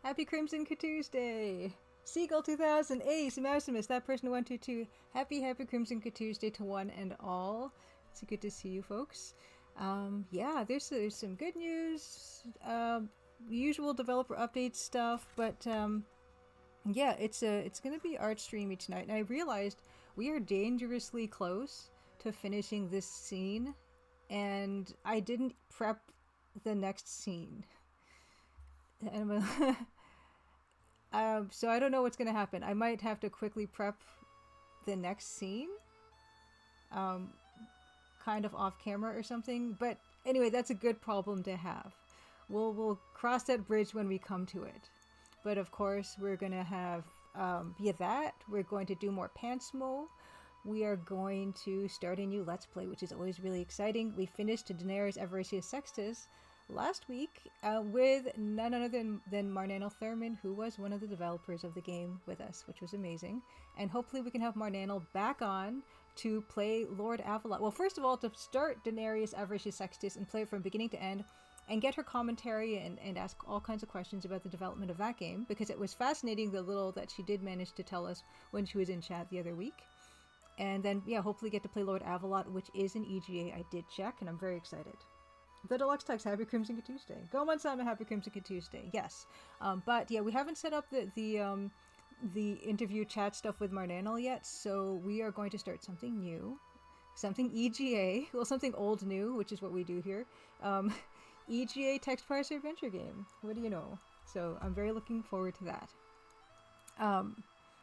Happy Crimson Tuesday! Seagull 2000, Ace, Maximus, that person who went to happy Crimson Tuesday to one and all. It's good to see you folks. Yeah, there's some good news, usual developer update stuff, but yeah, it's gonna be art streamy tonight, and I realized we are dangerously close to finishing this scene, and I didn't prep the next scene. And so I don't know what's gonna happen. I might have to quickly prep the next scene, kind of off camera or something. But anyway, that's a good problem to have. We'll cross that bridge when we come to it. But of course, we're gonna have that. We're going to do more Pantsmo. We are going to start a new Let's Play, which is always really exciting. We finished Daenerys Avaricious Sextus last week with none other than Marnanel Thurman, who was one of the developers of the game with us, which was amazing. And hopefully we can have Marnanel back on to play Lord Avalot. Well, first of all, to start Daenerys Avaricious Sextus and play it from beginning to end, and get her commentary and ask all kinds of questions about the development of that game, because it was fascinating, the little that she did manage to tell us when she was in chat the other week. And then, yeah, hopefully get to play Lord Avalot, which is an EGA. I did check, and I'm very excited. The Deluxe Text, Happy Crimson Tuesday. Go on, Sama, Happy Crimson Tuesday. Yes. But yeah, we haven't set up the interview chat stuff with Marnanel yet, so we are going to start something new. Something EGA. Well, something old new, which is what we do here. EGA text parser adventure game. What do you know? So I'm very looking forward to that.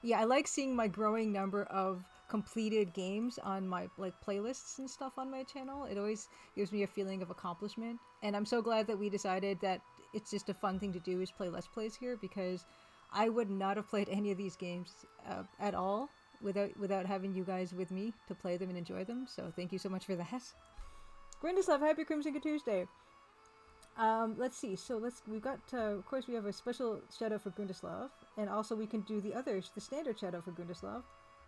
Yeah, I like seeing my growing number of completed games on my playlists and stuff on my channel. It always gives me a feeling of accomplishment, and I'm so glad that we decided that it's just a fun thing to do is play Let's Plays here, because I would not have played any of these games at all without having you guys with me to play them and enjoy them. So thank you so much for that. Grindislav, Happy Crimson Tuesday. Let's see. So we've got, of course, we have a special shout out for Grundislav, and also we can do the others, the standard shout out for Grundislav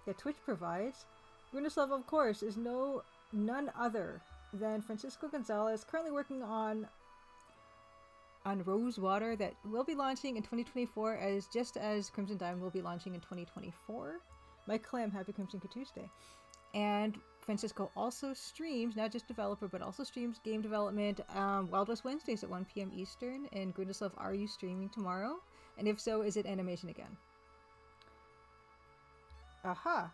that Twitch provides. Grundislav, of course, is none other than Francisco Gonzalez, currently working on Rosewater, that will be launching in 2024, just as Crimson Diamond will be launching in 2024. Mike Clam, Happy Crimson Tuesday. And Francisco also streams, not just developer, but also streams game development, Wild West Wednesdays at 1 p.m. Eastern. And Grundislav, are you streaming tomorrow? And if so, is it animation again? Aha!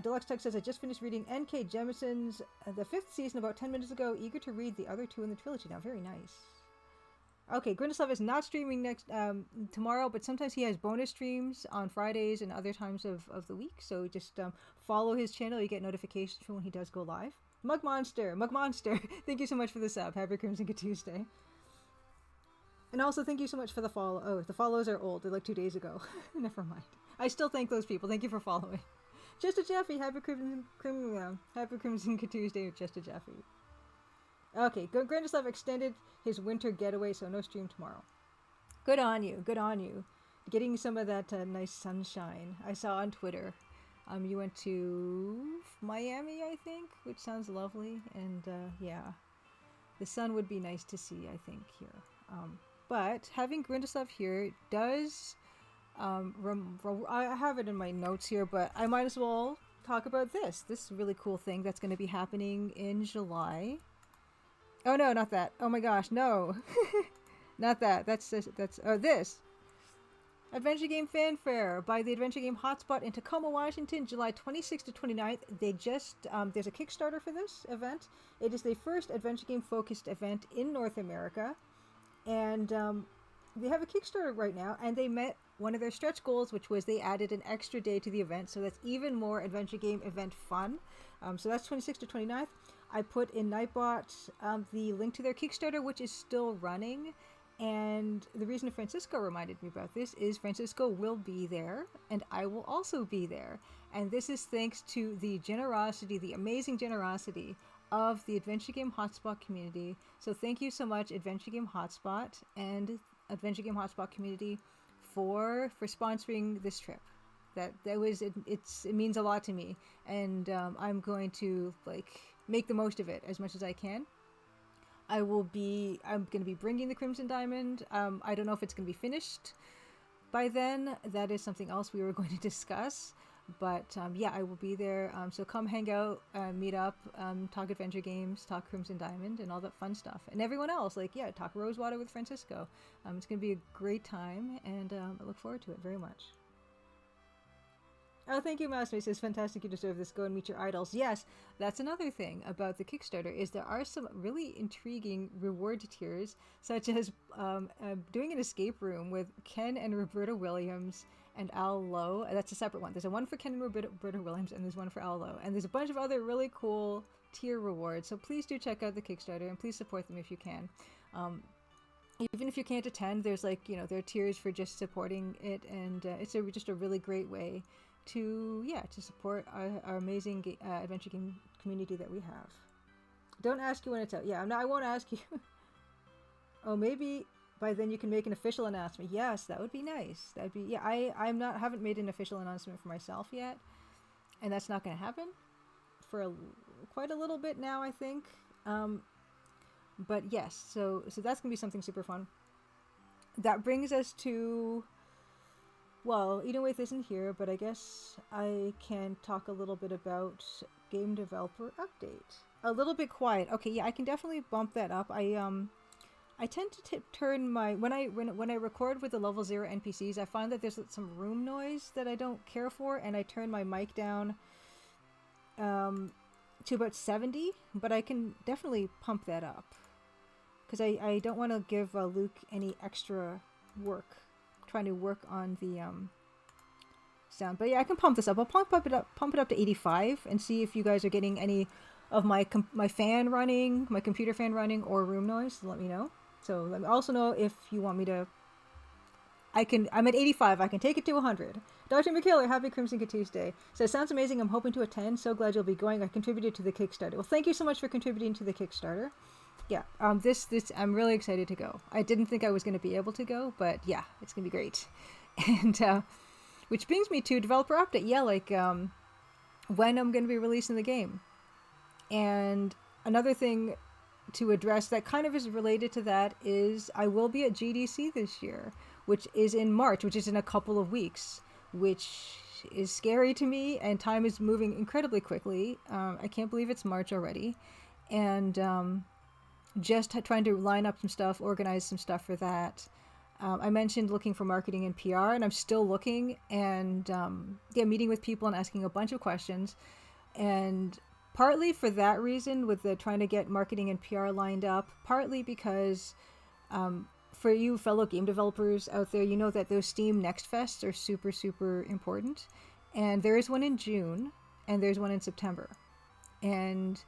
Deluxe Tech says, I just finished reading N.K. Jemison's the 5th season about 10 minutes ago, eager to read the other 2 in the trilogy now. Very nice. Okay, Grundislav is not streaming tomorrow, but sometimes he has bonus streams on Fridays and other times of the week. So just follow his channel. You get notifications for when he does go live. Mug Monster, thank you so much for the sub. Happy Crimson Tuesday. And also thank you so much for the follow. Oh, the follows are old. They're like 2 days ago. Never mind. I still thank those people. Thank you for following. Just a Jeffy, Happy Crimson Tuesday, Just a Jeffy. Okay, Grandislav extended his winter getaway, so no stream tomorrow. Good on you, good on you. Getting some of that nice sunshine. I saw on Twitter. You went to Miami, I think, which sounds lovely. And yeah, the sun would be nice to see, I think, here. But having Grindislav here does... I have it in my notes here, but I might as well talk about this really cool thing that's going to be happening in July. Oh no, not that. Oh my gosh, no. Not that. That's this. Adventure Game Fanfare by the Adventure Game Hotspot in Tacoma, Washington, July 26th to 29th. They just, there's a Kickstarter for this event. It is the first Adventure Game focused event in North America. And they have a Kickstarter right now, and they met one of their stretch goals, which was they added an extra day to the event. So that's even more Adventure Game event fun. So that's 26th to 29th. I put in Nightbot the link to their Kickstarter, which is still running. And the reason Francisco reminded me about this is Francisco will be there, and I will also be there. And this is thanks to the generosity, the amazing generosity of the Adventure Game Hotspot community. So thank you so much, Adventure Game Hotspot and Adventure Game Hotspot community for sponsoring this trip. It means a lot to me, and I'm going to make the most of it as much as I can. I'm going to be bringing the Crimson Diamond. I don't know if it's going to be finished by then. That is something else we were going to discuss. But yeah, I will be there. So come hang out, meet up, talk adventure games, talk Crimson Diamond, and all that fun stuff. And everyone else, like, yeah, talk Rosewater with Francisco. It's going to be a great time, and I look forward to it very much. Oh, thank you, Mouse. It says, fantastic, you deserve this. Go and meet your idols. Yes, that's another thing about the Kickstarter, is there are some really intriguing reward tiers, such as doing an escape room with Ken and Roberta Williams and Al Lowe. That's a separate one. There's a one for Ken and Roberta Williams, and there's one for Al Lowe. And there's a bunch of other really cool tier rewards. So please do check out the Kickstarter, and please support them if you can. Even if you can't attend, there's like, you know, there are tiers for just supporting it, and it's just a really great way to support our amazing adventure game community that we have. Don't ask you when it's out. Yeah, I won't ask you. Oh, maybe by then you can make an official announcement. Yes, that would be nice. That'd be, yeah. I haven't made an official announcement for myself yet, and that's not going to happen for quite a little bit now, I think. But yes, so that's gonna be something super fun. That brings us to, well, Edenwaith isn't here, but I guess I can talk a little bit about game developer update. A little bit quiet. Okay, yeah, I can definitely bump that up. I tend to turn my when I record with the level 0 NPCs, I find that there's some room noise that I don't care for, and I turn my mic down to about 70, but I can definitely pump that up because I don't want to give Luke any extra work trying to work on the sound. But yeah, I can pump this up. I'll pump it up to 85 and see if you guys are getting any of my fan running, my computer fan running, or room noise. Let me know. So let me also know if you want me to. I'm at 85. I can take it to 100. Dr. McKiller, happy Crimson Tuesday. Says, sounds amazing. I'm hoping to attend. So glad you'll be going. I contributed to the Kickstarter. Well, thank you so much for contributing to the Kickstarter. Yeah, this I'm really excited to go. I didn't think I was going to be able to go, but yeah, it's going to be great. And which brings me to developer update. Yeah, like when I'm going to be releasing the game. And another thing to address that kind of is related to that is I will be at GDC this year, which is in March, which is in a couple of weeks, which is scary to me, and time is moving incredibly quickly. I can't believe it's March already. And just trying to line up some stuff, organize some stuff for that. I mentioned looking for marketing and PR, and I'm still looking, and meeting with people and asking a bunch of questions. And partly for that reason, with the trying to get marketing and PR lined up, partly because for you fellow game developers out there, you know that those Steam Next Fests are super, super important. And there is one in June, and there's one in September. And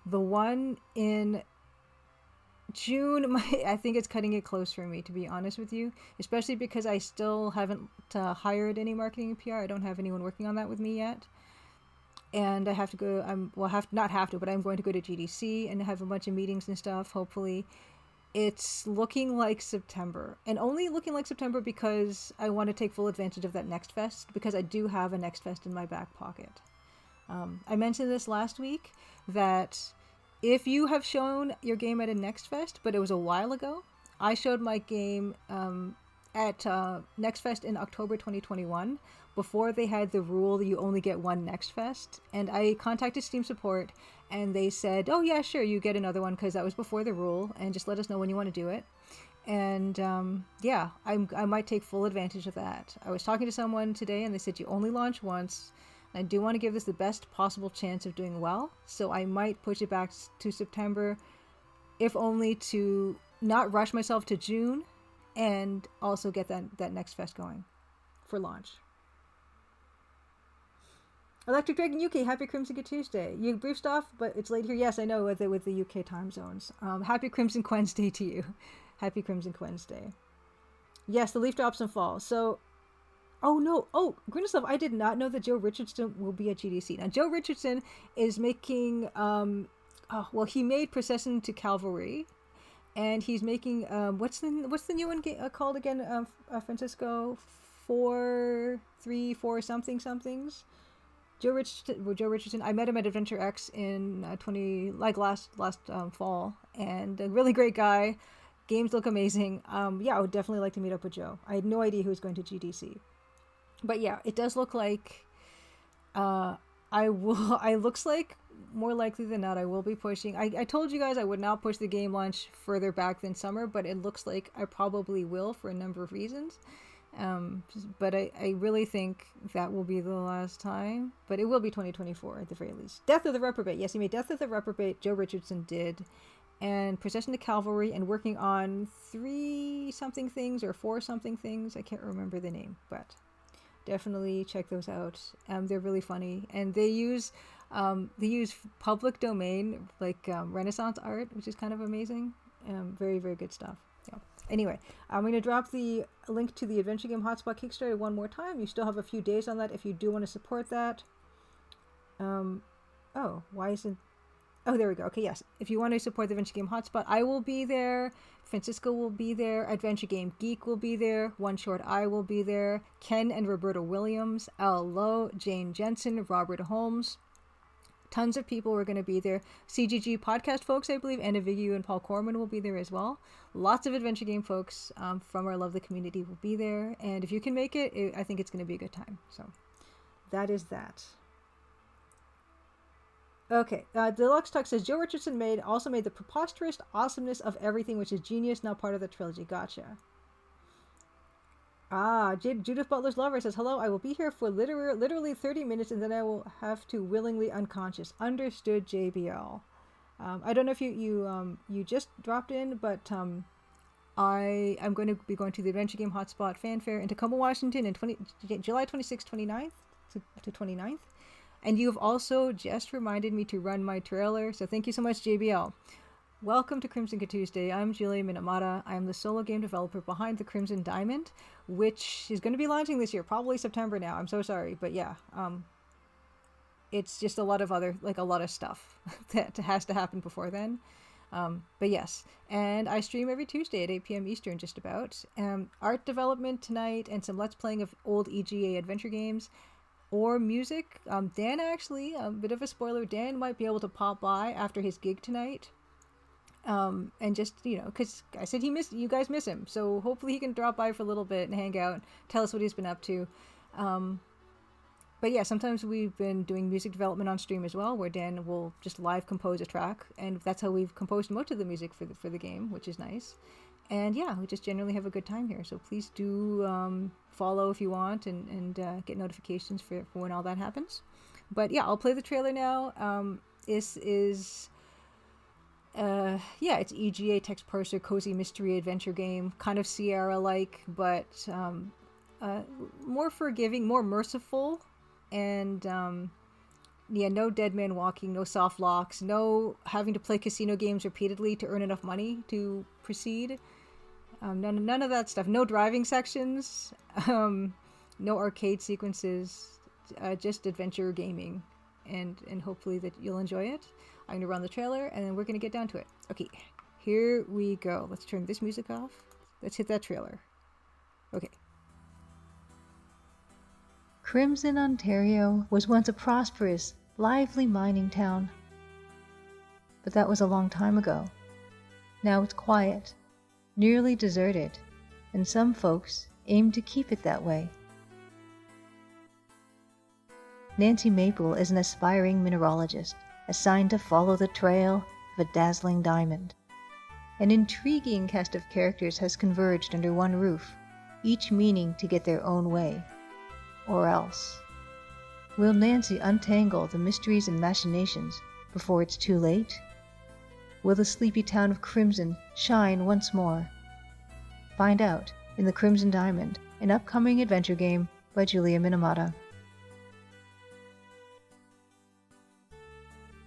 the one in June, I think it's cutting it close for me, to be honest with you, especially because I still haven't hired any marketing and PR. I don't have anyone working on that with me yet. And I have to go, I'm going to go to GDC and have a bunch of meetings and stuff, hopefully. It's looking like September, and only looking like September because I want to take full advantage of that Next Fest, because I do have a Next Fest in my back pocket. I mentioned this last week, that if you have shown your game at a Next Fest, but it was a while ago, I showed my game at Next Fest in October 2021, before they had the rule that you only get one Next Fest, and I contacted Steam support, and they said, oh yeah, sure, you get another one, because that was before the rule, and just let us know when you want to do it. And yeah, I might take full advantage of that. I was talking to someone today, and they said you only launch once. I do want to give this the best possible chance of doing well, so I might push it back to September, if only to not rush myself to June, and also get that Next Fest going for launch. Electric Dragon UK, happy Crimson Tuesday. You briefed off, but it's late here. Yes, I know, with the UK time zones. Happy Crimson Wednesday to you. Happy Crimson Wednesday. Yes, the leaf drops and falls. So, oh no, Grinoslav, I did not know that Joe Richardson will be at GDC. Now, Joe Richardson is making, he made Procession to Calvary, and he's making, what's the new one called again, Francisco? 434 somethings. Joe Richardson. I met him at Adventure X in last fall, and a really great guy. Games look amazing. Yeah, I would definitely like to meet up with Joe. I had no idea who was going to GDC. But yeah, it does look like I will. I looks like more likely than not I will be pushing. I told you guys I would not push the game launch further back than summer, but it looks like I probably will for a number of reasons. But I really think that will be the last time. But it will be 2024 at the very least. Death of the Reprobate. Yes, he made Death of the Reprobate. Joe Richardson did. And Procession to Calvary, and working on 3-something things or 4-something things. I can't remember the name, but definitely check those out. They're really funny, and they use public domain like Renaissance art, which is kind of amazing. Very, very good stuff. Yeah. Anyway, I'm going to drop the link to the Adventure Game Hotspot Kickstarter one more time. You still have a few days on that if you do want to support that. Oh, why isn't... Oh, there we go. Okay, yes. If you want to support the Adventure Game Hotspot, I will be there. Francisco will be there. Adventure Game Geek will be there. One Short Eye will be there. Ken and Roberta Williams. Al Lowe, Jane Jensen, Robert Holmes. Tons of people are going to be there. CGG podcast folks, I believe, Anna Vigu and Paul Corman will be there as well. Lots of Adventure Game folks from our lovely community will be there. And if you can make it, I think it's going to be a good time. So that is that. Okay, Deluxe Tuck says, Joe Richardson also made the preposterous awesomeness of everything, which is genius, now part of the trilogy. Gotcha. Judith Butler's Lover says, hello, I will be here for literally 30 minutes, and then I will have to willingly unconscious. Understood, JBL. I don't know if you just dropped in, but I am going to be going to the Adventure Game Hotspot Fanfare in Tacoma, Washington in July 26th, 29th to 29th. And you've also just reminded me to run my trailer, so thank you so much, JBL. Welcome to Crimson Tuesday. I'm Julia Minamata. I'm the solo game developer behind the Crimson Diamond, which is going to be launching this year, probably September now. I'm so sorry, but yeah, it's just a lot of stuff that has to happen before then. But yes, and I stream every Tuesday at 8 p.m. Eastern, just about. Art development tonight and some Let's Playing of old EGA adventure games. Or music. Dan actually, a bit of a spoiler, Dan might be able to pop by after his gig tonight. And just, because I said you guys miss him. So hopefully he can drop by for a little bit and hang out, tell us what he's been up to. But yeah, sometimes we've been doing music development on stream as well, where Dan will just live compose a track. And that's how we've composed most of the music for the game, which is nice. And yeah, we just generally have a good time here. So please do follow if you want and get notifications for when all that happens. But yeah, I'll play the trailer now. This is, it's EGA text parser, cozy mystery adventure game. Kind of Sierra-like, but more forgiving, more merciful. And no dead man walking, no soft locks, no having to play casino games repeatedly to earn enough money to proceed. None of that stuff. No driving sections. No arcade sequences. Just adventure gaming. And hopefully that you'll enjoy it. I'm going to run the trailer and then we're going to get down to it. Okay, here we go. Let's turn this music off. Let's hit that trailer. Okay. Crimson, Ontario was once a prosperous, lively mining town. But that was a long time ago. Now it's quiet, nearly deserted, and some folks aim to keep it that way. Nancy Maple is an aspiring mineralogist assigned to follow the trail of a dazzling diamond. An intriguing cast of characters has converged under one roof, each meaning to get their own way. Or else. Will Nancy untangle the mysteries and machinations before it's too late? Will the sleepy town of Crimson shine once more? Find out in The Crimson Diamond, an upcoming adventure game by Julia Minamata.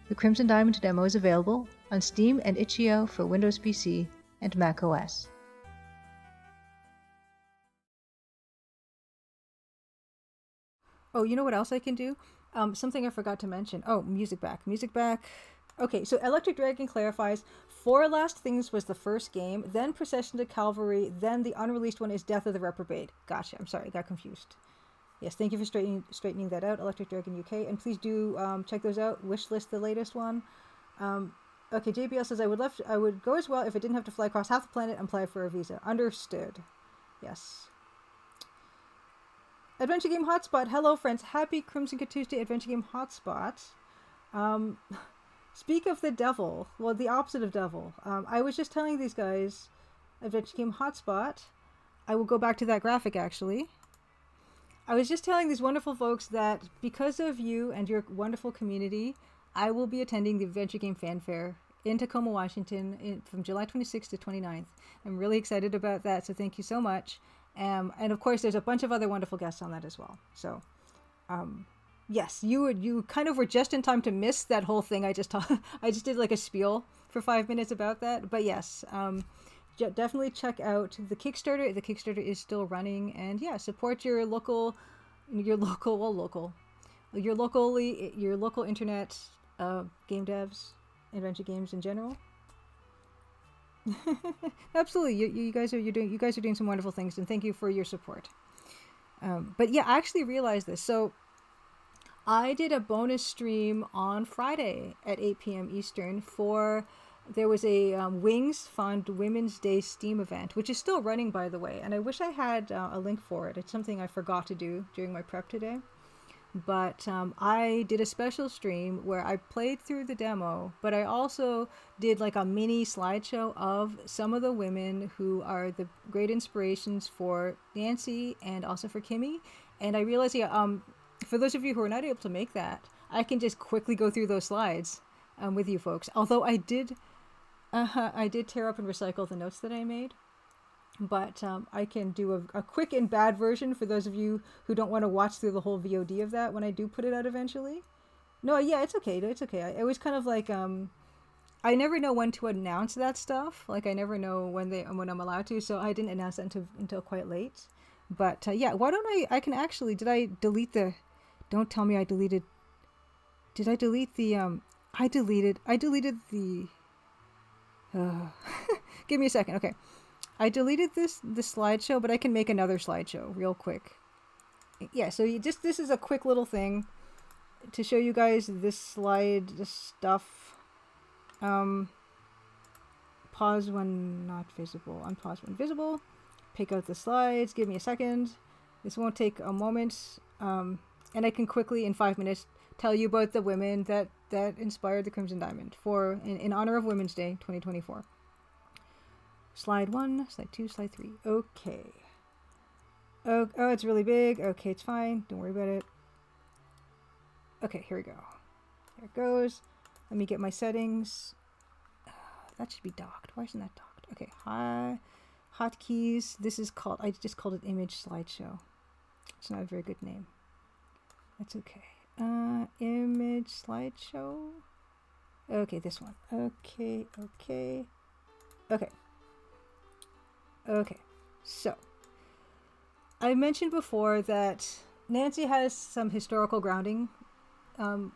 The Crimson Diamond demo is available on Steam and itch.io for Windows PC and Mac OS. Oh, you know what else I can do? Something I forgot to mention. Oh, music back. Music back. Okay, so Electric Dragon clarifies, Four Last Things was the first game, then Procession to Calvary, then the unreleased one is Death of the Reprobate. Gotcha, I'm sorry, I got confused. Yes, thank you for straightening that out, Electric Dragon UK, and please do check those out. Wishlist the latest one. Okay, JBL says, I would go as well if I didn't have to fly across half the planet and apply for a visa. Understood. Yes. Adventure Game Hotspot. Hello, friends. Happy Crimson Tuesday, Adventure Game Hotspot. Speak of the devil. Well, the opposite of devil. I was just telling these guys, Adventure Game Hotspot. I will go back to that graphic, actually. I was just telling these wonderful folks that because of you and your wonderful community, I will be attending the Adventure Game Fanfare in Tacoma, Washington from July 26th to 29th. I'm really excited about that, so thank you so much. And of course, there's a bunch of other wonderful guests on that as well. So, yes, you kind of were just in time to miss that whole thing. I just did like a spiel for 5 minutes about that. But yes, definitely check out the Kickstarter. The Kickstarter is still running, and yeah, support your local internet game devs, adventure games in general. Absolutely, you guys are doing some wonderful things, and thank you for your support. But yeah, I actually realized this. So I did a bonus stream on Friday at 8 p.m. Eastern there was a Wings Fund Women's Day Steam event, which is still running, by the way. And I wish I had a link for it. It's something I forgot to do during my prep today. But I did a special stream where I played through the demo, but I also did like a mini slideshow of some of the women who are the great inspirations for Nancy and also for Kimmy. And I realized, for those of you who are not able to make that, I can just quickly go through those slides with you folks. Although I did tear up and recycle the notes that I made. But I can do a quick and bad version for those of you who don't want to watch through the whole VOD of that when I do put it out eventually. No, yeah, it's okay. It's okay. It was kind of like I never know when to announce that stuff. Like I never know when I'm allowed to, so I didn't announce that until quite late. But yeah, why don't I can actually, did I delete the? Don't tell me I deleted. Did I delete the? I deleted the. Give me a second. Okay. I deleted the slideshow, but I can make another slideshow real quick. Yeah, so this is a quick little thing to show you guys this stuff. Pause when not visible. Unpause when visible. Pick out the slides. Give me a second. This won't take a moment. And I can quickly, in 5 minutes, tell you about the women that inspired the Crimson Diamond in honor of Women's Day 2024. Slide 1, slide 2, slide 3. Okay. Oh, it's really big. Okay, it's fine. Don't worry about it. Okay, here we go. There it goes. Let me get my settings. That should be docked. Why isn't that docked? Okay, hotkeys. This is called, I just called it image slideshow. It's not a very good name. That's okay. Image slideshow. Okay, this one. Okay. Okay, so I mentioned before that Nancy has some historical grounding, and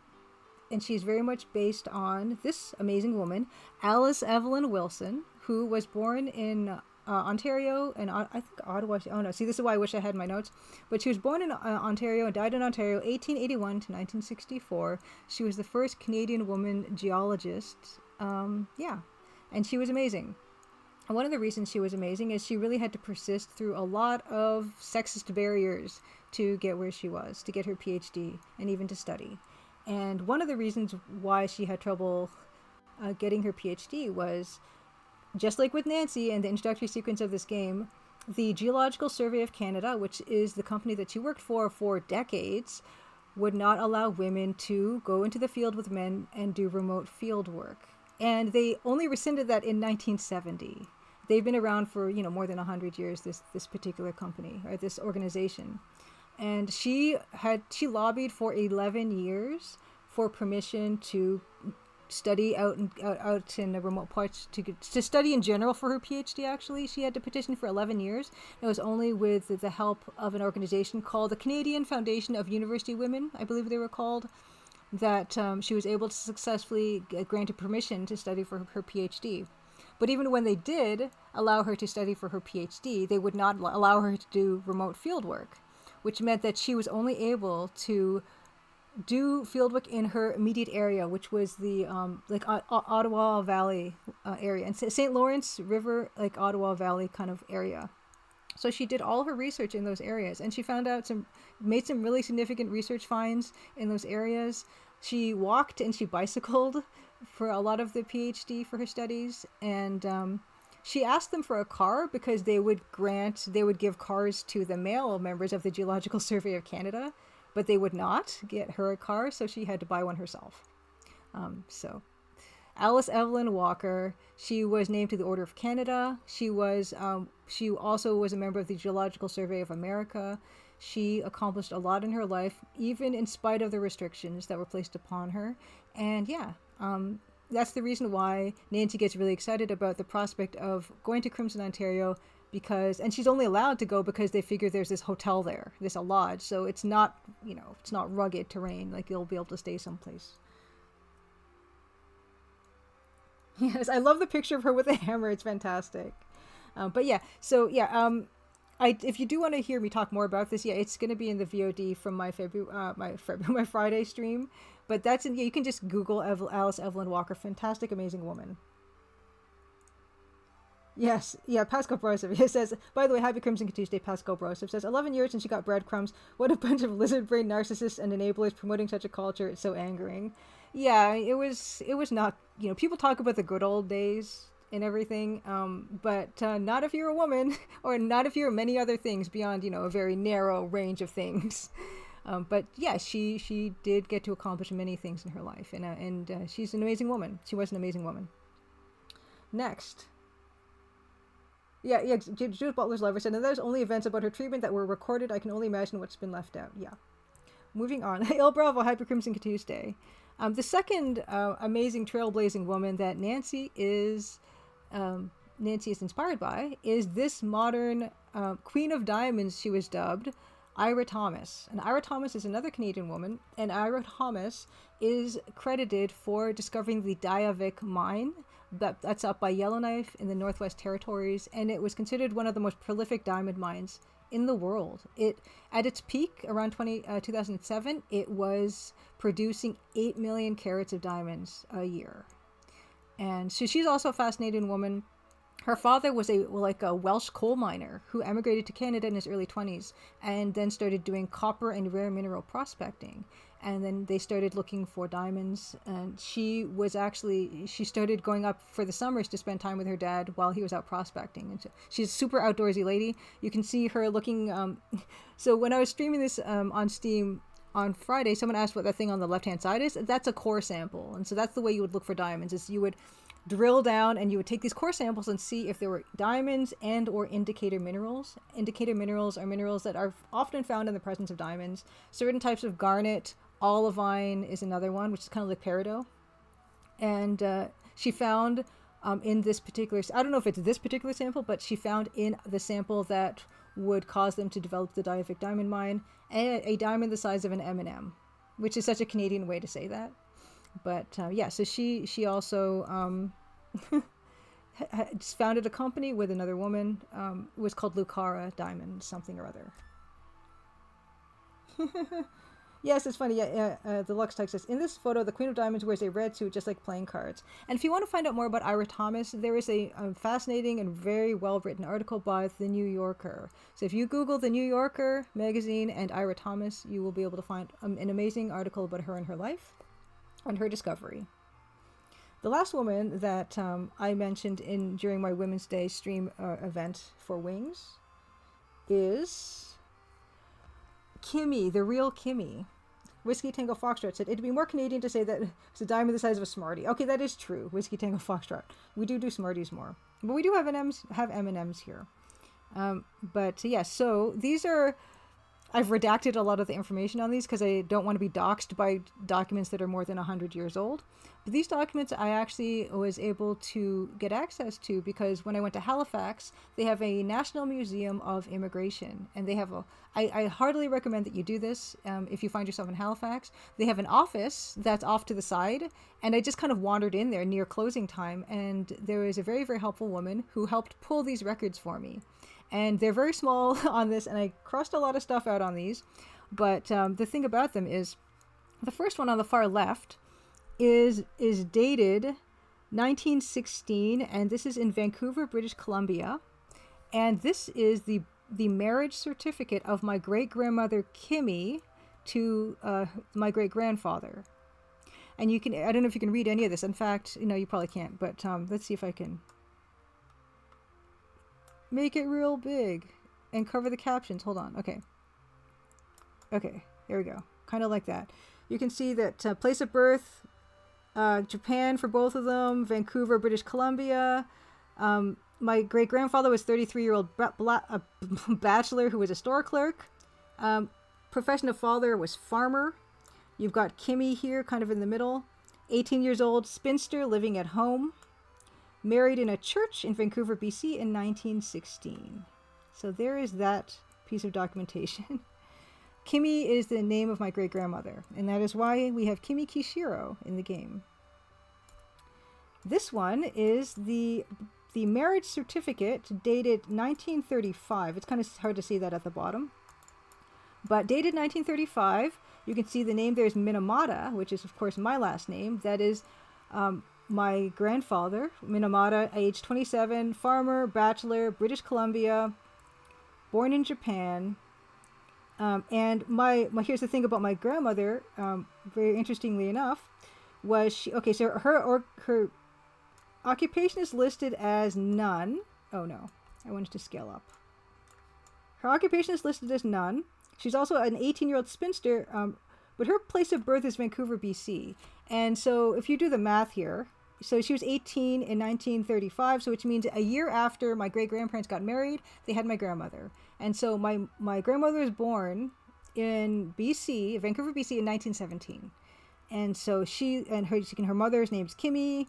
she's very much based on this amazing woman, Alice Evelyn Wilson, who was born in Ontario, and I think Ottawa. Oh no, see, this is why I wish I had my notes. But she was born in Ontario and died in Ontario, 1881 to 1964. She was the first Canadian woman geologist. Yeah, and she was amazing. And one of the reasons she was amazing is she really had to persist through a lot of sexist barriers to get where she was, to get her PhD, and even to study. And one of the reasons why she had trouble getting her PhD was, just like with Nancy and the introductory sequence of this game, the Geological Survey of Canada, which is the company that she worked for decades, would not allow women to go into the field with men and do remote field work. And they only rescinded that in 1970. They've been around for, more than 100 years, this particular company, or this organization. And she lobbied for 11 years for permission to study out in the remote parts, to study in general for her PhD, actually. She had to petition for 11 years. It was only with the help of an organization called the Canadian Foundation of University Women, I believe they were called, that she was able to successfully get granted permission to study for her PhD. But even when they did allow her to study for her PhD, they would not allow her to do remote field work, which meant that she was only able to do fieldwork in her immediate area, which was the Ottawa Valley area, and St. Lawrence River, like Ottawa Valley kind of area. So she did all her research in those areas, and she made some really significant research finds in those areas. She walked and she bicycled for a lot of the PhD for her studies, and she asked them for a car because they would give cars to the male members of the Geological Survey of Canada, but they would not get her a car, so she had to buy one herself. So Alice Evelyn Walker, she was named to the Order of Canada. She also was a member of the Geological Survey of America. She accomplished a lot in her life, even in spite of the restrictions that were placed upon her. And yeah, that's the reason why Nancy gets really excited about the prospect of going to Crimson, Ontario, and she's only allowed to go because they figure there's this hotel there, a lodge, so it's not rugged terrain, like you'll be able to stay someplace. Yes, I love the picture of her with a hammer. It's fantastic. But yeah, so yeah, if you do want to hear me talk more about this, yeah, it's going to be in the VOD from my my Friday stream. But you can just Google Alice Evelyn Walker, fantastic, amazing woman. Yes, yeah, Pascal Brosov. He says, by the way, happy Crimson Tuesday, Pascal Brosov says, 11 years since she got breadcrumbs. What a bunch of lizard brain narcissists and enablers promoting such a culture. It's so angering. Yeah, it was not, people talk about the good old days and everything, but not if you're a woman, or not if you're many other things beyond, a very narrow range of things. But yeah, she did get to accomplish many things in her life, and she's an amazing woman. She was an amazing woman. Next. Yeah, Judith Butler's lover said, and there's only events about her treatment that were recorded. I can only imagine what's been left out. Yeah. Moving on. Il Bravo, Hyper Crimson Tuesday. The second amazing trailblazing woman that Nancy is inspired by is this modern Queen of Diamonds, she was dubbed, Ira Thomas. And Ira Thomas is another Canadian woman, and Ira Thomas is credited for discovering the Diavik mine. That's up by Yellowknife in the Northwest Territories, and it was considered one of the most prolific diamond mines in the world. At its peak, around 2007, it was producing 8 million carats of diamonds a year. And so she's also a fascinating woman. Her father was a Welsh coal miner who emigrated to Canada in his early 20s and then started doing copper and rare mineral prospecting. And then they started looking for diamonds, and she started going up for the summers to spend time with her dad while he was out prospecting. And so she's a super outdoorsy lady. You can see her looking, so when I was streaming this on Steam on Friday, someone asked what that thing on the left-hand side is. That's a core sample. And so that's the way you would look for diamonds, is you would drill down and you would take these core samples and see if there were diamonds and or indicator minerals. Indicator minerals are minerals that are often found in the presence of diamonds. Certain types of garnet, olivine is another one, which is kind of like peridot. And she found in this particular, I don't know if it's this particular sample, but she found in the sample that would cause them to develop the Diavik diamond mine a diamond the size of an M&M, which is such a Canadian way to say that. But yeah, so she also founded a company with another woman. It was called Lucara Diamond something or other. Yes, it's funny. The Lux text says, in this photo, the Queen of Diamonds wears a red suit just like playing cards. And if you want to find out more about Ira Thomas, there is a fascinating and very well-written article by The New Yorker. So if you Google The New Yorker magazine and Ira Thomas, you will be able to find an amazing article about her and her life and her discovery. The last woman that I mentioned during my Women's Day stream event for Wings is Kimmy, the real Kimmy. Whiskey Tango Foxtrot said, it'd be more Canadian to say that it's a diamond the size of a Smartie. Okay, that is true, Whiskey Tango Foxtrot. We do Smarties more. But we do have M&Ms here. But yeah, so these are, I've redacted a lot of the information on these because I don't want to be doxxed by documents that are more than 100 years old. But these documents I actually was able to get access to because when I went to Halifax, they have a National Museum of Immigration. And they have I heartily recommend that you do this if you find yourself in Halifax. They have an office that's off to the side. And I just kind of wandered in there near closing time. And there was a very, very helpful woman who helped pull these records for me. And they're very small on this, and I crossed a lot of stuff out on these. But the thing about them is The first one on the far left is dated 1916, and this is in Vancouver, British Columbia. And this is the marriage certificate of my great-grandmother Kimmy to my great-grandfather. And you can, I don't know if you can read any of this. In fact, you probably can't, but let's see if I can make it real big and cover the captions. Hold on. Okay, there we go. Kind of like that. You can see that place of birth, Japan for both of them, Vancouver, British Columbia. My great-grandfather was 33-year-old bachelor who was a store clerk. Profession of father was farmer. You've got Kimmy here, kind of in the middle. 18 years old, spinster, living at home. Married in a church in Vancouver, BC in 1916. So there is that piece of documentation. Kimmy is the name of my great-grandmother, and that is why we have Kimmy Kishiro in the game. This one is the marriage certificate dated 1935. It's kind of hard to see that at the bottom. But dated 1935, you can see the name there's Minamata, which is, of course, my last name. That is my grandfather, Minamata, age 27, farmer, bachelor, British Columbia, born in Japan. And here's the thing about my grandmother, very interestingly enough, was she, okay, so her occupation is listed as none. Oh no, I wanted to scale up. Her occupation is listed as none. She's also an 18-year-old spinster, but her place of birth is Vancouver, BC. And so if you do the math here, so she was 18 in 1935, so which means a year after my great-grandparents got married, they had my grandmother. And so my grandmother was born in BC, Vancouver, BC in 1917. And so her mother's name's Kimmy.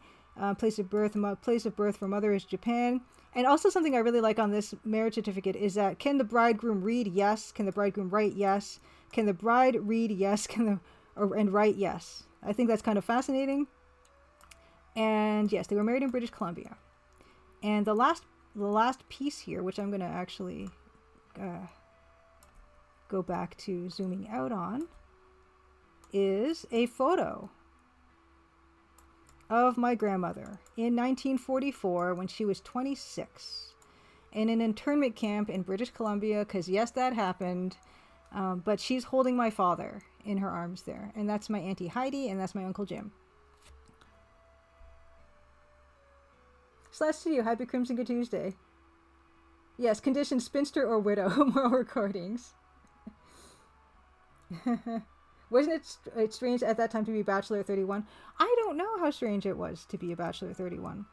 Place of birth for mother is Japan. And also something I really like on this marriage certificate is that can the bridegroom read? Yes. Can the bridegroom write? Yes. Can the bride read? Yes. And write? Yes. I think that's kind of fascinating. And yes, they were married in British Columbia. And the last piece here, which I'm going to actually go back to zooming out on, is a photo of my grandmother in 1944 when she was 26 in an internment camp in British Columbia, because yes, that happened, but she's holding my father in her arms there, and that's my Auntie Heidi, and that's my Uncle Jim. Slash to you, happy Crimson Good Tuesday. Yes, condition spinster or widow, more recordings. Wasn't it strange at that time to be Bachelor at 31? I don't know how strange it was to be a Bachelor at 31.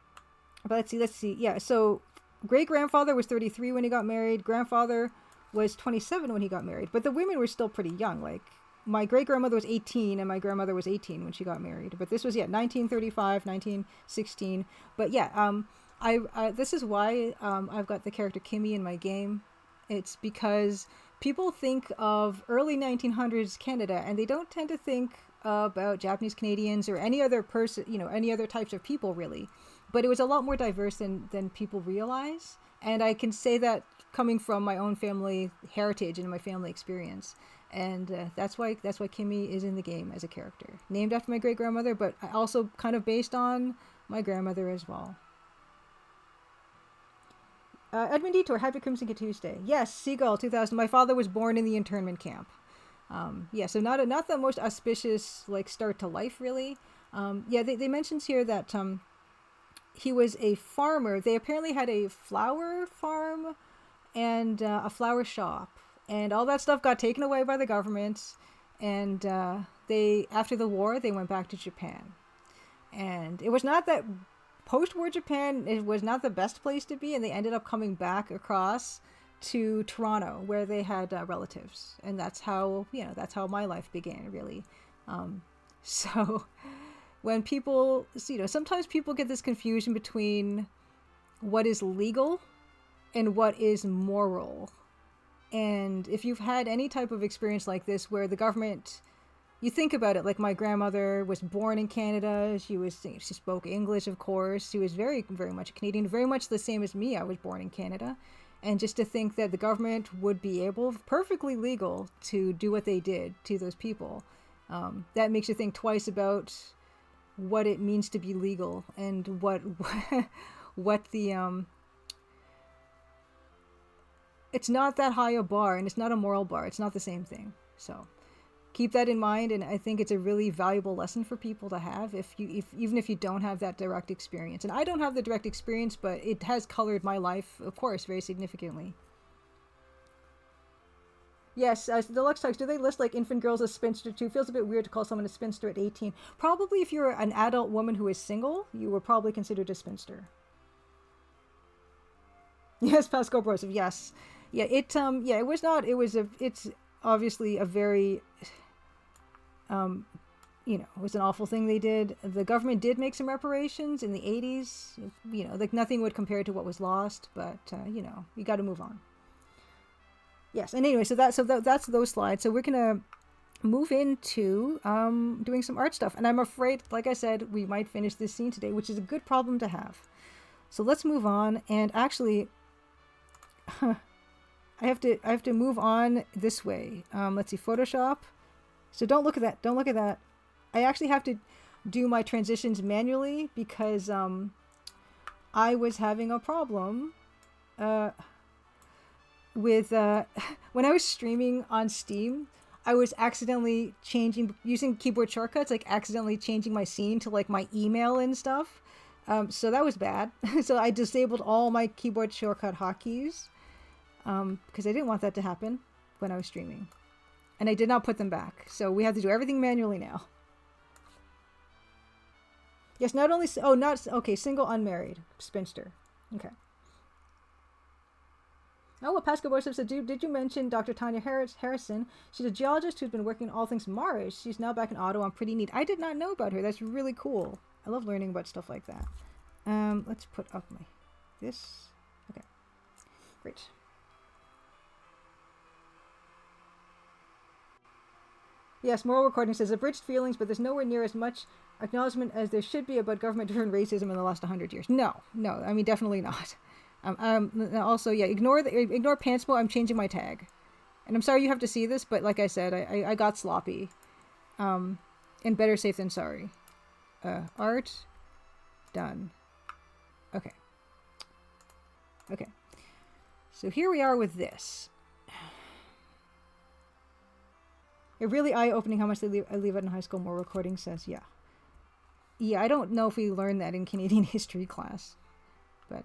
But let's see. Yeah, so great-grandfather was 33 when he got married. Grandfather was 27 when he got married. But the women were still pretty young. Like, my great-grandmother was 18 and my grandmother was 18 when she got married. But this was, 1935, 1916. But yeah, this is why I've got the character Kimmy in my game. It's because people think of early 1900s Canada, and they don't tend to think about Japanese Canadians or any other person, any other types of people, really. But it was a lot more diverse than people realize. And I can say that coming from my own family heritage and my family experience. And that's why Kimmy is in the game as a character. Named after my great-grandmother, but also kind of based on my grandmother as well. Edmund Detour, happy Crimson Tuesday. Yes, Seagull 2000. My father was born in the internment camp. So not the most auspicious start to life, really. They mentions here that he was a farmer. They apparently had a flower farm and a flower shop, and all that stuff got taken away by the government. And after the war, they went back to Japan. And it was not that. Post-war Japan, it was not the best place to be, and they ended up coming back across to Toronto, where they had relatives, and that's how my life began, really. So when people, sometimes people get this confusion between what is legal and what is moral. And if you've had any type of experience like this, where the government, you think about it, like my grandmother was born in Canada. She spoke English, of course. She was very, very much a Canadian, very much the same as me. I was born in Canada. And just to think that the government would be able, perfectly legal, to do what they did to those people, That makes you think twice about what it means to be legal and what the it's not that high a bar, and it's not a moral bar. It's not the same thing. So keep that in mind, and I think it's a really valuable lesson for people to have even if you don't have that direct experience. And I don't have the direct experience, but it has colored my life, of course, very significantly. Yes, Deluxe Talks, do they list like infant girls as spinster too? Feels a bit weird to call someone a spinster at 18. Probably if you're an adult woman who is single, you were probably considered a spinster. Yes, Pascal Broseph, yes. Yeah, it was not, it's obviously a very, it was an awful thing they did. The government did make some reparations in the 80s, like nothing would compare to what was lost, but, you got to move on. Yes, and anyway, so that's those slides. So we're gonna move into doing some art stuff, and I'm afraid, like I said, we might finish this scene today, which is a good problem to have. So let's move on, and actually, I have to move on this way. Let's see, Photoshop. So don't look at that. Don't look at that. I actually have to do my transitions manually because I was having a problem. With when I was streaming on Steam, I was accidentally using keyboard shortcuts, like accidentally changing my scene to like my email and stuff. So that was bad. So I disabled all my keyboard shortcut hotkeys because I didn't want that to happen when I was streaming, and I did not put them back. So we have to do everything manually now. Yes, not only single, unmarried, spinster. Okay. Oh, well, Pascal Borship said, did you mention Dr. Tanya Harrison? She's a geologist who's been working on all things Mars. She's now back in Ottawa. Pretty neat. I did not know about her. That's really cool. I love learning about stuff like that. Let's put up this. Okay, great. Yes, Moral Recording says, abridged feelings, but there's nowhere near as much acknowledgement as there should be about government-driven racism in the last 100 years. No, I mean, definitely not. Also, yeah, ignore Pantsmo. I'm changing my tag, and I'm sorry you have to see this, but like I said, I got sloppy, and better safe than sorry. Art done. Okay. So here we are with this. It really eye-opening how much I leave out in high school. More Recording says, yeah. I don't know if we learned that in Canadian history class, but.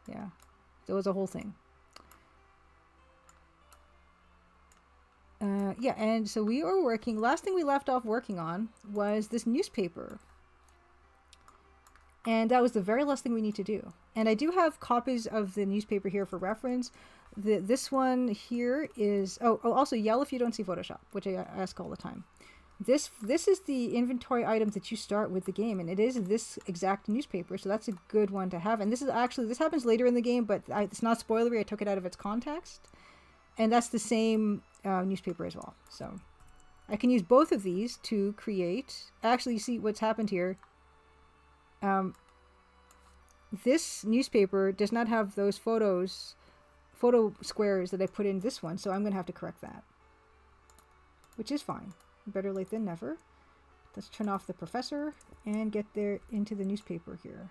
Yeah, there was a whole thing. Yeah, and so we were working. Last thing we left off working on was this newspaper. And that was the very last thing we need to do. And I do have copies of the newspaper here for reference. This one here is... also yell if you don't see Photoshop, which I ask all the time. This is the inventory item that you start with the game, and it is this exact newspaper, so that's a good one to have. And this happens later in the game, but it's not spoilery. I took it out of its context, and that's the same newspaper as well. So I can use both of these to create. Actually, you see what's happened here. This newspaper does not have those photo squares that I put in this one, so I'm going to have to correct that, which is fine. Better late than never. Let's turn off the professor and get there into the newspaper here,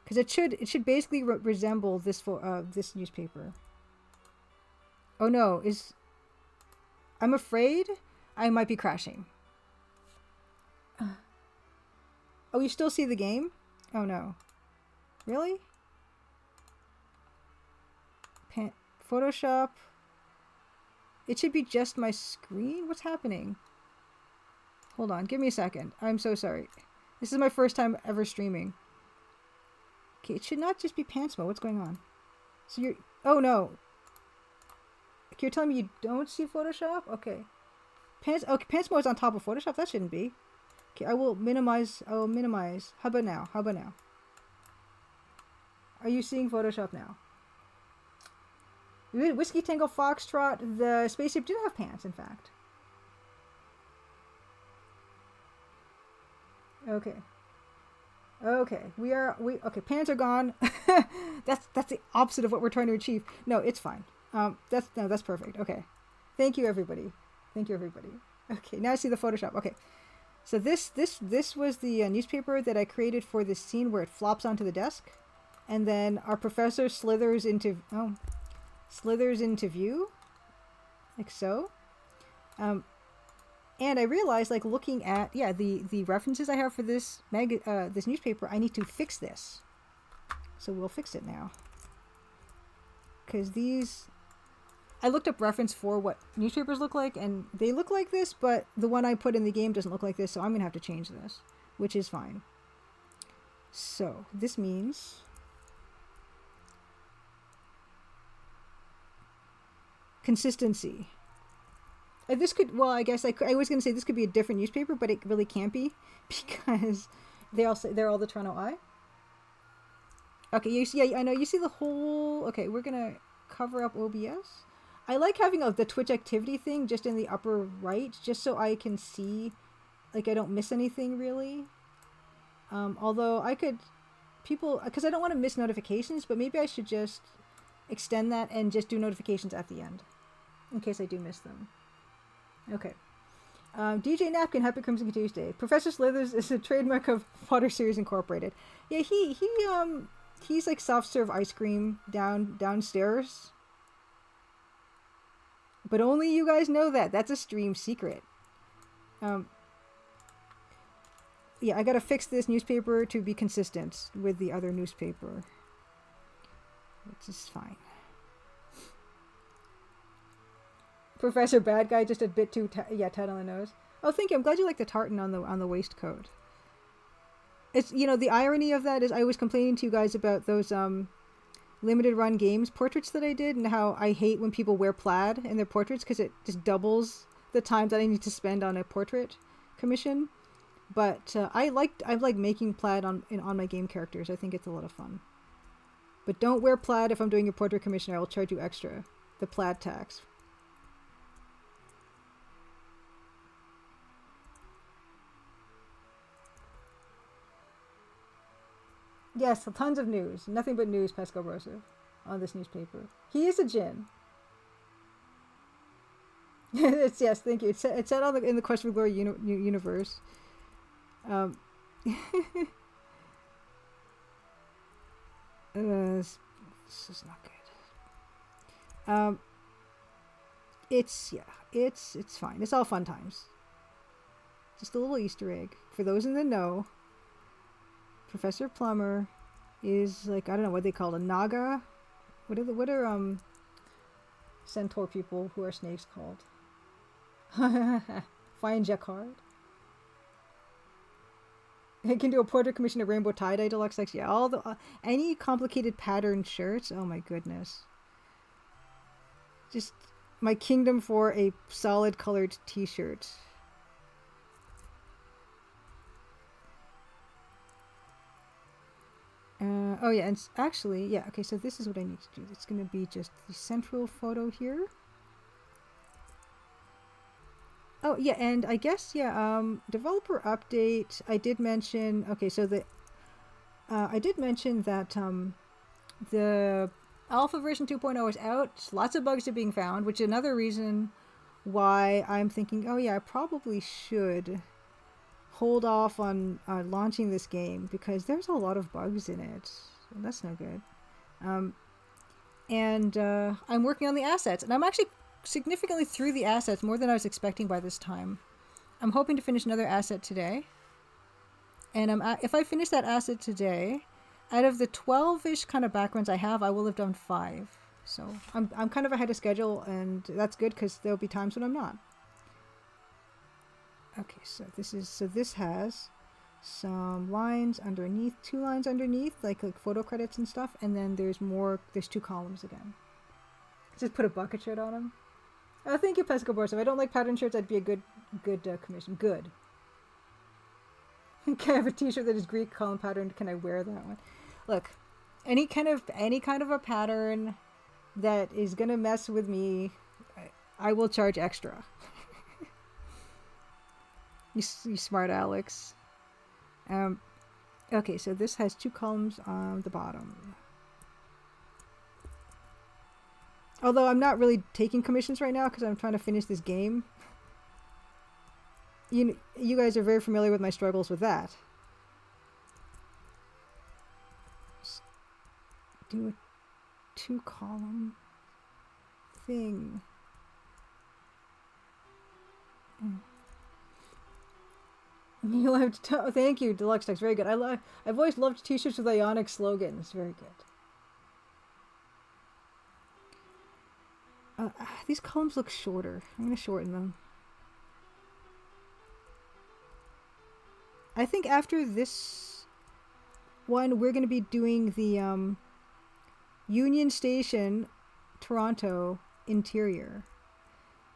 because it should basically resemble this this newspaper. Oh no, I'm afraid I might be crashing. Oh, you still see the game? Oh no, really? Photoshop. It should be just my screen? What's happening? Hold on, give me a second. I'm so sorry. This is my first time ever streaming. Okay, it should not just be Pantsmo. What's going on? So you're... Oh no. Okay, you're telling me you don't see Photoshop? Okay. Okay, Pantsmo is on top of Photoshop? That shouldn't be. Okay, I will minimize. How about now? Are you seeing Photoshop now? Whiskey Tango Foxtrot, the spaceship did have pants, in fact. Okay. Okay, pants are gone. that's the opposite of what we're trying to achieve. No, it's fine. That's perfect. Okay. Thank you, everybody. Okay, now I see the Photoshop. Okay, so this was the newspaper that I created for this scene where it flops onto the desk, and then our professor slithers into view, like so. And I realized, like, looking at the references I have for this this newspaper, I need to fix this. So we'll fix it now. Because these, I looked up reference for what newspapers look like, and they look like this, but the one I put in the game doesn't look like this, so I'm gonna have to change this, which is fine. So this means consistency. This could, well, I guess I was going to say this could be a different newspaper, but it really can't be because they're all the Toronto Eye. Okay, you see, yeah, I know, you see the whole, okay, we're going to cover up OBS. I like having the Twitch activity thing just in the upper right, just so I can see, like, I don't miss anything really. Although I could, because I don't want to miss notifications, but maybe I should just extend that and just do notifications at the end in case I do miss them. Okay. DJ Napkin, Happy Crimson Tuesday. Professor Slithers is a trademark of Water Series Incorporated. Yeah, he's like soft serve ice cream downstairs. But only you guys know that. That's a stream secret. Yeah, I gotta fix this newspaper to be consistent with the other newspaper. Which is fine. Professor Bad Guy, just a bit too tight on the nose. Oh, thank you. I'm glad you like the tartan on the waistcoat. It's, you know, the irony of that is I was complaining to you guys about those limited run games portraits that I did, and how I hate when people wear plaid in their portraits because it just doubles the time that I need to spend on a portrait commission. But I like making plaid on my game characters. I think it's a lot of fun. But don't wear plaid if I'm doing your portrait commission. I will charge you extra, the plaid tax. Yes, tons of news. Nothing but news, Pascal Broseph, on this newspaper. He is a djinn. Yes, thank you. It's set in the Quest for Glory universe. This is not good. It's fine. It's all fun times. Just a little Easter egg for those in the know. Professor Plummer is like, I don't know what they call a Naga. What are centaur people who are snakes called? Fine Jacquard. I can do a portrait commission of Rainbow Tie-Dye Deluxe X. Yeah, all the any complicated patterned shirts. Oh my goodness. Just my kingdom for a solid colored t-shirt. Oh yeah, and actually, yeah, okay, so this is what I need to do. It's going to be just the central photo here. Oh yeah, and I guess, yeah, developer update, I did mention, okay, so I did mention that the alpha version 2.0 is out. Lots of bugs are being found, which is another reason why I'm thinking, oh yeah, I probably should hold off on launching this game because there's a lot of bugs in it. And that's no good. And I'm working on the assets, and I'm actually significantly through the assets, more than I was expecting by this time. I'm hoping to finish another asset today. And if I finish that asset today, out of the 12-ish kind of backgrounds I have, I will have done 5. So I'm kind of ahead of schedule, and that's good because there'll be times when I'm not. Okay, so this has some lines underneath, 2 lines underneath, like photo credits and stuff, and then there's 2 columns again. Just put a bucket shirt on them. Oh, thank you, Pesco Borso. If I don't like pattern shirts, that'd be a good commission. Good. Can I have a t-shirt that is Greek column patterned? Can I wear that one? Look, any kind of a pattern that is gonna mess with me, I will charge extra. You smart Alex. Okay, so this has 2 columns on the bottom. Although I'm not really taking commissions right now because I'm trying to finish this game. you guys are very familiar with my struggles with that. Just do a 2-column thing. You loved thank you, Deluxe Text. Very good. I've always loved t-shirts with Ionic slogans. Very good. These columns look shorter. I'm gonna shorten them. I think after this one, we're gonna be doing the Union Station, Toronto interior,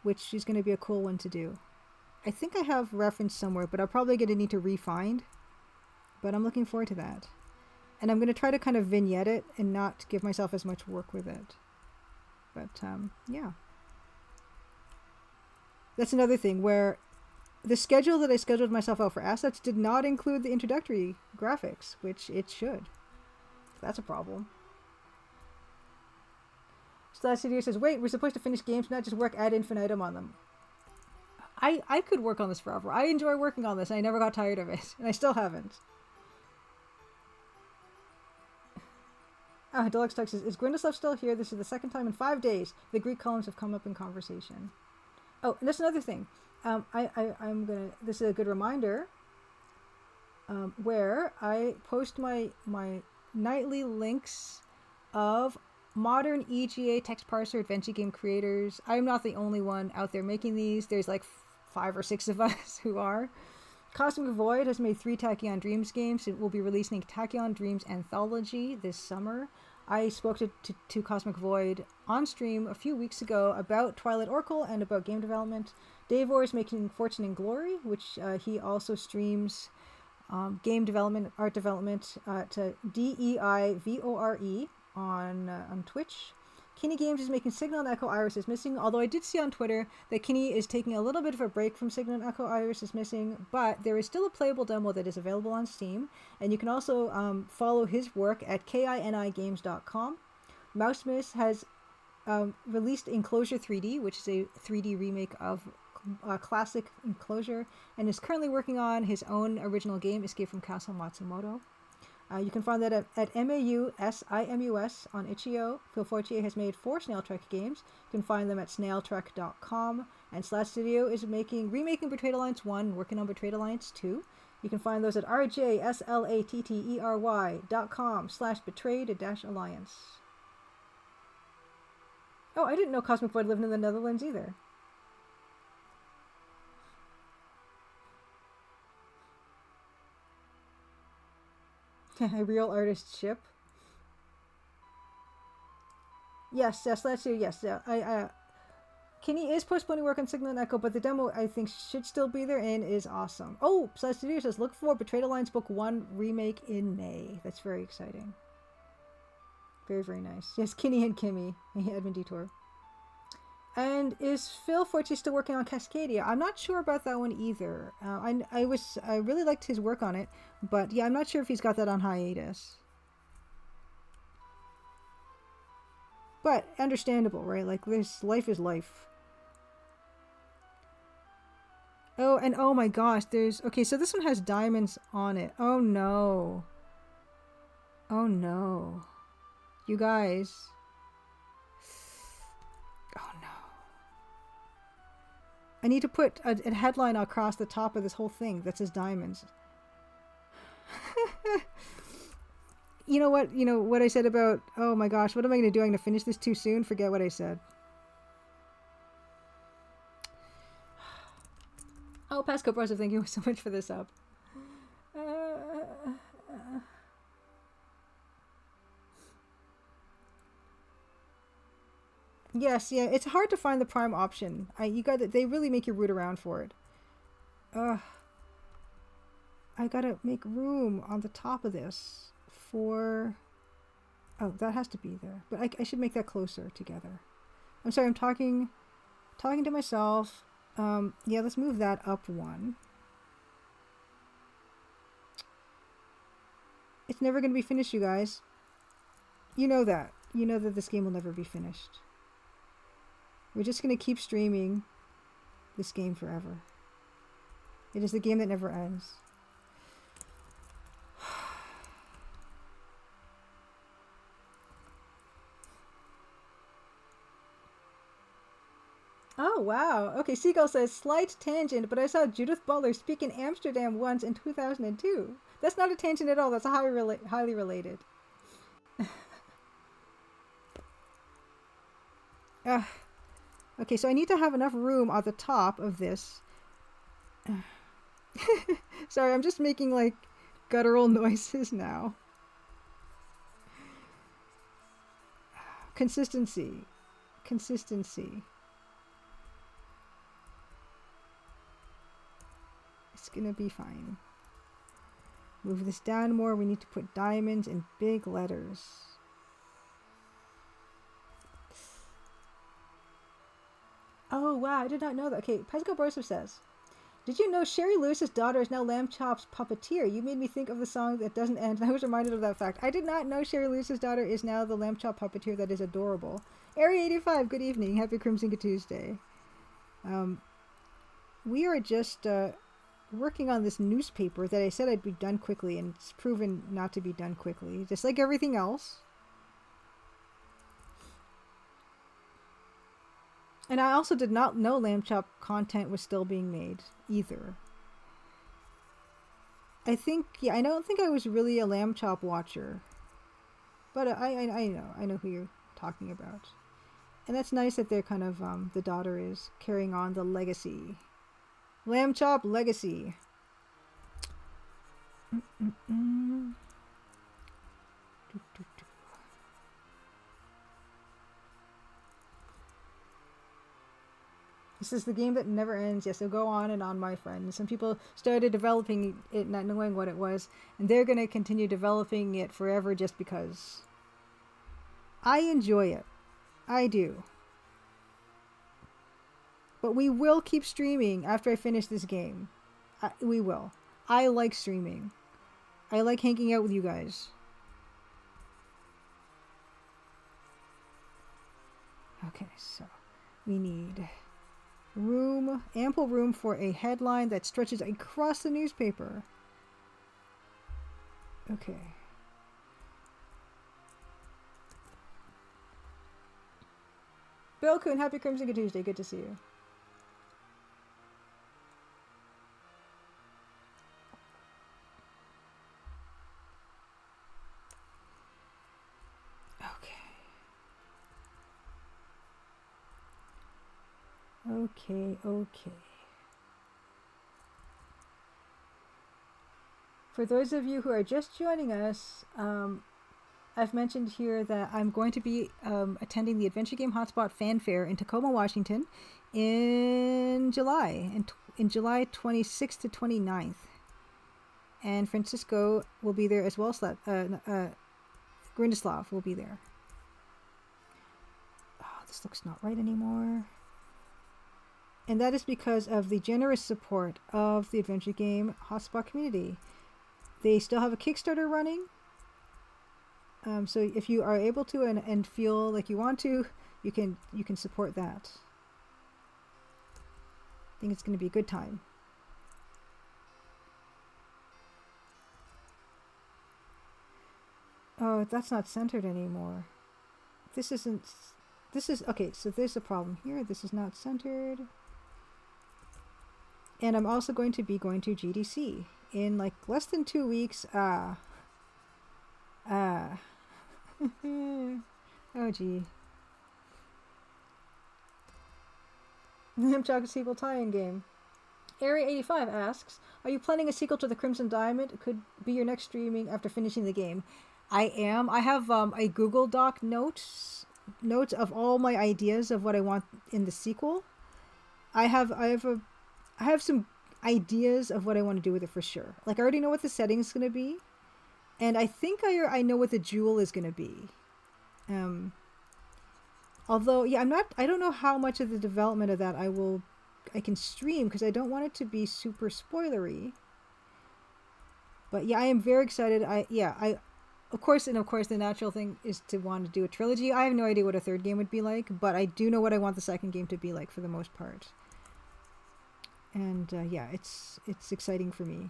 which is gonna be a cool one to do. I think I have reference somewhere, but I'm probably going to need to re-find. But I'm looking forward to that. And I'm going to try to kind of vignette it and not give myself as much work with it. But, yeah. That's another thing where the schedule that I scheduled myself out for assets did not include the introductory graphics, which it should. That's a problem. Slash Studio says, wait, we're supposed to finish games, not just work ad infinitum on them. I could work on this forever. I enjoy working on this. I never got tired of it. And I still haven't. Deluxe Text is Grindeslov still here? This is the second time in 5 days the Greek columns have come up in conversation. Oh, and that's another thing. This is a good reminder where I post my nightly links of modern EGA text parser adventure game creators. I'm not the only one out there making these. There's like 5 or 6 of us who are. Cosmic Void has made 3 Tachyon Dreams games. It will be releasing a Tachyon Dreams anthology this summer. I spoke to Cosmic Void on stream a few weeks ago about Twilight Oracle and about game development. Davor is making Fortune and Glory, which he also streams game development, art development to DEIVORE on Twitch. Kinney Games is making Signal and Echo Iris is Missing, although I did see on Twitter that Kinney is taking a little bit of a break from Signal and Echo Iris is Missing, but there is still a playable demo that is available on Steam, and you can also follow his work at KINIgames.com. Mousemiss has released Enclosure 3D, which is a 3D remake of classic Enclosure, and is currently working on his own original game, Escape from Castle Matsumoto. You can find that at MAUSIMUS on itch.io. Phil Fortier has made 4 Snail Trek games. You can find them at snailtrek.com. And Slash Studio is remaking Betrayed Alliance 1, working on Betrayed Alliance 2. You can find those at rjslattery.com/betrayed-alliance. Oh, I didn't know Cosmic Void lived in the Netherlands either. A real artist ship. Yes, let's do. Yes, Kinney is postponing work on Signal and Echo, but the demo I think should still be there and is awesome. Oh, Slash Studio says look for Betrayed Alliance Book 1 remake in May. That's very exciting. Very, very nice. Yes, Kinney and Kimmy. Edmund Detour. And is Phil Fortier still working on Cascadia? I'm not sure about that one either. I really liked his work on it, but yeah, I'm not sure if he's got that on hiatus. But understandable, right? Like this, life is life. Oh, and oh my gosh, okay, so this one has diamonds on it. Oh no. Oh no. You guys. Oh no. I need to put a headline across the top of this whole thing that says diamonds. You know what I said about, oh my gosh, what am I going to do? I'm going to finish this too soon? Forget what I said. Oh, Pasco Brosov, thank you so much for this up. Yes, yeah, it's hard to find the prime option. They really make you root around for it. I gotta make room on the top of this for... Oh, that has to be there. But I should make that closer together. I'm sorry, I'm talking to myself. Yeah, let's move that up 1. It's never gonna be finished, you guys. You know that. You know that this game will never be finished. We're just going to keep streaming this game forever. It is the game that never ends. Oh, wow. Okay, Seagull says, slight tangent, but I saw Judith Butler speak in Amsterdam once in 2002. That's not a tangent at all. That's highly related. Okay, so I need to have enough room at the top of this. Sorry, I'm just making, like, guttural noises now. Consistency. It's gonna be fine. Move this down more. We need to put diamonds in big letters. Oh, wow, I did not know that. Okay, Pesco Borisov says, did you know Sherry Lewis's daughter is now Lamb Chop's puppeteer? You made me think of the song that doesn't end, and I was reminded of that fact. I did not know Sherry Lewis's daughter is now the Lamb Chop puppeteer. That is adorable. Area 85, good evening. Happy Crimson Tuesday. We are just working on this newspaper that I said I'd be done quickly, and it's proven not to be done quickly, just like everything else. And I also did not know Lamb Chop content was still being made either. I don't think I was really a Lamb Chop watcher, but I know who you're talking about, and that's nice that they're kind of the daughter is carrying on the legacy, Lamb Chop legacy. This is the game that never ends. Yes, it'll go on and on, my friend. Some people started developing it not knowing what it was, and they're going to continue developing it forever just because. I enjoy it. I do. But we will keep streaming after I finish this game. We will. I like streaming. I like hanging out with you guys. Okay, so we need ample room for a headline that stretches across the newspaper. Okay. Bill Kuhn, happy Crimson Tuesday. Good to see you. Okay. For those of you who are just joining us, I've mentioned here that I'm going to be attending the Adventure Game Hotspot Fan Fair in Tacoma, Washington in July, in July 26th to 29th. And Francisco will be there as well. Grindislav will be there. Oh, this looks not right anymore. And that is because of the generous support of the Adventure Game Hotspot community. They still have a Kickstarter running. So if you are able to and feel like you want to, you can support that. I think it's going to be a good time. Oh, that's not centered anymore. This is okay, so there's a problem here. This is not centered. And I'm also going to be going to GDC in like less than 2 weeks. Oh gee. Chocolate sequel tie-in game. Area 85 asks, are you planning a sequel to the Crimson Diamond? It could be your next streaming after finishing the game. I am. I have a Google Doc notes of all my ideas of what I want in the sequel. I have some ideas of what I want to do with it for sure. Like I already know what the setting is going to be, and I think I know what the jewel is going to be. Although yeah, I don't know how much of the development of that I can stream because I don't want it to be super spoilery. But yeah, I am very excited. Of course, the natural thing is to want to do a trilogy. I have no idea what a third game would be like, but I do know what I want the second game to be like for the most part. And yeah, it's exciting for me.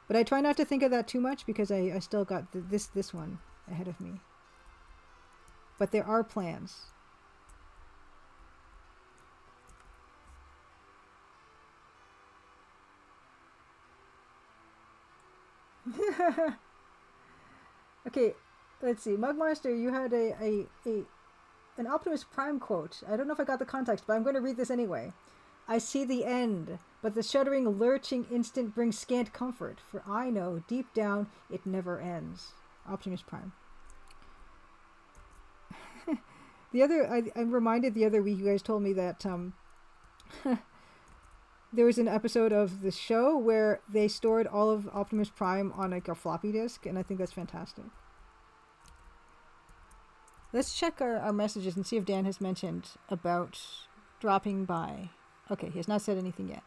But I try not to think of that too much because I still got this one ahead of me. But there are plans. Okay, let's see. Mugmonster, you had an Optimus Prime quote. I don't know if I got the context, but I'm going to read this anyway. I see the end, but the shuddering, lurching instant brings scant comfort, for I know, deep down, it never ends. Optimus Prime. I'm reminded the other week you guys told me that there was an episode of the show where they stored all of Optimus Prime on like a floppy disk, and I think that's fantastic. Let's check our messages and see if Dan has mentioned about dropping by. Okay, he has not said anything yet.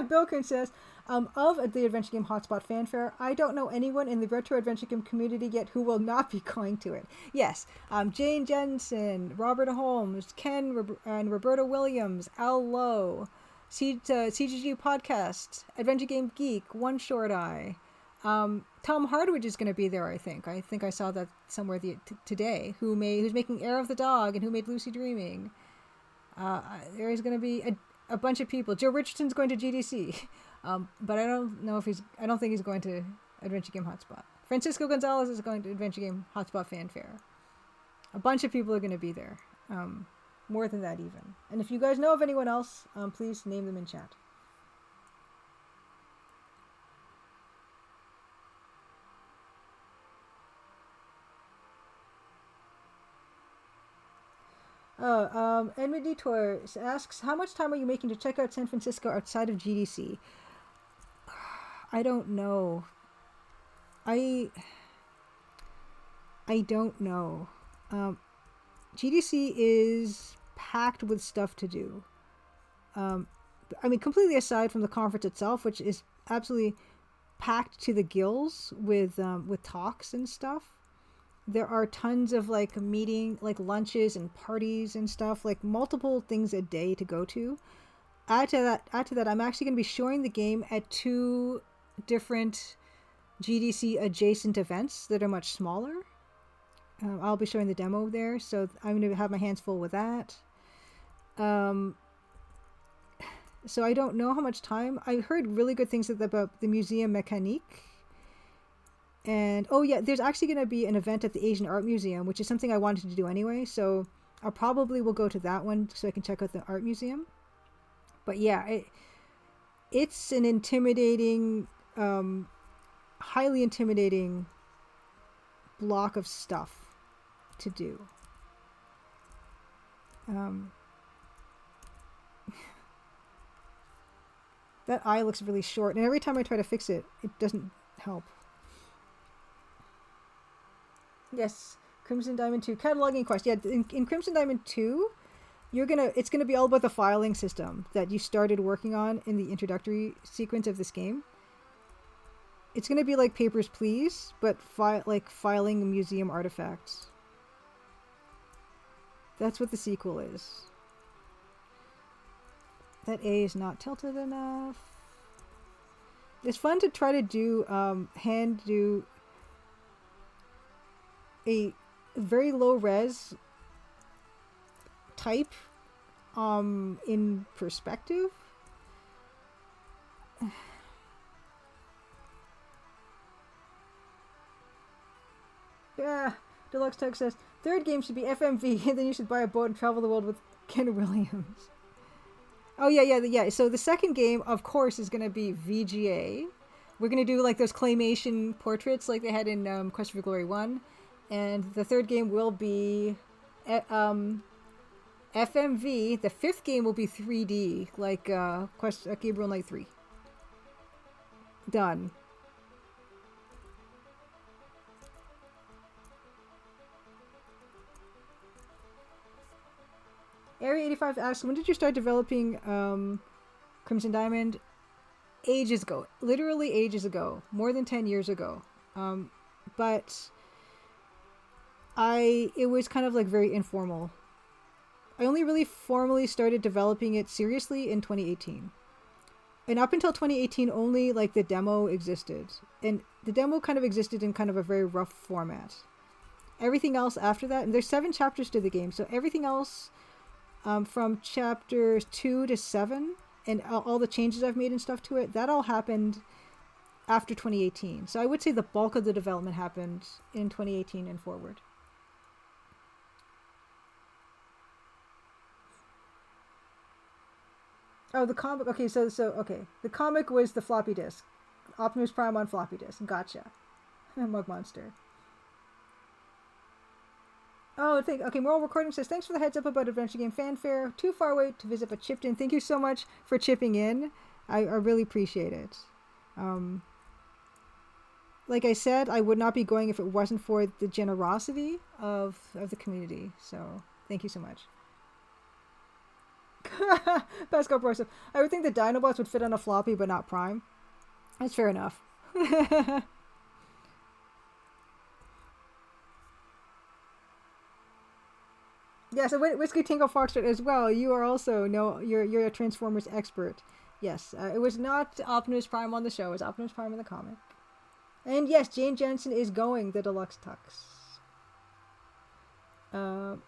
Bilkin says, of the Adventure Game Hotspot fanfare, I don't know anyone in the Retro Adventure Game community yet who will not be going to it. Yes, Jane Jensen, Robert Holmes, Ken and Roberta Williams, Al Lowe, CGG Podcast, Adventure Game Geek, One Short Eye. Tom Hardwidge is going to be there, I think. I think I saw that somewhere today. Who's making Air of the Dog and who made Lucy Dreaming. There is going to be a bunch of people. Joe Richardson's going to GDC. But I don't think he's going to Adventure Game Hotspot. Francisco Gonzalez is going to Adventure Game Hotspot Fanfare. A bunch of people are going to be there. More than that even. And if you guys know of anyone else, please name them in chat. Edmund Detour asks, how much time are you making to check out San Francisco outside of GDC? I don't know. I don't know. GDC is packed with stuff to do. I mean, completely aside from the conference itself, which is absolutely packed to the gills with talks and stuff. There are tons of like lunches and parties and stuff, like multiple things a day to go to. Add to that, I'm actually going to be showing the game at 2 different GDC adjacent events that are much smaller. I'll be showing the demo there, so I'm going to have my hands full with that. So I don't know how much time. I heard really good things about the Museum Mécanique. And, oh yeah, there's actually going to be an event at the Asian Art Museum, which is something I wanted to do anyway, so I probably will go to that one so I can check out the art museum. But yeah, it's an intimidating, highly intimidating block of stuff to do. That eye looks really short, and every time I try to fix it, it doesn't help. Yes, Crimson Diamond 2 cataloging quest. Yeah, in Crimson Diamond 2, it's gonna be all about the filing system that you started working on in the introductory sequence of this game. It's gonna be like Papers, Please, but filing museum artifacts. That's what the sequel is. That A is not tilted enough. It's fun to try to do do a very low res type in perspective. Yeah, Deluxe Tug says, third game should be FMV, and then you should buy a boat and travel the world with Ken Williams. Oh, yeah. So the second game, of course, is going to be VGA. We're going to do like those claymation portraits like they had in Quest for Glory 1. And the third game will be FMV. The fifth game will be 3D, like Gabriel Knight 3. Done. Area 85 asks, when did you start developing Crimson Diamond? Ages ago. Literally ages ago. More than 10 years ago. But it was kind of like very informal. I only really formally started developing it seriously in 2018. And up until 2018, only like the demo existed. And the demo kind of existed in kind of a very rough format. Everything else after that, and there's 7 chapters to the game, so everything else from chapters 2 to 7, and all the changes I've made and stuff to it, that all happened after 2018. So I would say the bulk of the development happened in 2018 and forward. Oh, the comic. Okay, so okay, the comic was the floppy disk, Optimus Prime on floppy disk. Gotcha. Mug Monster. Oh, okay. Moral Recording says, thanks for the heads up about Adventure Game Fanfare. Too far away to visit, but chipped in. Thank you so much for chipping in. I really appreciate it. Like I said, I would not be going if it wasn't for the generosity of the community. So thank you so much. Pascal Broseph. I would think the Dinobots would fit on a floppy, but not Prime. That's fair enough. Yeah, so Whiskey Tingle Foxtrot as well. You are also you're a Transformers expert. Yes, it was not Optimus Prime on the show. It was Optimus Prime in the comic. And yes, Jane Jensen is going the Deluxe Tux.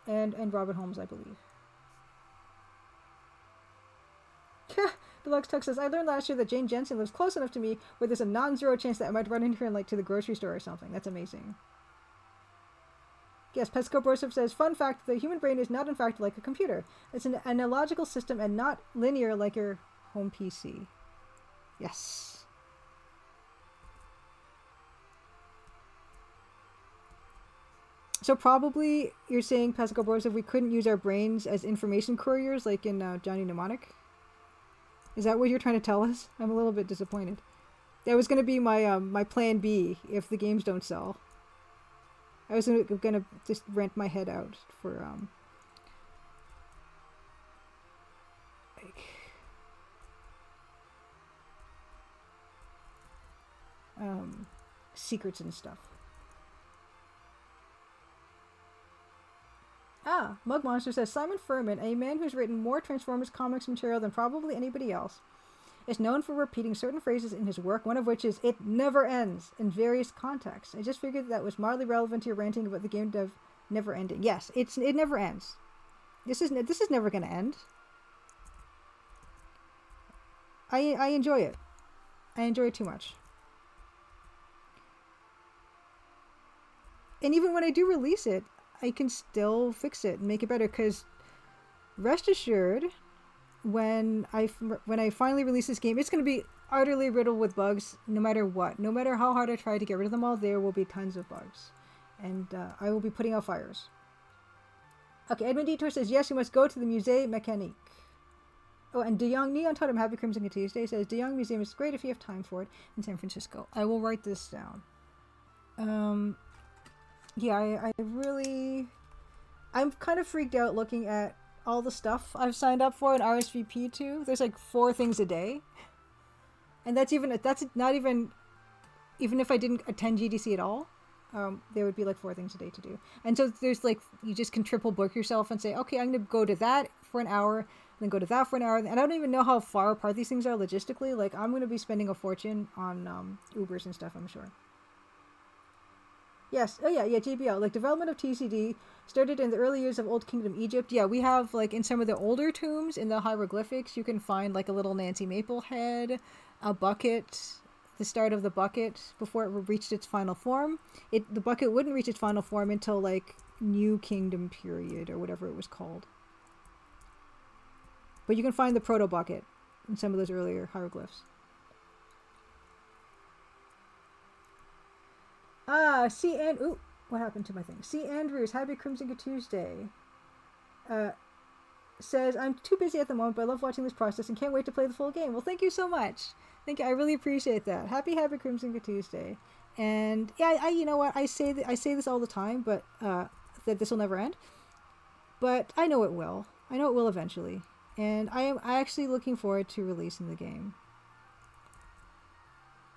And Robin Holmes, I believe. Deluxe Tux says, I learned last year that Jane Jensen lives close enough to me where there's a non-zero chance that I might run into her like to the grocery store or something. That's amazing. Yes, Pesco Broseph says, fun fact, the human brain is not in fact like a computer. It's an analogical system and not linear like your home PC. Yes. So probably you're saying, Pesco Broseph, we couldn't use our brains as information couriers like in Johnny Mnemonic? Is that what you're trying to tell us? I'm a little bit disappointed. That was going to be my my plan B if the games don't sell. I was gonna just rent my head out for secrets and stuff. Mug Monster says, Simon Furman, a man who's written more Transformers comics material than probably anybody else, is known for repeating certain phrases in his work, one of which is, it never ends, in various contexts. I just figured that was mildly relevant to your ranting about the game dev never ending. Yes, it never ends. This is never going to end. I enjoy it. I enjoy it too much. And even when I do release it, I can still fix it and make it better, because rest assured, when I finally release this game, it's going to be utterly riddled with bugs no matter what. No matter how hard I try to get rid of them all, there will be tons of bugs. And I will be putting out fires. Okay, Edmund Detour says, yes, you must go to the Musée Mécanique. Oh, and Neon Totem Happy Crimson Tuesday says, De Young Museum is great if you have time for it in San Francisco. I will write this down. Yeah, I'm kind of freaked out looking at all the stuff I've signed up for and RSVP to. There's like 4 things a day. And that's not even if I didn't attend GDC at all, there would be like 4 things a day to do. And so there's like, you just can triple book yourself and say, okay, I'm going to go to that for an hour, then go to that for an hour. And I don't even know how far apart these things are logistically. Like, I'm going to be spending a fortune on Ubers and stuff, I'm sure. Yes. Oh, yeah, JBL. Like, development of TCD started in the early years of Old Kingdom Egypt. Yeah, we have, like, in some of the older tombs, in the hieroglyphics, you can find, like, a little Nancy Maple head, a bucket, the start of the bucket before it reached its final form. The bucket wouldn't reach its final form until, like, New Kingdom period, or whatever it was called. But you can find the proto-bucket in some of those earlier hieroglyphs. What happened to my thing? C. Andrews, happy Crimson Tuesday. Says, I'm too busy at the moment, but I love watching this process and can't wait to play the full game. Well, thank you so much. Thank you. I really appreciate that. Happy Crimson Tuesday. And yeah, you know what? I say this all the time, but that this will never end. But I know it will. I know it will eventually. And I am actually looking forward to releasing the game.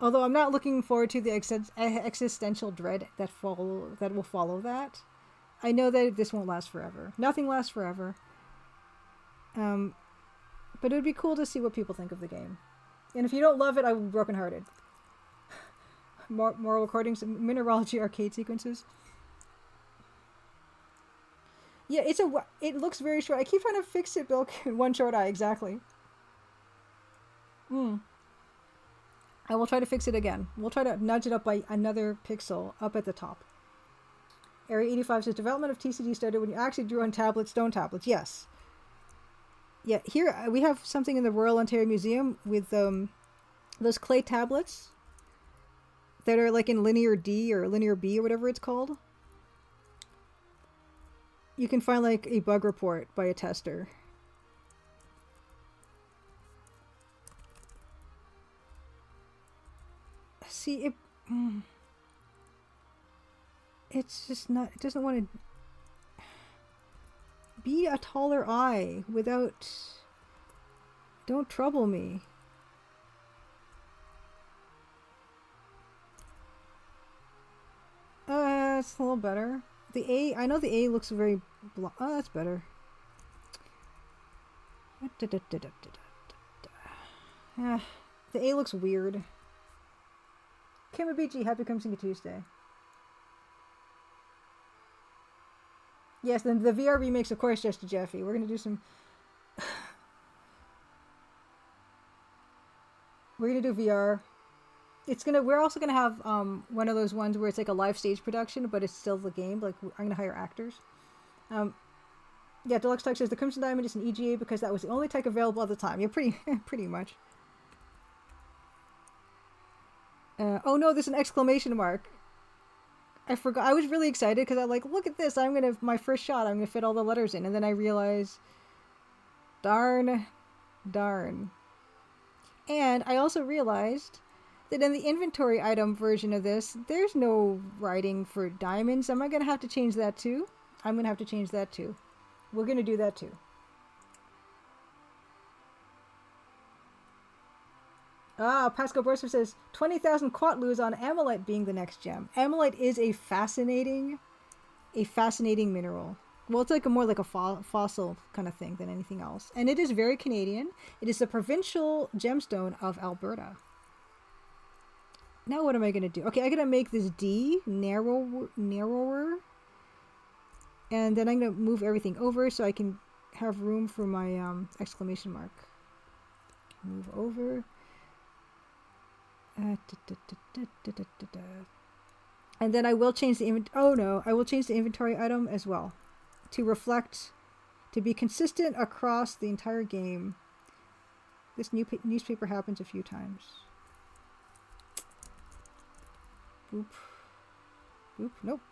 Although I'm not looking forward to the existential dread that will follow that. I know that this won't last forever. Nothing lasts forever. But it would be cool to see what people think of the game. And if you don't love it, I will be brokenhearted. More recordings, mineralogy arcade sequences. Yeah, it looks very short. I keep trying to fix it, Bill. One short eye, exactly. I will try to fix it again. We'll try to nudge it up by another pixel up at the top. Area 85 says development of TCD started when you actually drew on tablets, stone tablets. Yes. Yeah, here we have something in the Royal Ontario Museum with those clay tablets that are like in linear D or linear B or whatever it's called. You can find like a bug report by a tester. See, it's just not, it doesn't want to be a taller eye without, don't trouble me. It's a little better. The A, I know the A looks very oh, that's better. The A looks weird. Kimabichi, happy Crimson Tuesday. Yes, then the VR remakes, of course, just to Jeffy. We're gonna do some. We're gonna do VR. We're also gonna have one of those ones where it's like a live stage production, but it's still the game. Like I'm gonna hire actors. Yeah, Deluxe Tech says the Crimson Diamond is an EGA because that was the only tech available at the time. Yeah, pretty much. Oh no, there's an exclamation mark. I forgot. I was really excited because I'm like, look at this. My first shot, I'm gonna fit all the letters in. And then I realized, darn. And I also realized that in the inventory item version of this, there's no writing for diamonds. Am I gonna have to change that too? I'm gonna have to change that too. We're gonna do that too. Pascal Borser says 20,000 Quatlus on Ammonite being the next gem. Ammonite is a fascinating mineral. Well, it's like more like a fossil kind of thing than anything else, and it is very Canadian. It is the provincial gemstone of Alberta. Now what am I gonna do? Okay, I'm gonna make this D narrower, and then I'm gonna move everything over so I can have room for my exclamation mark. Move over. And then I will change the I will change the inventory item as well to reflect, to be consistent across the entire game. This newspaper happens a few times. Boop. Nope.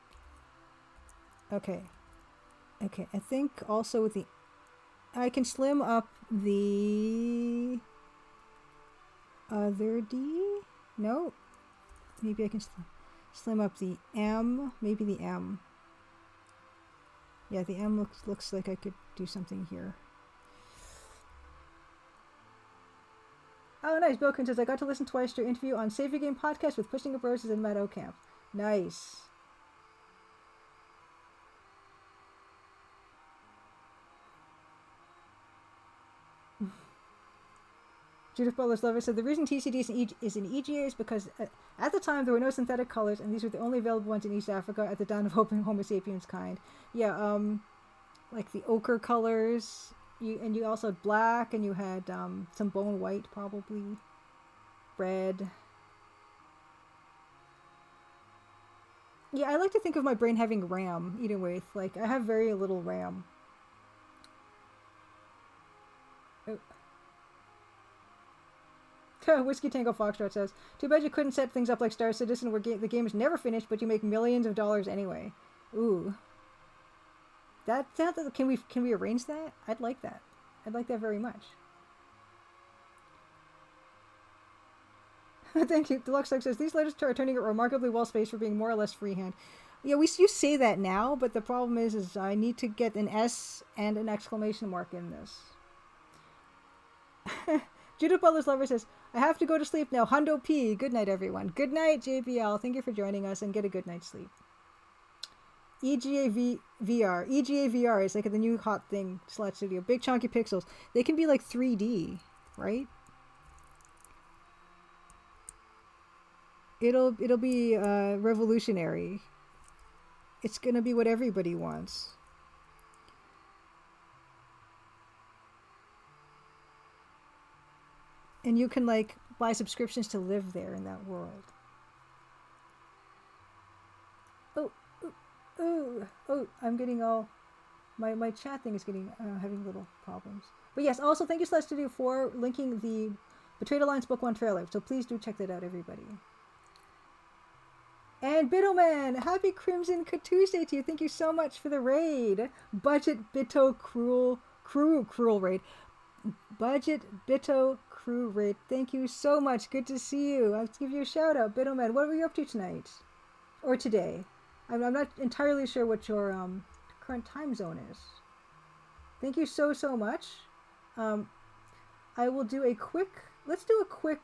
Okay. I think also with I can slim up the other D. No, maybe I can slim up the M. Maybe the M. Yeah, the M looks like I could do something here. Oh, nice. Bilkin says, I got to listen twice to your interview on Save Your Game podcast with Pushing Up Roses and Matt Ocamp. Nice. Judith Butler's Lover said, the reason TCD is an EGA is because at the time there were no synthetic colors, and these were the only available ones in East Africa at the dawn of Homo sapiens kind. Yeah, like the ochre colors, you also had black, and you had some bone white, probably red. Yeah, I like to think of my brain having RAM, even with, like, I have very little RAM. Whiskey Tango Foxtrot says, too bad you couldn't set things up like Star Citizen where the game is never finished, but you make millions of dollars anyway. Ooh. Can we arrange that? I'd like that. I'd like that very much. Thank you. Deluxe says, these letters are turning out remarkably well spaced for being more or less freehand. Yeah, you say that now, but the problem is I need to get an S and an exclamation mark in this. Judith Butler's Lover says, I have to go to sleep now. Hundo P. Good night, everyone. Good night, JBL. Thank you for joining us, and get a good night's sleep. VR. EGA VR is like the new hot thing, Slot Studio. Big chunky pixels. They can be like 3D, right? It'll be revolutionary. It's gonna be what everybody wants. And you can like buy subscriptions to live there in that world. Oh, I'm getting all... My chat thing is getting having little problems. But yes, also thank you Slash Studio for linking the Betrayed Alliance Book 1 trailer. So please do check that out, everybody. And Bittleman, happy Crimson Tuesday to you. Thank you so much for the raid. Budget Bitto Cruel raid. Budget Bitto Crew raid. Thank you so much. Good to see you. I'll give you a shout out, Bittleman. What were you up to tonight? Or today? I'm not entirely sure what your current time zone is. Thank you so much. I will do a quick... Let's do a quick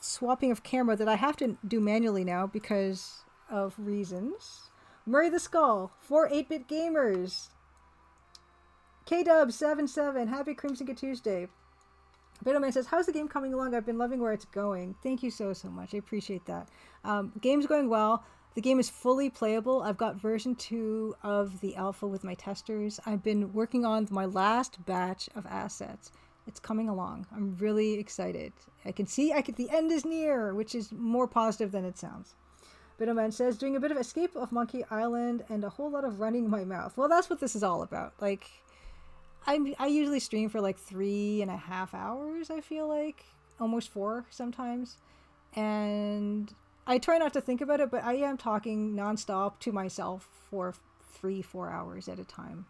swapping of camera that I have to do manually now because of reasons. Murray the Skull, 4 8-bit gamers. KDub77, happy Crimson Tuesday. Bitterman says, how's the game coming along? I've been loving where it's going. Thank you so much. I appreciate that. Game's going well. The game is fully playable. I've got version 2 of the alpha with my testers. I've been working on my last batch of assets. It's coming along. I'm really excited. I can see the end is near, which is more positive than it sounds. Bitterman says, doing a bit of escape of Monkey Island and a whole lot of running my mouth. Well, that's what this is all about. Like... I usually stream for like 3.5 hours, I feel like. Almost 4 sometimes. And I try not to think about it, but I am talking nonstop to myself for 3-4 hours at a time.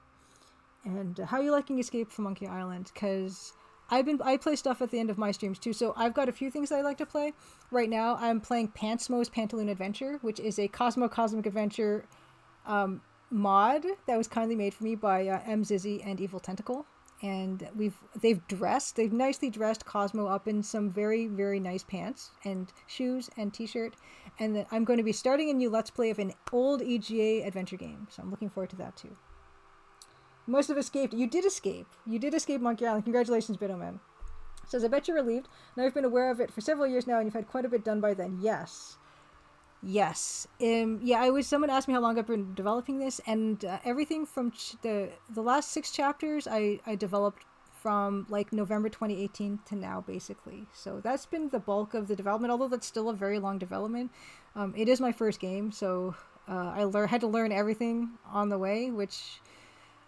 And how are you liking Escape from Monkey Island? Because I play stuff at the end of my streams too, so I've got a few things that I like to play. Right now, I'm playing Pantsmo's Pantaloon Adventure, which is a Cosmic Adventure mod that was kindly made for me by M. Zizzy and Evil Tentacle, and they've nicely dressed Cosmo up in some very, very nice pants and shoes and t-shirt, and then I'm going to be starting a new Let's Play of an old EGA adventure game, so I'm looking forward to that too. Must have escaped. You did escape Monkey Island. Congratulations, Bittoman. Says, I bet you're relieved. Now I've been aware of it for several years now, and you've had quite a bit done by then. Yes. Someone asked me how long I've been developing this, and everything from the last 6 chapters I developed from like November 2018 to now, basically. So that's been the bulk of the development, although that's still a very long development. It is my first game, so I had to learn everything on the way, which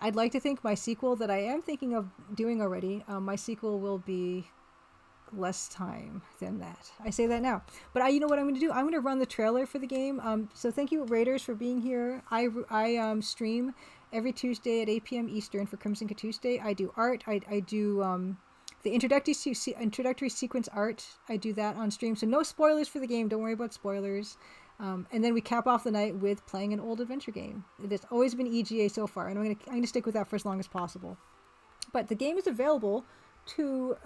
I'd like to think my sequel that I am thinking of doing already, my sequel will be less time than that. I say that now. But you know what I'm going to do? I'm going to run the trailer for the game. So thank you, Raiders, for being here. I stream every Tuesday at 8 p.m. Eastern for Crimson Tuesday. I do art. I do the introductory sequence art. I do that on stream. So no spoilers for the game. Don't worry about spoilers. And then we cap off the night with playing an old adventure game. It's always been EGA so far, and I'm going to stick with that for as long as possible. But the game is available to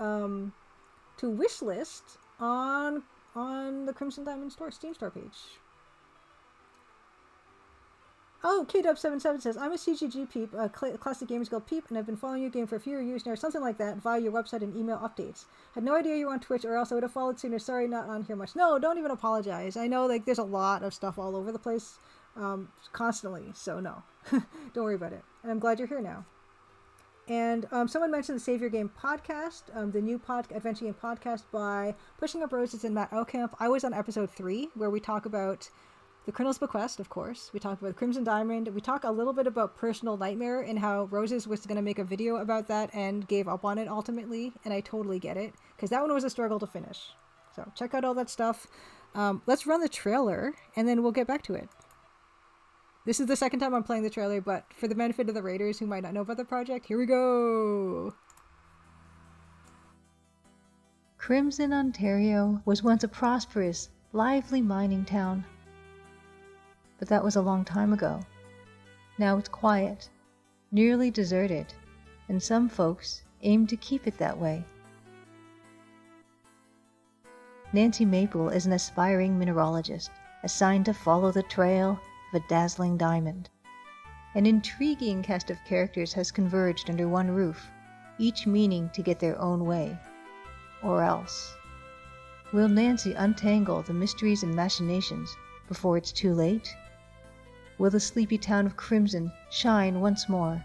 wishlist on the Crimson Diamond Steam Store page. Oh, KDub77 says, I'm a CGG peep, a Classic Gamers Guild peep, and I've been following your game for a few years now, or something like that, via your website and email updates. Had no idea you were on Twitch, or else I would have followed sooner. Sorry, not on here much. No, don't even apologize. I know there's a lot of stuff all over the place, constantly, so no. Don't worry about it. And I'm glad you're here now. And someone mentioned the Save Your Game podcast, the new adventure game podcast by Pushing Up Roses and Matt Elkamp. I was on episode 3, where we talk about the Colonel's Bequest, of course. We talk about Crimson Diamond. We talk a little bit about Personal Nightmare and how Roses was going to make a video about that and gave up on it ultimately. And I totally get it, because that one was a struggle to finish. So check out all that stuff. Let's run the trailer, and then we'll get back to it. This is the second time I'm playing the trailer, but for the benefit of the Raiders who might not know about the project, here we go! Crimson, Ontario was once a prosperous, lively mining town. But that was a long time ago. Now it's quiet, nearly deserted, and some folks aim to keep it that way. Nancy Maple is an aspiring mineralogist, assigned to follow the trail of of a dazzling diamond. An intriguing cast of characters has converged under one roof, each meaning to get their own way. Or else. Will Nancy untangle the mysteries and machinations before it's too late? Will the sleepy town of Crimson shine once more?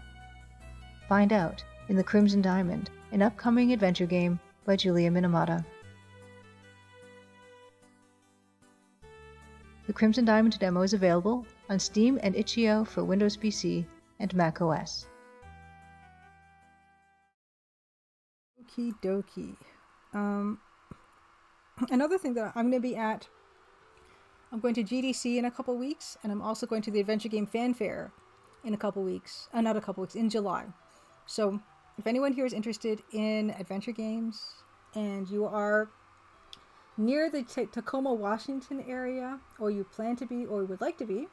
Find out in The Crimson Diamond, an upcoming adventure game by Julia Minamata. The Crimson Diamond demo is available on Steam and itch.io for Windows PC and Mac OS. Okie dokie. Another thing that I'm going to be at, I'm going to GDC in a couple weeks, and I'm also going to the Adventure Game Fanfare in a couple weeks. Not a couple weeks, in July. So if anyone here is interested in adventure games and you are near the Tacoma, Washington area, or you plan to be or would like to be,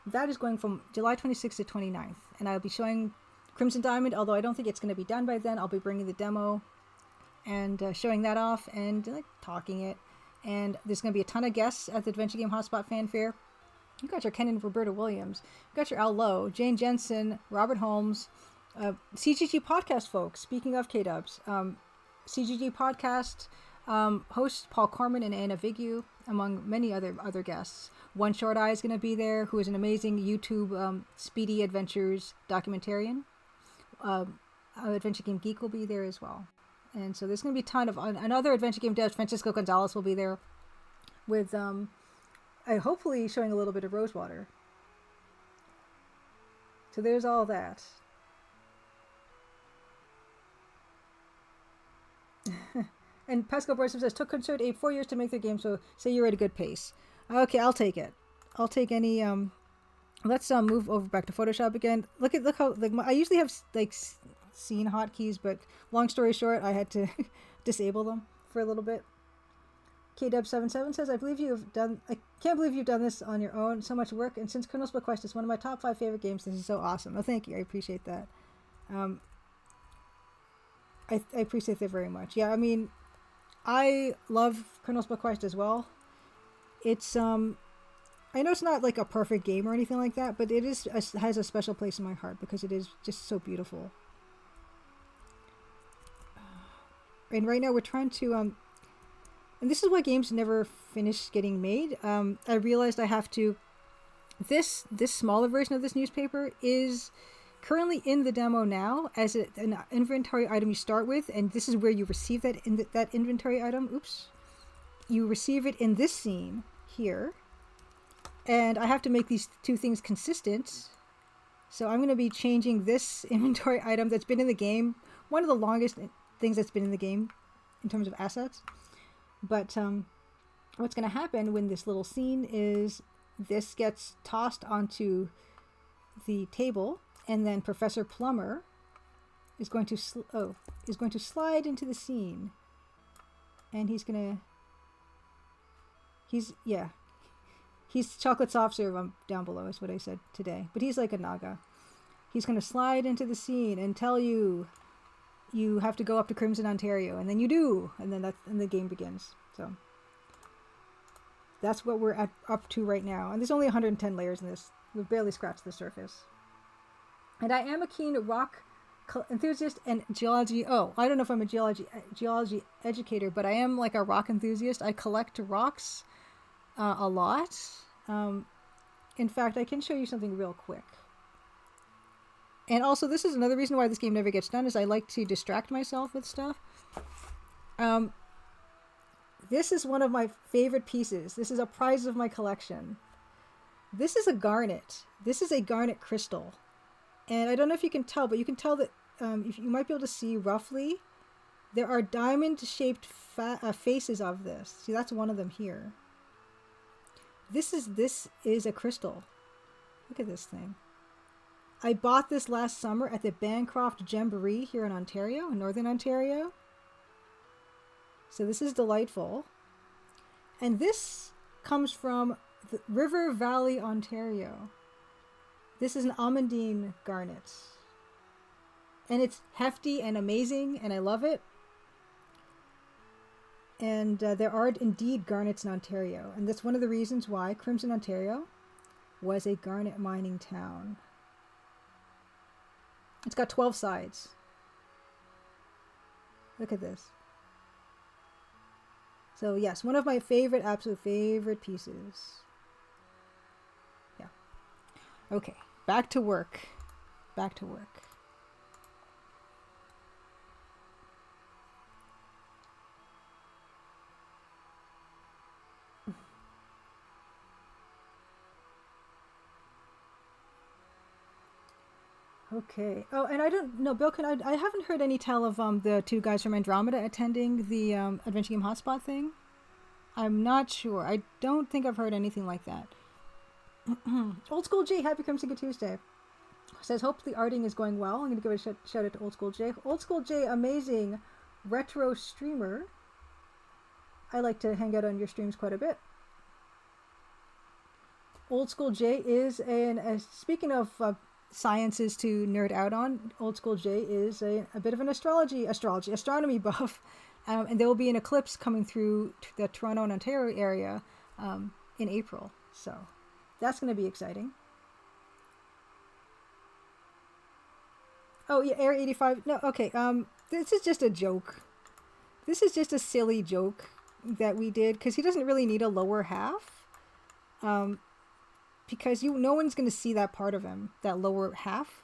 that is going from July 26th to 29th. And I'll be showing Crimson Diamond, although I don't think it's going to be done by then. I'll be bringing the demo and showing that off and talking it. And there's going to be a ton of guests at the Adventure Game Hotspot Fanfare. You got your Ken and Roberta Williams. You got your Al Lowe, Jane Jensen, Robert Holmes, CGG Podcast folks. Speaking of K-Dubs, CGG Podcast hosts Paul Corman and Anna Vigu, among many other guests. One Short Eye is going to be there, who is an amazing YouTube Speedy Adventures documentarian. Adventure Game Geek will be there as well. And so there's going to be a ton of another Adventure Game dev. Francisco Gonzalez will be there with hopefully showing a little bit of Rosewater. So there's all that. And Pascal Borsom says, took Concert 8 4 years to make their game, so say you're at a good pace. Okay, I'll take it. I'll take any. Let's move over back to Photoshop again. Look how I usually have scene hotkeys, but long story short, I had to disable them for a little bit. KW77 says, I can't believe you've done this on your own. So much work, and since Colonel's Bequest is one of my top 5 favorite games, this is so awesome. Oh, thank you. I appreciate that. I appreciate that very much. Yeah, I mean, I love Colonel's Bequest as well. It's I know it's not like a perfect game or anything like that, but it has a special place in my heart because it is just so beautiful. And right now we're trying to and this is why games never finish getting made. I realized I have to this smaller version of this newspaper is currently in the demo now as an inventory item you start with, and this is where you receive that that inventory item. Oops. You receive it in this scene here. And I have to make these two things consistent. So I'm going to be changing this inventory item that's been in the game, one of the longest things that's been in the game in terms of assets. But what's going to happen when this little scene is this gets tossed onto the table, and then Professor Plummer is going to slide into the scene, and he's chocolate soft serve down below is what I said today. But he's like a Naga. He's going to slide into the scene and tell you have to go up to Crimson, Ontario. And then you do. And then the game begins. So that's what we're up to right now. And there's only 110 layers in this. We've barely scratched the surface. And I am a keen rock enthusiast and geology. Oh, I don't know if I'm a geology educator, but I am like a rock enthusiast. I collect rocks a lot. In fact, I can show you something real quick. And also, this is another reason why this game never gets done, is I like to distract myself with stuff. This is one of my favorite pieces. This is a prize of my collection. This is a garnet. This is a garnet crystal. And I don't know if you can tell, but you can tell that if you might be able to see roughly, there are diamond-shaped faces of this. See, that's one of them here. This is a crystal. Look at this thing. I bought this last summer at the Bancroft Jamboree here in Ontario, in Northern Ontario. So this is delightful. And this comes from the River Valley, Ontario. This is an Amandine garnet. And it's hefty and amazing, and I love it. And there are indeed garnets in Ontario. And that's one of the reasons why Crimson Ontario was a garnet mining town. It's got 12 sides. Look at this. So yes, one of my favorite, absolute favorite pieces. Yeah. Okay, back to work. Back to work. Okay. Oh, and I don't know, Bill. I haven't heard any tell of the two guys from Andromeda attending the Adventure Game Hotspot thing. I'm not sure. I don't think I've heard anything like that. Old School J, happy Crimson Tuesday. Says, hope the arting is going well. I'm going to give a shout out to Old School J. Old School J, amazing retro streamer. I like to hang out on your streams quite a bit. Old School J is speaking of sciences to nerd out on, Old School J is a bit of an astronomy buff. And there will be an eclipse coming through the Toronto and Ontario area in April. So that's going to be exciting. Oh, yeah, Area 85. No, okay. This is just a joke. This is just a silly joke that we did because he doesn't really need a lower half. Because no one's going to see that part of him, that lower half.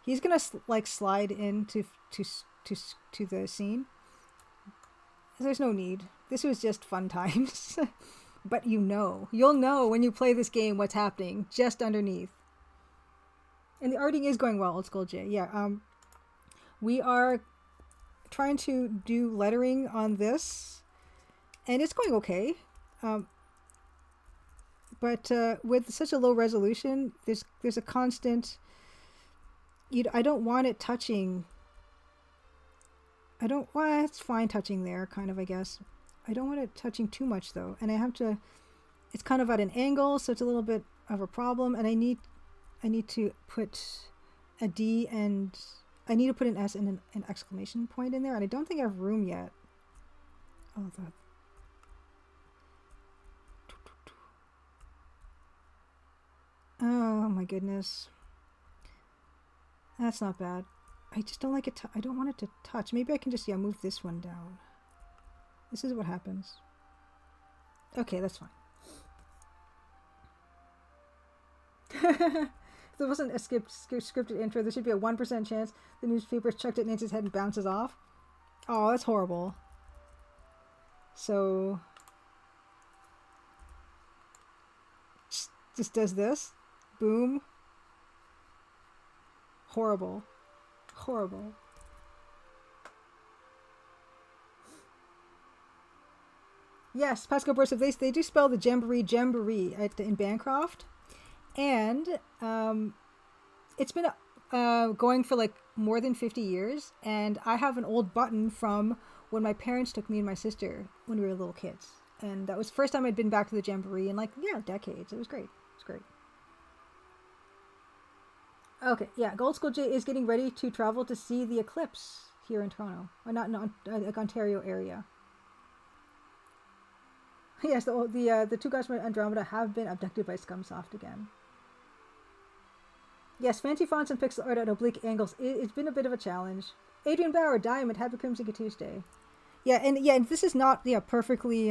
He's going to slide into to the scene. There's no need. This was just fun times. But you'll know when you play this game what's happening just underneath. And the arting is going well, Old School J. Yeah, we are trying to do lettering on this, and it's going okay. But with such a low resolution, there's a constant. I don't want it touching. Well, it's fine touching there, kind of, I guess. I don't want it touching too much though, and I have to. It's kind of at an angle, so it's a little bit of a problem, and I need to put a D and I need to put an S and an exclamation point in there, and I don't think I have room yet. Oh, that. Oh my goodness. That's not bad. I just don't like it. I don't want it to touch. Maybe I can just move this one down. This is what happens. Okay, that's fine. If there wasn't a scripted intro, there should be a 1% chance the newspaper chucked at Nancy's head and bounces off. Oh, that's horrible. So just does this. Boom. Horrible. Horrible. Yes, Pascal Burst, they do spell the Jamboree in Bancroft. And it's been going for like more than 50 years. And I have an old button from when my parents took me and my sister when we were little kids. And that was the first time I'd been back to the Jamboree in decades. It was great. It's great. Okay, yeah, Gold School J is getting ready to travel to see the eclipse here in Toronto. Or not Ontario area. Yes, the two guys from Andromeda have been abducted by Scumsoft again. Yes, fancy fonts and pixel art at oblique angles. It's been a bit of a challenge. Adrian Bauer, Diamond, happy Crimson Tuesday. Yeah, and this is not perfectly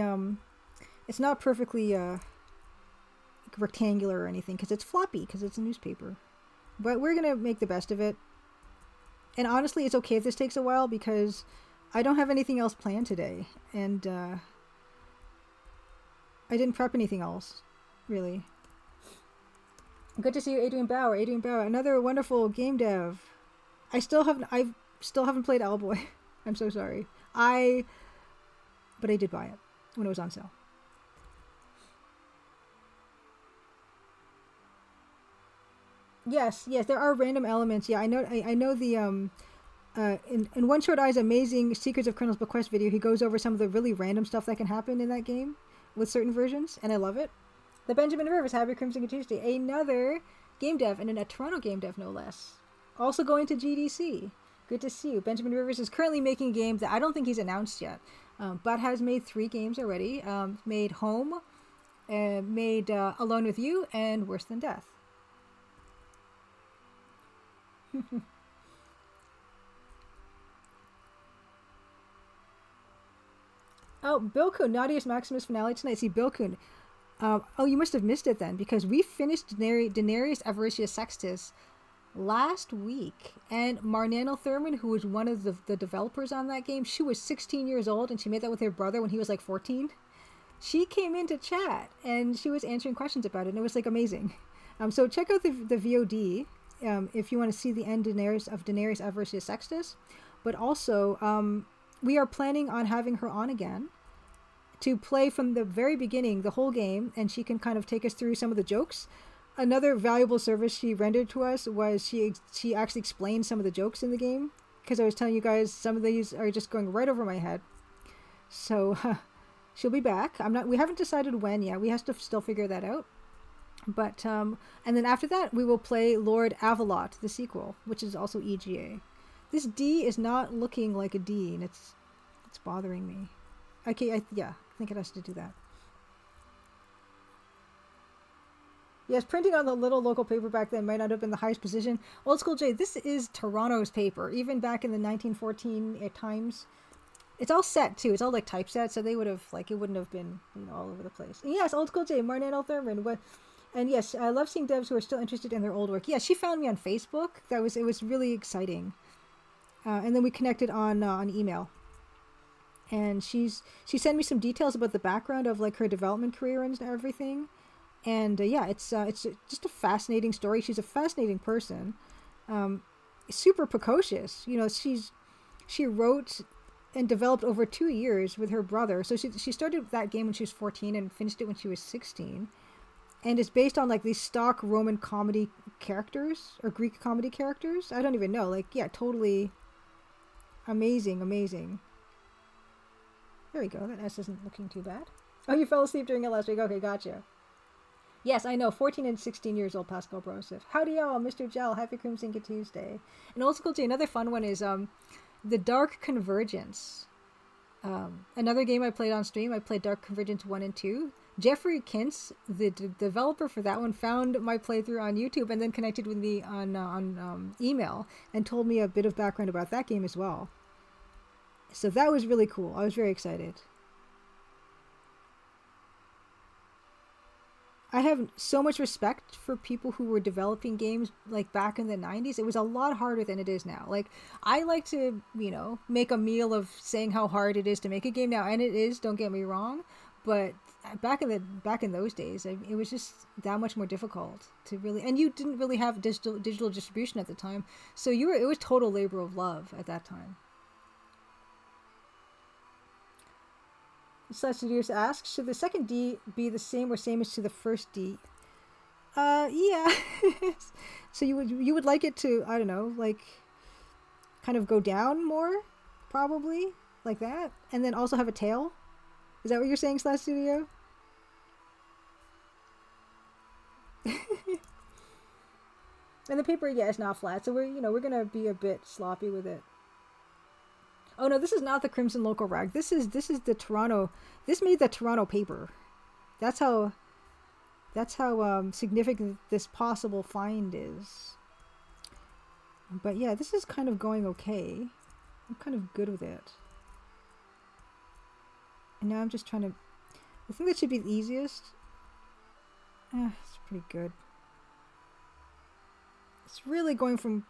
it's not perfectly rectangular or anything because it's floppy because it's a newspaper. But we're gonna make the best of it. And honestly, it's okay if this takes a while because I don't have anything else planned today, and I didn't prep anything else, really. Good to see you, Adrian Bauer. Adrian Bauer, another wonderful game dev. I still haven't played Owlboy. I'm so sorry. But I did buy it when it was on sale. Yes, there are random elements. Yeah, I know the in One Short Eye's amazing Secrets of Colonel's Bequest video, he goes over some of the really random stuff that can happen in that game with certain versions, and I love it. The Benjamin Rivers, happy Crimson Tuesday. Another game dev, and a Toronto game dev, no less. Also going to GDC. Good to see you. Benjamin Rivers is currently making a game that I don't think he's announced yet, but has made 3 games already. Made Home, made Alone with You and Worse Than Death. Oh, Bilkun, Naughtiest Maximus finale tonight. See, Bilkun. Oh, you must have missed it then, because we finished Daenerys Avaricious Sextus last week, and Marnano Thurman, who was one of the developers on that game, she was 16 years old, and she made that with her brother when he was like 14. She came into chat, and she was answering questions about it, and it was like amazing. So check out the VOD if you want to see the end Daenerys Avaricious Sextus, but also we are planning on having her on again to play from the very beginning, the whole game, and she can kind of take us through some of the jokes. Another valuable service she rendered to us was she actually explained some of the jokes in the game, because I was telling you guys some of these are just going right over my head. So she'll be back. We haven't decided when yet. We have to still figure that out. But and then after that we will play Lord Avalot, the sequel, which is also EGA. This D is not looking like a D, and it's bothering me. Okay, I think it has to do that. Yes, printing on the little local paper back then might not have been the highest position. Old School J, this is Toronto's paper, even back in the 1914 times. It's all set too. It's all like typeset, so they would have it wouldn't have been all over the place. And yes, Old School J, Marnano Thurman. And yes, I love seeing devs who are still interested in their old work. Yeah, she found me on Facebook. It was really exciting. And then we connected on email. And she sent me some details about the background of like her development career and everything. And it's just a fascinating story. She's a fascinating person, super precocious. She wrote and developed over 2 years with her brother. So she started that game when she was 14 and finished it when she was 16. And it's based on like these stock Roman comedy characters or Greek comedy characters. I don't even know. Totally amazing. There we go. That S isn't looking too bad. Oh, you fell asleep during it last week. Okay, gotcha. Yes, I know. 14 and 16 years old, Pascal Broseph. Howdy, y'all. Mr. Gel. Happy Crimson Tuesday. And Old School J, another fun one is The Dark Convergence. Another game I played on stream. I played Dark Convergence 1 and 2. Jeffrey Kintz, the developer for that one, found my playthrough on YouTube and then connected with me on email and told me a bit of background about that game as well. So that was really cool. I was very excited. I have so much respect for people who were developing games like back in the 90s. It was a lot harder than it is now. Like, I like to, make a meal of saying how hard it is to make a game now, and it is, don't get me wrong, but back in those days, it was just that much more difficult to really, and you didn't really have digital distribution at the time. So it was total labor of love at that time. Studios asks, should the second D be the same or same as to the first D? Yeah. So you would like it to, I don't know, like kind of go down more, probably, like that, and then also have a tail? Is that what you're saying, Slash Studio? And the paper, is not flat, so we're gonna be a bit sloppy with it. Oh no, this is not the Crimson Local Rag. This is the Toronto. This made the Toronto paper. That's how significant this possible find is. But yeah, this is kind of going okay. I'm kind of good with it. And now I'm just trying to. I think that should be the easiest. It's pretty good. It's really going from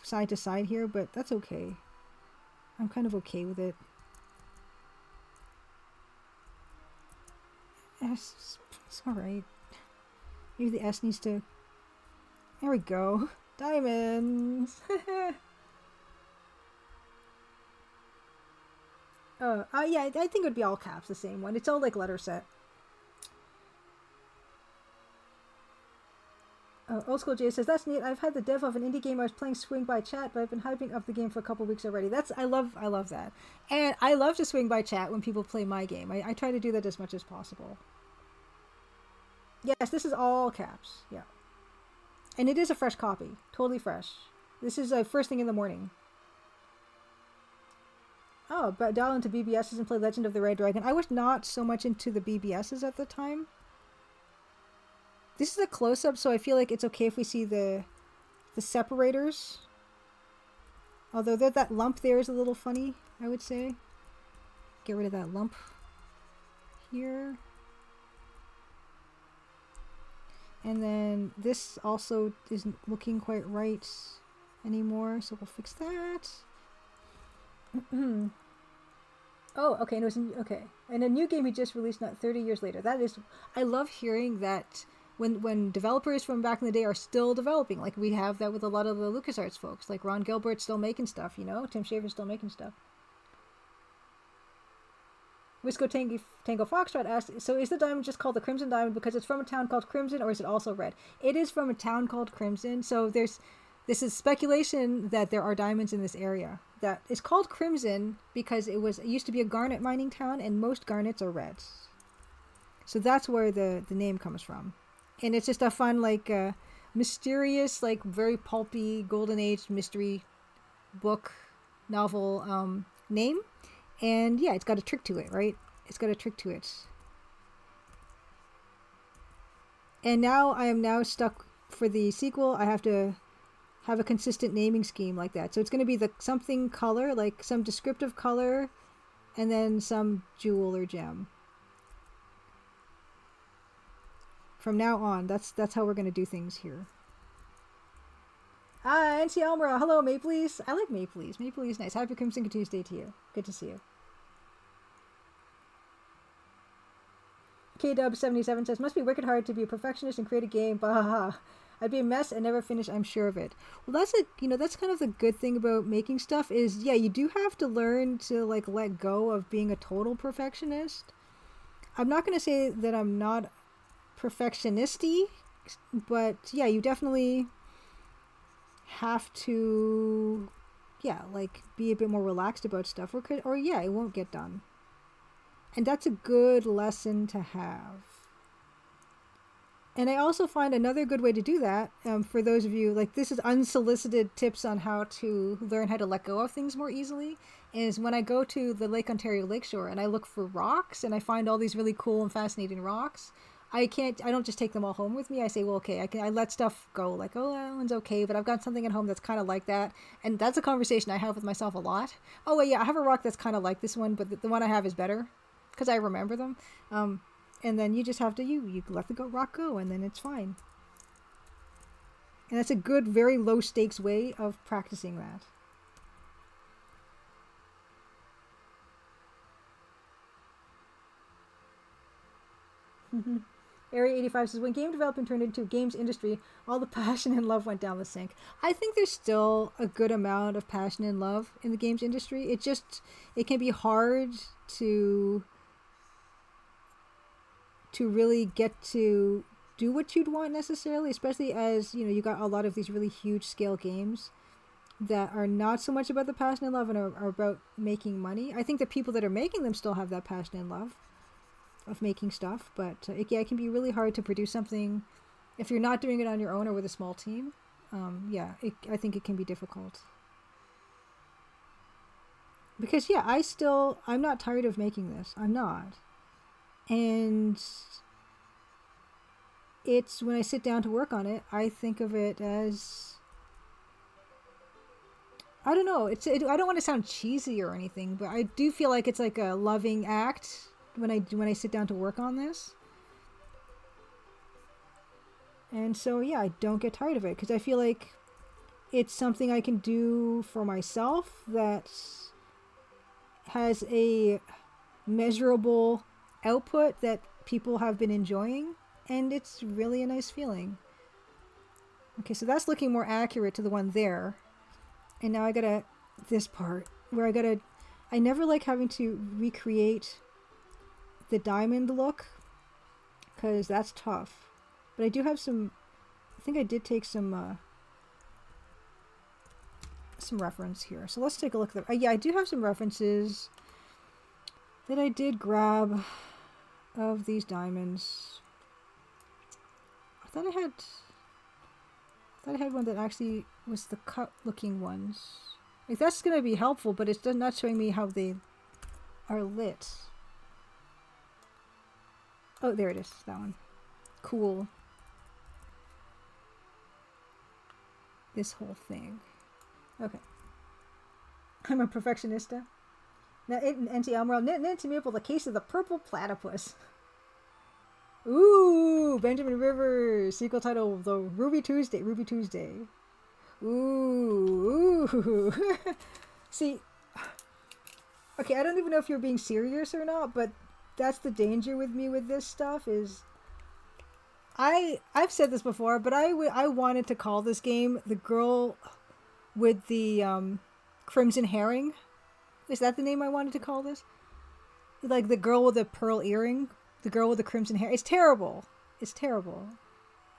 side to side here, but that's okay. I'm kind of okay with it. It's alright. Maybe the S needs to... There we go. Diamonds! Yeah, I think it would be all caps, the same one. It's all like letter set. Old School J says, that's neat. I've had the dev of an indie game I was playing Swing by Chat, but I've been hyping up the game for a couple weeks already. I love that. And I love to swing by chat when people play my game. I try to do that as much as possible. Yes, this is all caps. Yeah. And it is a fresh copy. Totally fresh. This is first thing in the morning. Oh, but dial into BBSs and play Legend of the Red Dragon. I was not so much into the BBSs at the time. This is a close-up, so I feel like it's okay if we see the separators. Although that lump there is a little funny, I would say. Get rid of that lump here. And then this also isn't looking quite right anymore, so we'll fix that. Oh, okay, no, okay. And a new game he just released not 30 years later. That is, I love hearing that when developers from back in the day are still developing. Like we have that with a lot of the LucasArts folks. Like Ron Gilbert's still making stuff, you know? Tim Schafer's still making stuff. Wisco Tango Foxtrot asked, so is the diamond just called the Crimson Diamond because it's from a town called Crimson, or is it also red? It is from a town called Crimson, so this is speculation that there are diamonds in this area. That is called Crimson because it used to be a garnet mining town, and most garnets are red. So that's where the name comes from. And it's just a fun, like, mysterious, like, very pulpy, golden age mystery book, novel name. And yeah, it's got a trick to it, right? It's got a trick to it. And now I am now stuck for the sequel. I have to have a consistent naming scheme like that. So it's going to be the something color, like some descriptive color, and then some jewel or gem. From now on, that's how we're going to do things here. Ah, NC Almera. Hello, Mapley's. I like Mapley's. Mapley's nice. Happy Crimson Tuesday to you. Good to see you. KW77 says, must be wicked hard to be a perfectionist and create a game. Bahaha. I'd be a mess and never finish, I'm sure of it. Well, that's kind of the good thing about making stuff is, yeah, you do have to learn to, like, let go of being a total perfectionist. I'm not going to say that I'm not perfectionisty, but yeah, you definitely have to, yeah, like, be a bit more relaxed about stuff, or yeah, it won't get done. And that's a good lesson to have. And I also find another good way to do that, for those of you, like, this is unsolicited tips on how to learn how to let go of things more easily, is when I go to the Lake Ontario Lakeshore and I look for rocks and I find all these really cool and fascinating rocks, I don't just take them all home with me. I say, well, okay, I let stuff go, like, oh, that one's okay, but I've got something at home that's kind of like that. And that's a conversation I have with myself a lot. Oh, well, yeah, I have a rock that's kind of like this one, but the one I have is better because I remember them. And then you just have to, you let the rock go, and then it's fine. And that's a good, very low stakes way of practicing that. Area 85 says, when game development turned into games industry, all the passion and love went down the sink. I think there's still a good amount of passion and love in the games industry. It can be hard to really get to do what you'd want necessarily, especially as, you got a lot of these really huge scale games that are not so much about the passion and love and are about making money. I think the people that are making them still have that passion and love of making stuff, but it can be really hard to produce something if you're not doing it on your own or with a small team. I think it can be difficult. Because I'm not tired of making this. I'm not. And it's when I sit down to work on it, I think of it as, I don't know, I don't want to sound cheesy or anything, but I do feel like it's like a loving act when I sit down to work on this. And so, yeah, I don't get tired of it because I feel like it's something I can do for myself that has a measurable output that people have been enjoying, and it's really a nice feeling. Okay, so that's looking more accurate to the one there. And now I gotta, this part, where I never like having to recreate the diamond look, because that's tough. But I do have I think I did take some reference here. So let's take a look at that. Yeah, I do have some references that I did grab of these diamonds. I thought I had one that actually was the cut looking ones. Like, that's going to be helpful, but it's not showing me how they are lit. Oh, there it is. That one. Cool. this whole thing. Okay. I'm a perfectionista. Now, NT Elmore, Nancy Maple, The Case of the Purple Platypus. Ooh, Benjamin Rivers, sequel title, The Ruby Tuesday. Ooh. See, okay, I don't even know if you're being serious or not, but that's the danger with me with this stuff is I've said this before, but I wanted to call this game The Girl with the Crimson Herring. Is that the name I wanted to call this? Like the girl with the pearl earring, the girl with the crimson hair. It's terrible.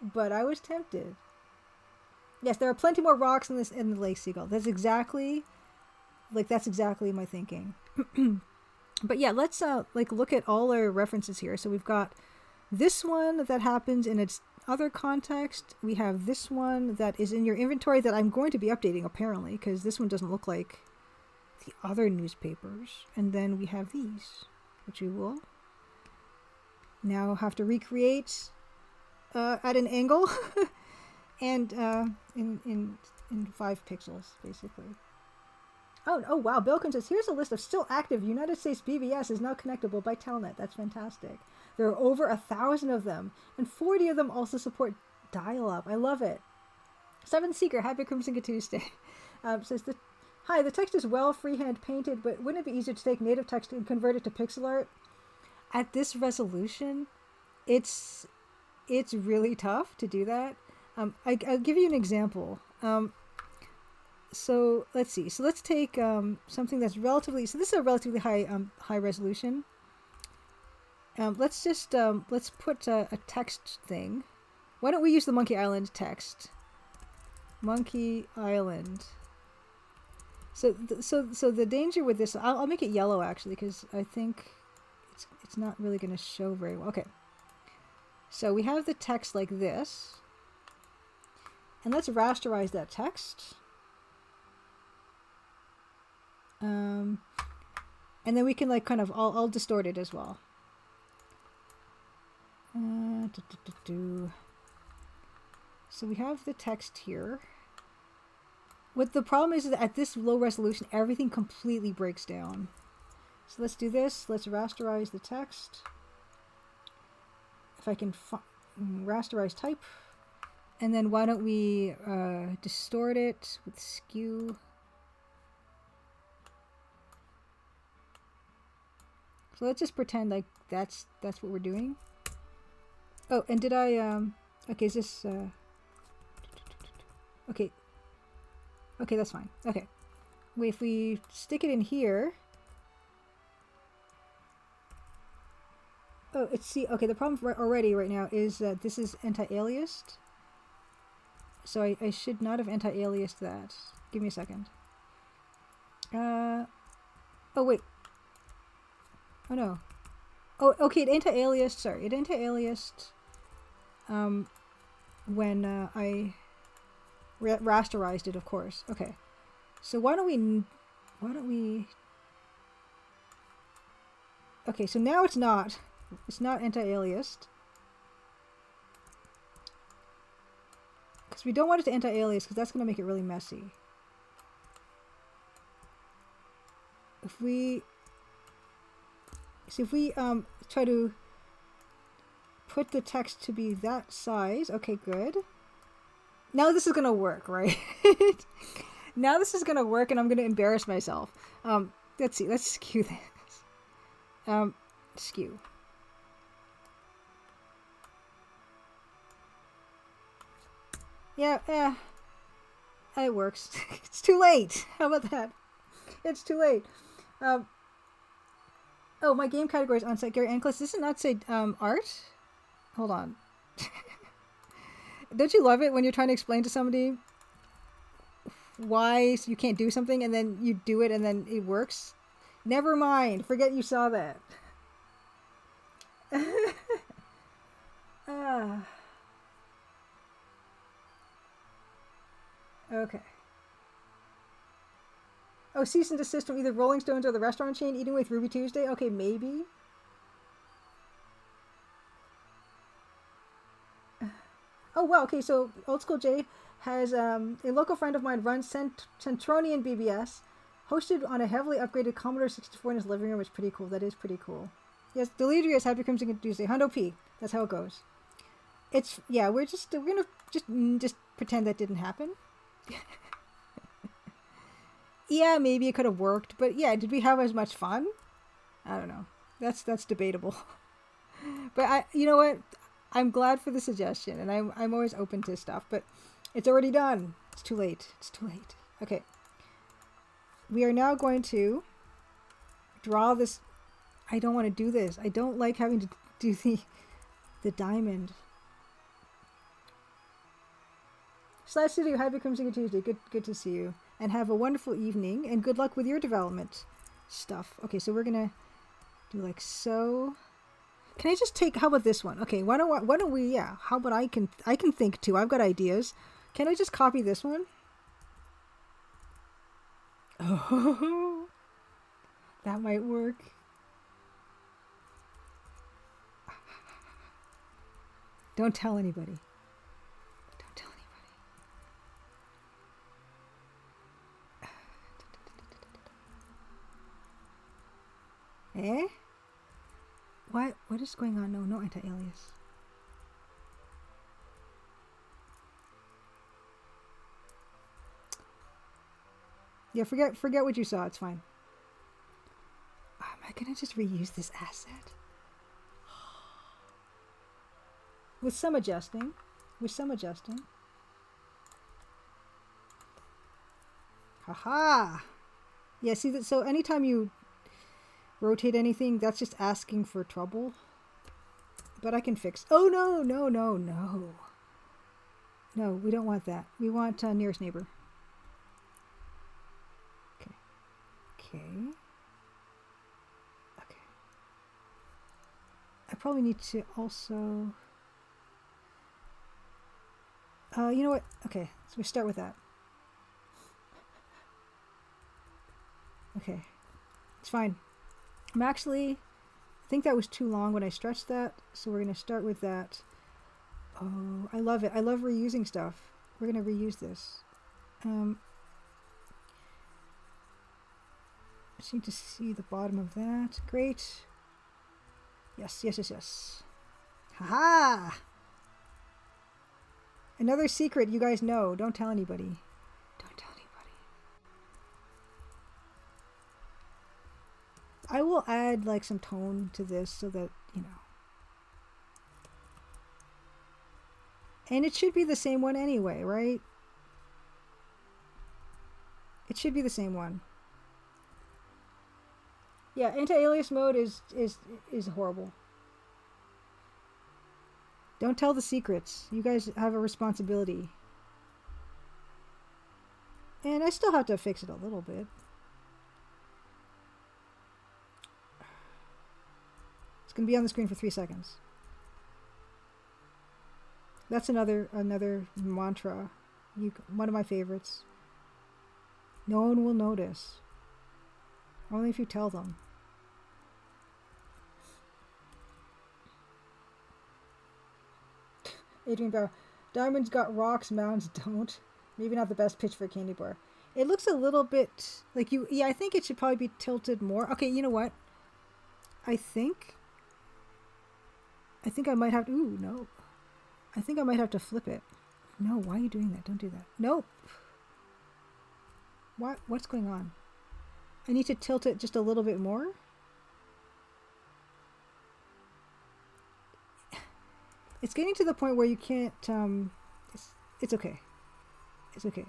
But I was tempted. Yes, there are plenty more rocks in the lake seagull. That's exactly my thinking. But yeah, let's look at all our references here. So we've got this one that happens in its other context. We have this one that is in your inventory that I'm going to be updating apparently because this one doesn't look like the other newspapers. And then we have these, which we will now have to recreate at an angle and in 5 pixels basically. Oh wow, Bilkin says, here's a list of still active United States BBS is now connectable by Telnet. That's fantastic. There are over 1,000 of them, and 40 of them also support dial-up. I love it. Seven Seeker, happy Crimson Tuesday. Says, hi, the text is well freehand painted, but wouldn't it be easier to take native text and convert it to pixel art? At this resolution, it's really tough to do that. I'll give you an example. So let's see. So let's take something that's relatively. So this is a relatively high resolution. Let's just let's put a text thing. Why don't we use the Monkey Island text? Monkey Island. So the danger with this, I'll make it yellow actually because I think it's not really going to show very well. Okay. So we have the text like this, and let's rasterize that text. And then we can I'll distort it as well. So we have the text here. What the problem is that at this low resolution, everything completely breaks down. So let's do this. Let's rasterize the text. If I can rasterize type. And then why don't we distort it with skew. So let's just pretend like that's what we're doing. Oh, and did I okay, is this okay. Okay, that's fine. Okay. Wait, if we stick it in here. Oh, okay, the problem already right now is that this is anti-aliased. So I should not have anti-aliased that. Give me a second. Oh wait. Oh no. Oh, okay, it anti-aliased, sorry. It anti-aliased when I rasterized it, of course. Okay. So why don't we okay, so now it's not anti-aliased. Because we don't want it to anti-alias because that's going to make it really messy. If we try to put the text to be that size, okay, good. Now this is gonna work, right? Now this is gonna work, and I'm gonna embarrass myself. Let's see. Let's skew this. Skew. Yeah, it works. It's too late. How about that? It's too late. Oh, my game category is on site. Gary Anclus, does it not say art? Hold on. Don't you love it when you're trying to explain to somebody why you can't do something and then you do it and then it works? Never mind. Forget you saw that. Okay. Oh, cease and desist from either Rolling Stones or the restaurant chain eating with Ruby Tuesday? Okay, maybe. Oh, wow. Okay, so Old School J has a local friend of mine runs Centronian BBS, hosted on a heavily upgraded Commodore 64 in his living room. It's pretty cool. That is pretty cool. Yes, Delirious, Happy Crimson Tuesday. Hundo P. That's how it goes. It's, yeah, we're gonna just pretend that didn't happen. Yeah, maybe it could have worked, but yeah, did we have as much fun? I don't know. That's debatable. But you know what? I'm glad for the suggestion, and I'm always open to stuff, but it's already done. It's too late. It's too late. Okay. We are now going to draw this. I don't want to do this. I don't like having to do the diamond. Slash Studio, happy Crimson Tuesday. Good to see you. And have a wonderful evening, and good luck with your development stuff. Okay, so we're gonna do like so. Can I just take, how about this one? Okay, why don't we, yeah, how about I can think too. I've got ideas. Can I just copy this one? Oh, that might work. Don't tell anybody. Don't tell anybody. Eh? What is going on? No anti-alias. Yeah, forget what you saw. It's fine. Oh, am I gonna just reuse this asset? With some adjusting. Haha. Yeah, see that. So anytime you rotate anything, that's just asking for trouble. But I can fix. Oh no. No, we don't want that. We want nearest neighbor. Okay. I probably need to also. You know what? Okay, so we start with that. Okay, it's fine. I think that was too long when I stretched that, so we're going to start with that. Oh, I love it. I love reusing stuff. We're going to reuse this. I just need to see the bottom of that. Great. Yes. Haha! Another secret you guys know. Don't tell anybody. I will add like some tone to this so that, you know. And it should be the same one anyway, right? It should be the same one. Yeah, anti-alias mode is horrible. Don't tell the secrets. You guys have a responsibility. And I still have to fix it a little bit. It's going to be on the screen for 3 seconds. That's another mantra. One of my favorites. No one will notice. Only if you tell them. Adrian Barrow. Diamonds got rocks, mounds don't. Maybe not the best pitch for a candy bar. It looks a little bit like you. Yeah, I think it should probably be tilted more. Okay, you know what? I think I might have to. Ooh, no. I think I might have to flip it. No, why are you doing that? Don't do that. Nope. What's going on? I need to tilt it just a little bit more. It's getting to the point where you can't. It's okay. It's okay.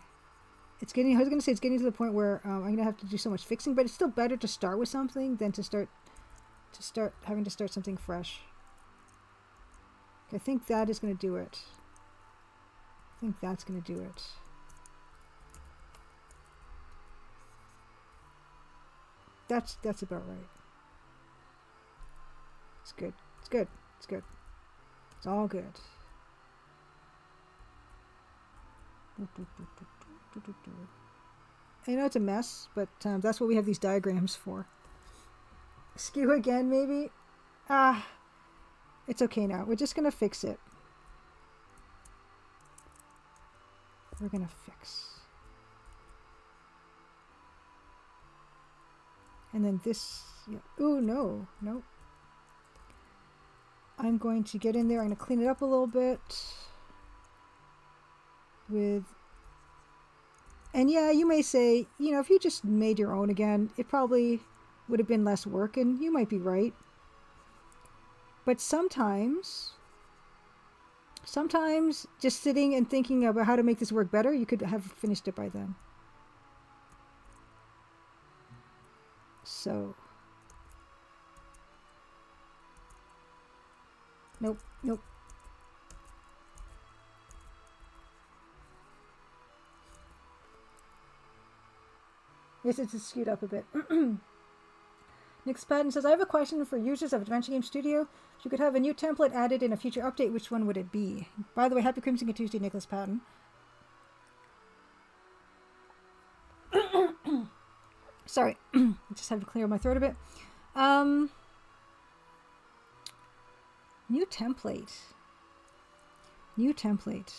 It's getting. I was gonna say it's getting to the point where I'm gonna have to do so much fixing, but it's still better to start with something than to start having to start something fresh. I think that is gonna do it. I think that's gonna do it. That's about right. It's good. It's good. It's good. It's all good. I know it's a mess, but that's what we have these diagrams for. Skew again, maybe? It's okay now. We're just going to fix it. we're gonna fix. And then this, yeah. Oh no, nope. I'm going to get in there, I'm gonna clean it up a little bit with, and yeah, you may say, you know, if you just made your own again, it probably would have been less work, and you might be right. But sometimes just sitting and thinking about how to make this work better, you could have finished it by then. So, nope, nope. Yes, it's skewed up a bit. Nick Patton says, I have a question for users of Adventure Game Studio. If you could have a new template added in a future update, which one would it be? By the way, happy Crimson Tuesday, Nicholas Patton. Sorry, I just have to clear my throat a bit. New template. New template.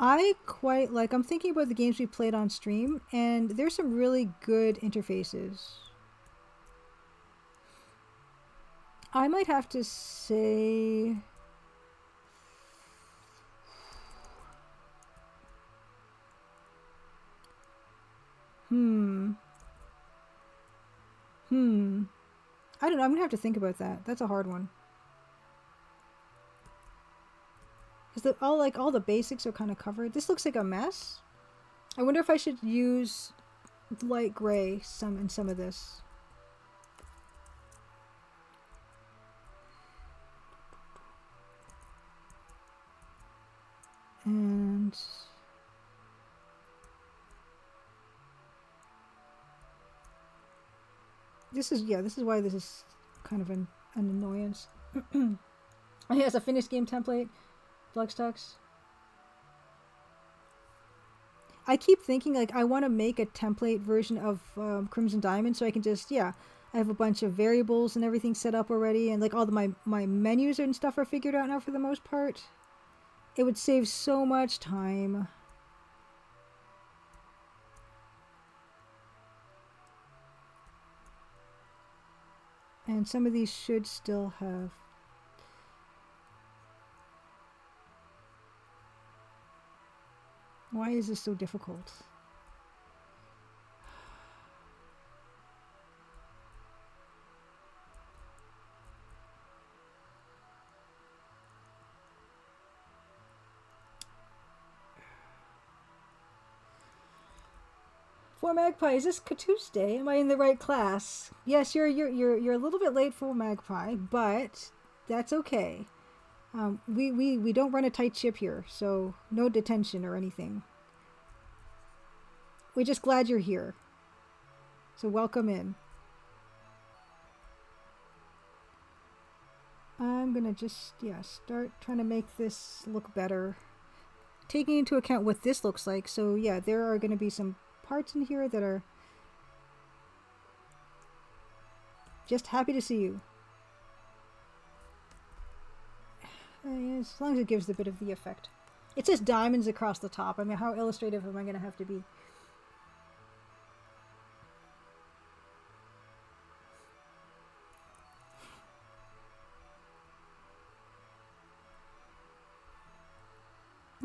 I quite like, I'm thinking about the games we played on stream, and there's some really good interfaces. I might have to say, I don't know, I'm gonna have to think about that. That's a hard one. Because all the basics are kind of covered. This looks like a mess. I wonder if I should use light gray in some of this. And this is why this is kind of an annoyance. It has a finished game template. Flextux. I keep thinking, like, I want to make a template version of Crimson Diamond, so I can just, I have a bunch of variables and everything set up already, and like all my menus and stuff are figured out now for the most part. It would save so much time. And some of these should still have. Why is this so difficult? For Magpie, is this Tuesday? Am I in the right class? Yes, you're a little bit late for Magpie, but that's okay. We don't run a tight ship here, so no detention or anything. We're just glad you're here. So welcome in. I'm gonna just, start trying to make this look better. Taking into account what this looks like, so yeah, there are gonna be some parts in here that are just happy to see you. As long as it gives a bit of the effect. It says diamonds across the top. I mean, how illustrative am I going to have to be?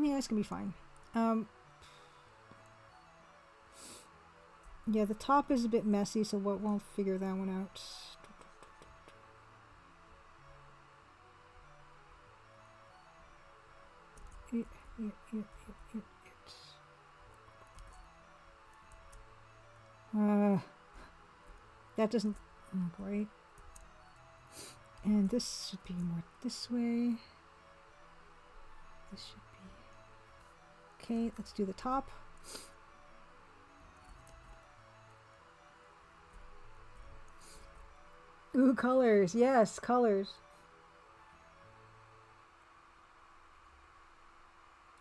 Yeah, it's going to be fine. Yeah, the top is a bit messy, so we'll figure that one out. That doesn't look right. And this should be more this way. This should be... Okay, let's do the top. Ooh, colors. Yes, colors.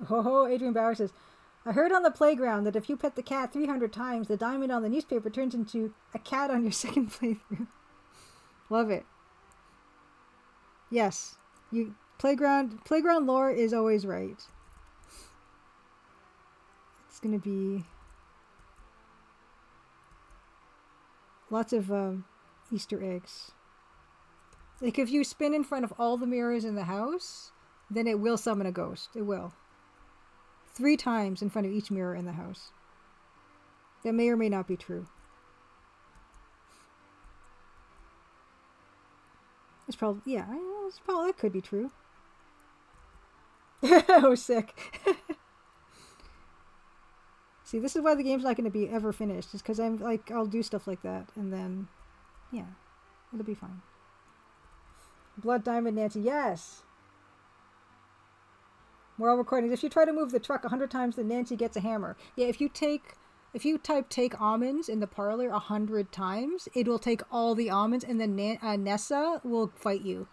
Oh, Adrian Bauer says, I heard on the playground that if you pet the cat 300 times, the diamond on the newspaper turns into a cat on your second playthrough. Love it. Yes. Playground lore is always right. It's going to be lots of Easter eggs. Like if you spin in front of all the mirrors in the house, then it will summon a ghost. It will. 3 times in front of each mirror in the house. That may or may not be true. It's probably, yeah, that could be true. Oh, sick. See, this is why the game's not going to be ever finished. Is because I'm like, I'll do stuff like that, and then, yeah, it'll be fine. Blood Diamond Nancy, yes. Moral recordings. If you try to move the truck 100 times, then Nancy gets a hammer. Yeah, if you type take almonds in the parlor 100 times, it will take all the almonds, and then Nessa will fight you.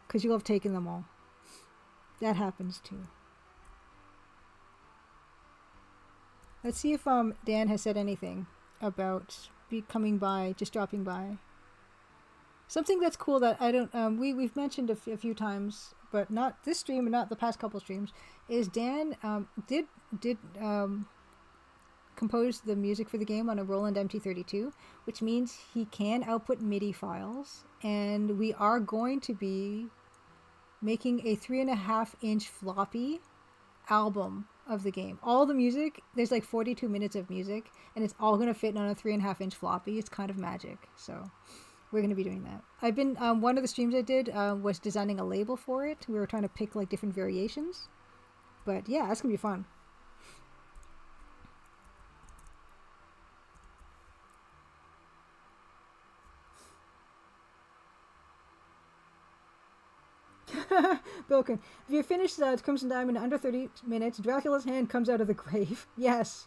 Because you'll have taken them all. That happens too. Let's see if Dan has said anything about coming by, just dropping by. Something that's cool that I don't, we've mentioned a few times, but not this stream and not the past couple streams, is Dan did compose the music for the game on a Roland MT32, which means he can output MIDI files, and we are going to be making a 3.5-inch floppy album of the game. All the music, there's like 42 minutes of music, and it's all going to fit on a 3.5-inch floppy. It's kind of magic, so we're going to be doing that. I've been, one of the streams I did was designing a label for it. We were trying to pick like different variations, but yeah, that's going to be fun. Bilkin, if you finish Crimson Diamond in under 30 minutes, Dracula's hand comes out of the grave. Yes.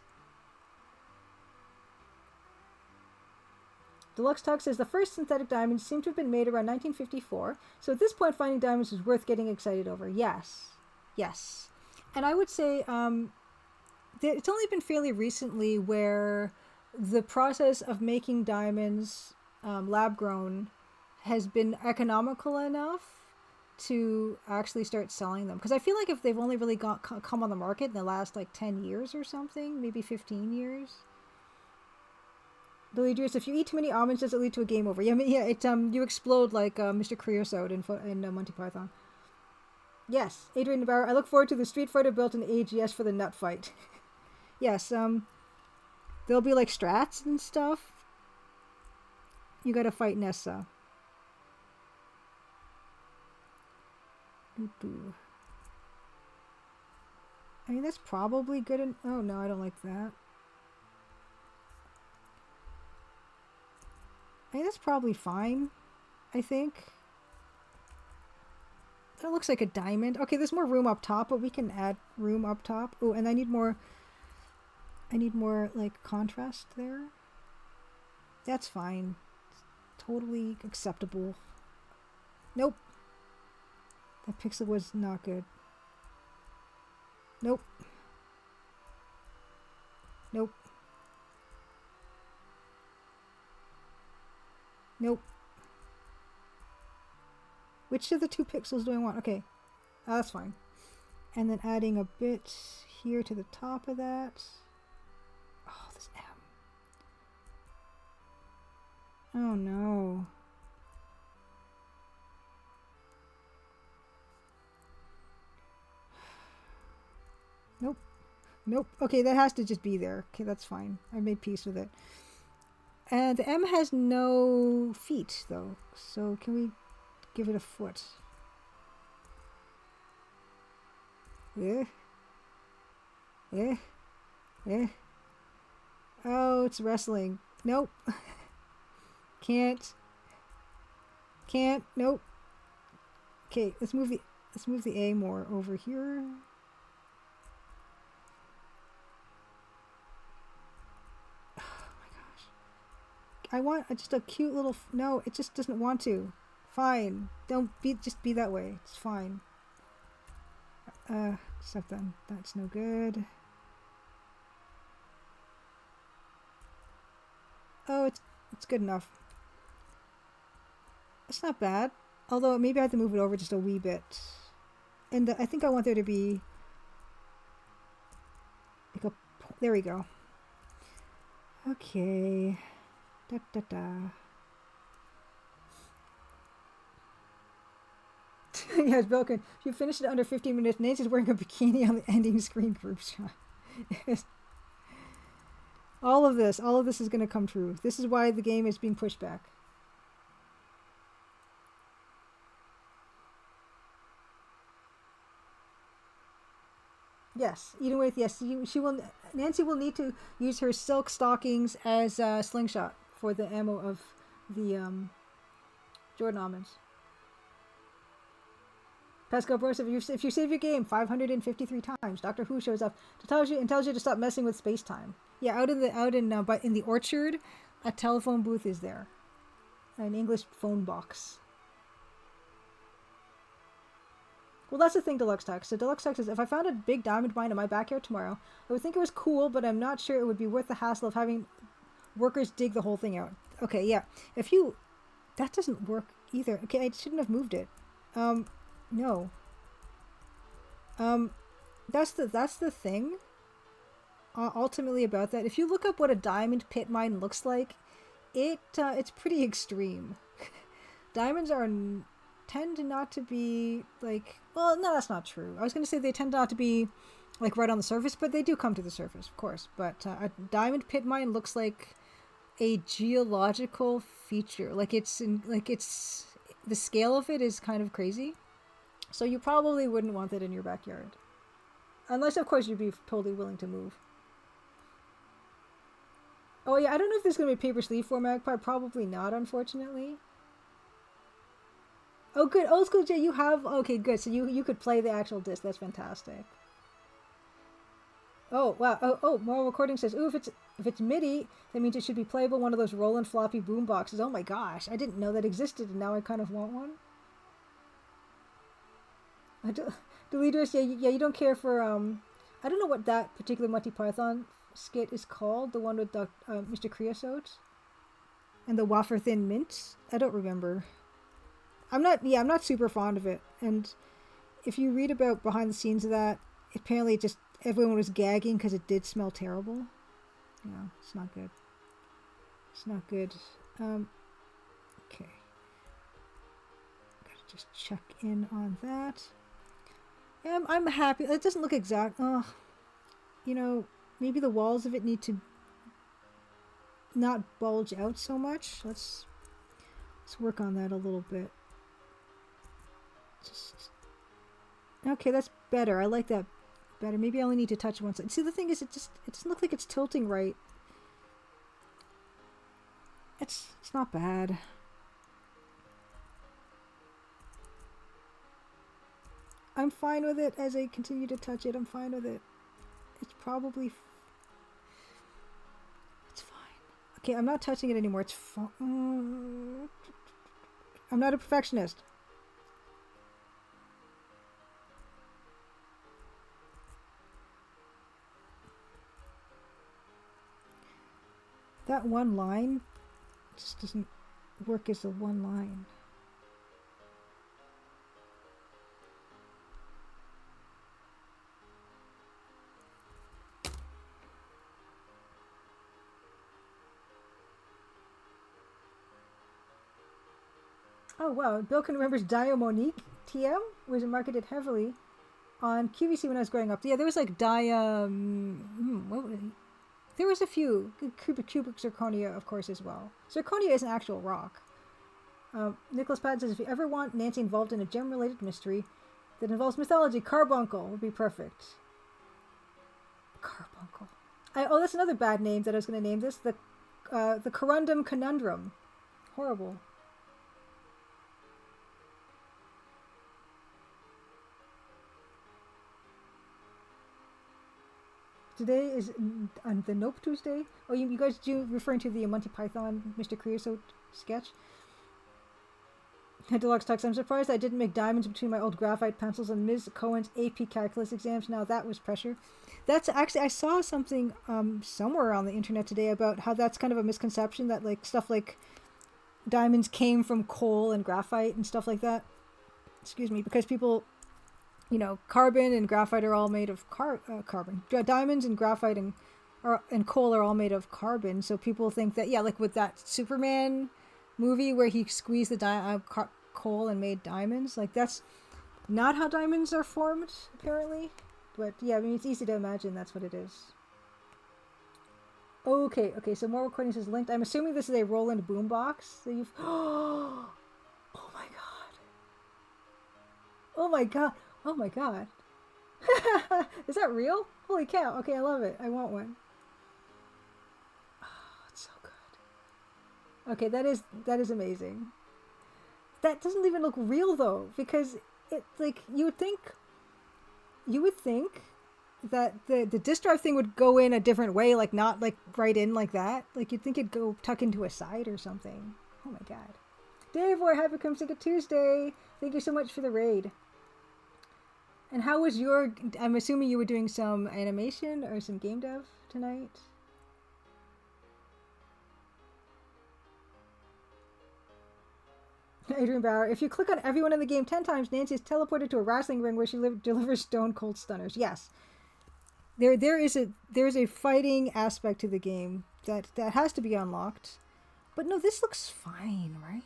Deluxe Tug says the first synthetic diamonds seem to have been made around 1954, so at this point finding diamonds is worth getting excited over. Yes. Yes. And I would say it's only been fairly recently where the process of making diamonds lab-grown has been economical enough to actually start selling them. Because I feel like if they've only really come on the market in the last like 10 years or something, maybe 15 years. Billy Drews, if you eat too many almonds, does it lead to a game over? Yeah, it you explode like Mr. Creosote in Monty Python. Yes, Adrian Bauer, I look forward to the Street Fighter built in AGS for the nut fight. Yes, there'll be like strats and stuff. You gotta fight Nessa. I mean, that's probably good. Oh no, I don't like that. I mean, that's probably fine, I think. That looks like a diamond. Okay, there's more room up top, but we can add room up top. Oh, and I need more like contrast there. That's fine. It's totally acceptable. Nope. That pixel was not good. Nope. Nope. Nope. Which of the 2 pixels do I want? Okay. That's fine. And then adding a bit here to the top of that. Oh, this M. Oh no. Nope. Nope. Okay, that has to just be there. Okay, that's fine. I made peace with it. And the M has no feet, though. So can we give it a foot? Eh? Eh? Eh? Oh, it's wrestling. Nope. Can't. Nope. Okay, let's move the A more over here. I want just a cute little... No, it just doesn't want to. Fine. Just be that way. It's fine. Except then, that's no good. Oh, it's good enough. It's not bad. Although maybe I have to move it over just a wee bit. And I think I want there to be like a... There we go. Okay. Da da da. Yes, Belkin. If you finish it under 15 minutes, Nancy's wearing a bikini on the ending screen group shot. Yes. All of this is going to come true. This is why the game is being pushed back. Yes, Eden Waith, yes. Nancy will need to use her silk stockings as a slingshot for the ammo of the Jordan almonds. Pascal Bros, if you save your game 553 times, Doctor Who shows up tells you to stop messing with space time. Yeah, out in the orchard, a telephone booth is there, an English phone box. Well, that's the thing, Deluxe Text. So Deluxe Text is, if I found a big diamond mine in my backyard tomorrow, I would think it was cool, but I'm not sure it would be worth the hassle of having workers dig the whole thing out. Okay, yeah. That doesn't work either. Okay, I shouldn't have moved it. No. That's the thing. Ultimately about that, if you look up what a diamond pit mine looks like, it's pretty extreme. Diamonds tend not to be like, well, no, that's not true. I was going to say they tend not to be like right on the surface, but they do come to the surface, of course. But a diamond pit mine looks like a geological feature. The scale of it is kind of crazy. So you probably wouldn't want that in your backyard. Unless, of course, you'd be totally willing to move. Oh, yeah, I don't know if there's going to be a paper sleeve format. Probably not, unfortunately. Oh, good. Old School J, you have... Okay, good. So you could play the actual disc. That's fantastic. Oh, wow. Oh, Moral Recording says, ooh, if it's MIDI, that means it should be playable one of those Roland floppy boom boxes. Oh, my gosh. I didn't know that existed, and now I kind of want one. Deleters, yeah, you don't care for, I don't know what that particular Monty Python skit is called, the one with Mr. Creosote and the wafer thin mints. I don't remember. I'm not super fond of it. And if you read about behind the scenes of that, apparently just everyone was gagging because it did smell terrible. Yeah, it's not good. It's not good. Okay. Gotta just check in on that. Yeah, I'm happy. It doesn't look exact. Maybe the walls of it need to not bulge out so much. Let's work on that a little bit. Okay, that's better. I like that better. Maybe I only need to touch one side. See, the thing is, it doesn't look like it's tilting right. It's not bad. I'm fine with it as I continue to touch it. I'm fine with it. It's probably... It's fine. Okay, I'm not touching it anymore. It's fine. I'm not a perfectionist. That one line just doesn't work as a one line. Oh wow, Bill can remembers Diamonique TM was marketed heavily on QVC when I was growing up. Yeah, there was like there was a few. Cubic zirconia, of course, as well. Zirconia is an actual rock. Nicholas Patton says, if you ever want Nancy involved in a gem-related mystery that involves mythology, Carbuncle would be perfect. Carbuncle. That's another bad name that I was going to name this. The Corundum Conundrum. Horrible. Today is on the Nope Tuesday. Oh, you guys do referring to the Monty Python Mr. Creosote sketch? Deluxe Tux, I'm surprised I didn't make diamonds between my old graphite pencils and Ms. Cohen's AP Calculus exams. Now that was pressure. That's actually, I saw something somewhere on the internet today about how that's kind of a misconception that like stuff like diamonds came from coal and graphite and stuff like that. Excuse me, because people, you know, carbon and graphite are all made of carbon. Diamonds and graphite and coal are all made of carbon. So people think that, yeah, like with that Superman movie where he squeezed the coal and made diamonds, like that's not how diamonds are formed, apparently. But yeah, I mean, it's easy to imagine that's what it is. Okay, so more recordings is linked. I'm assuming this is a Roland boombox that you've... Oh my god. Oh my god. Oh my god. Is that real? Holy cow. Okay, I love it. I want one. Oh, it's so good. Okay, that is amazing. That doesn't even look real though, because it, like, you would think that the disk drive thing would go in a different way, like not like right in like that. Like you'd think it'd go tuck into a side or something. Oh my god. Dave, we're happy come Singa Tuesday. Thank you so much for the raid. And how was your... I'm assuming you were doing some animation or some game dev tonight? Adrian Bauer, if you click on everyone in the game 10 times, Nancy is teleported to a wrestling ring where she delivers stone cold stunners. Yes. There is a fighting aspect to the game that has to be unlocked. But no, this looks fine, right?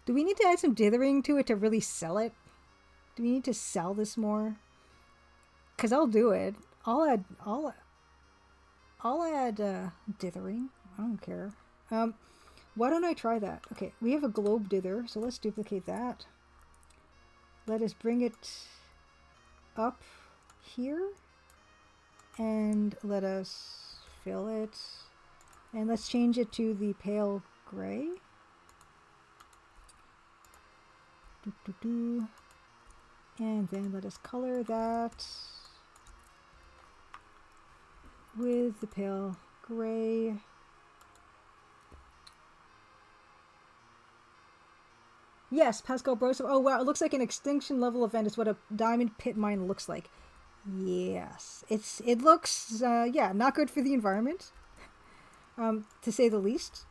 Do we need to add some dithering to it to really sell it? Do we need to sell this more? Cause I'll do it. I'll add dithering. I don't care. Why don't I try that? Okay, we have a globe dither, so let's duplicate that. Let us bring it up here. And let us fill it. And let's change it to the pale gray. And then let us color that with the pale gray. Yes, Pascal Brosov. Oh wow, it looks like an extinction level event is what a diamond pit mine looks like. Yes, it looks yeah, not good for the environment, to say the least.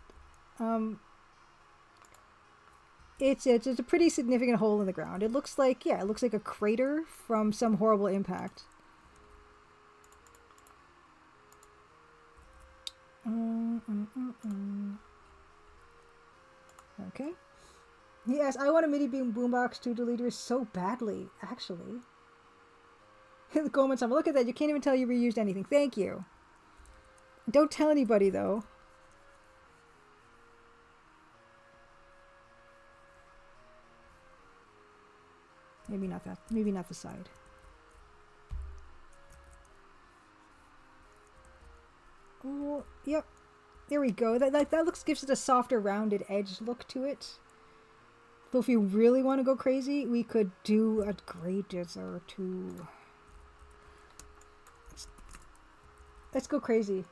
It's a pretty significant hole in the ground. It looks like, yeah, it looks like a crater from some horrible impact. Okay. Yes, I want a MIDI boombox 2 deleters so badly, actually. The comments, look at that. You can't even tell you reused anything. Thank you. Don't tell anybody, though. Maybe not that. Maybe not the side. Oh, yep. There we go. That looks, gives it a softer, rounded edge look to it. Though if you really want to go crazy, we could do a gray dither too. Let's go crazy.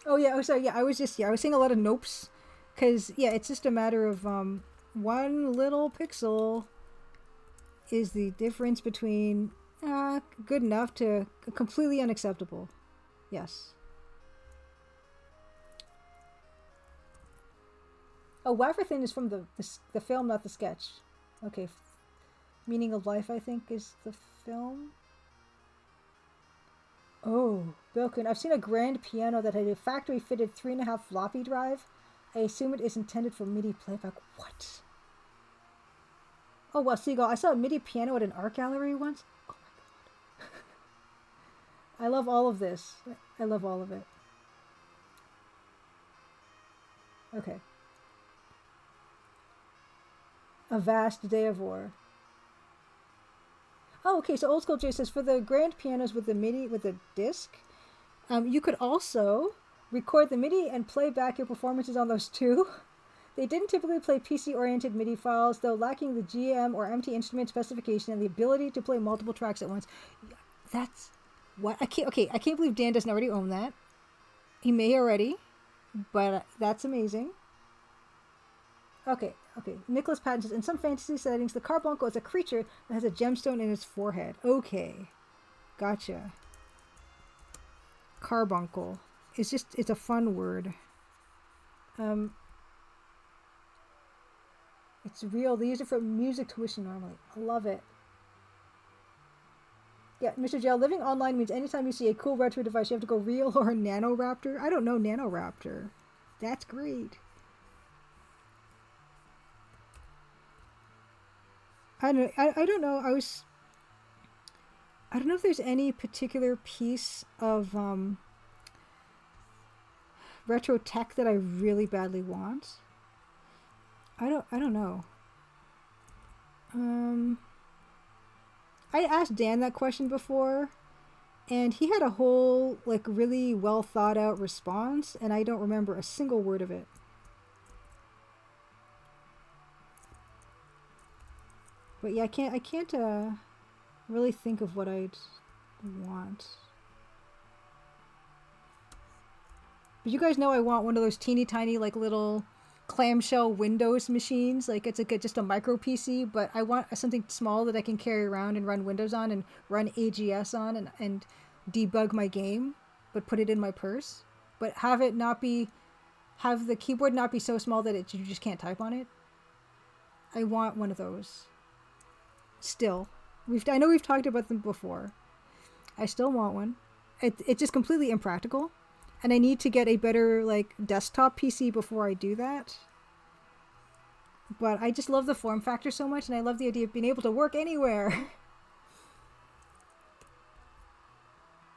Oh yeah, oh sorry, yeah, I was saying a lot of nopes. Cause yeah, it's just a matter of one little pixel is the difference between good enough to completely unacceptable. Yes. Oh, Wafer Thin is from the film, not the sketch. Okay. Meaning of Life, I think, is the film. Oh, Bilkun, I've seen a grand piano that had a factory-fitted 3.5 floppy drive. I assume it is intended for MIDI playback. What? Oh, well, Seagull, I saw a MIDI piano at an art gallery once. Oh my god. I love all of this. I love all of it. Okay. A vast day of war. Oh, okay, so Old School J says, for the grand pianos with the MIDI, with the disc, you could also record the MIDI and play back your performances on those too. They didn't typically play PC-oriented MIDI files, though lacking the GM or MT instrument specification and the ability to play multiple tracks at once. That's what I can't believe Dan doesn't already own that. He may already, but that's amazing. Okay. Nicholas Patton says, in some fantasy settings, the carbuncle is a creature that has a gemstone in its forehead. Okay. Gotcha. Carbuncle. It's a fun word. It's real. They use it for music tuition normally. I love it. Yeah, Mr. Gel, living online means anytime you see a cool retro device, you have to go real or nanoraptor. I don't know nanoraptor. That's great. I don't know. I don't know if there's any particular piece of retro tech that I really badly want. I don't know. I asked Dan that question before, and he had a whole like really well thought out response, and I don't remember a single word of it. But yeah, I can't really think of what I'd want. But you guys know I want one of those teeny tiny like little clamshell Windows machines. Like it's just a micro PC, but I want something small that I can carry around and run Windows on and run AGS on and debug my game, but put it in my purse. But have the keyboard not be so small that you just can't type on it. I want one of those. Still. I know we've talked about them before. I still want one. It's just completely impractical. And I need to get a better like desktop PC before I do that. But I just love the form factor so much, and I love the idea of being able to work anywhere.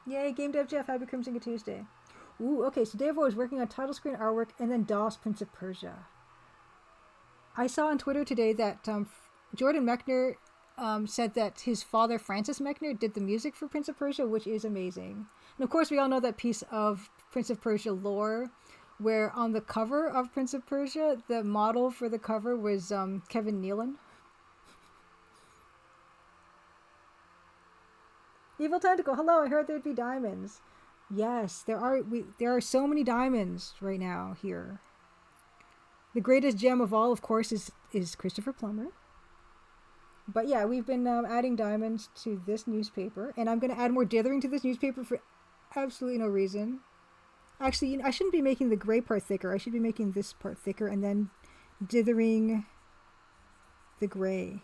Yay, Game Dev Jeff, happy Crimson Tuesday. Ooh, okay, so Dave was working on title screen artwork and then DOS Prince of Persia. I saw on Twitter today that Jordan Mechner said that his father, Francis Mechner, did the music for Prince of Persia, which is amazing. And of course, we all know that piece of Prince of Persia lore, where on the cover of Prince of Persia, the model for the cover was Kevin Nealon. Evil Tentacle, hello, I heard there'd be diamonds. Yes, there are so many diamonds right now here. The greatest gem of all, of course, is Christopher Plummer. But yeah, we've been adding diamonds to this newspaper, and I'm going to add more dithering to this newspaper for absolutely no reason. Actually, I shouldn't be making the gray part thicker. I should be making this part thicker and then dithering the gray.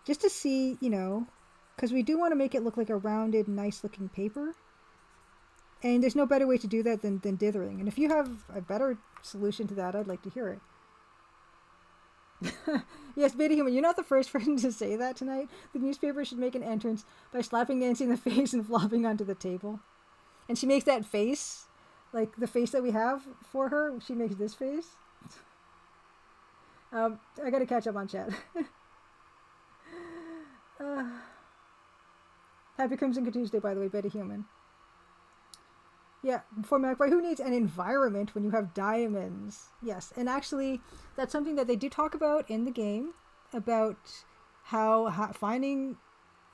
Just to see, because we do want to make it look like a rounded, nice-looking paper. And there's no better way to do that than dithering. And if you have a better solution to that, I'd like to hear it. Yes, Beta Human, you're not the first person to say that tonight. The newspaper should make an entrance by slapping Nancy in the face and flopping onto the table. And she makes that face, like the face that we have for her. She makes this face. I gotta catch up on chat. Happy Crimson Tuesday, by the way, Beta Human. Yeah, for MacBoy, who needs an environment when you have diamonds? Yes, and actually, that's something that they do talk about in the game, about how finding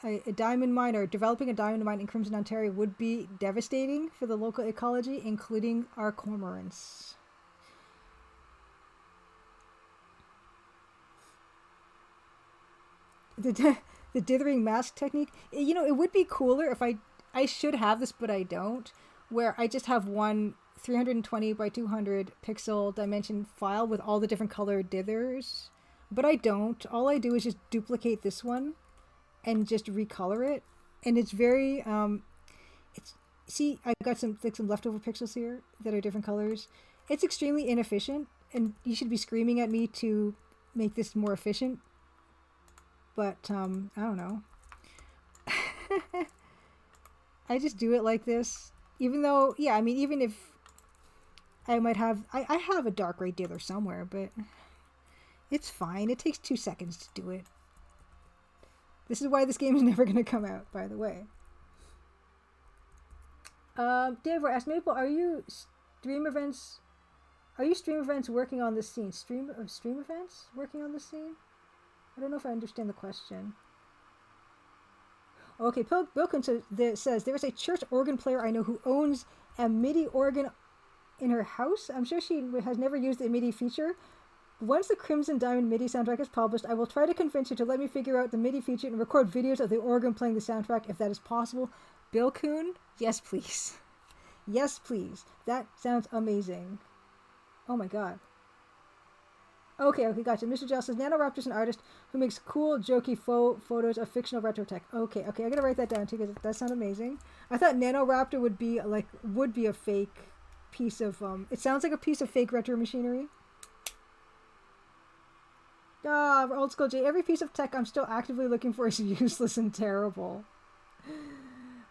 a diamond mine or developing a diamond mine in Crimson Ontario would be devastating for the local ecology, including our cormorants. The dithering mask technique, it would be cooler if I should have this, but I don't, where I just have one 320 by 200 pixel dimension file with all the different colored dithers, but I don't. All I do is just duplicate this one and just recolor it, and it's very see, I got some leftover pixels here that are different colors. It's extremely inefficient, and you should be screaming at me to make this more efficient, but I don't know. I just do it like this, even though, yeah, I mean, even if I might have, I have a dark gray dither somewhere, but it's fine. It takes 2 seconds to do it. This is why this game is never going to come out, by the way. Dave, asked Maple, are you stream events working on this scene? Stream events working on this scene? I don't know if I understand the question. Okay, Bilkin says there is a church organ player I know who owns a MIDI organ in her house. I'm sure she has never used the MIDI feature, Once the Crimson Diamond MIDI soundtrack is published, I will try to convince you to let me figure out the MIDI feature and record videos of the organ playing the soundtrack if that is possible. Bill Kuhn? Yes, please. Yes, please. That sounds amazing. Oh my god. Okay, gotcha. Mr. Giles says, NanoRaptor's an artist who makes cool, jokey photos of fictional retro tech. Okay, I gotta write that down too because that sounds amazing. I thought NanoRaptor would be a fake piece of, it sounds like a piece of fake retro machinery. Old School J, every piece of tech I'm still actively looking for is useless and terrible.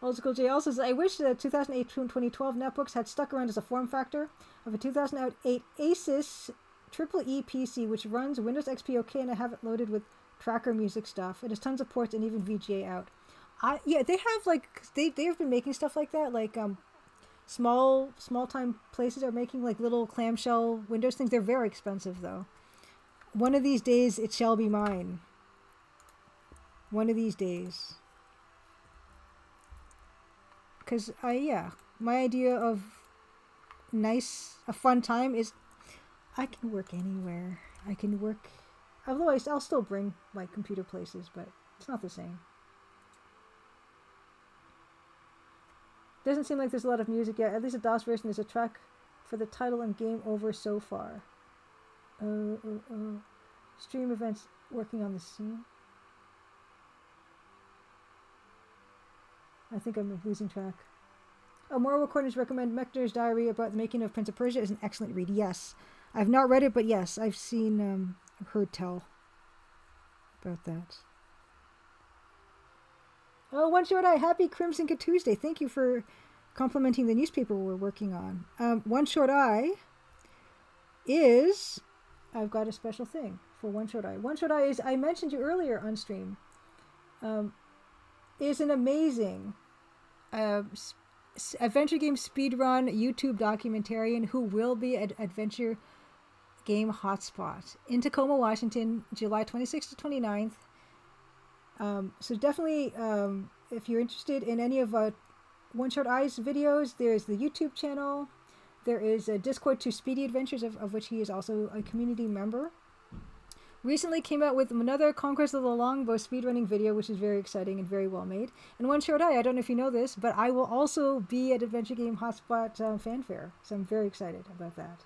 Old School J also says, I wish the 2008 and 2012 netbooks had stuck around as a form factor of a 2008 Asus EE PC, which runs Windows XP OK, and I have it loaded with tracker music stuff. It has tons of ports and even VGA out. Yeah, they have they have been making stuff like that, small time places are making little clamshell Windows things. They're very expensive though. One of these days, it shall be mine. One of these days. Because, my idea of a fun time is I can work anywhere. I can work... Although I'll still bring, computer places, but it's not the same. Doesn't seem like there's a lot of music yet. At least a DOS version, there's a track for the title and game over so far. Stream events working on the scene. I think I'm losing track. Moral Recordings recommend Mechner's diary about the making of Prince of Persia is an excellent read. Yes. I've not read it, but yes, I've seen, heard tell about that. Oh, One Short Eye, happy Crimson Tuesday. Thank you for complimenting the newspaper we're working on. One Short Eye is... I've got a special thing for One Short Eye. One Short Eye is, I mentioned you earlier on stream, is an amazing adventure game speedrun YouTube documentarian who will be at Adventure Game Hotspot in Tacoma, Washington, July 26th to 29th. So definitely, if you're interested in any of One Short Eye's videos, there's the YouTube channel. There is a Discord to Speedy Adventures, of which he is also a community member. Recently came out with another Conquest of the Longbow speedrunning video, which is very exciting and very well made. And One Short Eye, I don't know if you know this, but I will also be at Adventure Game Hotspot Fanfare, so I'm very excited about that.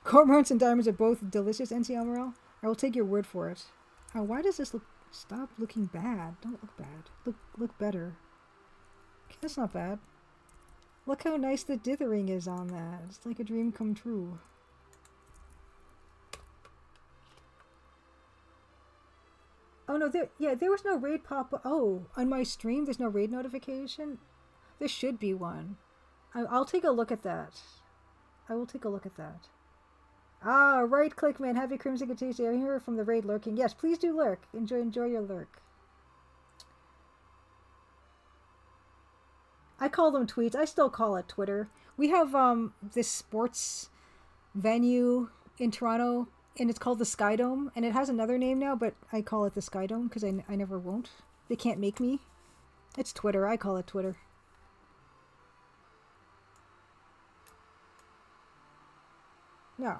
Cormorants and diamonds are both delicious, NC Almerel. I will take your word for it. Why does this look... Stop looking bad. Don't look bad. Look better. Okay, that's not bad. Look how nice the dithering is on that. It's like a dream come true. Oh no, there was no raid pop-up. Oh, on my stream there's no raid notification? There should be one. I'll take a look at that. I will take a look at that. Right click, man. Happy Crimson Tuesday. I'm here from the raid lurking. Yes, please do lurk. Enjoy your lurk. I call them tweets. I still call it Twitter. We have this sports venue in Toronto, and it's called the Sky Dome, and it has another name now, but I call it the Sky Dome because I never won't. They can't make me. It's Twitter. I call it Twitter. No.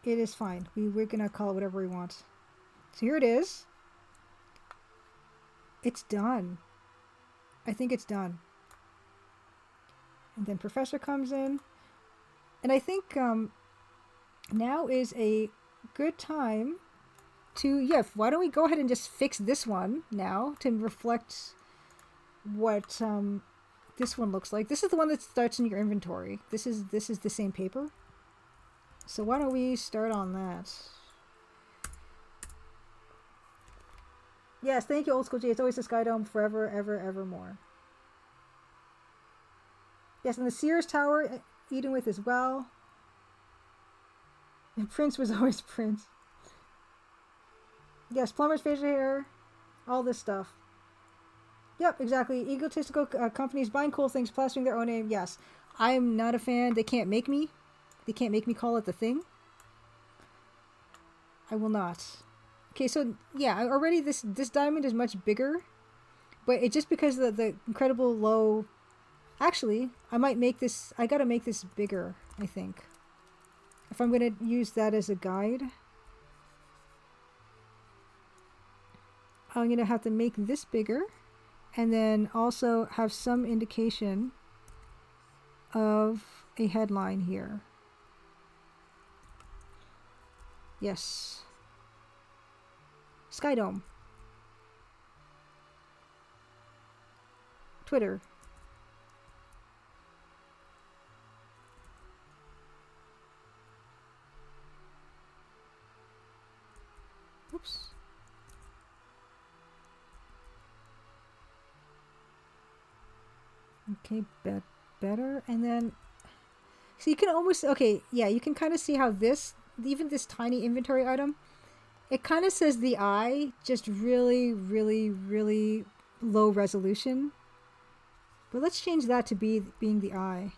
It is fine. We're gonna call it whatever we want. So here it is. It's done. I think it's done. And then Professor comes in. And I think now is a good time to, why don't we go ahead and just fix this one now to reflect what this one looks like. This is the one that starts in your inventory. This is the same paper. So why don't we start on that? Yes, thank you, Old School J. It's always the Sky Dome forever, ever, evermore. Yes, and the Sears Tower, Edenwith as well. And Prince was always Prince. Yes, Plumber's Facial Hair. All this stuff. Yep, exactly. Egotistical companies buying cool things, plastering their own name. Yes, I'm not a fan. They can't make me. They can't make me call it the thing. I will not. Okay, so yeah, already this diamond is much bigger But it's just because of the incredible low... Actually, I might make this... I gotta make this bigger, I think. If I'm gonna use that as a guide, I'm gonna have to make this bigger. And then also have some indication of a headline here. Yes. Skydome. Twitter. Oops. Okay, better. And then, so you can almost, okay, yeah, you can kind of see how this, even this tiny inventory item, it kind of says the eye, just really, really, really low resolution. But let's change that to being the eye.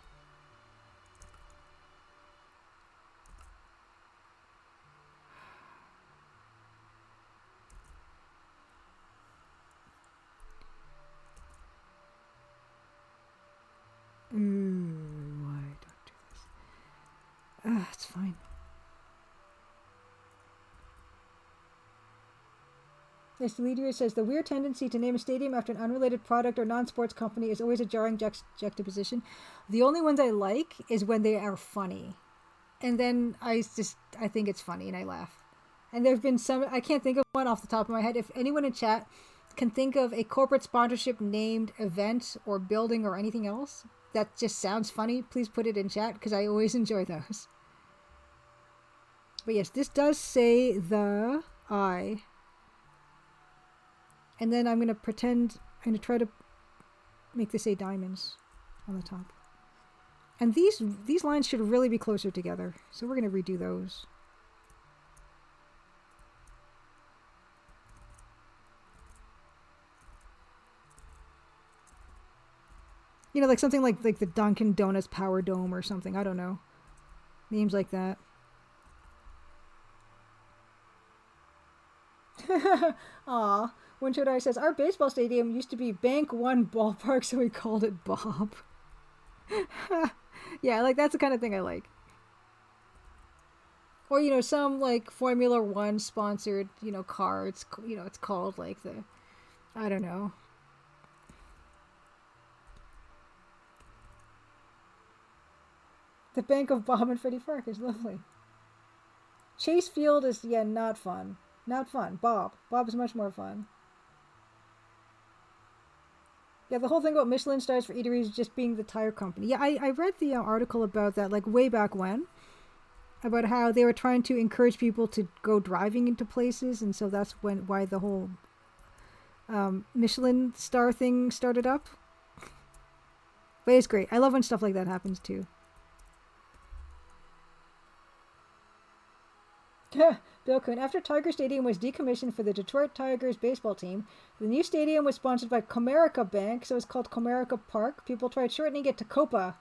Why don't do this? It's fine. Yes, the leader says the weird tendency to name a stadium after an unrelated product or non-sports company is always a jarring juxtaposition. The only ones I like is when they are funny, and then I think it's funny and I laugh. And there have been some, I can't think of one off the top of my head. If anyone in chat can think of a corporate sponsorship named event or building or anything else that just sounds funny, please put it in chat because I always enjoy those. But yes, this does say the I. And then I'm going to try to make this say diamonds on the top. And these lines should really be closer together. So we're going to redo those. You know, like something like the Dunkin' Donuts Power Dome or something. I don't know. Names like that. Aw. One Shodai says, our baseball stadium used to be Bank One Ballpark, so we called it Bob. Yeah, like that's the kind of thing I like. Or, you know, some like Formula One sponsored, you know, car. It's, you know, it's called like the, I don't know. The Bank of Bob and Freddie Fark is lovely. Chase Field is, yeah, not fun. Not fun. Bob is much more fun. Yeah, the whole thing about Michelin stars for eateries just being the tire company. Yeah, I read the article about that, like, way back when. About how they were trying to encourage people to go driving into places, and so that's why the whole Michelin star thing started up. But it's great. I love when stuff like that happens, too. Bill Kuhn. After Tiger Stadium was decommissioned for the Detroit Tigers baseball team, the new stadium was sponsored by Comerica Bank, so it's called Comerica Park. People tried shortening it to Copa,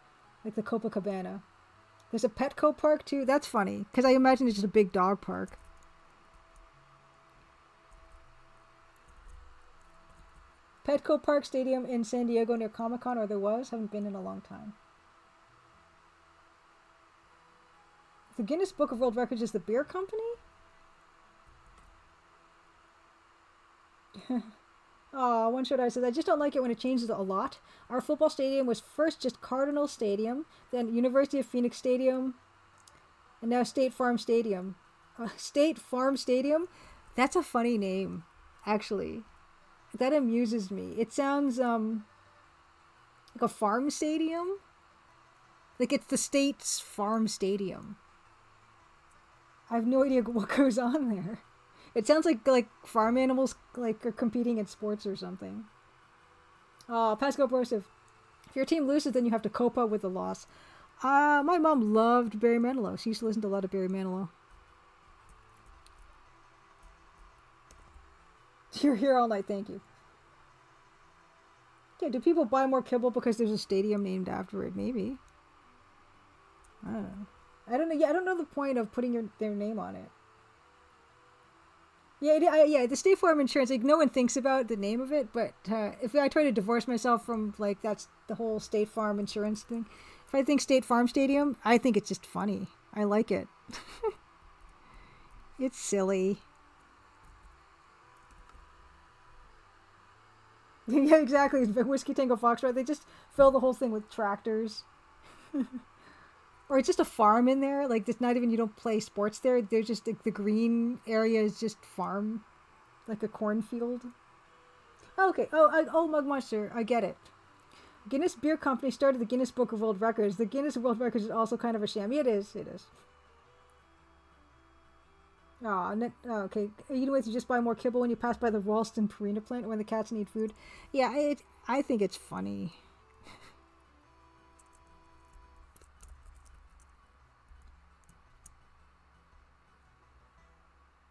like the Copacabana. There's a Petco Park, too. That's funny, because I imagine it's just a big dog park. Petco Park Stadium in San Diego near Comic-Con, or there was. Haven't been in a long time. The Guinness Book of World Records is the beer company? Oh, One Shot I said, I just don't like it when it changes a lot. Our football stadium was first just Cardinal Stadium, then University of Phoenix Stadium, and now State Farm Stadium. State Farm Stadium? That's a funny name, actually. That amuses me. It sounds like a farm stadium. Like it's the state's farm stadium. I have no idea what goes on there. It sounds like farm animals like are competing in sports or something. Oh, Pascal Brosif. If your team loses, then you have to cope up with the loss. My mom loved Barry Manilow. She used to listen to a lot of Barry Manilow. You're here all night, thank you. Yeah, do people buy more kibble because there's a stadium named after it? Maybe. I don't know. I don't know. Yeah, I don't know the point of putting their name on it. Yeah, the State Farm insurance, like no one thinks about the name of it, but if I try to divorce myself from like that's the whole State Farm insurance thing, if I think State Farm Stadium, I think it's just funny. I like it. It's silly. Yeah, exactly. Whiskey Tango Foxtrot. They just fill the whole thing with tractors. Or it's just a farm in there. Like, it's not even, you don't play sports there. They're just, the green area is just farm. Like a cornfield. Oh, okay. Oh, Mug Monster. I get it. Guinness Beer Company started the Guinness Book of World Records. The Guinness World Records is also kind of a sham. Yeah, it is. It is. Oh, okay. You know what? You just buy more kibble when you pass by the Ralston Purina plant when the cats need food. Yeah, I think it's funny.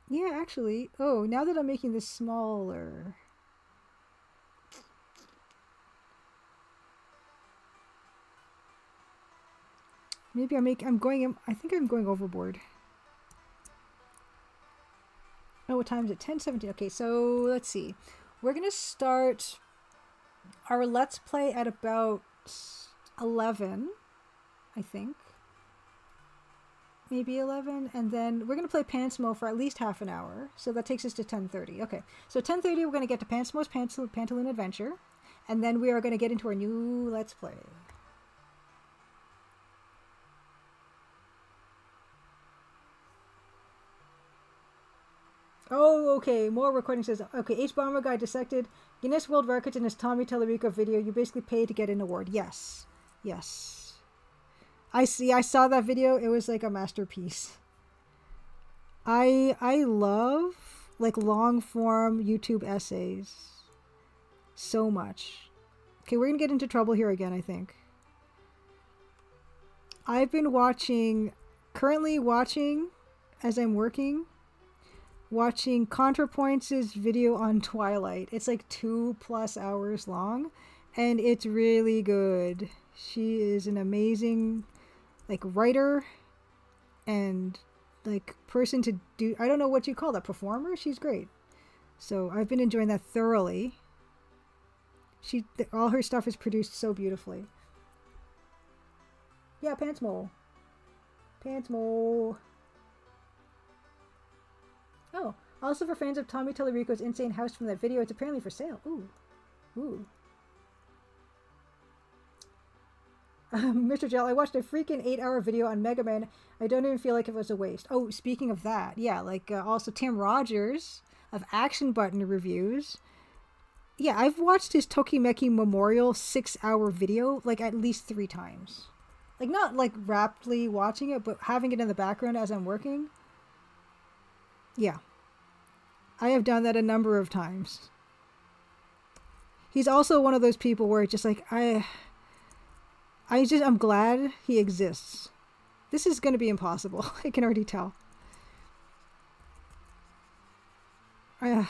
Yeah, actually. Oh, now that I'm making this smaller. Maybe I think I'm going overboard. Oh, what time is it? 10:17. Okay, so let's see. We're going to start our Let's Play at about 11, I think. Maybe 11. And then we're going to play Pantsmo for at least half an hour. So that takes us to 10:30. Okay, so 10:30 we're going to get to Pantsmo's Pantaloon Adventure. And then we are going to get into our new Let's Play. Oh, okay. More recording says, okay, H Bomber Guy dissected Guinness World Records in his Tommy Tallarico video. You basically pay to get an award. Yes. Yes. I saw that video. It was like a masterpiece. I love like long form YouTube essays so much. Okay, we're going to get into trouble here again, I think. I've been currently watching as I'm watching ContraPoints' video on Twilight. It's like 2+ hours long, and it's really good. She is an amazing, like, writer and, like, person to do... I don't know what you call that, performer? She's great. So I've been enjoying that thoroughly. All her stuff is produced so beautifully. Yeah, Pantsmo. Pantsmo. Oh, also for fans of Tommy Tallarico's insane house from that video, it's apparently for sale. Ooh. Ooh. Mr. Gel, I watched a freaking 8-hour video on Mega Man. I don't even feel like it was a waste. Oh, speaking of that, yeah, like also Tim Rogers of Action Button Reviews. Yeah, I've watched his Tokimeki Memorial 6-hour video like at least 3 times. Like not like rapidly watching it, but having it in the background as I'm working. Yeah. I have done that a number of times. He's also one of those people where it's just like, I'm glad he exists. This is going to be impossible. I can already tell. Okay,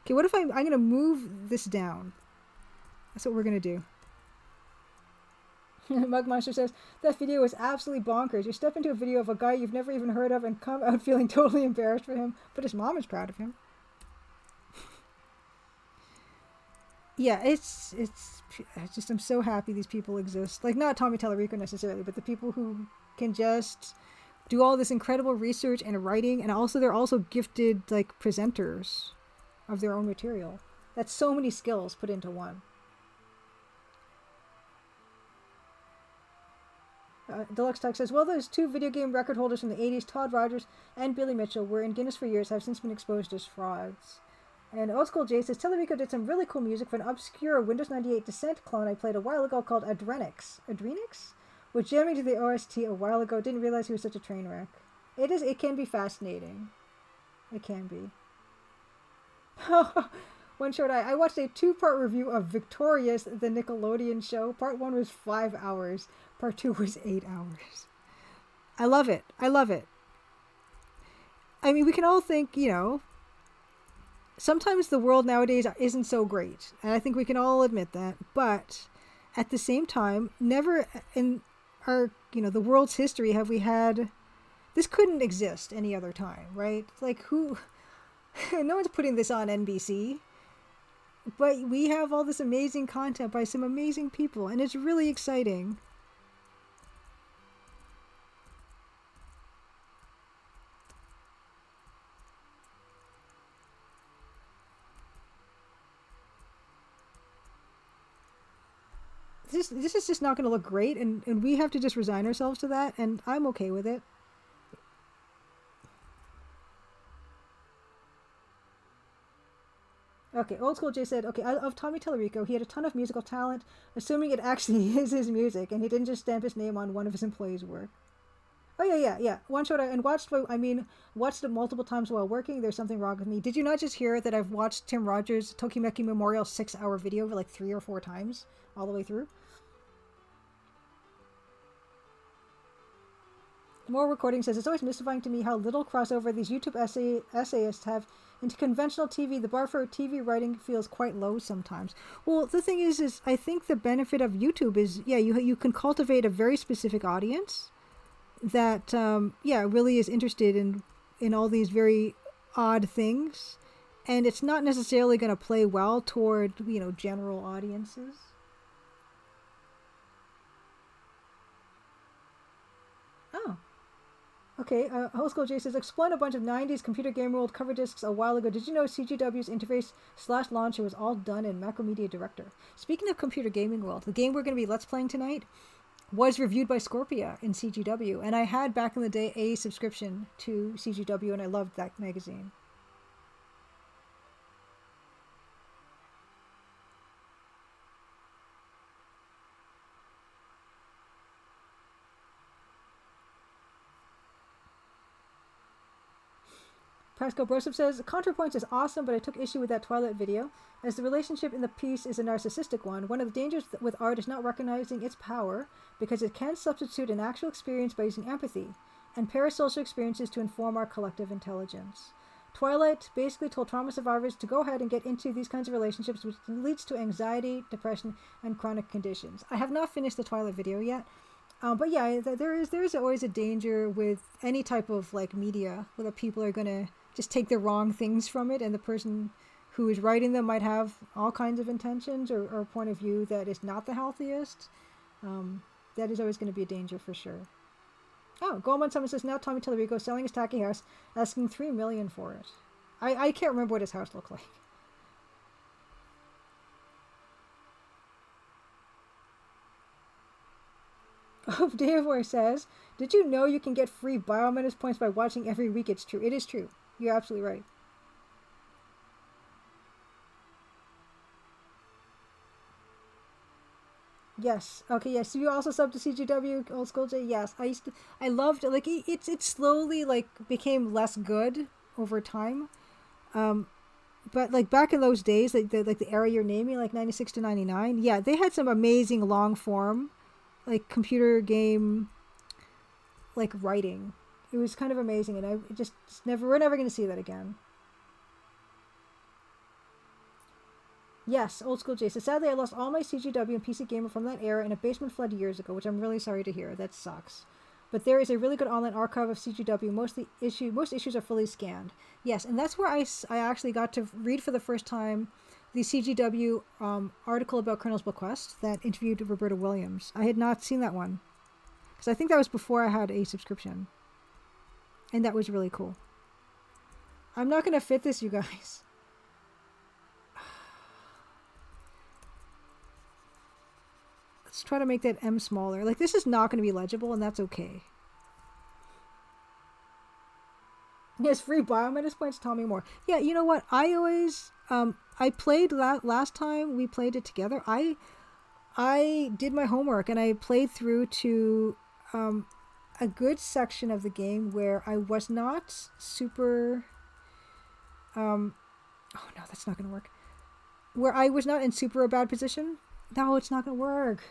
what if I'm going to move this down? That's what we're going to do. Mug Monster says, that video was absolutely bonkers. You step into a video of a guy you've never even heard of and come out feeling totally embarrassed for him, but his mom is proud of him. Yeah, it's just, I'm so happy these people exist. Like, not Tommy Tallarico necessarily, but the people who can just do all this incredible research and writing, and also they're also gifted, like, presenters of their own material. That's so many skills put into one. Deluxe Tech says, well, those 2 video game record holders from the 80s, Todd Rogers and Billy Mitchell, were in Guinness for years, have since been exposed as frauds. And Old School Jay says, Tallarico did some really cool music for an obscure Windows 98 Descent clone I played a while ago called Adrenix. Adrenix? Was jamming to the OST a while ago, didn't realize he was such a train wreck. It can be fascinating. It can be. One short I watched a 2-part review of Victorious, the Nickelodeon show. Part 1 was 5 hours. Part 2 was 8 hours. I love it. I love it. I mean, we can all think, you know, sometimes the world nowadays isn't so great. And I think we can all admit that. But at the same time, never in our, you know, the world's history have we had... This couldn't exist any other time, right? Like, who... No one's putting this on NBC. But we have all this amazing content by some amazing people, and it's really exciting. This is just not going to look great, and we have to just resign ourselves to that, and I'm okay with it. Okay, Old School Jay said, okay, of Tommy Tallarico, he had a ton of musical talent, assuming it actually is his music, and he didn't just stamp his name on one of his employees' work. Oh, yeah. One shot, and watched it multiple times while working. There's something wrong with me. Did you not just hear that I've watched Tim Rogers' Tokimeki Memorial 6-hour video like 3 or 4 times, all the way through? More Recording says, it's always mystifying to me how little crossover these YouTube essayists have into conventional TV. The bar for TV writing feels quite low sometimes. Well, the thing is I think the benefit of YouTube is, you can cultivate a very specific audience that, really is interested in all these very odd things. And it's not necessarily going to play well toward, general audiences. Oh. Okay, Whole School J says, explain a bunch of 90s computer game world cover discs a while ago. Did you know CGW's interface/launcher was all done in Macromedia Director? Speaking of computer gaming world, the game we're going to be Let's Playing tonight was reviewed by Scorpia in CGW, and I had back in the day a subscription to CGW, and I loved that magazine. Pascal Brosov says, ContraPoints is awesome, but I took issue with that Twilight video, as the relationship in the piece is a narcissistic one. One of the dangers with art is not recognizing its power, because it can substitute an actual experience by using empathy, and parasocial experiences to inform our collective intelligence. Twilight basically told trauma survivors to go ahead and get into these kinds of relationships, which leads to anxiety, depression, and chronic conditions. I have not finished the Twilight video yet, but yeah, there is always a danger with any type of media where the people are going to just take the wrong things from it, and the person who is writing them might have all kinds of intentions or a point of view that is not the healthiest. That is always going to be a danger for sure. Oh, Goldman Summon says, now Tommy Tallarico selling his tacky house, asking $3 million for it. I can't remember what his house looked like. Davor says, did you know you can get free Biomenace points by watching every week? It's true. It is true. You're absolutely right. Yes. Okay, yes. So you also sub to CGW, Old School J? Yes. I loved it. It slowly became less good over time. But back in those days, the era you're naming, 96 to 99, yeah, they had some amazing long form computer game writing. It was kind of amazing, and we're never going to see that again. Yes, Old School J. So sadly, I lost all my CGW and PC Gamer from that era in a basement flood years ago, which I'm really sorry to hear. That sucks. But there is a really good online archive of CGW. Most issues are fully scanned. Yes, and that's where I actually got to read for the first time the CGW article about Colonel's Bequest that interviewed Roberta Williams. I had not seen that one, because I think that was before I had a subscription. And that was really cool. I'm not going to fit this, you guys. Let's try to make that M smaller. This is not going to be legible, and that's okay. Yes, free Biomenace points, Tommy Moore. Yeah, you know what? I always... I played last time we played it together. I did my homework, and I played through to... a good section of the game where I was not super oh no, that's not gonna work. Where I was not in super a bad position. No, it's not gonna work.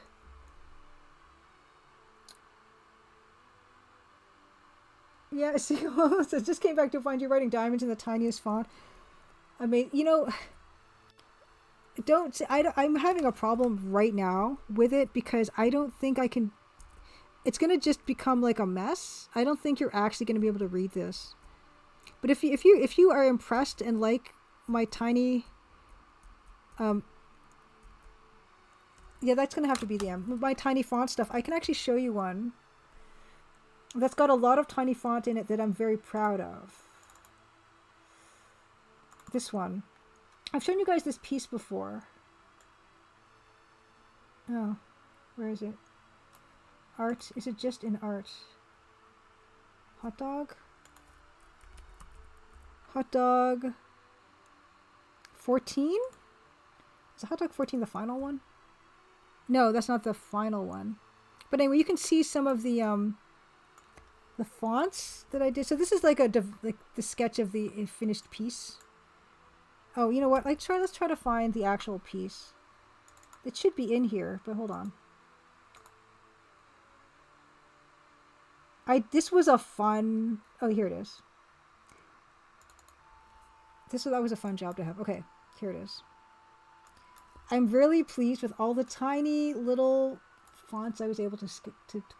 Yeah, see, so it just came back to find you writing diamonds in the tiniest font. I mean, I'm having a problem right now with it because I don't think I can. It's going to just become a mess. I don't think you're actually going to be able to read this. But if you are impressed and like my tiny, yeah, that's gonna have to be the M. My tiny font stuff. I can actually show you one that's got a lot of tiny font in it that I'm very proud of. This one. I've shown you guys this piece before. Oh, where is it? Art. Is it just in art? Hot dog? Hot dog 14? Is hot dog 14 the final one? No, that's not the final one. But anyway, you can see some of the fonts that I did. So this is like the sketch of the finished piece. Oh, you know what? Let's try to find the actual piece. It should be in here, but hold on. This was a fun... Oh, here it is. That was a fun job to have. Okay, here it is. I'm really pleased with all the tiny little fonts I was able to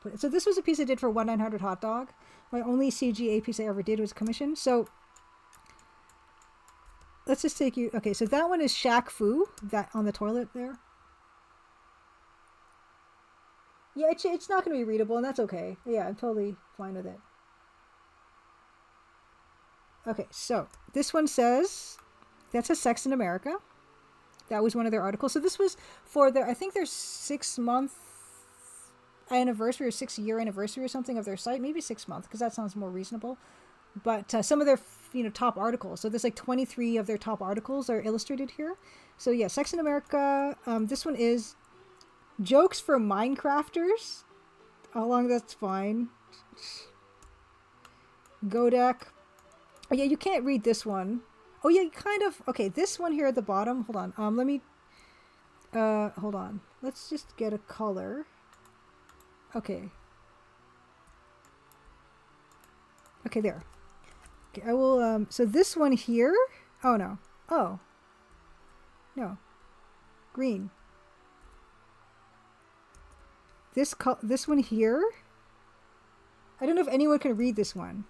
put. So this was a piece I did for 1-900 Hot Dog. My only CGA piece I ever did was commission. So let's just take you... Okay, so that one is Shaq Fu, that on the toilet there. Yeah, it's not going to be readable, and that's okay. Yeah, I'm totally fine with it. Okay, so this one says, that says Sex in America. That was one of their articles. So this was for I think their 6-month anniversary or 6-year anniversary or something of their site. Maybe 6 months, because that sounds more reasonable. But some of their top articles. So there's like 23 of their top articles are illustrated here. So yeah, Sex in America. This one is Jokes for Minecrafters. How long? That's fine. Godek. Oh yeah, you can't read this one. Oh yeah, kind of. Okay, this one here at the bottom. Hold on. Let me. Hold on. Let's just get a color. Okay. Okay, there. Okay, I will. So this one here. Oh no. Oh. No. Green. This one here. I don't know if anyone can read this one.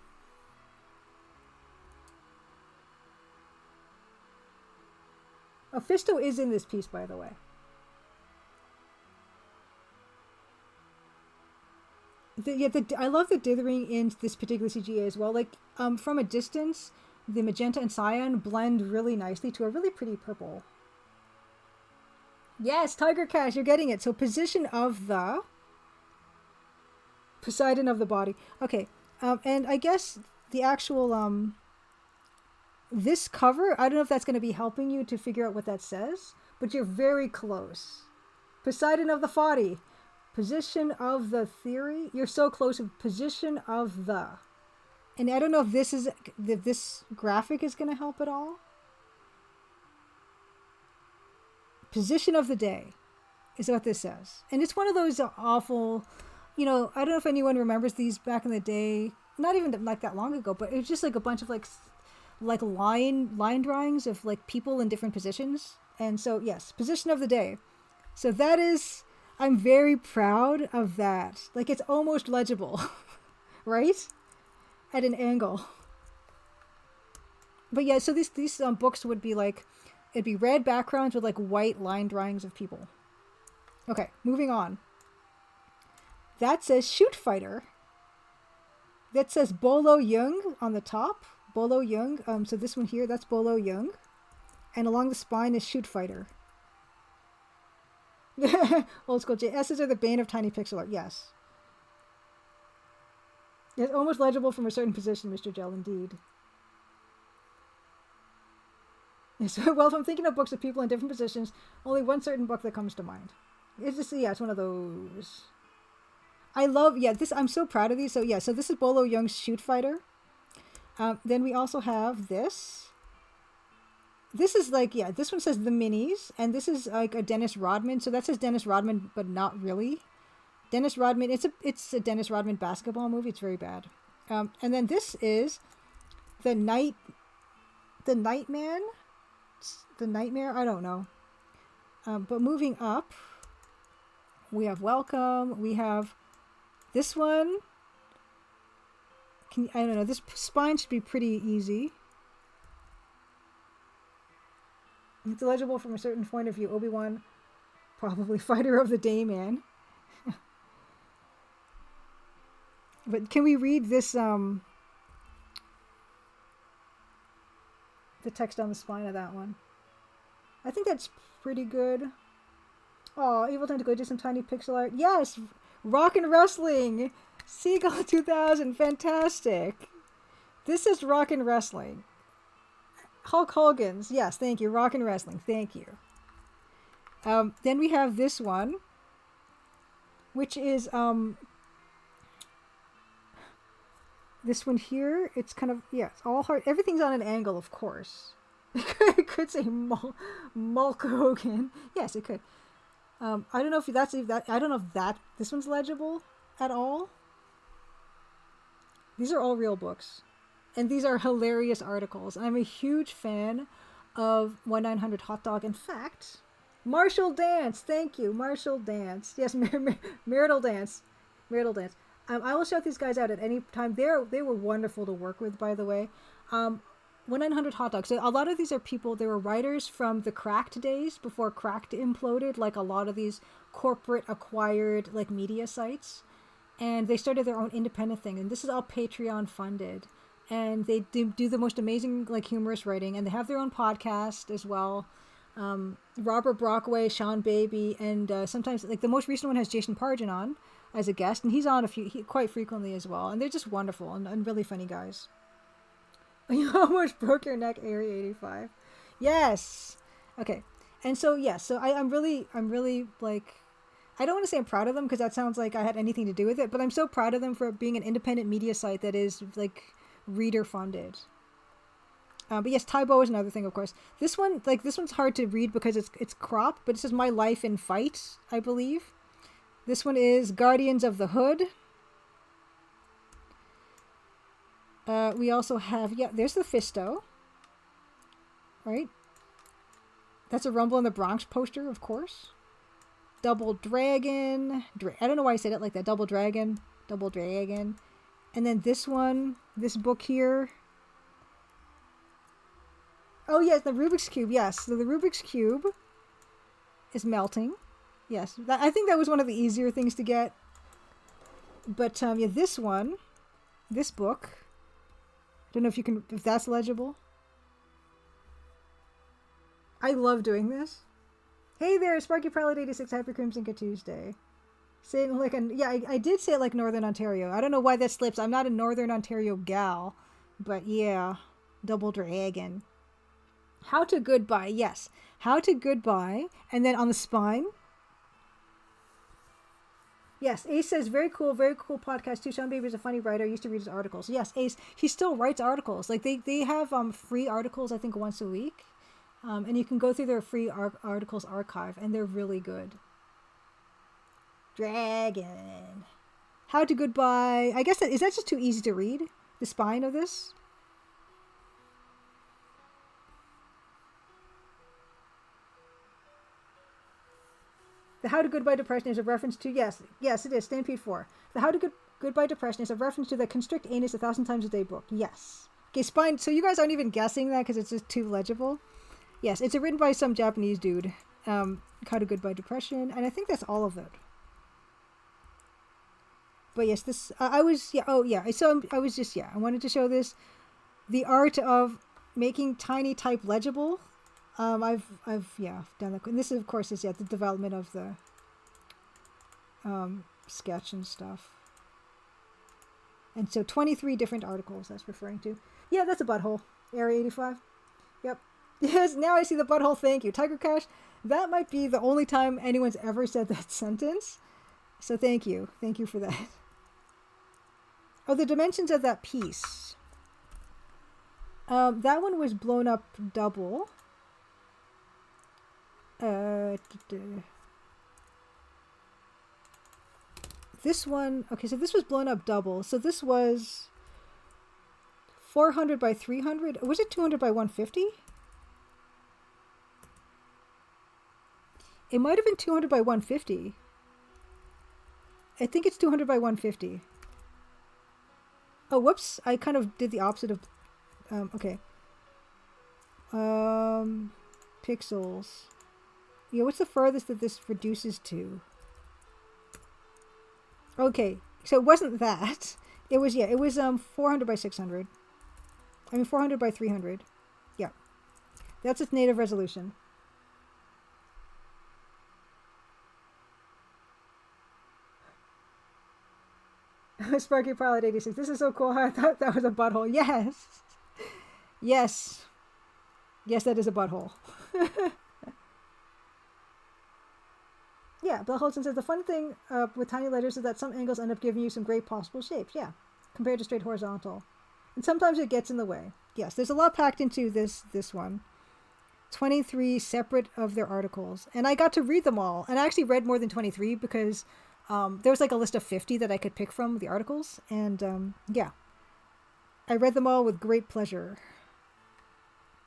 Oh, Fisto is in this piece, by the way. I love the dithering in this particular CGA as well. Like, from a distance, the magenta and cyan blend really nicely to a really pretty purple. Yes, Tiger Cash, you're getting it. So position of the Poseidon of the body. Okay, and I guess the actual this cover, I don't know if that's going to be helping you to figure out what that says, but you're very close. Poseidon of the body. Position of the theory. You're so close to position of the. And I don't know if this graphic is going to help at all. Position of the day is what this says. And it's one of those awful, I don't know if anyone remembers these back in the day, not even like that long ago, but it was just like a bunch of like line drawings of like people in different positions. And so yes, position of the day. So that is, I'm very proud of that. Like, it's almost legible, right? At an angle. But yeah, so these books would be like, it'd be red backgrounds with like white line drawings of people. Okay, moving on. That says Shoot Fighter. That says Bolo Jung on the top. Bolo Jung. So this one here, that's Bolo Jung. And along the spine is Shoot Fighter. Old school S's are the bane of tiny pixel art. Yes. It's almost legible from a certain position, Mr. Gel, indeed. So, well, if I'm thinking of books of people in different positions, only one certain book that comes to mind. It's just, yeah, it's one of those. I love, yeah, this, I'm so proud of these. So, yeah, so this is Bolo Jung's Shoot Fighter. Then we also have this. This is like, yeah, this one says The Minis, and this is like a Dennis Rodman. So that says Dennis Rodman, but not really. Dennis Rodman, it's a Dennis Rodman basketball movie. It's very bad. And then this is The Nightman? The Nightmare? I don't know. But moving up, we have Welcome. We have this one. I don't know. This spine should be pretty easy. It's legible from a certain point of view. Obi-Wan, probably fighter of the day, man. But can we read this, the text on the spine of that one? I think that's pretty good. Oh, Evil Tentacle did some tiny pixel art. Yes! Rock and Wrestling! Seagull 2000, fantastic! This is Rock and Wrestling. Hulk Hogan's, yes, thank you. Rock and Wrestling, thank you. Then we have this one, which is, this one here. It's kind of, yeah, it's all hard. Everything's on an angle, of course. It could say Mulk Hogan. Yes, it could. I don't know if I don't know if this one's legible at all. These are all real books. And these are hilarious articles. I'm a huge fan of 1-900 Hot Dog. In fact, Martial Dance. Thank you. Martial Dance. Yes, Marital Dance. Marital Dance. I will shout these guys out at any time. They were wonderful to work with, by the way. 1-900 Hot Dog. So a lot of these are people, they were writers from the Cracked days before Cracked imploded, like a lot of these corporate acquired like media sites. And they started their own independent thing. And this is all Patreon funded. And they do the most amazing like humorous writing. And they have their own podcast as well. Robert Brockway, Sean Baby, and sometimes like the most recent one has Jason Pargin on as a guest. And he's on quite frequently as well. And they're just wonderful and really funny guys. You almost broke your neck, Area 85. Yes. Okay. And so, yes. So I'm really like, I don't want to say I'm proud of them because that sounds like I had anything to do with it, but I'm so proud of them for being an independent media site that is like reader funded. But yes, Taibo is another thing, of course. This one's hard to read because it's cropped, but it says My Life in Fight, I believe. This one is Guardians of the Hood. We also have, there's the Fisto. Right? That's a Rumble in the Bronx poster, of course. Double Dragon. I don't know why I said it like that. Double Dragon. Double Dragon. And then this one, this book here. Oh, yes, the Rubik's Cube. Yes, so the Rubik's Cube is melting. Yes, I think that was one of the easier things to get. But, yeah, this one, this book, don't know if that's legible. I love doing this. Hey there, Sparky Pilot 86, Happy Crimson Tuesday. Saying like, I did say it like Northern Ontario. I don't know why that slips. I'm not a Northern Ontario gal. But yeah, Double Dragon. How to Goodbye, yes. How to Goodbye. And then on the spine. Yes, Ace says, very cool podcast too. Sean Baby is a funny writer. I used to read his articles. Yes, Ace, he still writes articles. Like they have free articles, I think, once a week. And you can go through their free articles archive, and they're really good. Dragon. How to Goodbye. I guess is that just too easy to read? The spine of this? The How to Goodbye Depression is a reference to, yes, it is, Stampede 4. The How to Goodbye Depression is a reference to the Constrict Anus 1,000 Times a Day book. Yes. Okay, spine, so you guys aren't even guessing that because it's just too legible. Yes, it's written by some Japanese dude. How to Goodbye Depression, and I think that's all of it. But yes, this, I wanted to show this. The art of making tiny type legible. I've done that. And this, of course, is, the development of the sketch and stuff. And so 23 different articles that's referring to. Yeah, that's a butthole. Area 85. Yep. Yes, now I see the butthole. Thank you. Tiger Cash, that might be the only time anyone's ever said that sentence. So thank you. Thank you for that. Oh, the dimensions of that piece. That one was blown up double. This one, okay, so this was blown up double. So this was 400 by 300. Was it 200 by 150? It might have been 200 by 150. I think it's 200 by 150. Oh, whoops. I kind of did the opposite of... okay. Pixels. Yeah, what's the furthest that this reduces to? Okay, so it wasn't that. It was, 400 by 600. I mean, 400 by 300. Yeah. That's its native resolution. Sparky Pilot 86. This is so cool. I thought that was a butthole. Yes. Yes. Yes, that is a butthole. Yeah, Bill Holton says the fun thing with tiny letters is that some angles end up giving you some great possible shapes. Yeah, compared to straight horizontal. And sometimes it gets in the way. Yes, there's a lot packed into this one. 23 separate of their articles. And I got to read them all. And I actually read more than 23 because there was like a list of 50 that I could pick from the articles. And yeah, I read them all with great pleasure.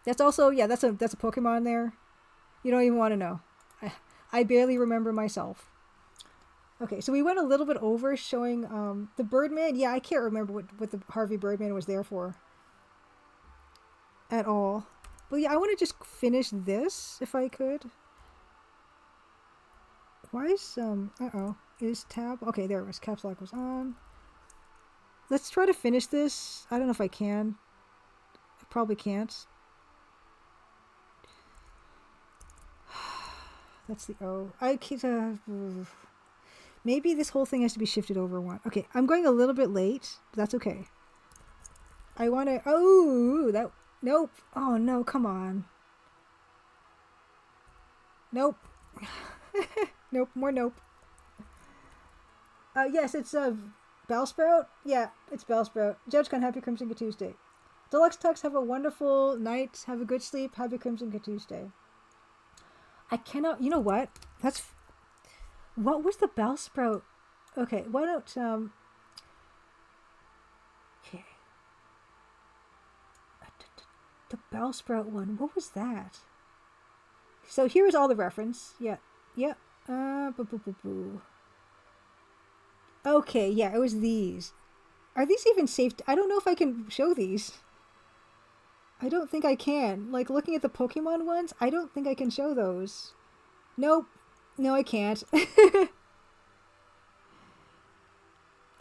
That's also, yeah, that's a Pokemon there. You don't even want to know. I barely remember myself. Okay, so we went a little bit over showing the Birdman. Yeah, I can't remember what the Harvey Birdman was there for at all. But yeah, I want to just finish this if I could. Why is is tab? Okay, there it was. Caps lock was on. Let's try to finish this. I don't know if I can. I probably can't. That's the O. Maybe this whole thing has to be shifted over one. Okay, I'm going a little bit late, but that's okay. I want to... Oh, that... Nope. Oh, no, come on. Nope. Nope, more nope. Yes, it's Bellsprout. Yeah, it's Bellsprout. JudgeCon, happy Crimson Tuesday. Deluxe Tux, have a wonderful night. Have a good sleep. Happy Crimson Tuesday. I cannot... You know what? What was the Bellsprout? Okay, why don't... Okay. The Bellsprout one. What was that? So here's all the reference. Yeah. Yeah. Okay, yeah, it was these. Are these even safe? I don't know if I can show these. I don't think I can. Like, looking at the Pokemon ones, I don't think I can show those. Nope. No, I can't.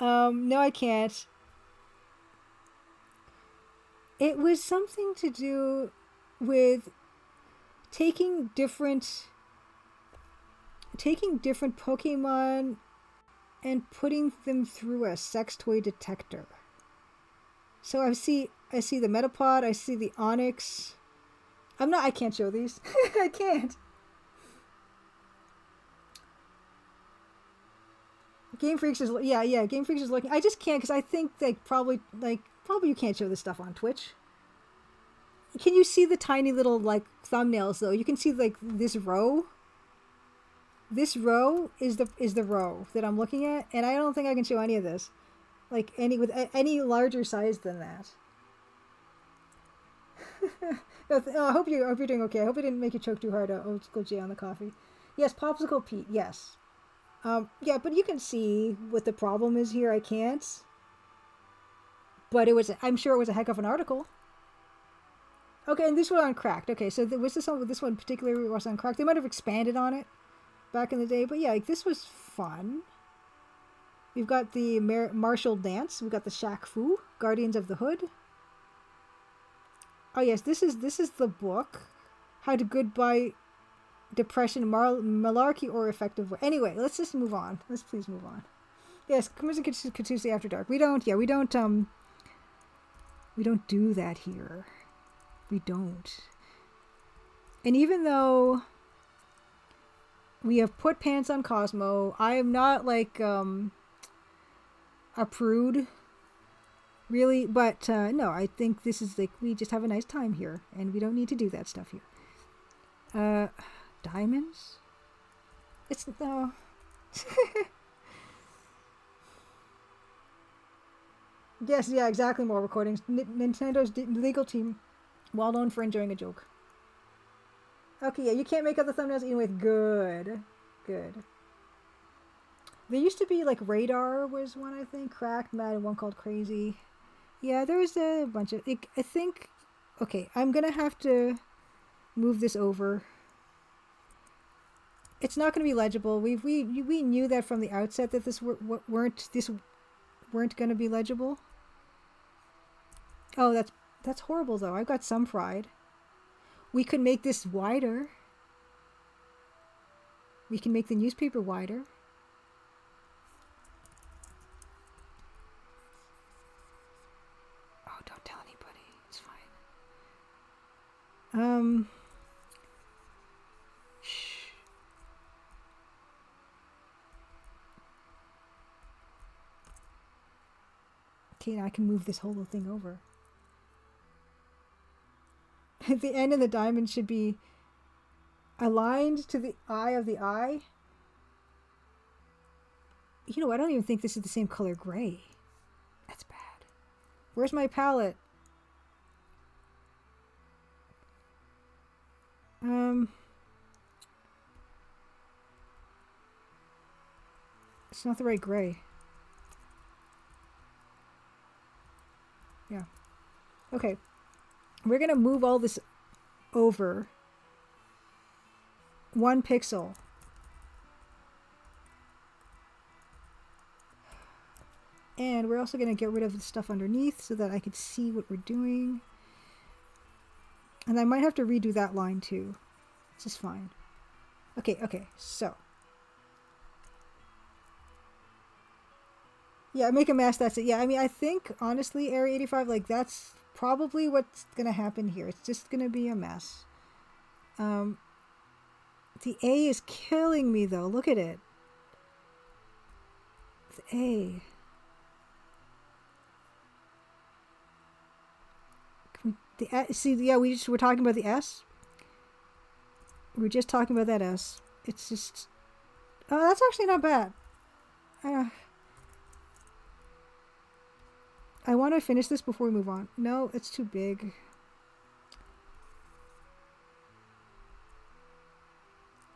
No, I can't. It was something to do with taking different Pokemon and putting them through a sex toy detector. So I see the Metapod, I see the Onix. I can't show these. I can't. Game Freaks is Game Freaks is looking. I just can't because I think they probably you can't show this stuff on Twitch. Can you see the tiny little thumbnails though? You can see this row. This row is the row that I'm looking at, and I don't think I can show any of this, with any larger size than that. No, I hope you're doing okay. I hope I didn't make you choke too hard. Old School J on the coffee. Yes, Popsicle Pete. Yes. Yeah, but you can see what the problem is here. I can't. But I'm sure it was a heck of an article. Okay, and this was on Cracked. Okay, so this one particularly was on Cracked. They might have expanded on it back in the day, but yeah, this was fun. We've got the Martial Dance. We've got the Shaq Fu, Guardians of the Hood. Oh yes, this is the book, How to Goodbye Depression, Malarkey or Effective Way. Anyway, let's just move on. Let's please move on. Yes, Crimson Tuesday After Dark. We don't do that here. We don't. And even though we have put pants on Cosmo, I am not a prude, really. But no, I think this is we just have a nice time here, and we don't need to do that stuff here. Diamonds? It's no. Yes, yeah, exactly. More recordings. Nintendo's legal team, well known for enjoying a joke. Okay, yeah, you can't make out the thumbnails anyway. Good. There used to be Radar was one, I think. Cracked, Mad, and one called Crazy. Yeah, there was a bunch of... I think... Okay, I'm going to have to move this over. It's not going to be legible. We knew that from the outset that this weren't going to be legible. Oh, that's horrible though. I've got some pride. We could make this wider. We can make the newspaper wider. Oh, don't tell anybody. It's fine. Shh. Okay, now I can move this whole little thing over. The end of the diamond should be aligned to the eye of the eye. You know, I don't even think this is the same color gray. That's bad. Where's my palette? It's not the right gray. Yeah. Okay. We're going to move all this over 1 pixel. And we're also going to get rid of the stuff underneath so that I could see what we're doing. And I might have to redo that line too. This is fine. Okay, so. Yeah, make a mess, that's it. Yeah, I mean, I think, honestly, Area 85, like, that's probably what's going to happen here. It's just going to be a mess. The A is killing me, though. Look at it. The A. The S, see, yeah, we're talking about the S. We're just talking about that S. It's just... Oh, that's actually not bad. I want to finish this before we move on. No, it's too big.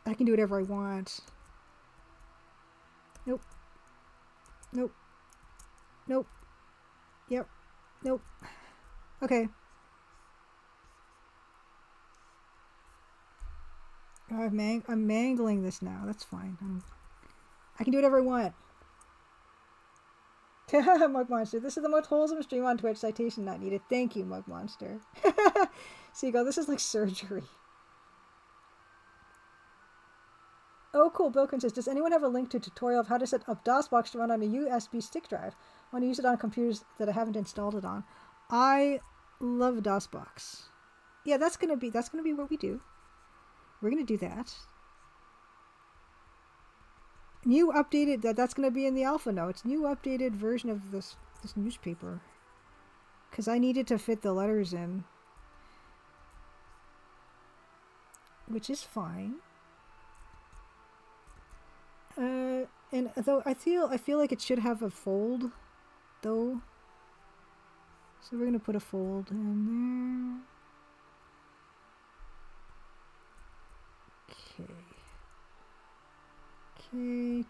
I can do whatever I want. Nope. Nope. Nope. Yep. Nope. Okay. I'm mangling this now. That's fine. I can do whatever I want. Mug Monster, this is the most wholesome stream on Twitch. Citation not needed. Thank you, Mug Monster. Seagull, this is like surgery. Oh, cool. Bilkin says, does anyone have a link to a tutorial of how to set up DOSBox to run on a USB stick drive? I want to use it on computers that I haven't installed it on. I love DOSBox. Yeah, that's gonna be what we do. We're gonna do that. New updated, that's going to be in the alpha notes. New updated version of this newspaper. Because I needed to fit the letters in. Which is fine. And though I feel like it should have a fold, though. So we're going to put a fold in there. Okay. Okay,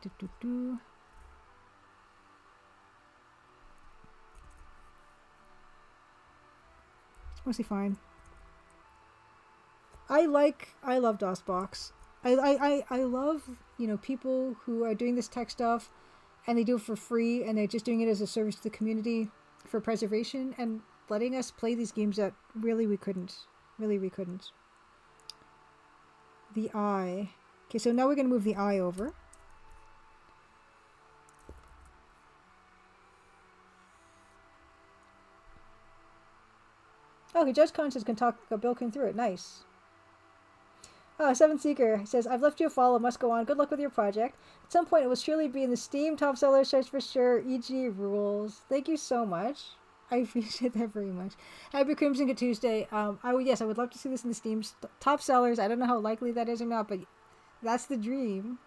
It's mostly fine. I love DOSBox. I love, you know, people who are doing this tech stuff and they do it for free and they're just doing it as a service to the community for preservation and letting us play these games that really we couldn't. The eye. Okay, so now we're going to move the eye over. Okay, Judge Conscience can talk Bilkin through it. Nice. Oh, Seven Seeker says, I've left you a follow. Must go on. Good luck with your project. At some point, it will surely be in the Steam top seller search for sure. E.g. rules. Thank you so much. I appreciate that very much. Happy Crimson Tuesday. Yes, I would love to see this in the Steam top sellers. I don't know how likely that is or not, but that's the dream.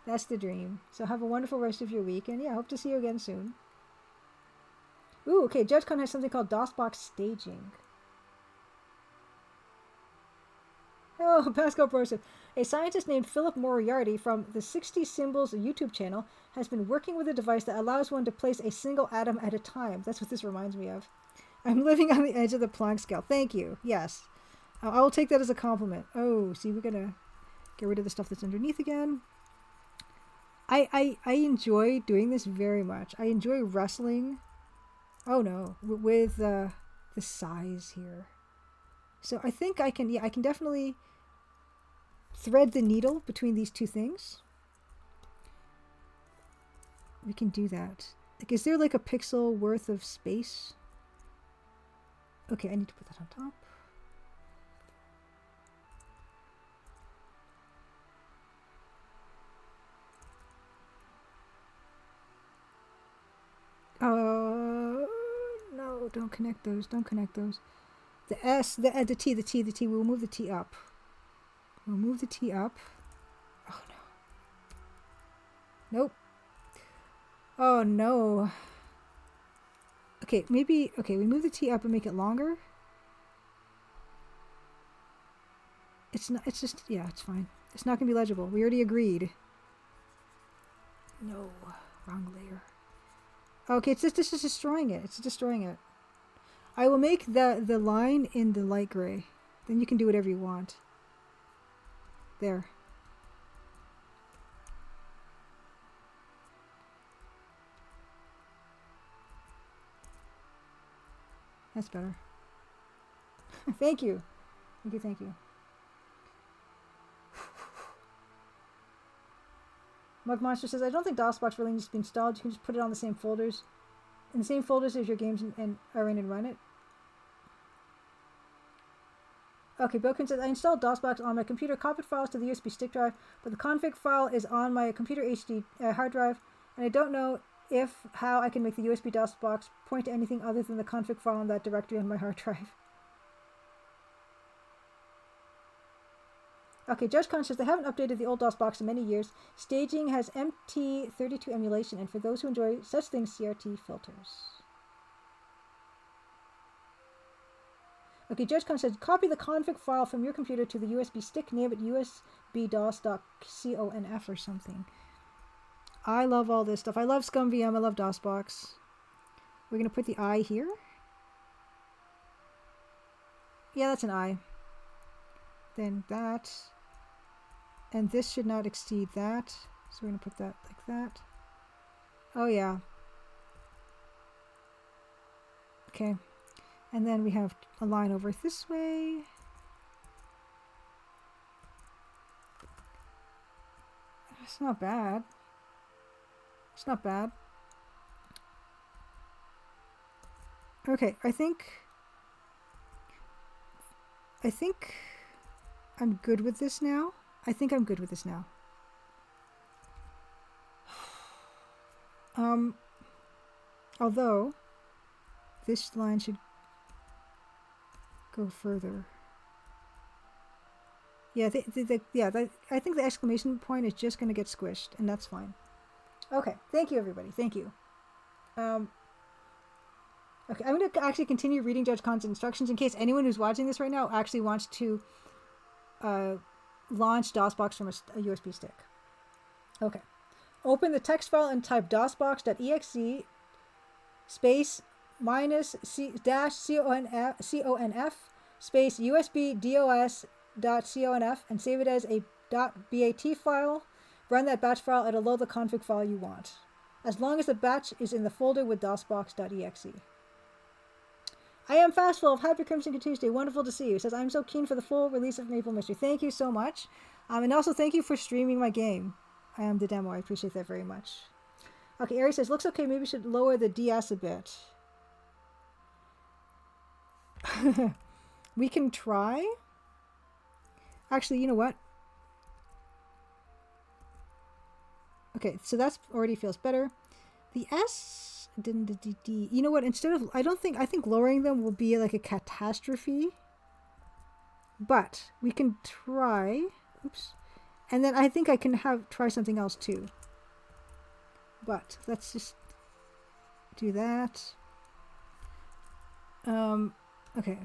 That's the dream. So have a wonderful rest of your week, and yeah, hope to see you again soon. Ooh, okay. JudgeCon has something called DOSBox staging. Oh, Pascal Broseph. A scientist named Philip Moriarty from the 60 Symbols YouTube channel has been working with a device that allows one to place a single atom at a time. That's what this reminds me of. I'm living on the edge of the Planck scale. Thank you. Yes. I will take that as a compliment. Oh, see, we're going to get rid of the stuff that's underneath again. I enjoy doing this very much. I enjoy wrestling. Oh, no. With the size here. So I think I can definitely thread the needle between these two things. We can do that. Like, is there like a pixel worth of space? Okay, I need to put that on top. No, don't connect those. Don't connect those. The S, the T. We'll move the T up. We'll move the T up. Oh, no. Nope. Oh, no. Okay, maybe... Okay, we move the T up and make it longer. It's not... It's just... Yeah, it's fine. It's not going to be legible. We already agreed. No. Wrong layer. Okay, it's just destroying it. It's destroying it. I will make the line in the light gray. Then you can do whatever you want. There. That's better. Thank you. Thank you. Mug Monster says, I don't think DOSBox really needs to be installed. You can just put it on the same folders. In the same folders as your games and are in and run it. Okay, Bilkin says, I installed DOSBox on my computer, copied files to the USB stick drive, but the config file is on my computer HD hard drive, and I don't know how I can make the USB DOSBox point to anything other than the config file on that directory on my hard drive. Okay, Judge Con says, they haven't updated the old DOSBox in many years. Staging has MT32 emulation, and for those who enjoy such things, CRT filters. Okay, Judge Con says, copy the config file from your computer to the USB stick, name it usbdos.conf or something. I love all this stuff. I love ScumVM, I love DOSBox. We're going to put the I here. Yeah, that's an I. Then that. And this should not exceed that. So we're going to put that like that. Oh, yeah. Okay. And then we have a line over this way. It's not bad. It's not bad. Okay, I think I'm good with this now. Although this line should go further. Yeah, I think the exclamation point is just going to get squished, and that's fine. Okay, thank you, everybody. Thank you. Okay, I'm going to actually continue reading Judge Khan's instructions in case anyone who's watching this right now actually wants to launch DOSBox from a USB stick. Okay. Open the text file and type dosbox.exe space minus -conf space USB dos.conf and save it as a .bat file. Run that batch file. It'll load the config file you want, as long as the batch is in the folder with dosbox.exe. I am Fastful of Happy Crimson Tuesday. Wonderful to see you. Says, I'm so keen for the full release of Maple Mystery. Thank you so much. And also thank you for streaming my game. I am the demo. I appreciate that very much. Okay, Ari says, looks okay. Maybe we should lower the DS a bit. We can try. Actually, you know what? Okay, so that already feels better. The S, the D. You know what? Instead of, I think lowering them will be like a catastrophe. But we can try. Oops. And then I think I can try something else too. But let's just do that. Okay.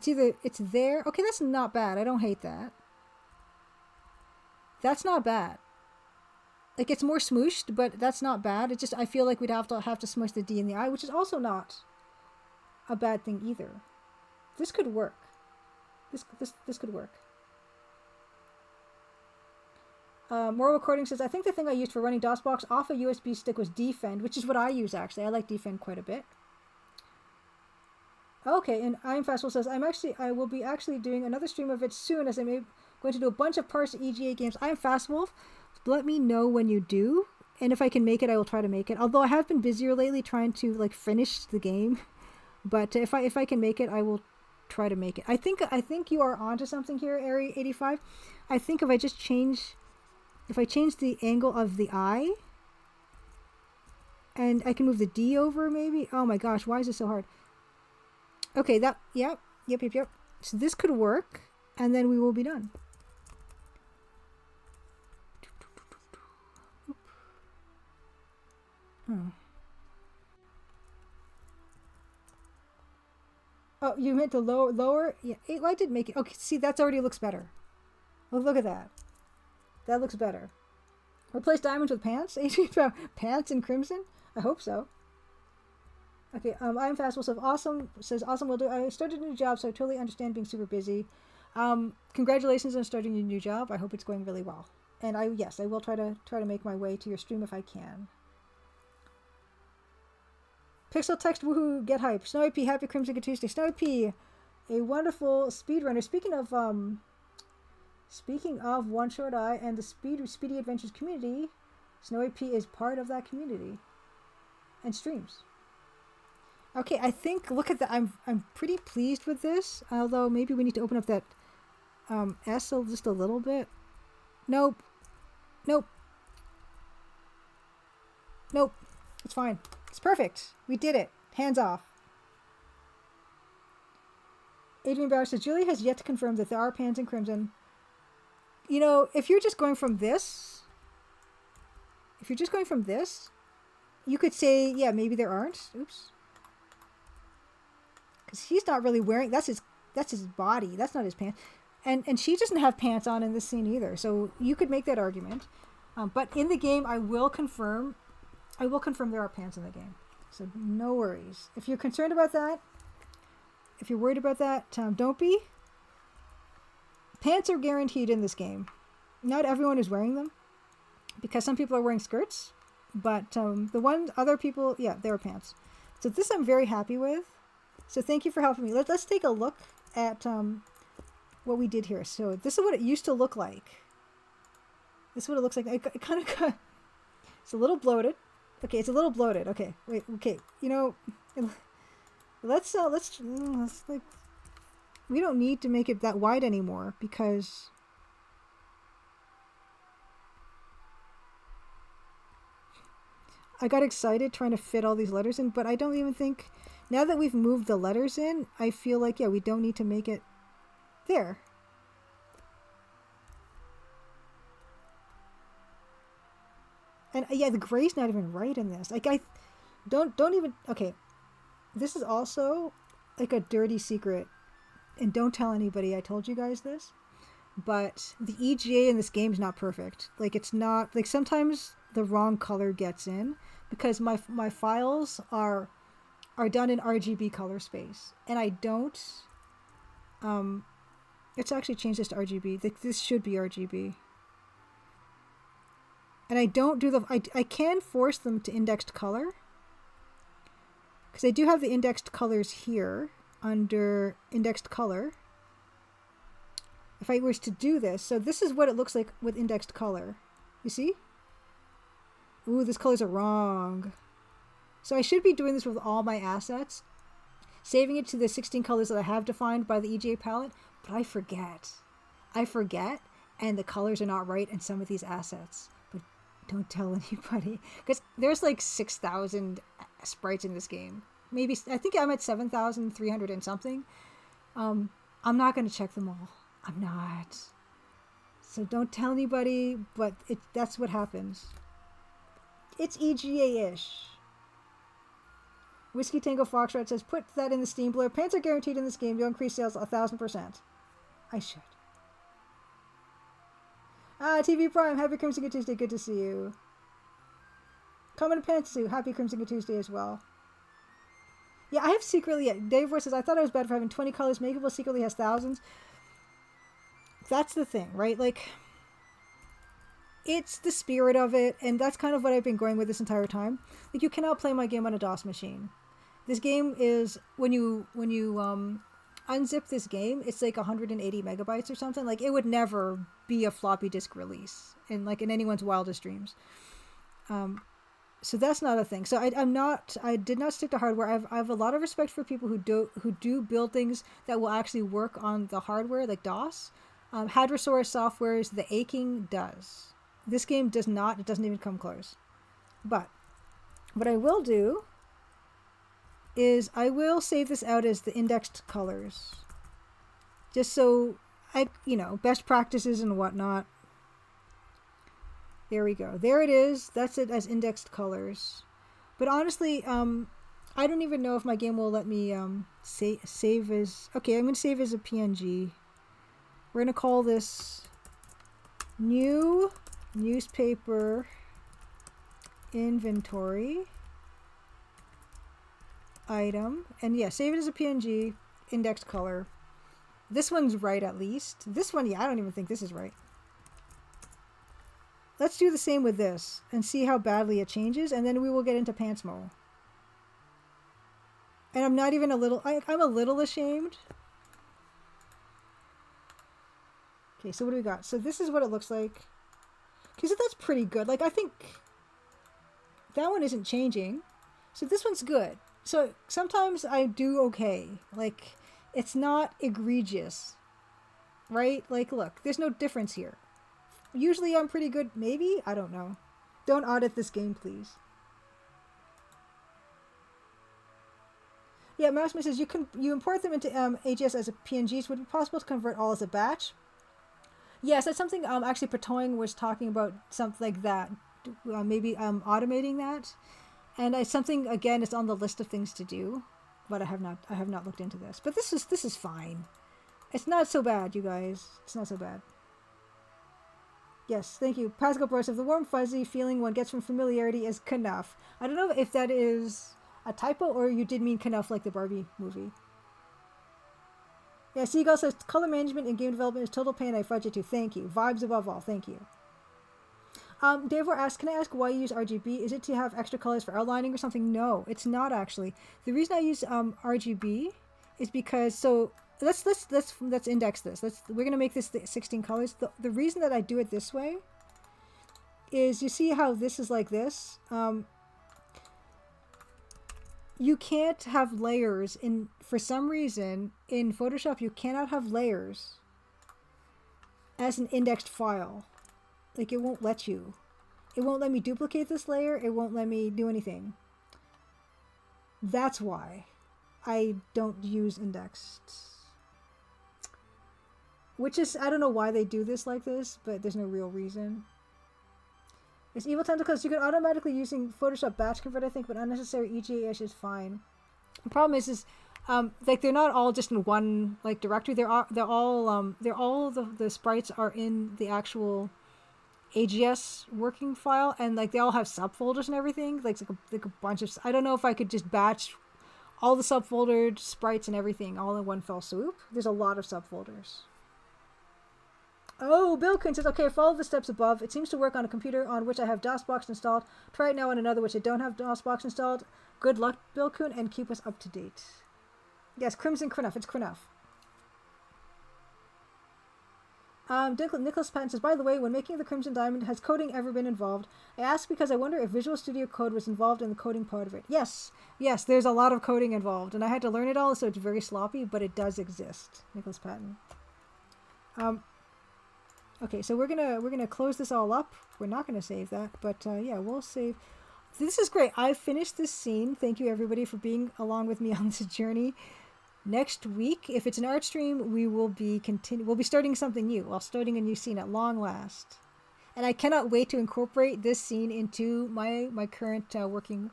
It's there. Okay, that's not bad. I don't hate that. That's not bad. Like, it's more smooshed, but that's not bad. It's just, I feel like we'd have to smush the D in the I, which is also not a bad thing either. This could work. This could work. Moral Recording says, I think the thing I used for running DOSBox off a USB stick was Defend, which is what I use, actually. I like Defend quite a bit. Okay, and I'm Fastball says, I will be actually doing another stream of it soon, as I'm going to do a bunch of parser EGA games. I'm Fastwolf. Let me know when you do, and if I can make it, I will try to make it. Although I have been busier lately trying to like finish the game, but if I can make it, I will try to make it. I think you are onto something here, Ari 85. I think if I change the angle of the eye, and I can move the D over, maybe. Oh my gosh, why is this so hard? Okay, yep. So this could work, and then we will be done. Oh, you meant the lower? Yeah, I did make it. Okay, see, that's already looks better. Look at that. That looks better. Replace diamonds with pants? Pants in crimson? I hope so. Okay, I'm Fastball says awesome will do. I started a new job, so I totally understand being super busy. Congratulations on starting your new job. I hope it's going really well. And I will try to make my way to your stream if I can. Pixel text, woohoo, get hype. Snowy P, happy Crimson Good Tuesday. Snowy P, a wonderful speedrunner. Speaking of One Short Eye and the Speedy Adventures community, Snowy P is part of that community and streams. Okay, I think, look at that. I'm pretty pleased with this, although maybe we need to open up that S just a little bit. Nope. It's fine. It's perfect. We did it. Hands off. Adrian Bauer says, Julie has yet to confirm that there are pans in crimson. You know, if you're just going from this, you could say, yeah, maybe there aren't. Oops. Because he's not really wearing, that's his body. That's not his pants. And she doesn't have pants on in this scene either. So you could make that argument. But in the game, I will confirm there are pants in the game. So no worries. If you're concerned about that, if you're worried about that, don't be. Pants are guaranteed in this game. Not everyone is wearing them, because some people are wearing skirts, but other people, yeah, there are pants. So this I'm very happy with. So thank you for helping me. Let's take a look at what we did here. So this is what it used to look like. This is what it looks like. It kind of it's a little bloated. Okay, it's a little bloated. Okay, wait. Okay, you know, let's like, we don't need to make it that wide anymore, because I got excited trying to fit all these letters in, but I don't even think, now that we've moved the letters in, I feel like, yeah, we don't need to make it there. And yeah, the gray's not even right in this. Like, I don't even, okay. This is also like a dirty secret, and don't tell anybody I told you guys this, but the EGA in this game is not perfect. Like, it's not, like, sometimes the wrong color gets in, because my files are done in RGB color space, and I don't, let's actually change this to RGB. This should be RGB. And I don't do I can force them to indexed color, because I do have the indexed colors here under indexed color. If I was to do this, so this is what it looks like with indexed color. You see? Ooh, these colors are wrong. So I should be doing this with all my assets, saving it to the 16 colors that I have defined by the EGA palette, but I forget, and the colors are not right in some of these assets. Don't tell anybody, because there's like 6,000 sprites in this game. Maybe, I think I'm at 7,300 and something. I'm not going to check them all. I'm not. So don't tell anybody, but that's what happens. It's EGA-ish. Whiskey Tango Foxtrot says, put that in the Steam blur. Pants are guaranteed in this game. You'll increase sales 1,000%. I should. TV Prime, happy Crimson Tuesday. Good to see you. Common Pantsu, happy Crimson Tuesday as well. Yeah, I have secretly, Dave says, I thought I was bad for having 20 colors. Makeable secretly has thousands. That's the thing, right? Like, it's the spirit of it, and that's kind of what I've been going with this entire time. Like, you cannot play my game on a DOS machine. This game is, when you unzip this game, it's like 180 megabytes or something. Like, it would never be a floppy disk release in anyone's wildest dreams. So that's not a thing. So I did not stick to hardware. I have a lot of respect for people who do build things that will actually work on the hardware, like DOS. Hadrosaurus Software's The Aching does. This game does not. It doesn't even come close. But what I will do is I will save this out as the indexed colors. Just so best practices and whatnot. There we go. There it is. That's it as indexed colors. But honestly, I don't even know if my game will let me save as... Okay, I'm going to save as a PNG. We're going to call this new newspaper inventory item. And yeah, save it as a PNG, indexed color. This one's right at least. This one, yeah, I don't even think this is right. Let's do the same with this and see how badly it changes, and then we will get into Pantsmo. And I'm not even a little... I'm a little ashamed. Okay, so what do we got? So this is what it looks like. Okay, so that's pretty good. Like, I think that one isn't changing. So this one's good. So sometimes I do okay. Like, it's not egregious. Right? Like, look, there's no difference here. Usually I'm pretty good. Maybe? I don't know. Don't audit this game, please. Yeah, Mousman says you import them into AGS as a PNGs. Would it be possible to convert all as a batch? Yes, that's something actually Patoing was talking about, something like that. Maybe automating that. And it's something, again, it's on the list of things to do, but I have not looked into this. But this is fine. It's not so bad, you guys. It's not so bad. Yes, thank you. Pascal Bros, the warm fuzzy feeling one gets from familiarity is Knuff. I don't know if that is a typo or you did mean Knuff like the Barbie movie. Yeah, Seagull says color management in game development is total pain. I fudge it too. Thank you. Vibes above all. Thank you. Davor asks, can I ask why you use RGB? Is it to have extra colors for outlining or something? No, it's not actually. The reason I use RGB is because, so let's index this. We're gonna make this 16 colors. The reason that I do it this way is, you see how this is like this. You can't have layers for some reason in Photoshop. You cannot have layers as an indexed file. Like, it won't let you. It won't let me duplicate this layer. It won't let me do anything. That's why I don't use indexed. Which is, I don't know why they do this like this, but there's no real reason. It's Evil Tentacles. You can automatically using Photoshop batch convert, I think, but unnecessary EGA is fine. The problem is like, they're not all just in one directory. They're all the sprites are in the actual AGS working file, and like they all have subfolders and everything. Like a bunch of. I don't know if I could just batch all the subfoldered sprites and everything all in one fell swoop. There's a lot of subfolders. Oh, Bill Coon says, okay, follow the steps above. It seems to work on a computer on which I have DOSBox installed. Try it now on another which I don't have DOSBox installed. Good luck, Bill Coon, and keep us up to date. Yes, Crimson Knuff. It's Knuff. Nicholas Patton says, by the way, when making the Crimson Diamond, has coding ever been involved? I ask because I wonder if Visual Studio Code was involved in the coding part of it. Yes, there's a lot of coding involved, and I had to learn it all, so it's very sloppy, but it does exist. Nicholas Patton. Okay, so we're gonna close this all up. We're not gonna save that, but yeah, we'll save. This is great. I finished this scene. Thank you everybody for being along with me on this journey. Next week, if it's an art stream, we will be We'll be starting something new. Well, starting a new scene at long last, and I cannot wait to incorporate this scene into my current working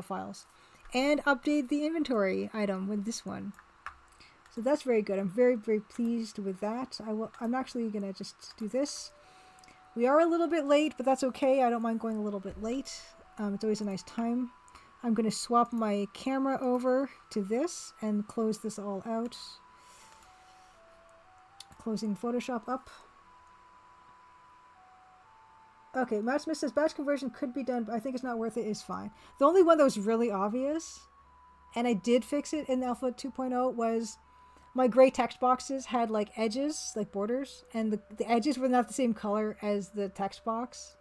files. and update the inventory item with this one. So that's very good. I'm very, very pleased with that. I'm actually going to just do this. We are a little bit late, but that's okay. I don't mind going a little bit late. It's always a nice time. I'm going to swap my camera over to this and close this all out. Closing Photoshop up. Okay, Matt Smith says batch conversion could be done, but I think it's not worth it. Is fine. The only one that was really obvious, and I did fix it in Alpha 2.0, was my gray text boxes had like edges, like borders, and the edges were not the same color as the text box.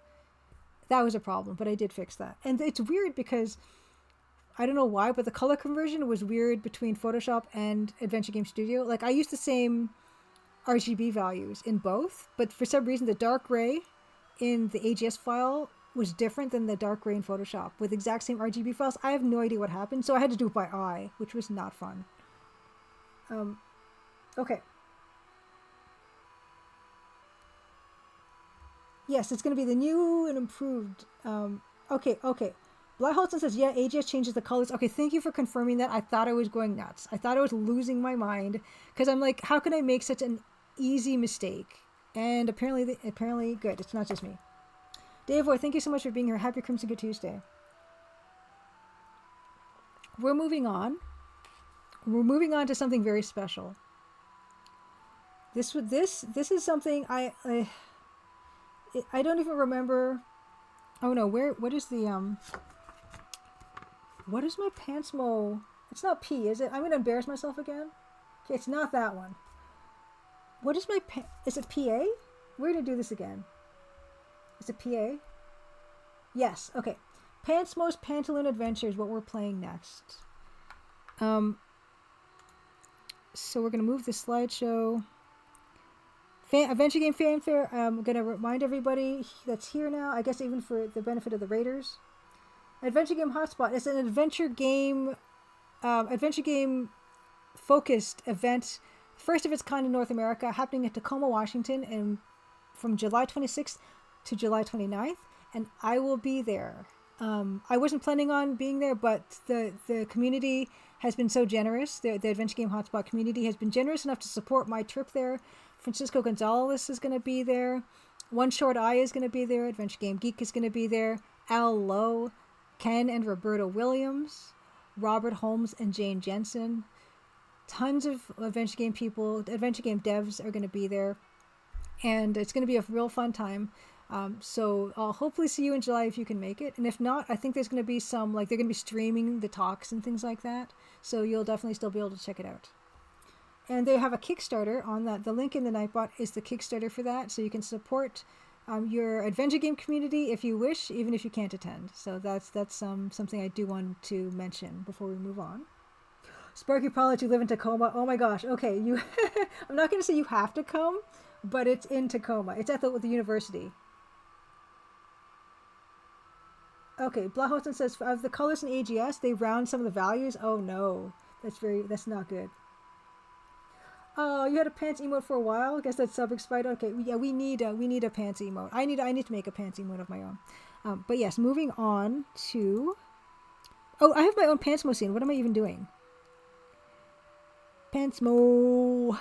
That was a problem, but I did fix that. And it's weird because I don't know why, but the color conversion was weird between Photoshop and Adventure Game Studio. Like I used the same RGB values in both, but for some reason the dark gray in the AGS file was different than the dark gray in Photoshop with exact same RGB files. I have no idea what happened, so I had to do it by eye, which was not fun. Okay. Yes, it's going to be the new and improved. Okay. Black Holton says, yeah, AGS changes the colors. Okay, thank you for confirming that. I thought I was going nuts. I thought I was losing my mind because I'm like, how can I make such an easy mistake? And apparently, good. It's not just me. Dave Boy, thank you so much for being here. Happy Crimson Good Tuesday. We're moving on. We're moving on to something very special. This is something I don't even remember. Oh no, what is the what is my Pantsmo? It's not P, is it? I'm gonna embarrass myself again. Okay, it's not that one. What is my is it PA? We're gonna do this again. Is it PA? Yes, okay. Pantsmo's Pantaloon Adventure is what we're playing next. So we're gonna move the slideshow. Adventure Game Fanfare, I'm going to remind everybody that's here now, I guess even for the benefit of the Raiders. Adventure Game Hotspot is an adventure game focused event, first of its kind in North America, happening in Tacoma, Washington, and from July 26th to July 29th, and I will be there. I wasn't planning on being there, but the community has been so generous. The Adventure Game Hotspot community has been generous enough to support my trip there. Francisco Gonzalez is going to be there. One Short Eye is going to be there. Adventure Game Geek is going to be there. Al Lowe, Ken and Roberta Williams, Robert Holmes and Jane Jensen. Tons of Adventure Game people, Adventure Game devs are going to be there. And it's going to be a real fun time. So I'll hopefully see you in July if you can make it. And if not, I think there's going to be some, like they're going to be streaming the talks and things like that. So you'll definitely still be able to check it out. And they have a Kickstarter on that. The link in the Nightbot is the Kickstarter for that. So you can support your adventure game community if you wish, even if you can't attend. So that's something I do want to mention before we move on. Sparky Pollard, you live in Tacoma. Oh my gosh. Okay, you. I'm not going to say you have to come, but it's in Tacoma. It's at the university. Okay, Blahosen says of the colors in AGS, they round some of the values. Oh no, that's not good. Oh, you had a pants emote for a while. I guess that's sub expired. Okay, yeah, we need a pants emote. I need to make a pants emote of my own. But yes, moving on to. Oh, I have my own Pantsmo scene. What am I even doing? Pantsmo's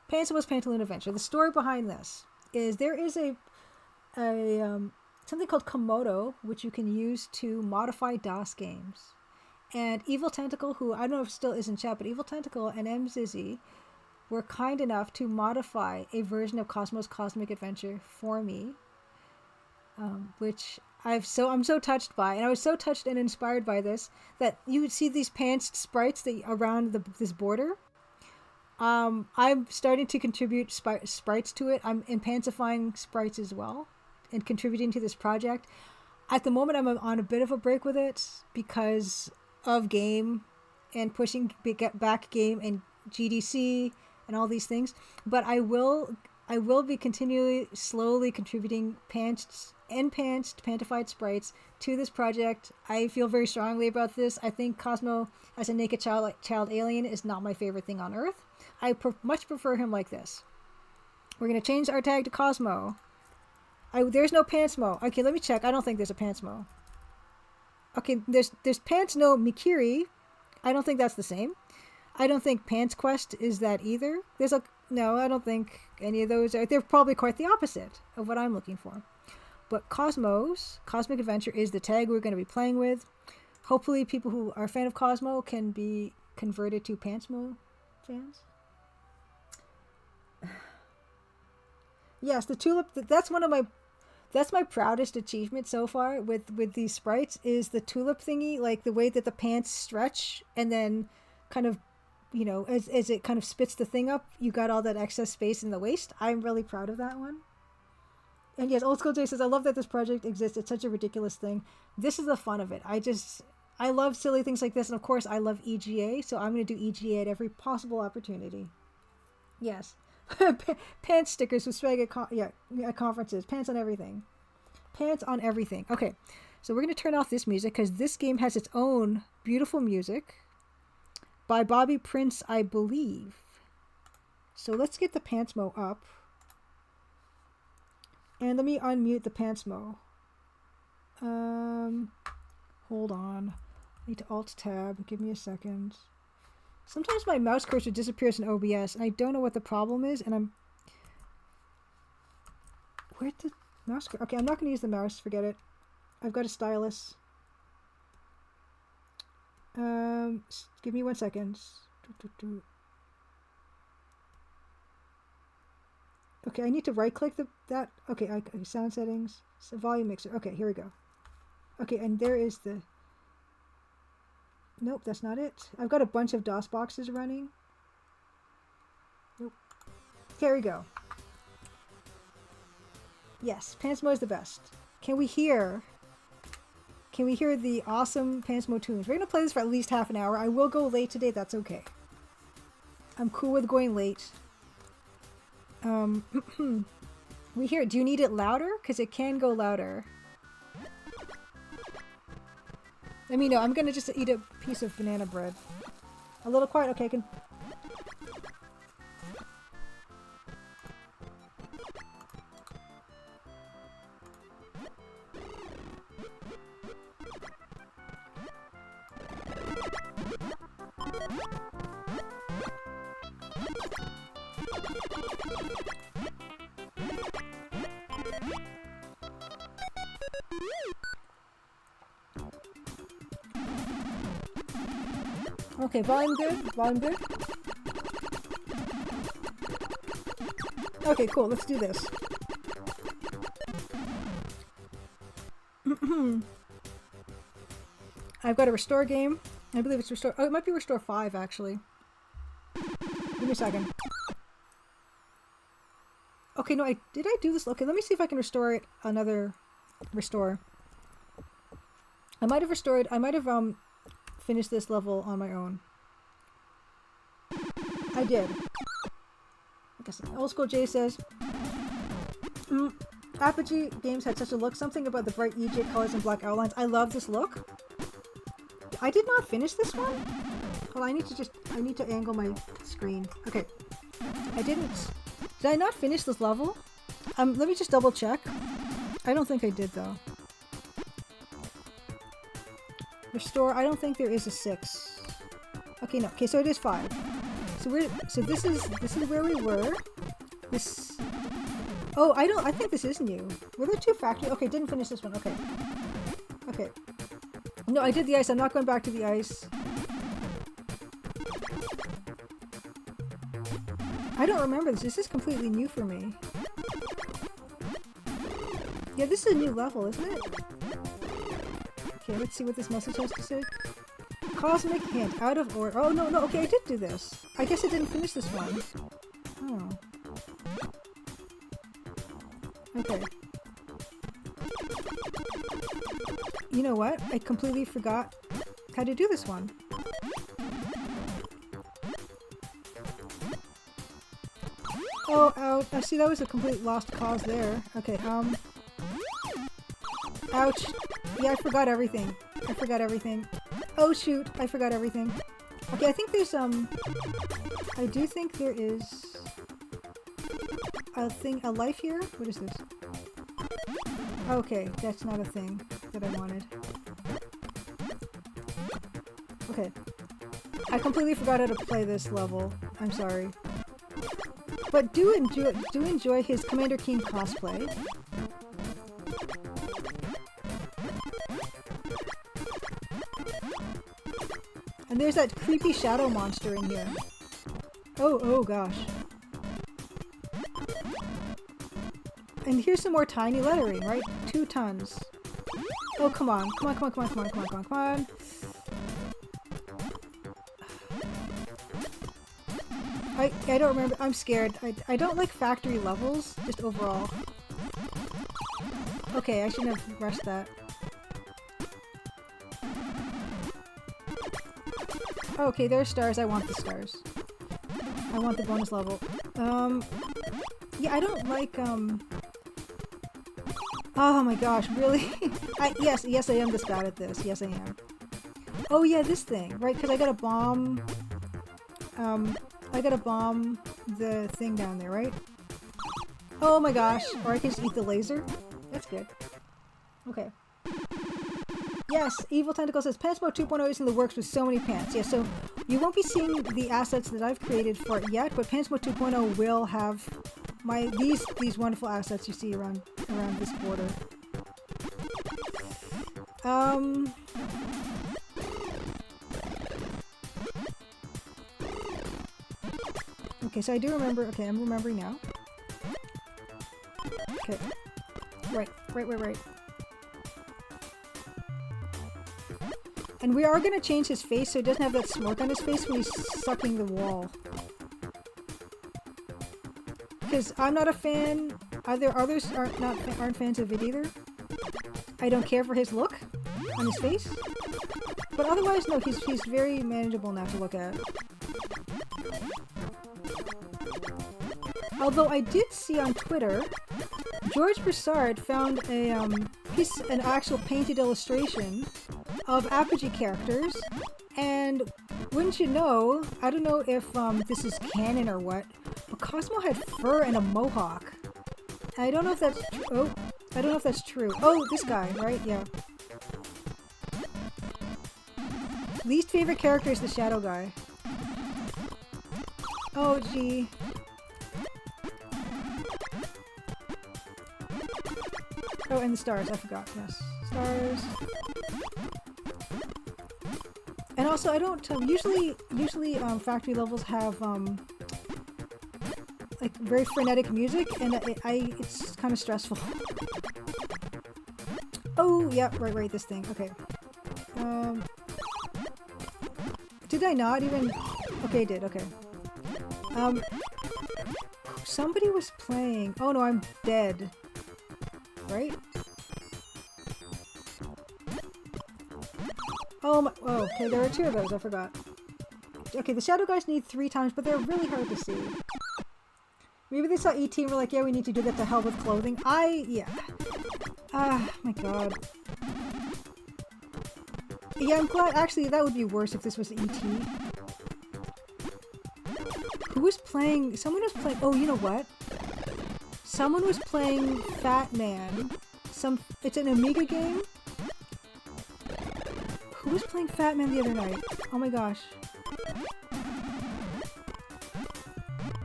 Pantaloon Adventure. The story behind this is there is a something called Komodo, which you can use to modify DOS games. And Evil Tentacle, who I don't know if still is in chat, but Evil Tentacle and M. Zizzy were kind enough to modify a version of Cosmos Cosmic Adventure for me, which I'm so touched by. And I was so touched and inspired by this that you would see these pantsed sprites around this border. I'm starting to contribute sprites to it. I'm pantsifying sprites as well and contributing to this project. At the moment, I'm on a bit of a break with it because of game and pushing back game and GDC and all these things, but I will be continually slowly contributing pantified sprites to this project. I feel very strongly about this. I think Cosmo as a naked child alien is not my favorite thing on Earth. I much prefer him like this. We're going to change our tag to Cosmo. There's no Pantsmo. Okay, let me check. I don't think there's a Pantsmo. Okay, there's Pantsmo Mikiri. I don't think that's the same. I don't think Pants Quest is that either. No, I don't think any of those are. They're probably quite the opposite of what I'm looking for. But Cosmos, Cosmic Adventure, is the tag we're going to be playing with. Hopefully people who are a fan of Cosmo can be converted to Pantsmo fans. Yes, the tulip, that's my proudest achievement so far with these sprites is the tulip thingy, like the way that the pants stretch and then kind of, you know, as it kind of spits the thing up, you got all that excess space in the waist. I'm really proud of that one. And yes, Old School J says, I love that this project exists. It's such a ridiculous thing. This is the fun of it. I love silly things like this. And of course, I love EGA. So I'm going to do EGA at every possible opportunity. Yes. Pants stickers with swag at conferences. Pants on everything. Pants on everything. Okay. So we're going to turn off this music because this game has its own beautiful music by Bobby Prince, I believe. So let's get the Pantsmo up. And let me unmute the Pantsmo. Hold on. I need to Alt-Tab. Give me a second. Sometimes my mouse cursor disappears in OBS, and I don't know what the problem is, and Where'd the mouse go? Okay, I'm not going to use the mouse. Forget it. I've got a stylus. Give me 1 second. Okay, I need to right-click that. Okay, sound settings. So volume mixer. Okay, here we go. Okay, and there is the... Nope, that's not it. I've got a bunch of DOS boxes running. Nope. Here we go. Yes, Pantsmo is the best. Can we hear the awesome Pantsmo tunes? We're going to play this for at least half an hour. I will go late today. That's okay. I'm cool with going late. We hear it. Do you need it louder? Because it can go louder. Let me know. I'm going to just eat a piece of banana bread. A little quiet. Okay, I can... Okay, volume good? Volume good? Okay, cool. Let's do this. I've got a restore game. I believe it's restore... Oh, it might be restore 5, actually. Give me a second. Okay, no, did I do this? Okay, let me see if I can restore it. Another restore. I might have restored... I might have, finish this level on my own. I did. I guess Old School J says, Apogee games had such a look. Something about the bright EJ colors and black outlines. I love this look. I did not finish this one. Well, I need to angle my screen. Okay. I didn't. Did I not finish this level? Let me just double check. I don't think I did though. Restore, I don't think there is a 6. Okay, no. Okay, so it is 5. So this is where we were. This... Oh, I think this is new. Were there 2 factory? Okay, didn't finish this one. Okay. Okay. No, I did the ice. I'm not going back to the ice. I don't remember this. This is completely new for me. Yeah, this is a new level, isn't it? Okay, let's see what this message has to say. Cosmic hint, out of order. Oh, no, okay, I did do this. I guess I didn't finish this one. Oh. Okay. You know what? I completely forgot how to do this one. Oh, ouch. I see that was a complete lost cause there. Okay, ouch. Yeah, I forgot everything. I forgot everything. Oh shoot, I forgot everything. Okay, I think there's, I do think there is a life here? What is this? Okay, that's not a thing that I wanted. Okay. I completely forgot how to play this level. I'm sorry. But do enjoy his Commander Keen cosplay. And there's that creepy shadow monster in here. Oh gosh. And here's some more tiny lettering, right? 2 tons. Oh, come on. Come on, come on, come on, come on, come on, come on, come on. I don't remember. I'm scared. I don't like factory levels, just overall. Okay, I shouldn't have rushed that. Okay, there's stars. I want the stars. I want the bonus level. Yeah, I don't like, oh my gosh, really? Yes, I am this bad at this. Yes, I am. Oh yeah, this thing, right? Because I gotta bomb, the thing down there, right? Oh my gosh, or I can just eat the laser. That's good. Okay. Yes, Evil Tentacle says, Pantsmo 2.0 is in the works with so many pants. Yeah, so you won't be seeing the assets that I've created for it yet, but Pantsmo 2.0 will have these wonderful assets you see around this border. Okay, so I do remember. Okay, I'm remembering now. Okay. Right. And we are going to change his face so he doesn't have that smirk on his face when he's sucking the wall. Because I'm not a fan. Others aren't fans of it either. I don't care for his look on his face. But otherwise, no, he's very manageable now to look at. Although I did see on Twitter, George Broussard found an actual painted illustration of Apogee characters, and wouldn't you know, I don't know if this is canon or what, but Cosmo had fur and a mohawk. I don't know if that's I don't know if that's true. Oh, this guy, right? Yeah. Least favorite character is the shadow guy. Oh, gee. Oh, and the stars. I forgot. Yes. Stars. And also, I don't... usually factory levels have, like, very frenetic music, and it's kind of stressful. Oh, yeah, right, this thing. Okay. Did I not even... Okay, I did, okay. Somebody was playing... Oh, no, I'm dead. Right? Oh my... Oh, okay, there are 2 of those, I forgot. Okay, the shadow guys need 3 times, but they're really hard to see. Maybe they saw ET and were like, yeah, we need to do that to hell with clothing. Yeah. Ah, my god. Yeah, I'm glad... Actually, that would be worse if this was ET. Who was playing... Someone was playing... Oh, you know what? Someone was playing Fat Man. It's an Amiga game? Who was playing Fat Man the other night? Oh my gosh.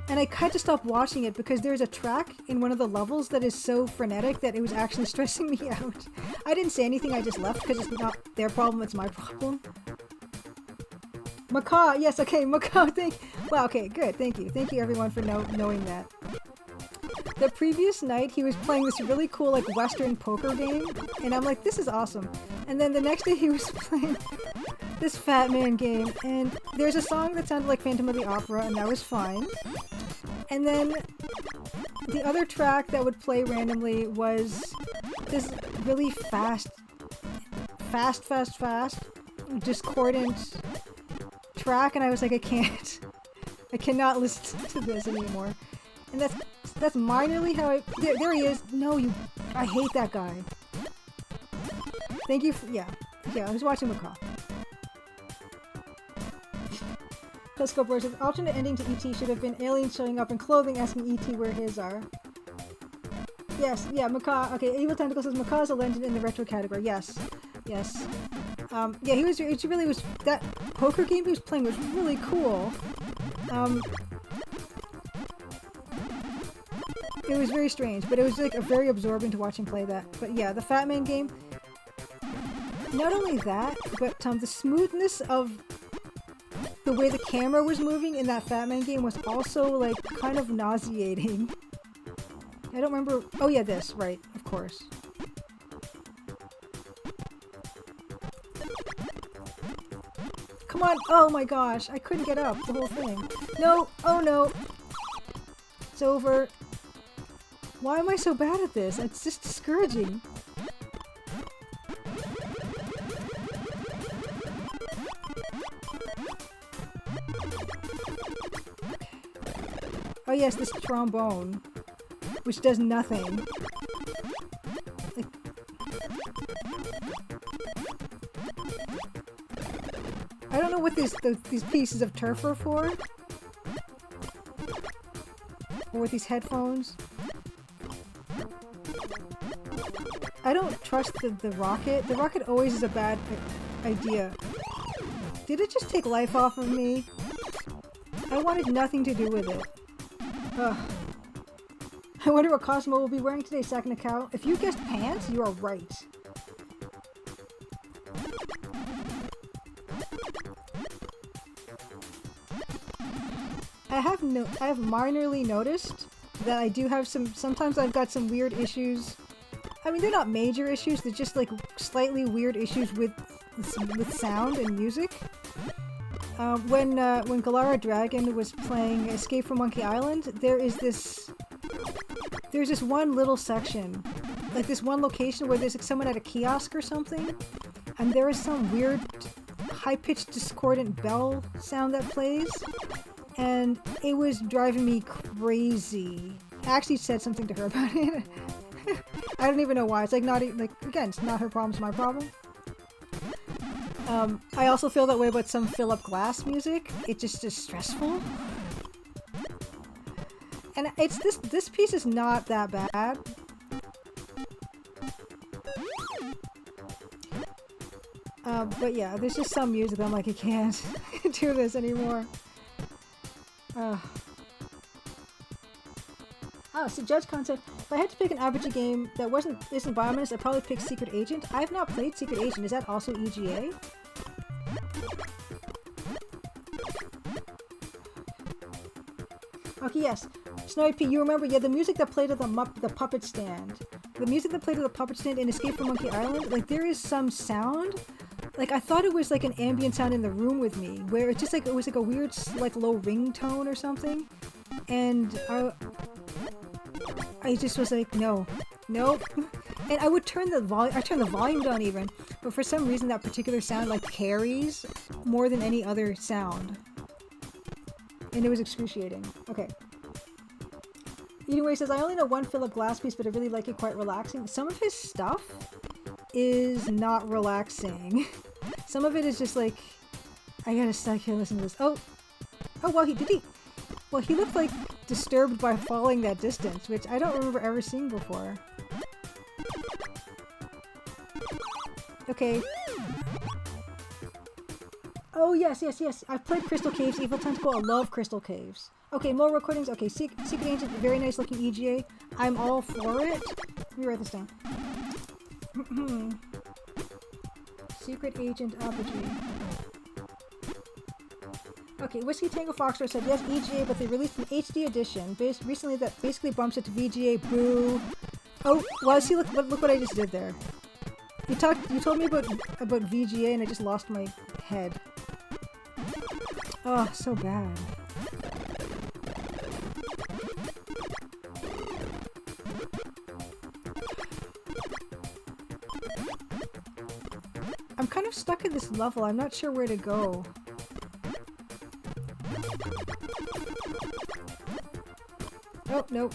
And I had to stop watching it because there's a track in one of the levels that is so frenetic that it was actually stressing me out. I didn't say anything, I just left because it's not their problem, it's my problem. Macaw, yes, okay, Macaw, wow, okay, good, thank you. Thank you everyone for knowing that. The previous night, he was playing this really cool, like, Western poker game, and I'm like, this is awesome. And then the next day he was playing this Fat Man game, and there's a song that sounded like Phantom of the Opera, and that was fine. And then the other track that would play randomly was this really fast, discordant track, and I was like, I cannot listen to this anymore. And that's minorly how I... There he is! No, I hate that guy. Thank you for... Yeah, I was watching Macaw. Telescope Wars, the alternate ending to E.T. should have been aliens showing up in clothing asking E.T. where his are. Yes, yeah, Macaw. Okay, Evil Tentacle says Macaw is a legend in the retro category. Yes. Yeah, it really was, that poker game he was playing was really cool. It was very strange, but it was like very absorbing to watch him play that. But yeah, the Fat Man game, not only that, but the smoothness of the way the camera was moving in that Fat Man game was also like kind of nauseating. I don't remember. Oh yeah, this, right, of course. Come on! Oh my gosh, I couldn't get up the whole thing. No! Oh no! It's over. Why am I so bad at this? It's just discouraging. Oh yes, this trombone, which does nothing. Like, I don't know what these pieces of turf are for. Or with these headphones. I don't trust the rocket. The rocket always is a bad idea. Did it just take life off of me? I wanted nothing to do with it. Ugh. I wonder what Cosmo will be wearing today, second account. If you guessed pants, you are right. I have minorly noticed that I do have sometimes I've got some weird issues. I mean, they're not major issues, they're just like slightly weird issues with sound and music. When Galara Dragon was playing Escape from Monkey Island, there's this one little section, like this one location where there's like someone at a kiosk or something, and there is some weird high-pitched discordant bell sound that plays, and it was driving me crazy. I actually said something to her about it. I don't even know why. It's like not like, again, it's not her problem, it's my problem. I also feel that way about some Philip Glass music. It just is stressful. And it's this piece is not that bad. But yeah, there's just some music that I'm like, I can't do this anymore. So Judge Khan said, if I had to pick an RPG game that isn't Biomanist, I'd probably pick Secret Agent. I have not played Secret Agent. Is that also EGA? Okay, yes. Snowy P, you remember, yeah, the music that played at the puppet stand. The music that played at the puppet stand in Escape from Monkey Island, like, there is some sound. Like, I thought it was like an ambient sound in the room with me, where it's just like, it was like a weird, like, low ringtone or something. And I just was like, no, nope. And I would turn the volume down even, but for some reason that particular sound like carries more than any other sound. And it was excruciating. Okay. Anyway, says, I only know one Philip Glass piece, but I really like it, quite relaxing. Some of his stuff is not relaxing. Some of it is just like, I gotta stop here and listen to this. Oh, well, he looked like disturbed by falling that distance, which I don't remember ever seeing before. Okay. Oh, yes. I've played Crystal Caves, Evil Tentacle. I love Crystal Caves. Okay, more recordings. Okay, Secret Agent, very nice looking EGA. I'm all for it. Let me write this down. Secret Agent Apogee. Okay, Whiskey Tango Foxtrot said, yes, EGA, but they released an HD edition recently that basically bumps it to VGA. Boo. Oh, well, see, look what I just did there. You told me about VGA and I just lost my head. Oh, so bad. I'm kind of stuck at this level. I'm not sure where to go. Oh, nope.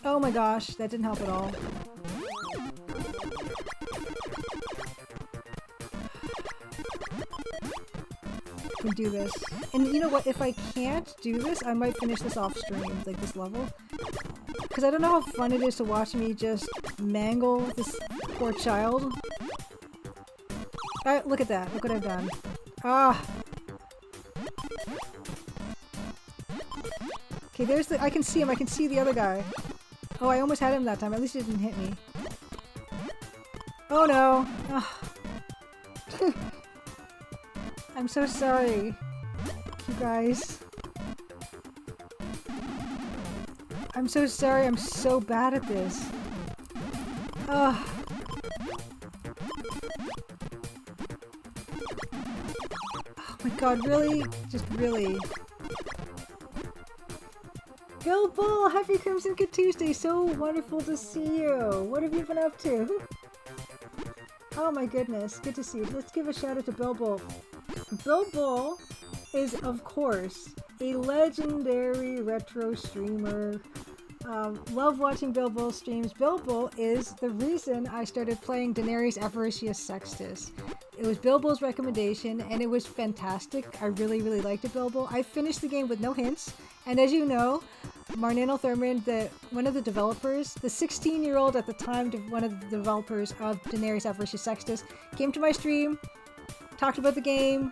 Oh my gosh, that didn't help at all. I can do this. And you know what? If I can't do this, I might finish this off stream, like this level. Because I don't know how fun it is to watch me just mangle this poor child. Look at that. Look what I've done. Ah. Okay, there's the... I can see him. I can see the other guy. Oh, I almost had him that time. At least he didn't hit me. Oh, no. Oh. I'm so sorry. You guys. I'm so sorry. I'm so bad at this. Oh. Oh my god, really? Just really? Bill Bull! Happy Crimson Good Tuesday! So wonderful to see you! What have you been up to? Oh my goodness, good to see you. Let's give a shout out to Bill Bull. Bill Bull is, of course, a legendary retro streamer. Love watching Bill Bull streams. Bill Bull is the reason I started playing Daenerys Avaricious Sextus. It was Bill Bull's recommendation, and it was fantastic. I really, really liked it, Bill Bull. I finished the game with no hints, and as you know, Marnano Thurman, one of the developers, the 16-year-old at the time, one of the developers of Daenerys Avaricious Sextus, came to my stream, talked about the game,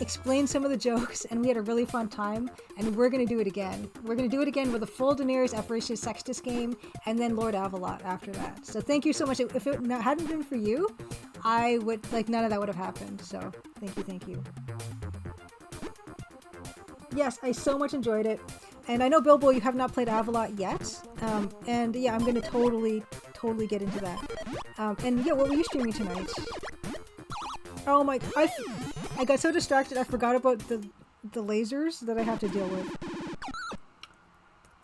explained some of the jokes, and we had a really fun time, and we're going to do it again. We're going to do it again with a full Daenerys Avaricious Sextus game, and then Lord Avalot after that. So thank you so much. If it hadn't been for you, I would, none of that would have happened. So thank you. Yes, I so much enjoyed it. And I know, Bilbo, you have not played Avalot yet. And yeah, I'm going to totally get into that. And yeah, what were you streaming tonight? Oh my, I got so distracted I forgot about the lasers that I have to deal with.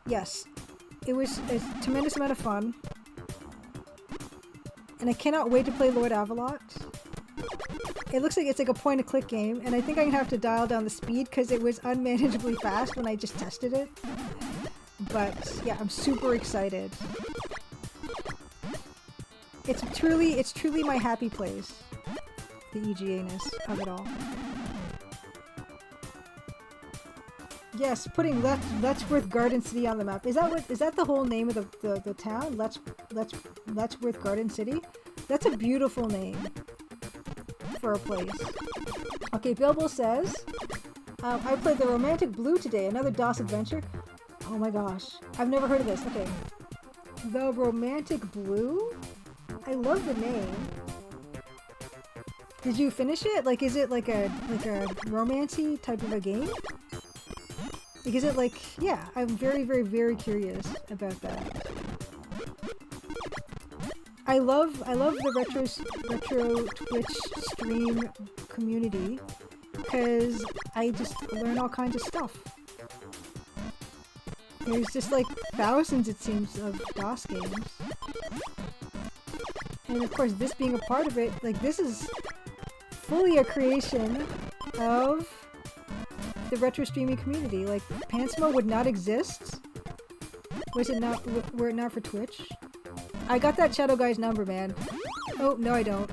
Yes, it was a tremendous amount of fun. And I cannot wait to play Lord Avalot. It looks like it's like a point-and-click game, and I think I'm gonna have to dial down the speed because it was unmanageably fast when I just tested it. But yeah, I'm super excited. It's truly my happy place. The EGA-ness of it all. Yes, putting Letchworth Garden City on the map. Is that the whole name of the town? Letchworth Garden City? That's a beautiful name for a place. Okay, Bilbo says, I played the Romantic Blue today, another DOS adventure. Oh my gosh, I've never heard of this. Okay, the Romantic Blue? I love the name. Did you finish it? Like, is it like a romancy type of a game? Like, is it like, yeah, I'm very, very, very curious about that. I love the retro Twitch stream community because I just learn all kinds of stuff. There's just like thousands, it seems, of DOS games. And of course, this being a part of it, like, this is fully a creation of the retro streaming community. Like, Pantsmo would not exist were it not for Twitch. I got that Shadow Guy's number, man. Oh, no I don't.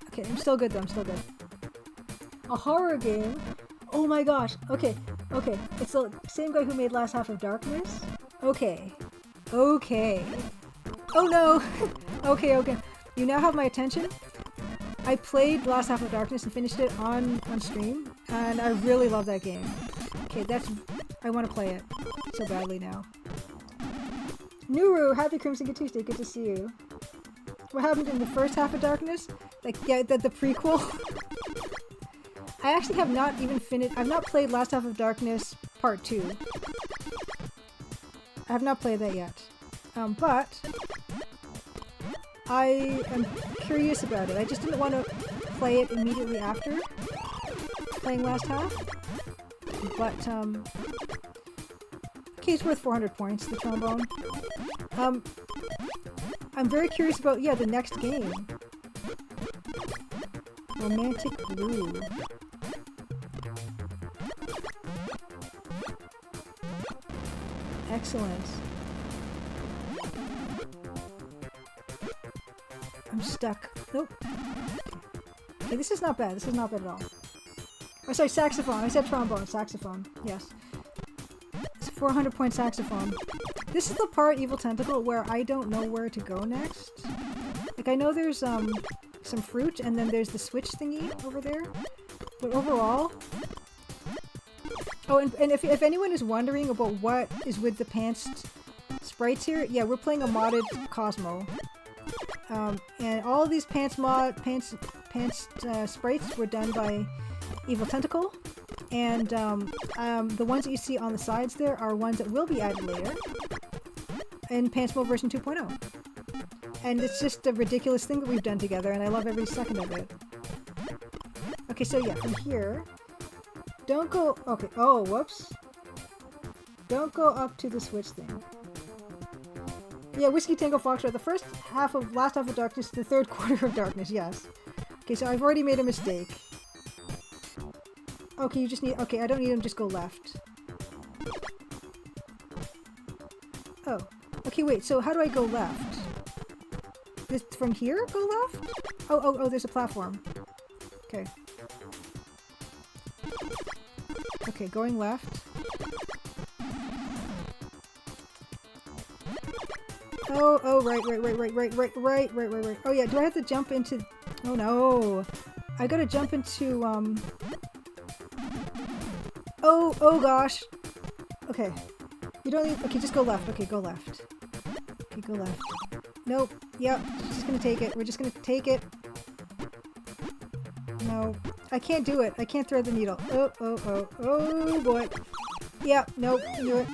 Okay, I'm still good though, I'm still good. A horror game? Oh my gosh, okay. It's the same guy who made Last Half of Darkness? Okay. Oh no! Okay. You now have my attention. I played Last Half of Darkness and finished it on stream, and I really love that game. Okay, I want to play it so badly now. Nuru, happy Crimson Good Tuesday, good to see you. What happened in the first half of Darkness? Like, yeah, the prequel? I actually have not even finished. I've not played Last Half of Darkness Part 2. I have not played that yet. But I am curious about it. I just didn't want to play it immediately after playing Last Half. But, okay, it's worth 400 points, the trombone. I'm very curious about, yeah, the next game. Romantic Blue. Excellent. I'm stuck. Nope. Okay, this is not bad. This is not bad at all. Oh, sorry, saxophone. I said trombone. Saxophone. Yes. It's a 400 point saxophone. This is the part, Evil Tentacle, where I don't know where to go next. Like, I know there's some fruit, and then there's the switch thingy over there. But overall... Oh, and if anyone is wondering about what is with the pants sprites here, yeah, we're playing a modded Cosmo. And all of these pants sprites were done by Evil Tentacle. And the ones that you see on the sides there are ones that will be added later in Pantsmo version 2.0. And it's just a ridiculous thing that we've done together, and I love every second of it. Okay, so yeah, from here... Don't go... Okay, oh, whoops. Don't go up to the switch thing. Yeah, Whiskey Tango Foxtrot, the last half of darkness, the third quarter of darkness, yes. Okay, so I've already made a mistake. Okay, you just need... Okay, I don't need him, just go left. Oh. Okay, wait, so how do I go left? This, from here, go left? Oh, there's a platform. Okay. Okay, going left. Oh, right. Oh yeah, do I have to jump into... Oh no! I gotta jump into, Oh gosh! Okay. You don't need... Okay, just go left. Okay, go left. Okay, go left. Nope. Yep. Just gonna take it. We're just gonna take it. No. I can't do it. I can't thread the needle. Oh boy. Yeah, nope. Do it.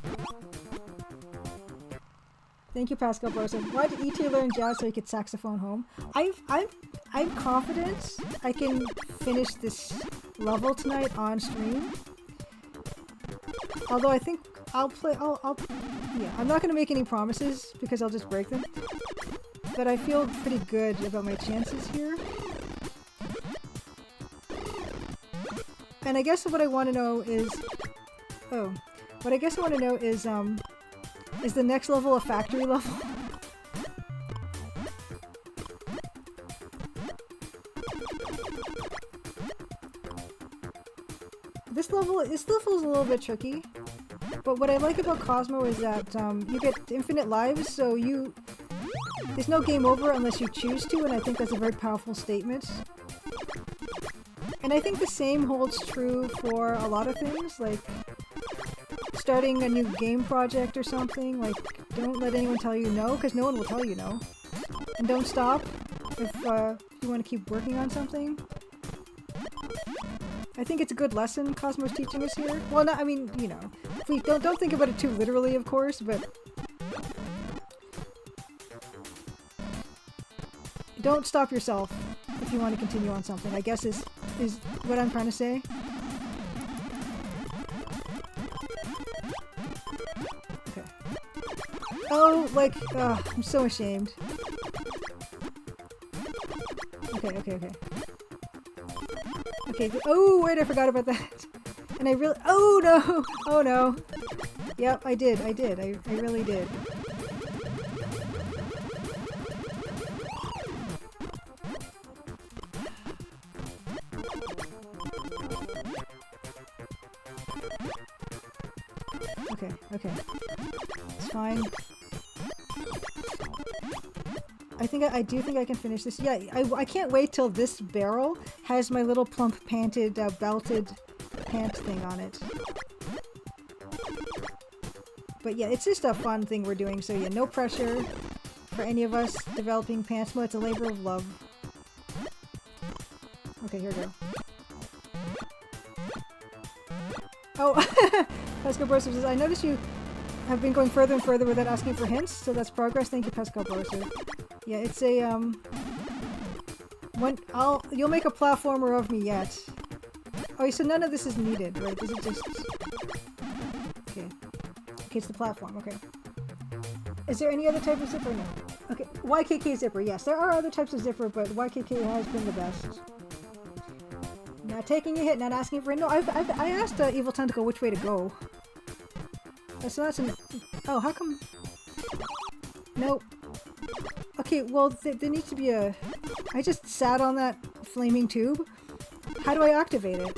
Thank you, Pascal Brosen. Why did E.T. learn jazz so he could saxophone home? I'm confident I can finish this level tonight on stream. Although I think yeah, I'm not going to make any promises because I'll just break them. But I feel pretty good about my chances here. And I guess what I want to know is... Oh. What I guess I want to know is the next level a factory level? This level is a little bit tricky. But what I like about Cosmo is that you get infinite lives, so there's no game over unless you choose to, and I think that's a very powerful statement. And I think the same holds true for a lot of things, like starting a new game project or something. Like, don't let anyone tell you no, because no one will tell you no. And don't stop if you want to keep working on something. I think it's a good lesson Cosmo's teaching us here. Well, not, I mean, you know, we don't think about it too literally, of course, but don't stop yourself if you want to continue on something, I guess is what I'm trying to say. Okay. Oh, like, I'm so ashamed. Okay. Okay, oh wait, I forgot about that. And I really, oh no! Oh no! Yep, I did. I really did. Okay. It's fine. I do think I can finish this. Yeah, I can't wait till this barrel has my little plump panted, belted pant thing on it. But yeah, it's just a fun thing we're doing, so yeah, no pressure for any of us developing Pantsmo. It's a labor of love. Okay, here we go. Oh, Pascal Brosser says, I noticed you have been going further and further without asking for hints, so that's progress. Thank you, Pascal Brosser. Yeah, it's a, you'll make a platformer of me yet. Oh, so none of this is needed, right? This is just... Okay. Okay, it's the platform, okay. Is there any other type of zipper? No. Okay, YKK zipper, yes. There are other types of zipper, but YKK has been the best. Not taking a hit, not asking for it. No, I asked Evil Tentacle which way to go. So that's an... Oh, how come... Nope. Okay, well, there needs to be a... I just sat on that flaming tube. How do I activate it?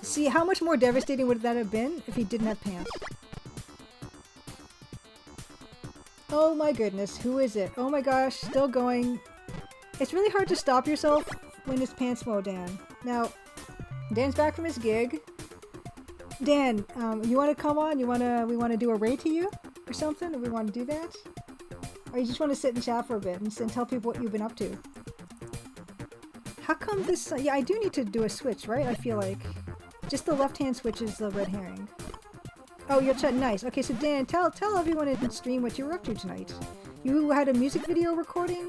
See, how much more devastating would that have been if he didn't have pants? Oh my goodness, who is it? Oh my gosh, still going. It's really hard to stop yourself when it's Pantsmo, Dan. Now, Dan's back from his gig. Dan, you want to come on? We want to do a raid to you or something? Or we want to do that? Or you just want to sit and chat for a bit and tell people what you've been up to? How come this... yeah, I do need to do a switch, right? I feel like. Just the left-hand switch is the red herring. Oh, you're chatting. Nice. Okay, so Dan, tell everyone in stream what you were up to tonight. You had a music video recording?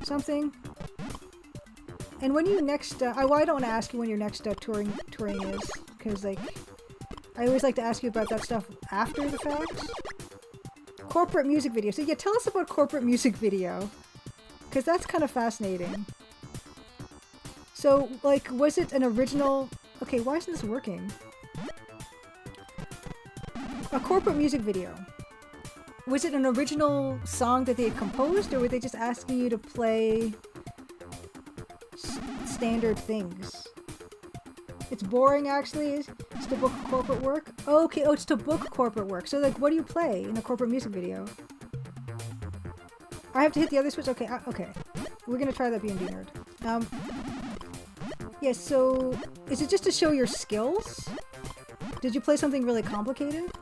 Something. And when you next, well, I don't want to ask you when your next touring is, because like, I always like to ask you about that stuff after the fact. Corporate music video. So yeah, tell us about corporate music video, because that's kind of fascinating. So like, was it an original? Okay, why isn't this working? A corporate music video. Was it an original song that they had composed, or were they just asking you to play standard things? It's boring, actually. It's to book corporate work. Oh, okay, oh, it's to book corporate work. So, like, what do you play in a corporate music video? I have to hit the other switch? Okay, okay. We're gonna try that B&B nerd. Yeah, so, is it just to show your skills? Did you play something really complicated?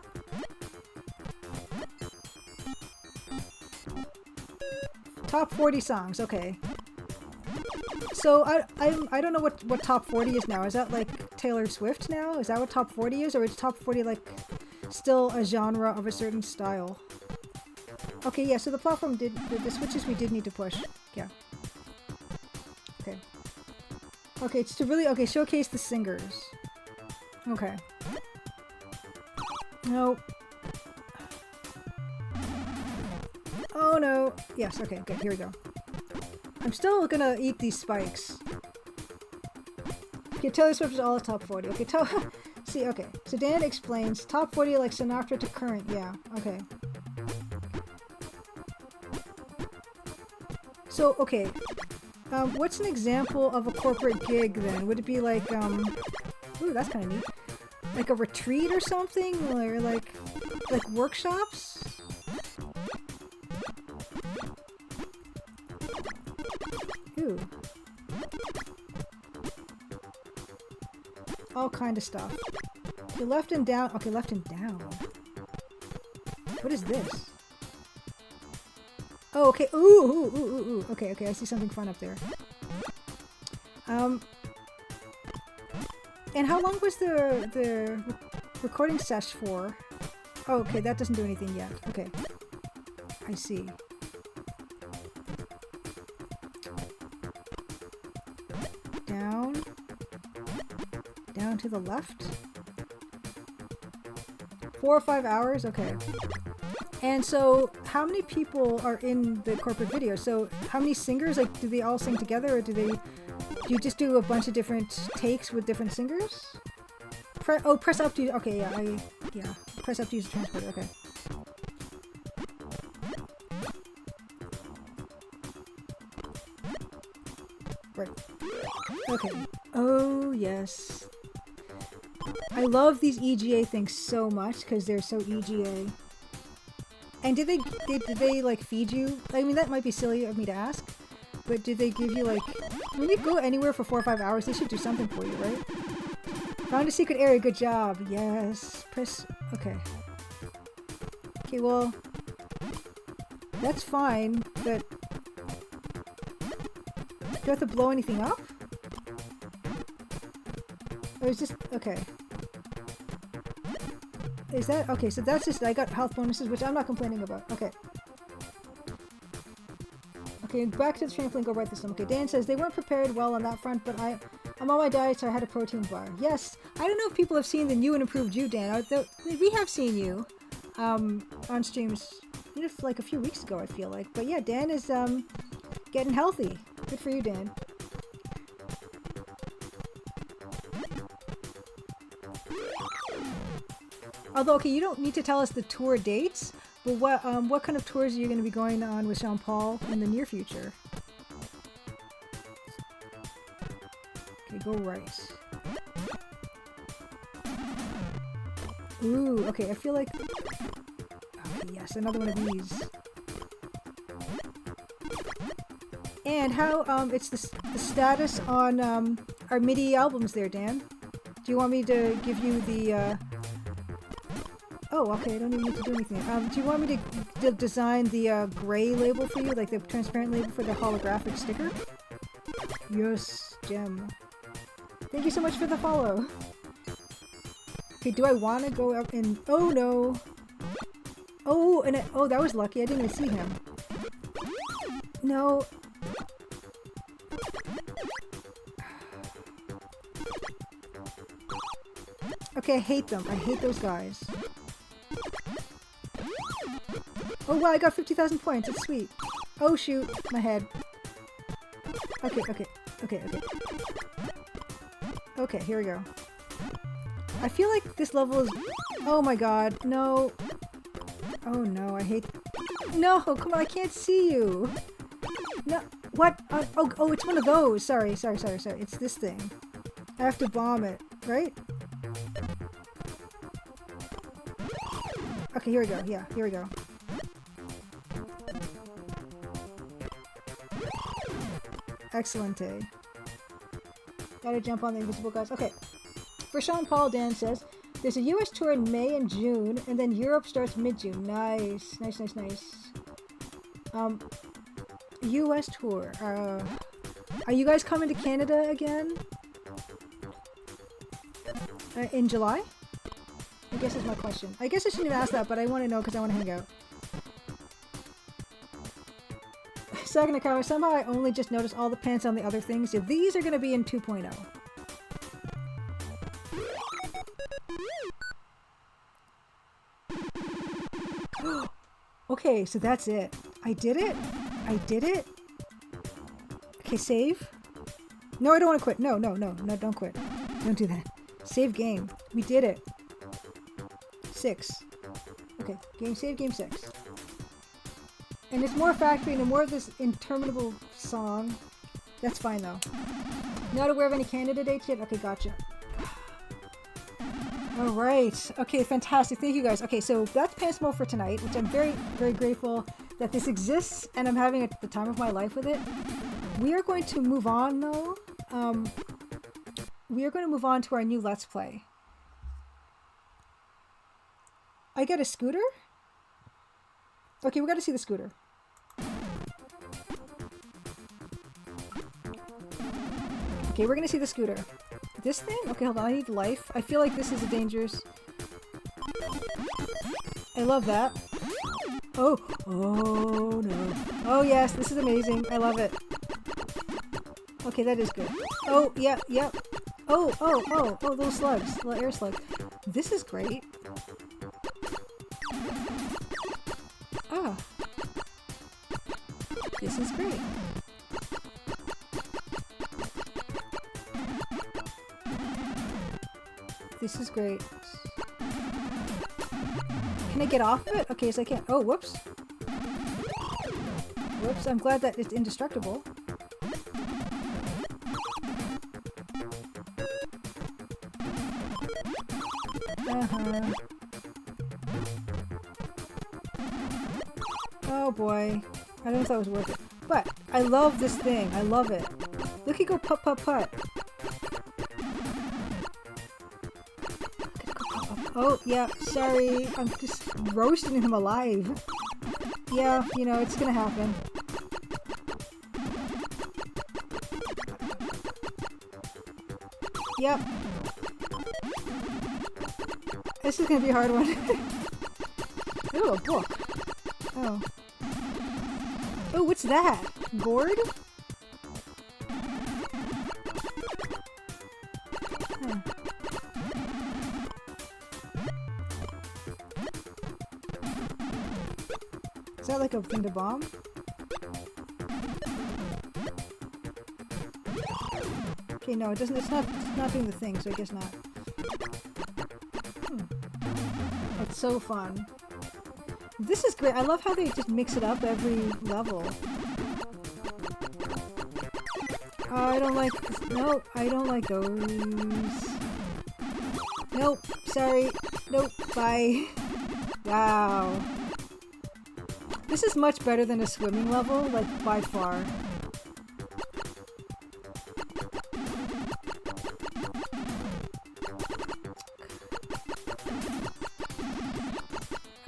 Top 40 songs, okay. So I don't know what top 40 is now. Is that like Taylor Swift now? Is that what top 40 is? Or is top 40 like still a genre of a certain style? Okay, yeah, so the platform did, the switches we did need to push. Yeah. Okay. Okay, it's to really, okay, showcase the singers. Okay. No. Oh no. Yes, okay, good, here we go. I'm still gonna eat these spikes. Okay, Taylor Swift is all the top 40. Okay, see, okay. So Dan explains, top 40 like Sinatra to current, yeah, okay. So, okay. What's an example of a corporate gig then? Would it be like, ooh, that's kind of neat. Like a retreat or something? Or like workshops? Ooh. All kind of stuff. Okay, left and down. Okay, left and down. What is this? Oh, okay. Ooh, ooh, ooh, ooh, ooh. Okay, okay. I see something fun up there. And how long was the recording sesh for? Oh, okay. That doesn't do anything yet. Okay. I see. Down. Down to the left. 4 or 5 hours? Okay. And so, how many people are in the corporate video? So, how many singers? Like, do they all sing together, or do you just do a bunch of different takes with different singers? Press up to, okay, yeah, press up to use the transporter, okay. Right. Okay. Oh, yes. I love these EGA things so much, because they're so EGA. And did they like feed you? I mean, that might be silly of me to ask, but did they give you like, when you go anywhere for 4 or 5 hours, they should do something for you, right? Found a secret area, good job. Yes. Press, okay. Okay, well, that's fine, but do I have to blow anything up? Or is this, okay. Is that, okay, so that's just, I got health bonuses, which I'm not complaining about. Okay. Okay, back to the trampoline, go right this time. Okay, Dan says, they weren't prepared well on that front, but I'm on my diet, so I had a protein bar. Yes, I don't know if people have seen the new and improved you, Dan. We have seen you on streams, you know, like a few weeks ago, I feel like. But yeah, Dan is getting healthy. Good for you, Dan. Although, okay, you don't need to tell us the tour dates, but what kind of tours are you going to be going on with Jean-Paul in the near future? Okay, go right. Ooh, okay, I feel like... Okay, yes, another one of these. And how, it's the status on, our MIDI albums there, Dan? Do you want me to give you the, Oh, okay, I don't even need to do anything. Do you want me to design the, gray label for you? Like the transparent label for the holographic sticker? Yes, Gem. Thank you so much for the follow. Okay, do I want to go up and... Oh, no. Oh, and oh, that was lucky. I didn't even see him. No. Okay, I hate them. I hate those guys. Oh, wow, I got 50,000 points. It's sweet. Oh, shoot. My head. Okay, okay. Okay, okay. Okay, here we go. I feel like this level is... Oh my god, no. Oh no, I hate... No, come on, I can't see you. No, what? Oh, it's one of those. Sorry. It's this thing. I have to bomb it, right? Okay, here we go. Yeah, here we go. Excellent. Gotta jump on the invisible guys. Okay. For Sean Paul, Dan says, there's a US tour in May and June, and then Europe starts mid-June. Nice. US tour. Are you guys coming to Canada again? In July? I guess is my question. I guess I shouldn't have asked that, but I want to know because I want to hang out. Saganakawa, somehow I only just noticed all the pants on the other things. Yeah, these are going to be in 2.0. Okay, so that's it. I did it. Okay, save. No, I don't want to quit. No, don't quit. Don't do that. Save game. We did it. 6. Okay, game save, game 6. And it's more factory and more of this interminable song. That's fine though. Not aware of any Canada dates yet? Okay, gotcha. Alright. Okay, fantastic. Thank you guys. Okay, so that's Pantsmo for tonight, which I'm very, very grateful that this exists and I'm having the time of my life with it. We are going to move on though. We are going to move on to our new Let's Play. I get a scooter? Okay, we gotta see the scooter. Okay, we're gonna see the scooter. This thing? Okay, hold on, I need life. I feel like this is a dangerous... I love that. Oh no. Oh yes, this is amazing. I love it. Okay, that is good. Oh, yeah. Oh, little slugs. Little air slugs. This is great. Ah. This is great. This is great. Can I get off of it? Okay, so I can't. Oh, whoops. Whoops, I'm glad that it's indestructible. Oh boy. I don't know if that was worth it. But I love this thing. I love it. Look, you go putt putt putt. Oh, yeah, sorry. I'm just roasting him alive. Yeah, you know, it's gonna happen. Yep. This is gonna be a hard one. Ooh, a book. Oh. Oh, what's that? Gourd? Huh. Is that like a thing to bomb? Okay, no, it doesn't. It's not doing the thing, so I guess not. It's so fun. This is great. I love how they just mix it up every level. Oh, I don't like this. No, I don't like those. Nope. Sorry. Nope. Bye. Wow. This is much better than a swimming level, like, by far.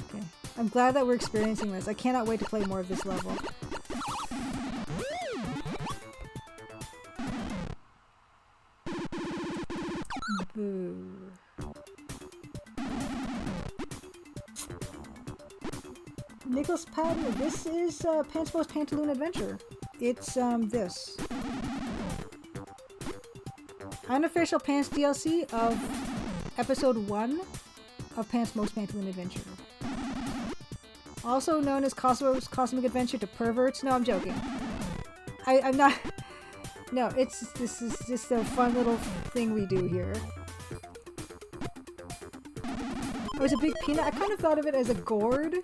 Okay. I'm glad that we're experiencing this. I cannot wait to play more of this level. Boo. Nicholas Patton, this is Pantsmo's Pantaloon Adventure. It's this. Unofficial Pants DLC of episode 1 of Pantsmo's Pantaloon Adventure. Also known as Cosmo's Cosmic Adventure to Perverts. No, I'm joking. I'm not. No, this is just a fun little thing we do here. It was a big peanut. I kind of thought of it as a gourd.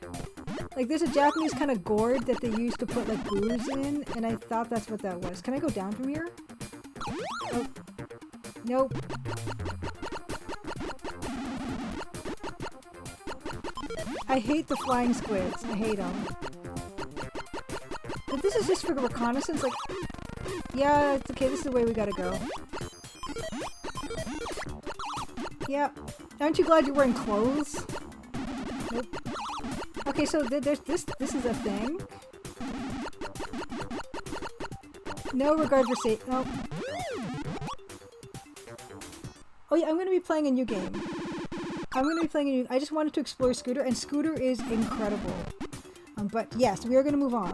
Like, there's a Japanese kind of gourd that they used to put, like, booze in, and I thought that's what that was. Can I go down from here? Oh. Nope. I hate the flying squids. I hate them. But this is just for reconnaissance, like... Yeah, it's okay. This is the way we gotta go. Yeah. Aren't you glad you're wearing clothes? Nope. Okay, so there's this is a thing. No regard for safety. Oh. Oh yeah, I'm going to be playing a new game. I just wanted to explore Scooter, and Scooter is incredible. But yes, we are going to move on.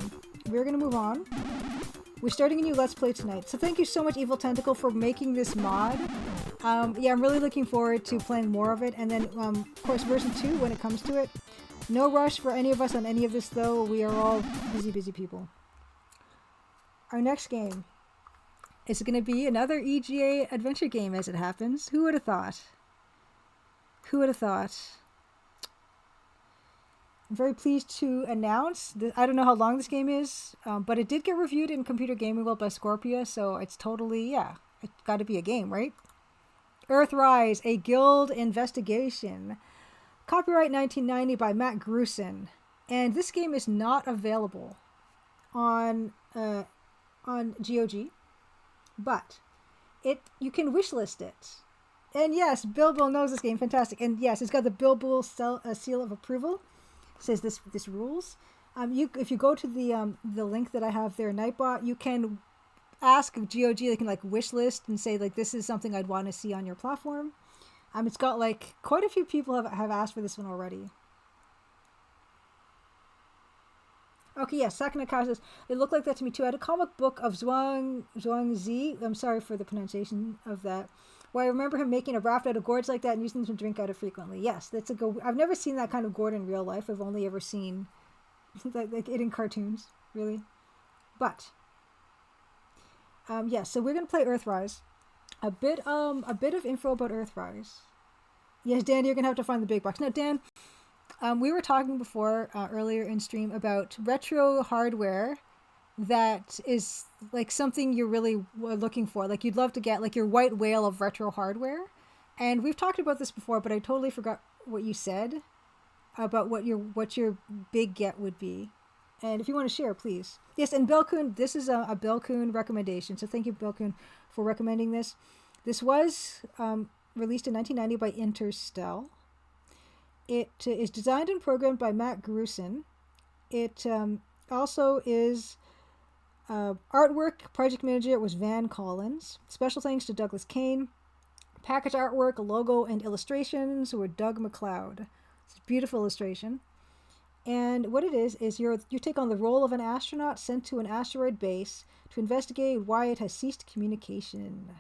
We're starting a new Let's Play tonight. So thank you so much, Evil Tentacle, for making this mod. Yeah, I'm really looking forward to playing more of it. And then, of course, version 2 when it comes to it. No rush for any of us on any of this, though. We are all busy people. Our next game is going to be another EGA adventure game, as it happens. Who would have thought? Who would have thought? I'm very pleased to announce that I don't know how long this game is, but it did get reviewed in Computer Gaming World by Scorpia, so it's totally, yeah, it's got to be a game, right? Earthrise, a guild investigation. Copyright 1990 by Matt Grusin. And this game is not available on GOG, but you can wishlist it. And yes, Bilbo knows this game, fantastic. And yes, it's got the Bilbo seal of approval. It says this rules. If you go to the link that I have there, Nightbot, you can ask GOG. They can like wishlist and say like this is something I'd want to see on your platform. It's got like quite a few people have asked for this one already. Okay, yes, Sakanaka says, it looked like that to me too. I had a comic book of Zhuangzi. I'm sorry for the pronunciation of that. Where I remember him making a raft out of gourds like that and using them to drink out of frequently. Yes, that's a go. I've never seen that kind of gourd in real life. I've only ever seen like it in cartoons, really. But yes, so we're gonna play Earthrise. A bit of info about Earthrise. Yes, Dan, you're gonna have to find the big box. Now, Dan, we were talking before earlier in stream about retro hardware that is like something you're really looking for. Like you'd love to get like your white whale of retro hardware. And we've talked about this before, but I totally forgot what you said about what your big get would be. And if you want to share, please. Yes, and Belkun, this is a Belkun recommendation. So thank you, Belkun, for recommending this. This was released in 1990 by Interstel. It is designed and programmed by Matt Grusin. It also is artwork. Project manager was Van Collins. Special thanks to Douglas Kane. Package artwork, logo, and illustrations were Doug McLeod. It's a beautiful illustration. And what it is you take on the role of an astronaut sent to an asteroid base to investigate why it has ceased communication.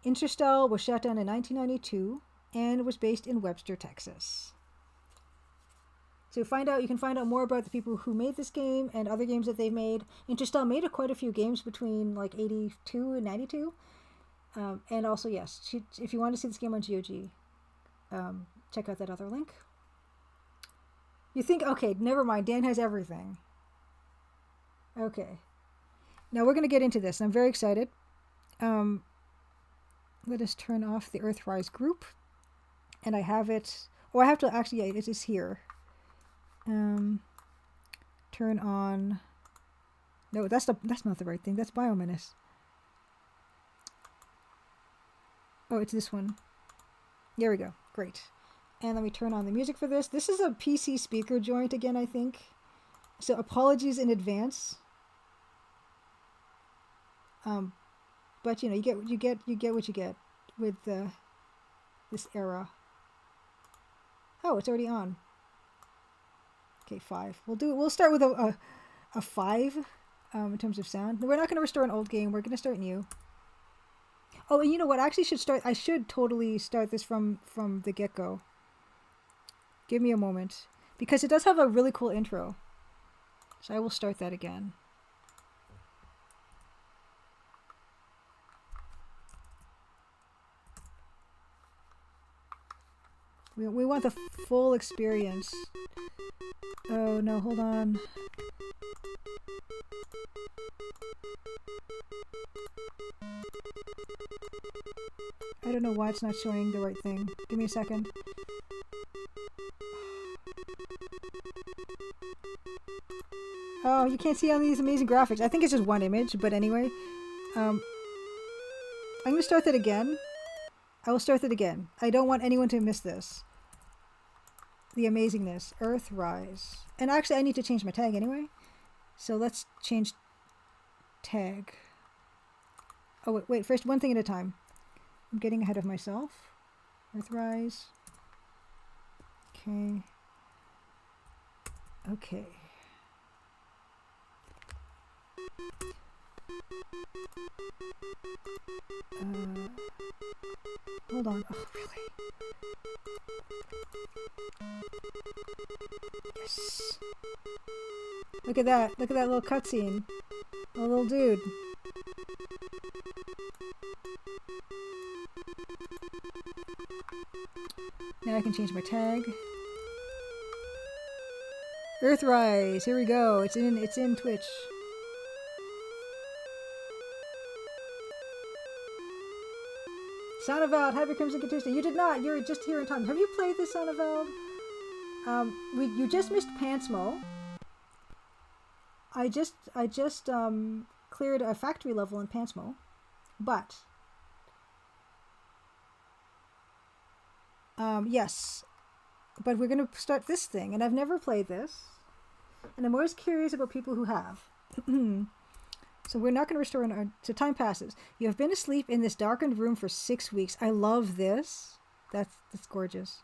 Interstel was shut down in 1992 and was based in Webster, Texas. So you can find out more about the people who made this game and other games that they've made. Interstel made quite a few games between like 82 and 92. And also, yes, if you want to see this game on GOG, check out that other link. You think, okay, never mind, Dan has everything. Okay. Now we're going to get into this. I'm very excited. Let us turn off the Earthrise group. and I have it. Oh, I have to actually. Yeah, it is here. Turn on. No, that's not the right thing. That's Biomenace. Oh, it's this one. There we go. Great. And let me turn on the music for this. This is a PC speaker joint again, I think. So apologies in advance. But you know, you get what you get with this era. Oh, it's already on. Okay, 5. We'll start with a 5 in terms of sound. We're not going to restore an old game. We're going to start new. Oh, and you know what? I actually I should totally start this from the get-go. Give me a moment. Because it does have a really cool intro. So I will start that again. We want the full experience. Oh no, hold on. I don't know why it's not showing the right thing. Give me a second. Oh, you can't see all these amazing graphics. I think it's just one image, but anyway. I'm going to start that again. I will start that again. I don't want anyone to miss this. The amazingness. Earthrise. And actually, I need to change my tag anyway. So let's change tag. Oh, wait. First, one thing at a time. I'm getting ahead of myself. Earthrise. Okay. Okay. Hold on. Oh, really? Yes. Look at that. Look at that little cutscene. A little dude. Now I can change my tag. Earthrise. Here we go. It's in Twitch. Sound of Veld, happy Crimson Tuesday. You did not. You're just here in time. Have you played this, Sound of Veld? You just missed Pantsmo. I just cleared a factory level in Pantsmo, but yes, but we're gonna start this thing, and I've never played this, and I'm always curious about people who have. So we're not going to restore so time passes. You have been asleep in this darkened room for 6 weeks. I love this. That's gorgeous.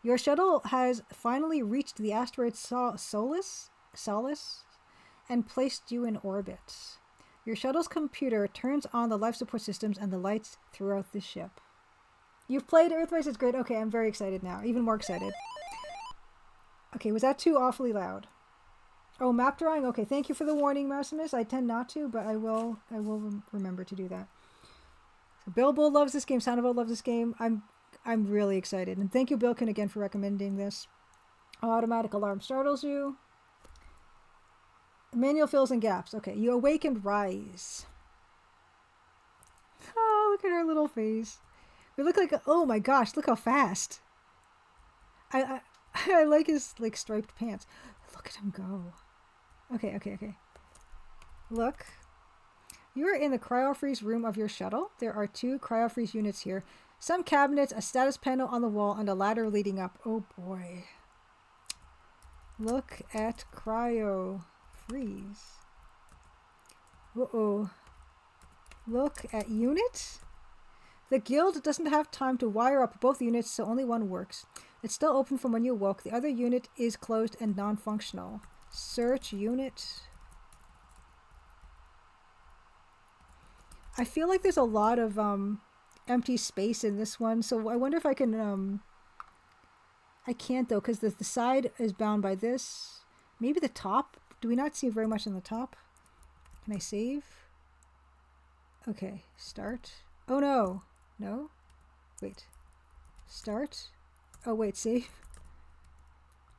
Your shuttle has finally reached the asteroid Solace and placed you in orbit. Your shuttle's computer turns on the life support systems and the lights throughout the ship. You've played Earthrise. It's great. Okay, I'm very excited now. Even more excited. Okay, was that too awfully loud? Oh, map drawing? Okay, thank you for the warning, Maximus. I tend not to, but I will remember to do that. So Bilbo loves this game. Sound of Veld loves this game. I'm really excited. And thank you, Bilkin, again for recommending this. Automatic alarm startles you. Manual fills in gaps. Okay, you awake and rise. Oh, look at her little face. We look like, oh my gosh, look how fast. I like his striped pants. Look at him go. Okay. Look. You are in the cryofreeze room of your shuttle. There are 2 cryofreeze units here. Some cabinets, a status panel on the wall, and a ladder leading up. Oh boy. Look at cryo freeze. Uh-oh. Look at unit. The guild doesn't have time to wire up both units, so only one works. It's still open from when you woke. The other unit is closed and non-functional. Search unit. I feel like there's a lot of empty space in this one, so I wonder if I can... I can't though, because the side is bound by this. Maybe the top? Do we not see very much on the top? Can I save? Okay, start. Oh no! No? Wait. Start? Oh wait, save?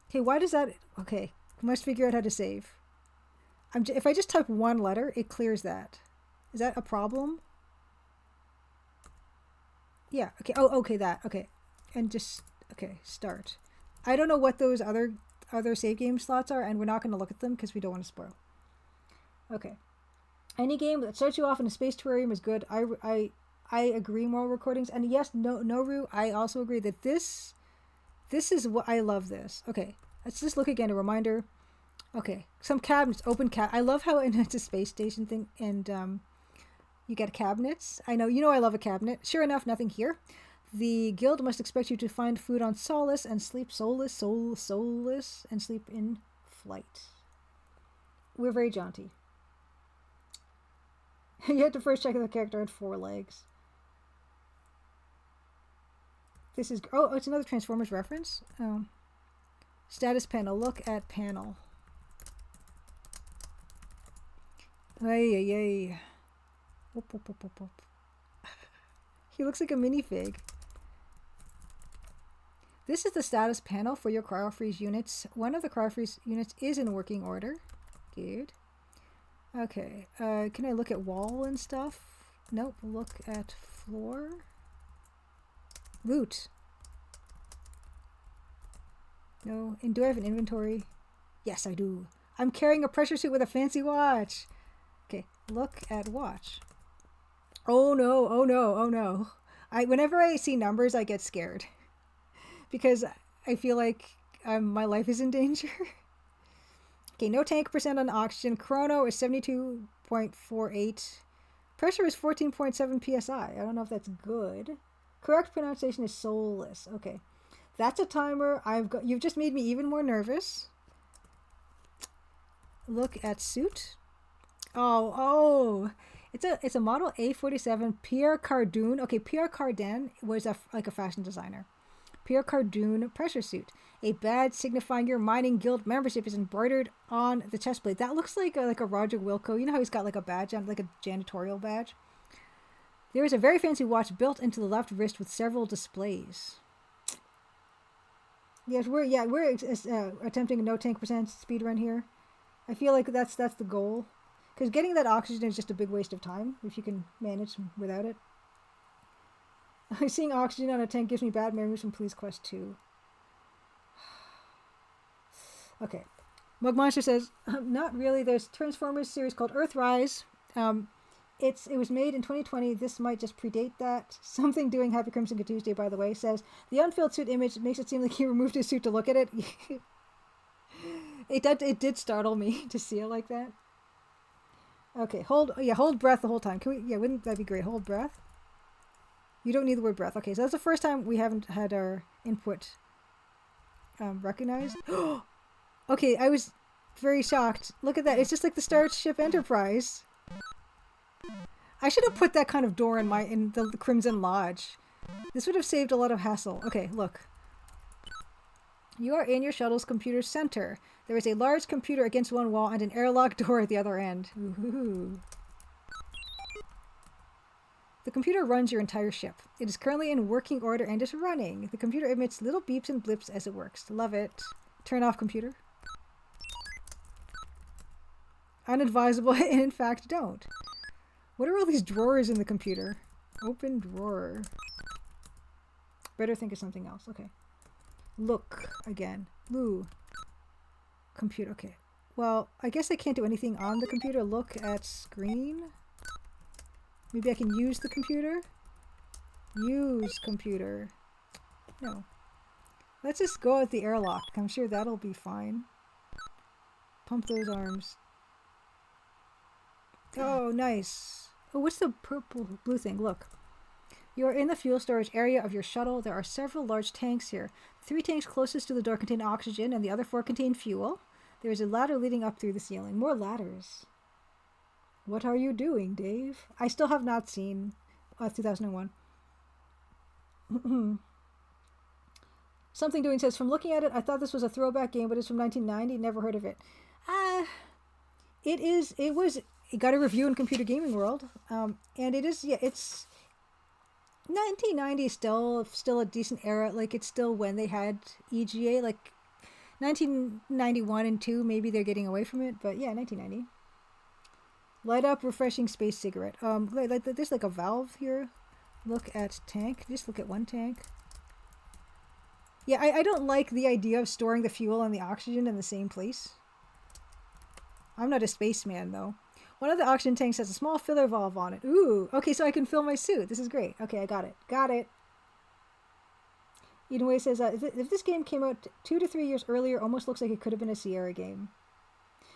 Okay, why does that... Okay, I must figure out how to save. If I just type one letter, it clears that. Is that a problem? Yeah, okay. Oh, okay, that. Okay. and just, okay, start. I don't know what those other save game slots are, and we're not going to look at them because we don't want to spoil. Okay. Any game that starts you off in a space terrarium is good. I agree, moral recordings. And yes, Noru, I also agree that this is what I love this. Okay, let's just look again, a reminder. Okay, some cabinets, open I love how it's a space station thing, and you get cabinets. I know I love a cabinet. Sure enough, nothing here. The guild must expect you to find food on Solace and sleep soulless, and sleep in flight. We're very jaunty. You have to first check if the character had 4 legs. This is... Oh, it's another Transformers reference. Status panel. Look at panel. Ay. Whoop. He looks like a minifig. This is the status panel for your cryo-freeze units. One of the cryo-freeze units is in working order. Good. Okay. Can I look at wall and stuff? Nope. Look at floor. Loot. No. And do I have an inventory? Yes, I do. I'm carrying a pressure suit with a fancy watch. Okay. Look at watch. Oh no. Whenever I see numbers, I get scared. Because I feel like my life is in danger. Okay, no tank percent on oxygen. Chrono is 72.48. Pressure is 14.7 psi. I don't know if that's good. Correct pronunciation is soulless. Okay, that's a timer. You've just made me even more nervous. Look at suit. Oh. It's a model A47 Pierre Cardin. Okay, Pierre Cardin was a fashion designer. Pierre Cardin pressure suit. A badge signifying your mining guild membership is embroidered on the chest plate. That looks like a Roger Wilco. You know how he's got like a badge on, like a janitorial badge? There is a very fancy watch built into the left wrist with several displays. Yes, we're attempting a no tank percent speed run here. I feel like that's the goal. Because getting that oxygen is just a big waste of time if you can manage without it. Seeing oxygen on a tank gives me bad memories from Police Quest 2. Okay. Mug Monster says, not really. There's a Transformers series called Earthrise. It was made in 2020. This might just predate that. Something doing Happy Crimson Tuesday, by the way, says, the unfilled suit image makes it seem like he removed his suit to look at it. It did startle me to see it like that. Okay, hold breath the whole time. Wouldn't that be great? Hold breath. You don't need the word breath. Okay, so that's the first time we haven't had our input recognized. Okay, I was very shocked. Look at that. It's just like the Starship Enterprise. I should have put that kind of door in the Crimson Lodge. This would have saved a lot of hassle. Okay, look. You are in your shuttle's computer center. There is a large computer against one wall and an airlock door at the other end. Ooh. The computer runs your entire ship. It is currently in working order and is running. The computer emits little beeps and blips as it works. Love it. Turn off computer. Unadvisable, and in fact don't. What are all these drawers in the computer? Open drawer. Better think of something else. Okay. Look again. Loo. Computer. Okay. Well, I guess I can't do anything on the computer. Look at screen. Maybe I can use the computer? Use computer. No. Let's just go at the airlock. I'm sure that'll be fine. Pump those arms. Oh, nice. Oh, what's the blue thing? Look. You are in the fuel storage area of your shuttle. There are several large tanks here. 3 tanks closest to the door contain oxygen and the other 4 contain fuel. There is a ladder leading up through the ceiling. More ladders. What are you doing, Dave? I still have not seen 2001. Something Doing says, from looking at it, I thought this was a throwback game, but it's from 1990. Never heard of it. It got a review in Computer Gaming World. And it is, it's 1990 is still a decent era. Like, it's still when they had EGA. Like, 1991 and 2, maybe they're getting away from it. But yeah, 1990. Light up refreshing space cigarette. There's like a valve here. Look at tank. Just look at one tank. Yeah, I don't like the idea of storing the fuel and the oxygen in the same place. I'm not a spaceman, though. One of the oxygen tanks has a small filler valve on it. Ooh, okay, so I can fill my suit. This is great. Okay, I got it. Got it. Eden Way says, if this game came out 2 to 3 years earlier, almost looks like it could have been a Sierra game.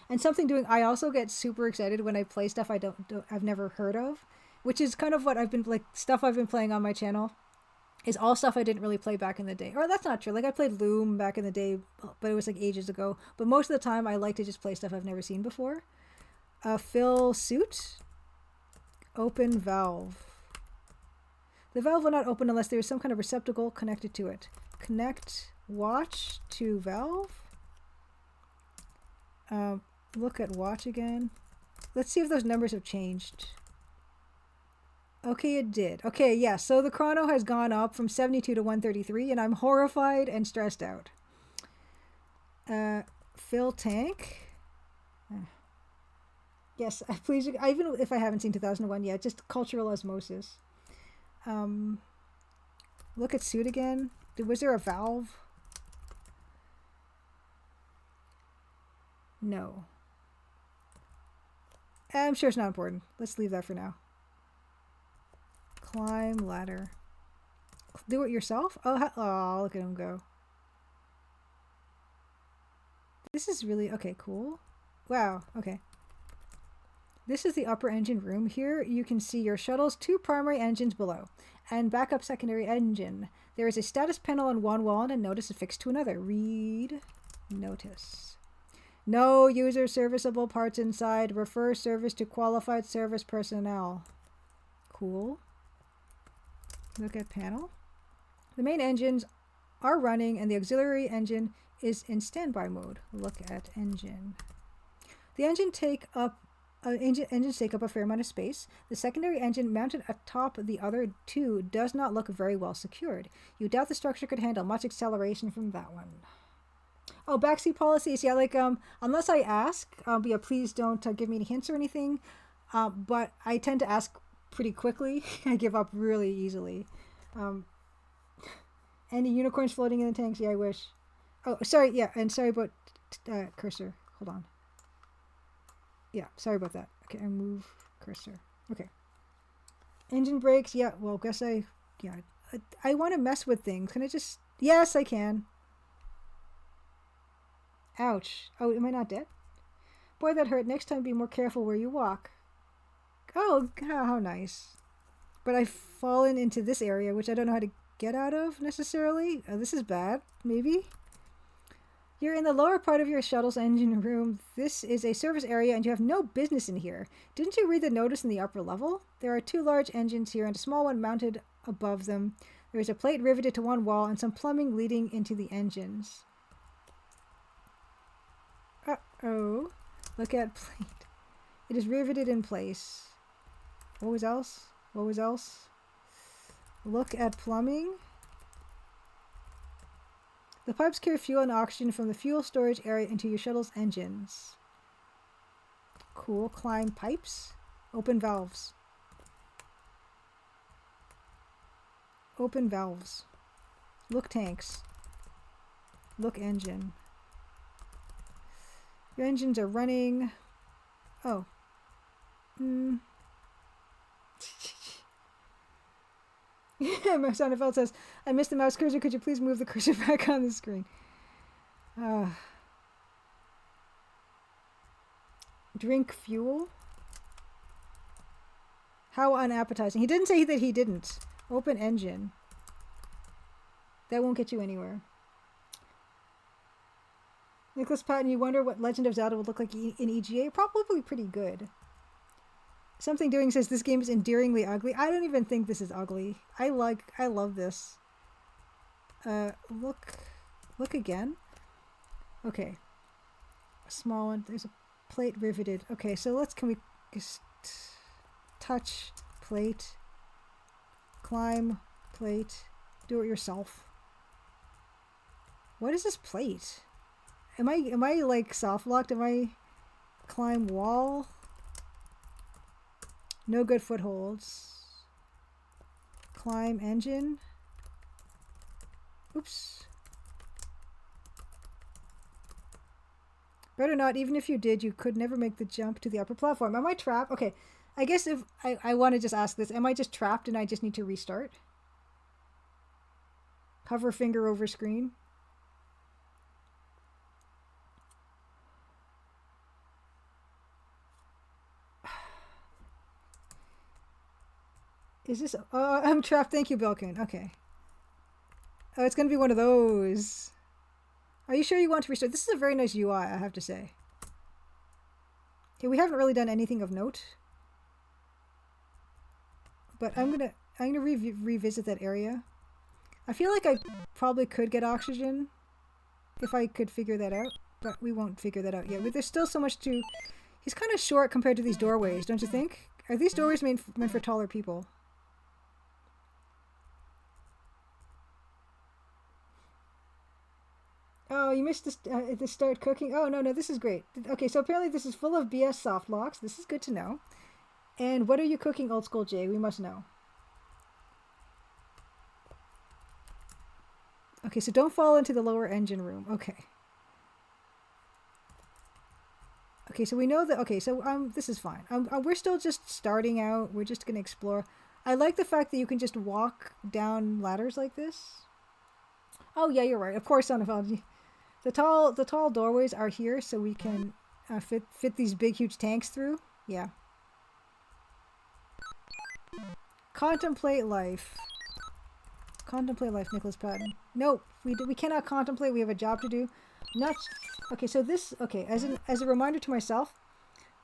And something doing, I also get super excited when I play stuff I've never heard of, which is kind of what I've been, like, stuff I've been playing on my channel is all stuff I didn't really play back in the day. Or that's not true. Like, I played Loom back in the day, but it was like ages ago. But most of the time, I like to just play stuff I've never seen before. Fill suit. Open valve. The valve will not open unless there is some kind of receptacle connected to it. Connect watch to valve. Look at watch again. Let's see if those numbers have changed. Okay, it did. Okay, yeah, so the chrono has gone up from 72 to 133, and I'm horrified and stressed out. Fill tank. Yes, please, even if I haven't seen 2001 yet, just cultural osmosis. Look at suit again. Was there a valve? No. I'm sure it's not important. Let's leave that for now. Climb ladder. Do it yourself? Oh, look at him go. This is really... Okay, cool. Wow, okay. This is the upper engine room. Here you can see your shuttle's 2 primary engines below and backup secondary engine. There is a status panel on one wall and a notice affixed to another. Read notice. No user serviceable parts inside. Refer service to qualified service personnel. Cool. Look at panel. The main engines are running and the auxiliary engine is in standby mode. Look at engine. The engines take up a fair amount of space. The secondary engine mounted atop the other 2 does not look very well secured. You doubt the structure could handle much acceleration from that one. Oh, backseat policies. Yeah, like, unless I ask, yeah, please don't give me any hints or anything. But I tend to ask pretty quickly. I give up really easily. Any unicorns floating in the tanks? Yeah, I wish. Oh, sorry. Yeah, and sorry about cursor. Hold on. Yeah, sorry about that. Okay, I move cursor. Okay. Engine brakes. Yeah, well, guess I want to mess with things. Can I just... Yes, I can. Ouch. Oh, am I not dead? Boy, that hurt. Next time, be more careful where you walk. Oh, how nice. But I've fallen into this area, which I don't know how to get out of, necessarily. This is bad, maybe. You're in the lower part of your shuttle's engine room. This is a service area, and you have no business in here. Didn't you read the notice in the upper level? There are 2 large engines here, and a small one mounted above them. There is a plate riveted to one wall, and some plumbing leading into the engines. Uh-oh. Look at plate. It is riveted in place. What was else? What was else? Look at plumbing. The pipes carry fuel and oxygen from the fuel storage area into your shuttle's engines. Cool. Climb pipes. Open valves. Open valves. Look tanks. Look engine. Your engines are running. Oh. My Sonnenfeld says, I missed the mouse cursor. Could you please move the cursor back on the screen? Drink fuel. How unappetizing. He didn't say that he didn't. Open engine. That won't get you anywhere. Nicholas Patton, you wonder what Legend of Zelda would look like in EGA? Probably pretty good. Something Doing says this game is endearingly ugly. I don't even think this is ugly. I love this. Look again. Okay. A small one. There's a plate riveted. Okay, so can we just touch plate, climb plate, do it yourself. What is this plate? Am I like soft locked? Am I climb wall? No good footholds. Climb engine. Oops. Better not. Even if you did, you could never make the jump to the upper platform. Am I trapped? Okay. I guess if I want to just ask this, am I just trapped and I just need to restart? Hover finger over screen. Is this... Oh, I'm trapped. Thank you, Belkin. Okay. Oh, it's going to be one of those. Are you sure you want to restart? This is a very nice UI, I have to say. Okay, we haven't really done anything of note. But I'm gonna revisit that area. I feel like I probably could get oxygen if I could figure that out. But we won't figure that out yet. But there's still so much to... He's kind of short compared to these doorways, don't you think? Are these doorways meant for taller people? Oh, you missed the start cooking. Oh, no, this is great. Okay, so apparently this is full of BS soft locks. This is good to know. And what are you cooking, Old School Jay? We must know. Okay, so don't fall into the lower engine room. Okay. Okay, so we know that... Okay, so this is fine. We're still just starting out. We're just going to explore. I like the fact that you can just walk down ladders like this. Oh, yeah, you're right. Of course, son of a... The tall doorways are here so we can fit these big, huge tanks through. Yeah. Contemplate life. Contemplate life, Nicholas Patton. Nope, we cannot contemplate. We have a job to do. Not okay. So this as a reminder to myself,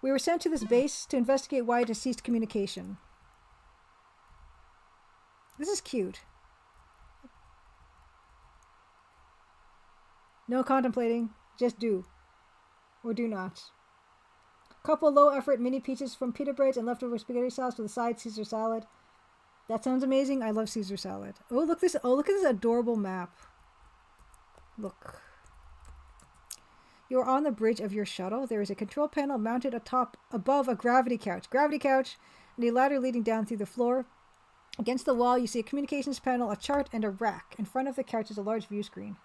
we were sent to this base to investigate why it has ceased communication. This is cute. No contemplating, just do. Or do not. Couple low-effort mini pizzas from pita breads and leftover spaghetti sauce with a side Caesar salad. That sounds amazing. I love Caesar salad. Oh, look this! Oh, look at this adorable map. Look. You are on the bridge of your shuttle. There is a control panel mounted above a gravity couch. Gravity couch, and a ladder leading down through the floor. Against the wall, you see a communications panel, a chart, and a rack. In front of the couch is a large view screen.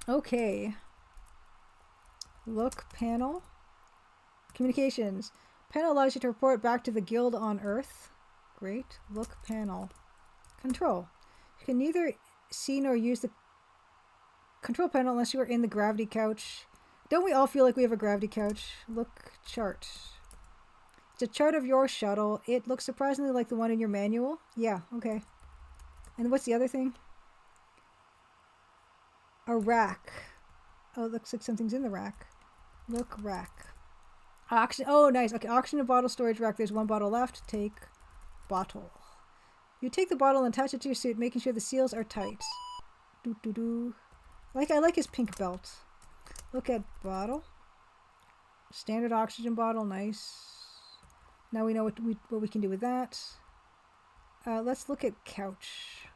Okay. Look panel. Communications. Panel allows you to report back to the guild on Earth. Great. Look panel. Control. You can neither see nor use the control panel unless you are in the gravity couch. Don't we all feel like we have a gravity couch? Look chart. It's a chart of your shuttle. It looks surprisingly like the one in your manual. Yeah, okay. And what's the other thing? A rack. Oh, it looks like something's in the rack. Look, rack. Oxygen. Oh, nice. Okay, oxygen bottle storage rack. There's one bottle left. Take bottle. You take the bottle and attach it to your suit, making sure the seals are tight. Doo doo doo. I like his pink belt. Look at bottle. Standard oxygen bottle. Nice. Now we know what we can do with that. Let's look at couch.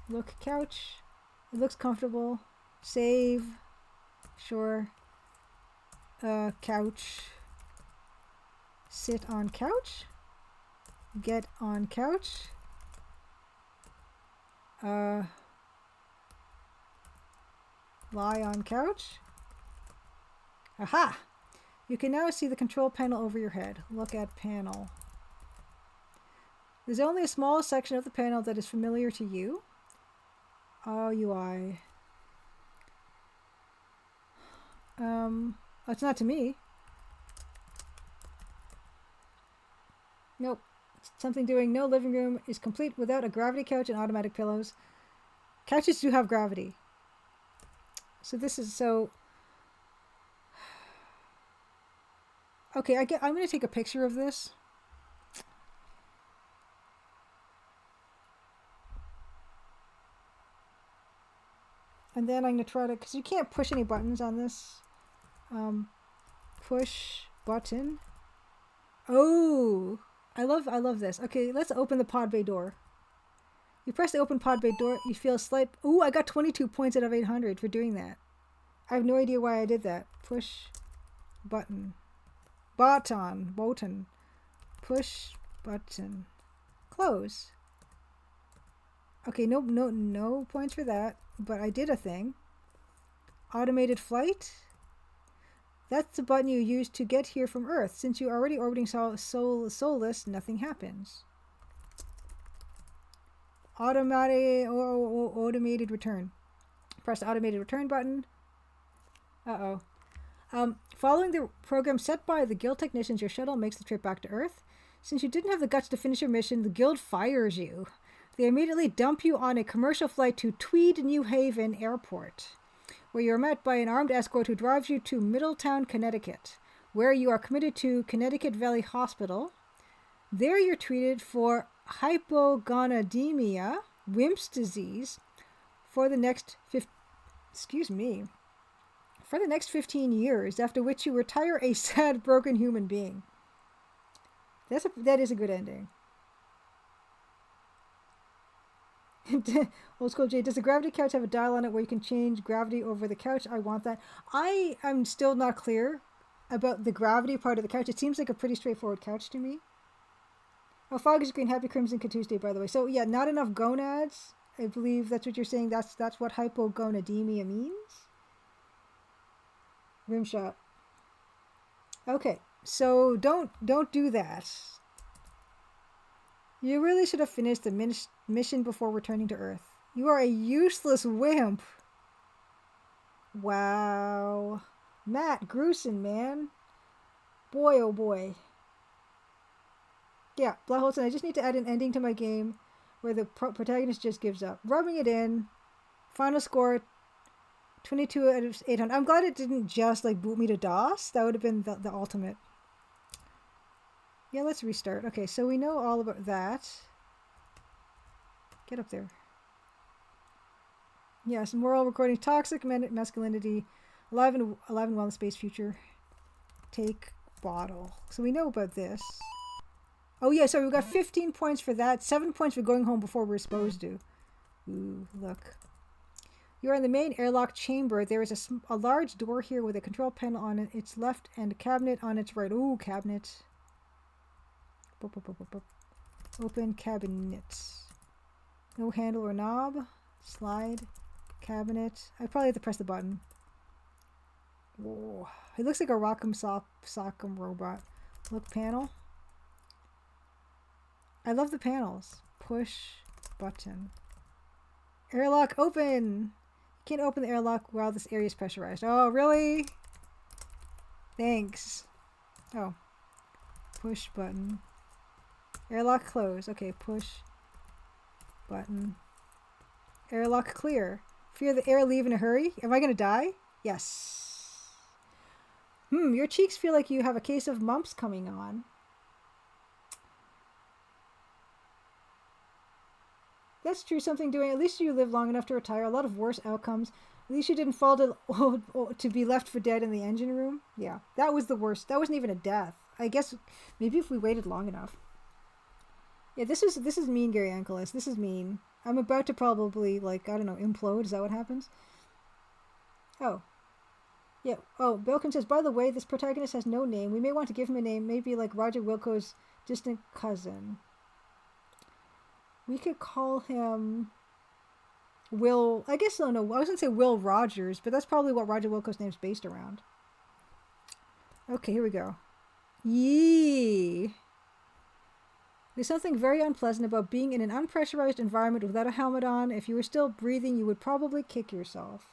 Look couch. It looks comfortable. Save. Sure. Couch. Sit on couch. Get on couch. Lie on couch. Aha! You can now see the control panel over your head. Look at panel. There's only a small section of the panel that is familiar to you. Oh, UI. It's not to me. Nope. Something doing no living room is complete without a gravity couch and automatic pillows. Couches do have gravity. So this is so... Okay, I'm going to take a picture of this. And then I'm going to try to... Because you can't push any buttons on this. Push button. Oh! I love this. Okay, let's open the pod bay door. You press the open pod bay door, you feel a slight... Ooh, I got 22 points out of 800 for doing that. I have no idea why I did that. Push button. Button. Push button. Close. Okay, no points for that. But I did a thing. Automated flight. That's the button you use to get here from Earth. Since you're already orbiting Solus, nothing happens. Automated return. Press the automated return button. Uh-oh. Following the program set by the guild technicians, your shuttle makes the trip back to Earth. Since you didn't have the guts to finish your mission, the guild fires you. They immediately dump you on a commercial flight to Tweed New Haven Airport, where you are met by an armed escort who drives you to Middletown, Connecticut, where you are committed to Connecticut Valley Hospital. There you're treated for hypogonademia, Wimp's disease, for the next 15 years, after which you retire a sad, broken human being. That is a good ending. Old School J, does the gravity couch have a dial on it where you can change gravity over the couch? I want that. I am still not clear about the gravity part of the couch. It seems like a pretty straightforward couch to me. Oh, Fog is green. Happy Crimson Tuesday, by the way. So yeah, not enough gonads. I believe that's what you're saying. That's what hypogonademia means. Rimshot. Okay, so don't do that. You really should have finished the mission before returning to Earth. You are a useless wimp. Wow. Matt Grusin, man. Boy, oh boy. Yeah, Blaholson, I just need to add an ending to my game where the protagonist just gives up. Rubbing it in. Final score, 22 out of 800. I'm glad it didn't just like boot me to DOS. That would have been the ultimate. Yeah, let's restart. Okay, so we know all about that. Get up there. Yes, moral recording. Toxic masculinity. Alive and well in space future. Take bottle. So we know about this. Oh yeah, so we got 15 points for that. 7 points for going home before we're supposed to. Ooh, look. You're in the main airlock chamber. There is a large door here with a control panel on its left and a cabinet on its right. Ooh, cabinet. Open cabinet. No handle or knob. Slide. Cabinet. I probably have to press the button. Whoa. It looks like a Rock'em Sock'em robot. Look, panel. I love the panels. Push button. Airlock open! You can't open the airlock while this area is pressurized. Oh, really? Thanks. Oh. Push button. Airlock close. Okay, push button. Airlock clear. Fear the air leave in a hurry? Am I gonna die? Yes. Your cheeks feel like you have a case of mumps coming on. That's true. Something doing. At least you lived long enough to retire. A lot of worse outcomes. At least you didn't fall to be left for dead in the engine room. Yeah, that was the worst. That wasn't even a death. I guess maybe if we waited long enough. Yeah, this is mean, Gary Angeles. This is mean. I'm about to probably, like, I don't know, implode. Is that what happens? Oh. Yeah. Oh, Belkin says, by the way, this protagonist has no name. We may want to give him a name, maybe like Roger Wilco's distant cousin. We could call him Will. I guess, no, I was going to say Will Rogers, but that's probably what Roger Wilco's name's based around. Okay, here we go. Yee. There's something very unpleasant about being in an unpressurized environment without a helmet on. If you were still breathing, you would probably kick yourself.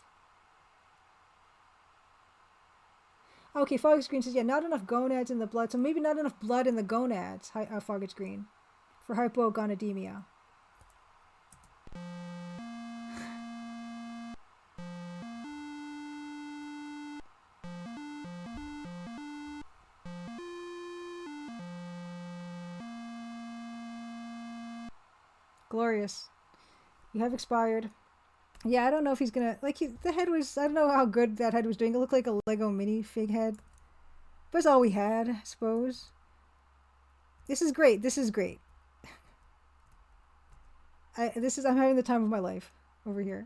Okay, Foggage Green says, yeah, not enough gonads in the blood, so maybe not enough blood in the gonads, Foggage Green, for hypogonademia. Glorious. You have expired. Yeah, I don't know if he's gonna, like, the head was, I don't know how good that head was doing. It looked like a Lego minifig head. But it's all we had, I suppose. This is great. This is great. I'm having the time of my life over here.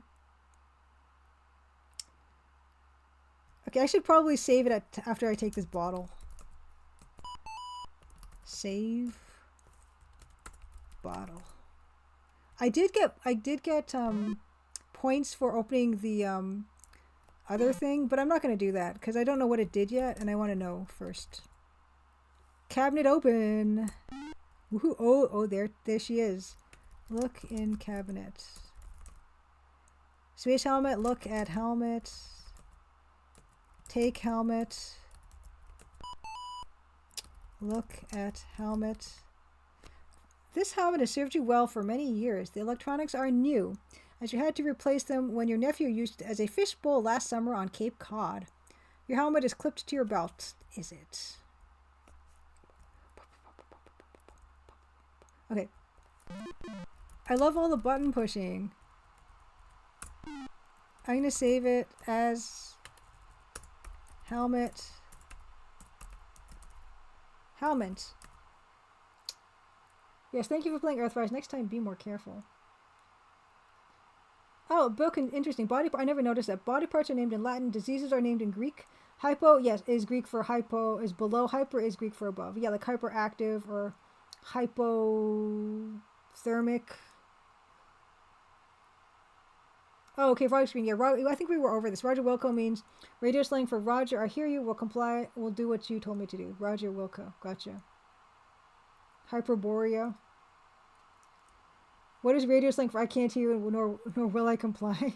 Okay, I should probably save it after I take this bottle. Save bottle. I did get points for opening the other thing, but I'm not going to do that because I don't know what it did yet, and I want to know first. Cabinet open. Woohoo! Oh, there she is. Look in cabinet. Space helmet. Look at helmet. Take helmet. Look at helmet. This helmet has served you well for many years. The electronics are new, as you had to replace them when your nephew used it as a fishbowl last summer on Cape Cod. Your helmet is clipped to your belt, is it? Okay. I love all the button pushing. I'm going to save it as helmet. Helmet. Yes, thank you for playing Earthrise. Next time, be more careful. Oh, book interesting. I never noticed that. Body parts are named in Latin. Diseases are named in Greek. Hypo, yes, is Greek for hypo, is below. Hyper is Greek for above. Yeah, like hyperactive or hypothermic. Oh, okay, Roger screen. Yeah, I think we were over this. Roger Wilco means radio slang for Roger. I hear you. Will comply. Will do what you told me to do. Roger Wilco. Gotcha. Hyperborea. What is radio slang for I can't hear you nor will I comply?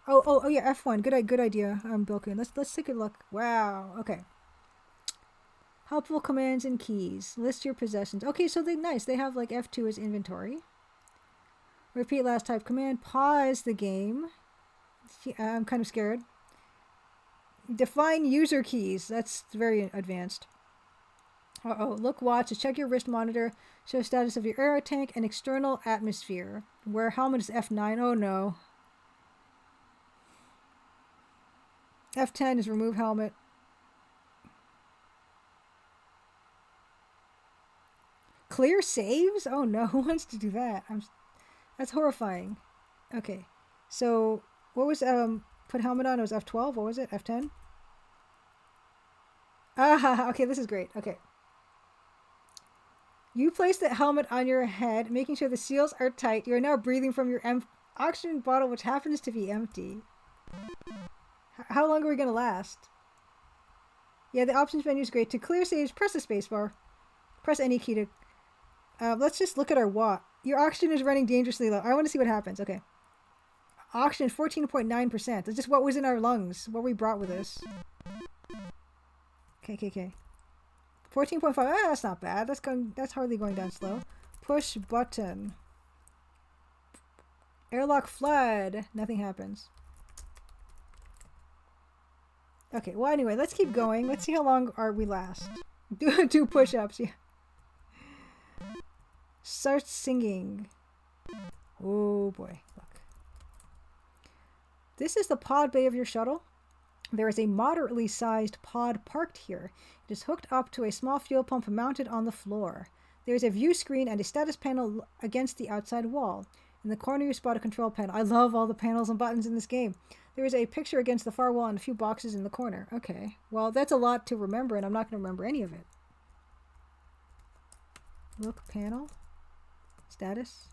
Oh yeah, F1. Good idea. Bilkin. Let's take a look. Wow. Okay. Helpful commands and keys. List your possessions. Okay, so they have like F2 as inventory. Repeat last type command. Pause the game. I'm kind of scared. Define user keys. That's very advanced. Look, watch, to check your wrist monitor, show status of your air tank and external atmosphere. Wear helmet is F9. Oh no. F10 is remove helmet. Clear saves? Oh no, who wants to do that? That's horrifying. Okay. So, what was, put helmet on? It was F12. What was it? F10? Okay, this is great. Okay. You place the helmet on your head, making sure the seals are tight. You are now breathing from your oxygen bottle, which happens to be empty. How long are we going to last? Yeah, the options menu is great. To clear saves, press the spacebar. Press any key to... let's just look at our watt. Your oxygen is running dangerously low. I want to see what happens. Okay. Oxygen, 14.9%. That's just what was in our lungs. What we brought with us. Okay. 14.5. That's not bad. That's hardly going down slow. Push button. Airlock flood. Nothing happens. Okay, well anyway, let's keep going. Let's see how long we last. Do push-ups, yeah. Start singing. Oh boy, look. This is the pod bay of your shuttle. There is a moderately sized pod parked here. It is hooked up to a small fuel pump mounted on the floor. There is a view screen and a status panel against the outside wall. In the corner you spot a control panel. I love all the panels and buttons in this game. There is a picture against the far wall and a few boxes in the corner. Okay, well that's a lot to remember and I'm not going to remember any of it. Look, panel. Status.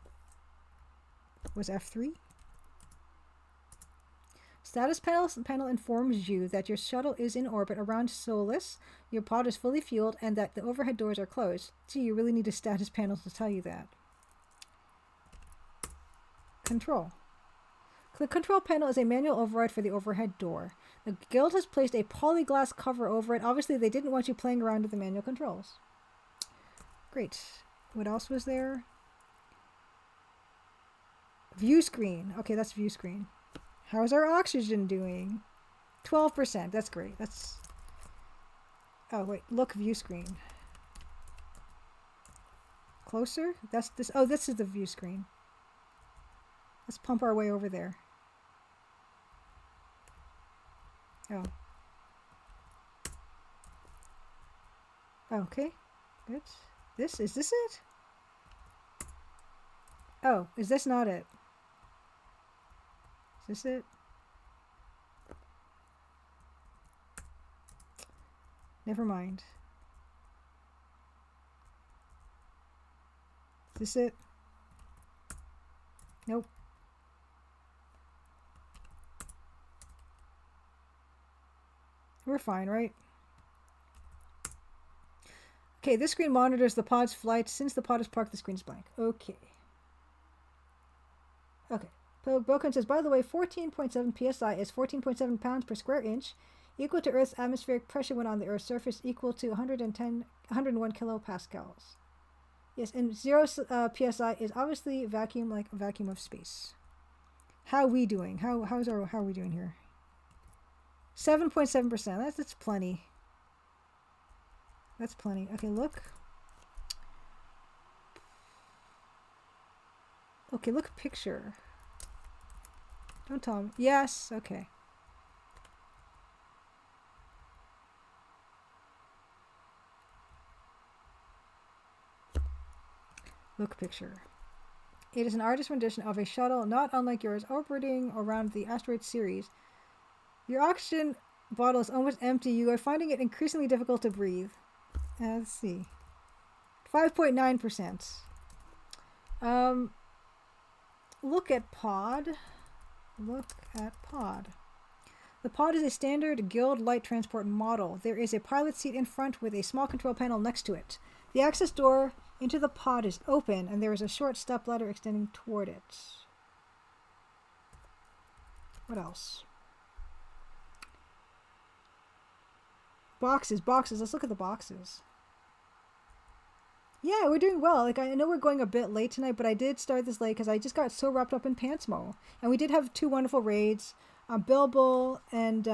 Was F3? Status panel informs you that your shuttle is in orbit around Solus, your pod is fully fueled, and that the overhead doors are closed. Gee, you really need a status panel to tell you that. Control. The control panel is a manual override for the overhead door. The guild has placed a polyglass cover over it. Obviously, they didn't want you playing around with the manual controls. Great. What else was there? View screen. Okay, that's view screen. How's our oxygen doing? 12%. That's great. That's... Oh, wait. Look, view screen. Closer? That's this. Oh, this is the view screen. Let's pump our way over there. Oh. Okay. Good. Is this it? Oh, is this not it? Is this it? Never mind. Is this it? Nope. We're fine, right? Okay, this screen monitors the pod's flight. Since the pod is parked, the screen is blank. Okay. Okay. Boken says, by the way, 14.7 psi is 14.7 pounds per square inch, equal to Earth's atmospheric pressure when on the Earth's surface, equal to 101 kilopascals. Yes, and 0 psi is obviously vacuum, like a vacuum of space. How are we doing? How are we doing here? 7.7%. That's plenty. That's plenty. Okay, look. Okay, look picture. Don't tell me. Yes, okay. Look picture. It is an artist's rendition of a shuttle not unlike yours orbiting around the asteroid Ceres. Your oxygen bottle is almost empty. You are finding it increasingly difficult to breathe. Let's see. 5.9%. Look at pod. Look at pod. The pod is a standard Guild light transport model. There is a pilot seat in front with a small control panel next to it. The access door into the pod is open, and there is a short step ladder extending toward it. What else? Boxes. Let's look at the boxes. Yeah, we're doing well. Like, I know we're going a bit late tonight, but I did start this late because I just got so wrapped up in Pantsmo. And we did have 2 wonderful raids. Bilbo and,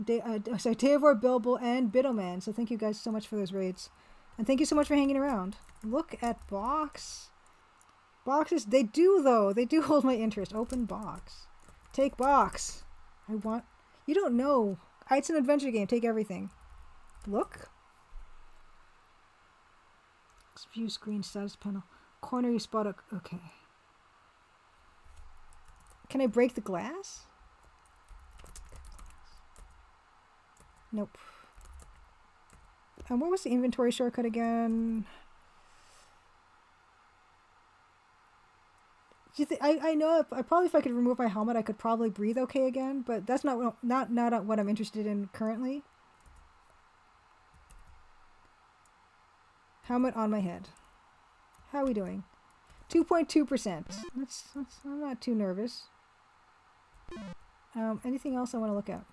Davor, Bilbo, and Biddleman. So thank you guys so much for those raids. And thank you so much for hanging around. Look at boxes. They do, though. They do hold my interest. Open box. Take box. You don't know. It's an adventure game. Take everything. Look. View screen status panel. Corner you spot. Okay. Can I break the glass? Nope. And what was the inventory shortcut again? Do you think I know probably if I could remove my helmet I could probably breathe okay again, but that's not what I'm interested in currently. Helmet on my head. How are we doing? 2.2%. I'm not too nervous. Anything else I want to look at?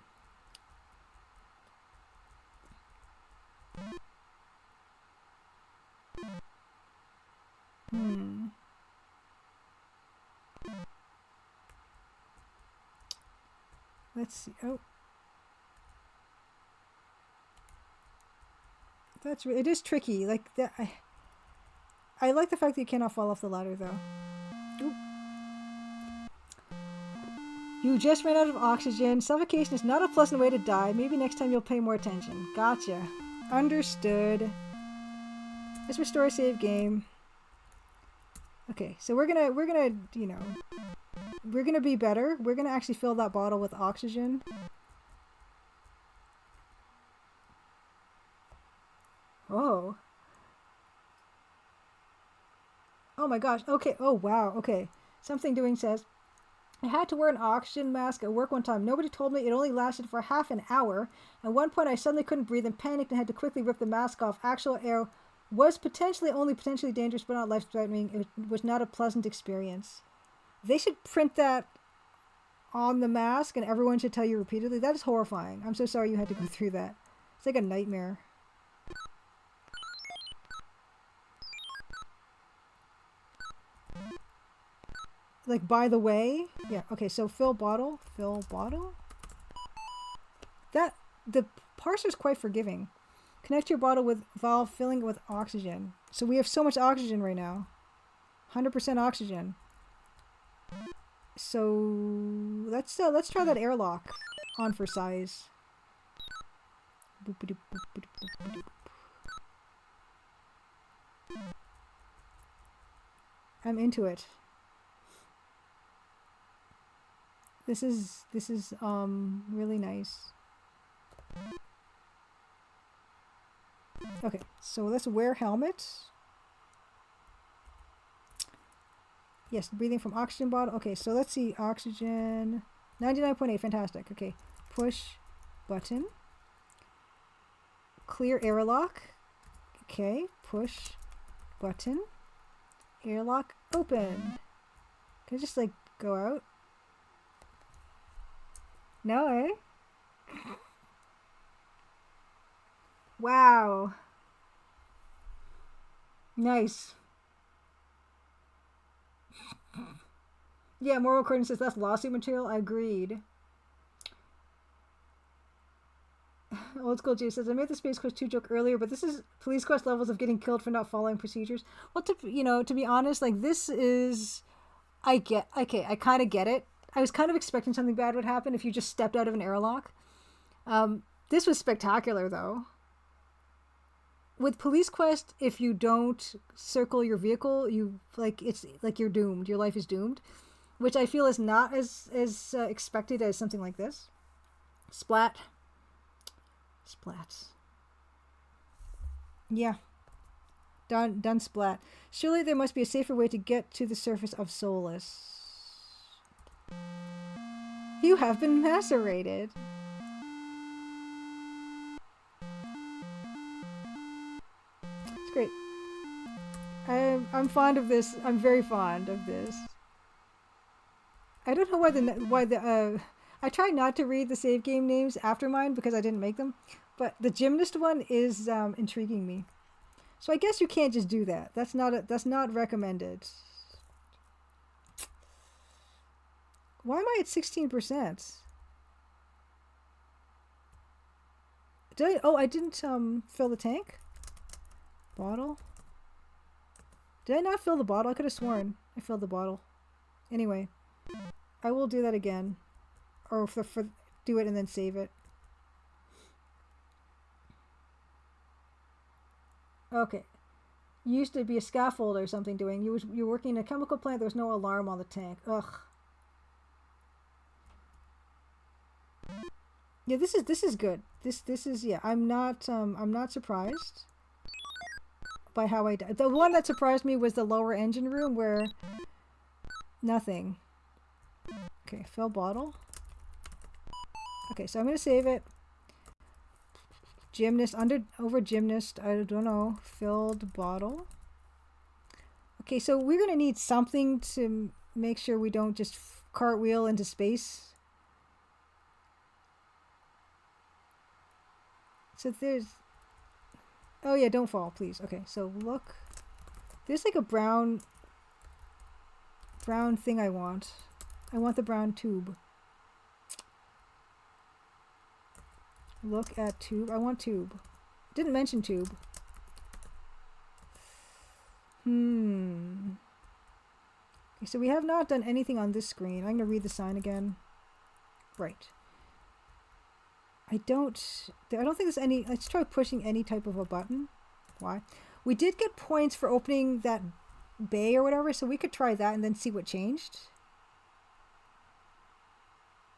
Let's see. Oh. It is tricky. Like that. I like the fact that you cannot fall off the ladder though. Oop. You just ran out of oxygen. Suffocation is not a pleasant way to die. Maybe next time you'll pay more attention. Gotcha. Understood. Let's restore save game. Okay, so we're gonna you know, we're gonna be better. We're gonna actually fill that bottle with oxygen. Oh. Oh my gosh. Okay. Oh wow. Okay. Something doing says, I had to wear an oxygen mask at work one time. Nobody told me it only lasted for half an hour. At one point I suddenly couldn't breathe and panicked and had to quickly rip the mask off. Actual air was only potentially dangerous but not life-threatening. It was not a pleasant experience. They should print that on the mask and everyone should tell you repeatedly. That is horrifying. I'm so sorry you had to go through that. It's like a nightmare. Like, by the way, yeah, okay, so fill bottle. The parser is quite forgiving. Connect your bottle with valve, filling it with oxygen. So we have so much oxygen right now. 100% oxygen. So let's try that airlock on for size. I'm into it. This is really nice. Okay, so let's wear helmet. Yes, breathing from oxygen bottle. Okay, so let's see. Oxygen. 99.8. Fantastic. Okay. Push button. Clear airlock. Okay. Push button. Airlock open. Can I just like go out? No, eh? Wow. Nice. Yeah, Moral According says that's lawsuit material. I agreed. Old School J says I made the Space Quest 2 joke earlier, but this is Police Quest levels of getting killed for not following procedures. Well, to be honest, like this is, I kind of get it. I was kind of expecting something bad would happen if you just stepped out of an airlock. This was spectacular though. With Police Quest, if you don't circle your vehicle, it's like you're doomed. Your life is doomed, which I feel is not as expected as something like this. Splat. Splats. Yeah. Done splat. Surely there must be a safer way to get to the surface of Solus. You have been macerated. It's great. I'm fond of this. I'm very fond of this. I don't know why the I try not to read the save game names after mine because I didn't make them, but the gymnast one is intriguing me. So I guess you can't just do that. That's not recommended. Why am I at 16%? I didn't fill the tank? Bottle? Did I not fill the bottle? I could have sworn I filled the bottle. Anyway, I will do that again. Or do it and then save it. Okay. You used to be a scaffolder or something doing. You were working in a chemical plant. There was no alarm on the tank. Ugh. Yeah, this is good. This is yeah. I'm not surprised by how I died. The one that surprised me was the lower engine room where nothing. Okay, fill bottle. Okay, so I'm gonna save it. Gymnast over gymnast. I don't know. Filled bottle. Okay, so we're gonna need something to make sure we don't just cartwheel into space. So there's. Oh yeah, don't fall, please. Okay, so look. There's like a brown thing I want. I want the brown tube. Look at tube. I want tube. Didn't mention tube. Okay, so we have not done anything on this screen. I'm going to read the sign again. Right. I don't think there's any. Let's try pushing any type of a button. Why? We did get points for opening that bay or whatever, so we could try that and then see what changed.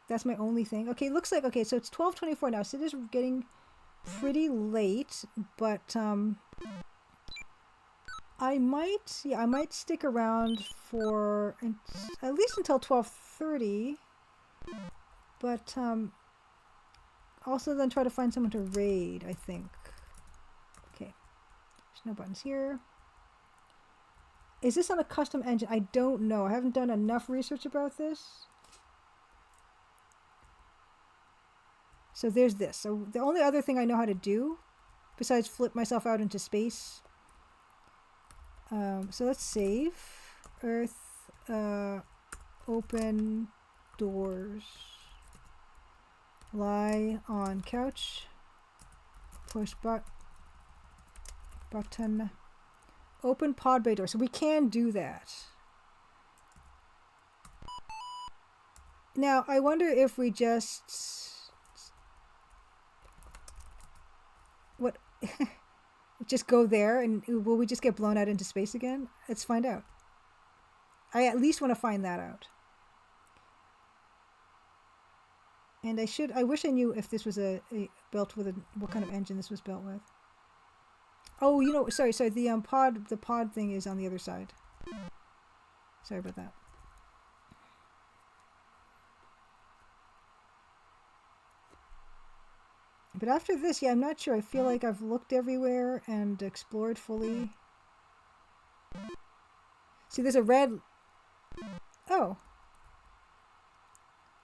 That's my only thing. Okay, looks like, okay, so it's 12:24 now, so it is getting pretty late, but I might stick around for at least until 12:30, but also then try to find someone to raid, I think. Okay, there's no buttons here. Is this on a custom engine? I don't know. I haven't done enough research about this. So there's this. So the only other thing I know how to do, besides flip myself out into space. So let's save. Earth, open doors. Lie on couch. Push button. Open pod bay door. So we can do that. Now, I wonder if we just... What? Just go there and will we just get blown out into space again? Let's find out. I at least want to find that out. And I wish I knew if this was built with what kind of engine this was built with. Oh, sorry, the pod thing is on the other side. Sorry about that. But after this, yeah, I'm not sure. I feel like I've looked everywhere and explored fully. See, there's a red... Oh.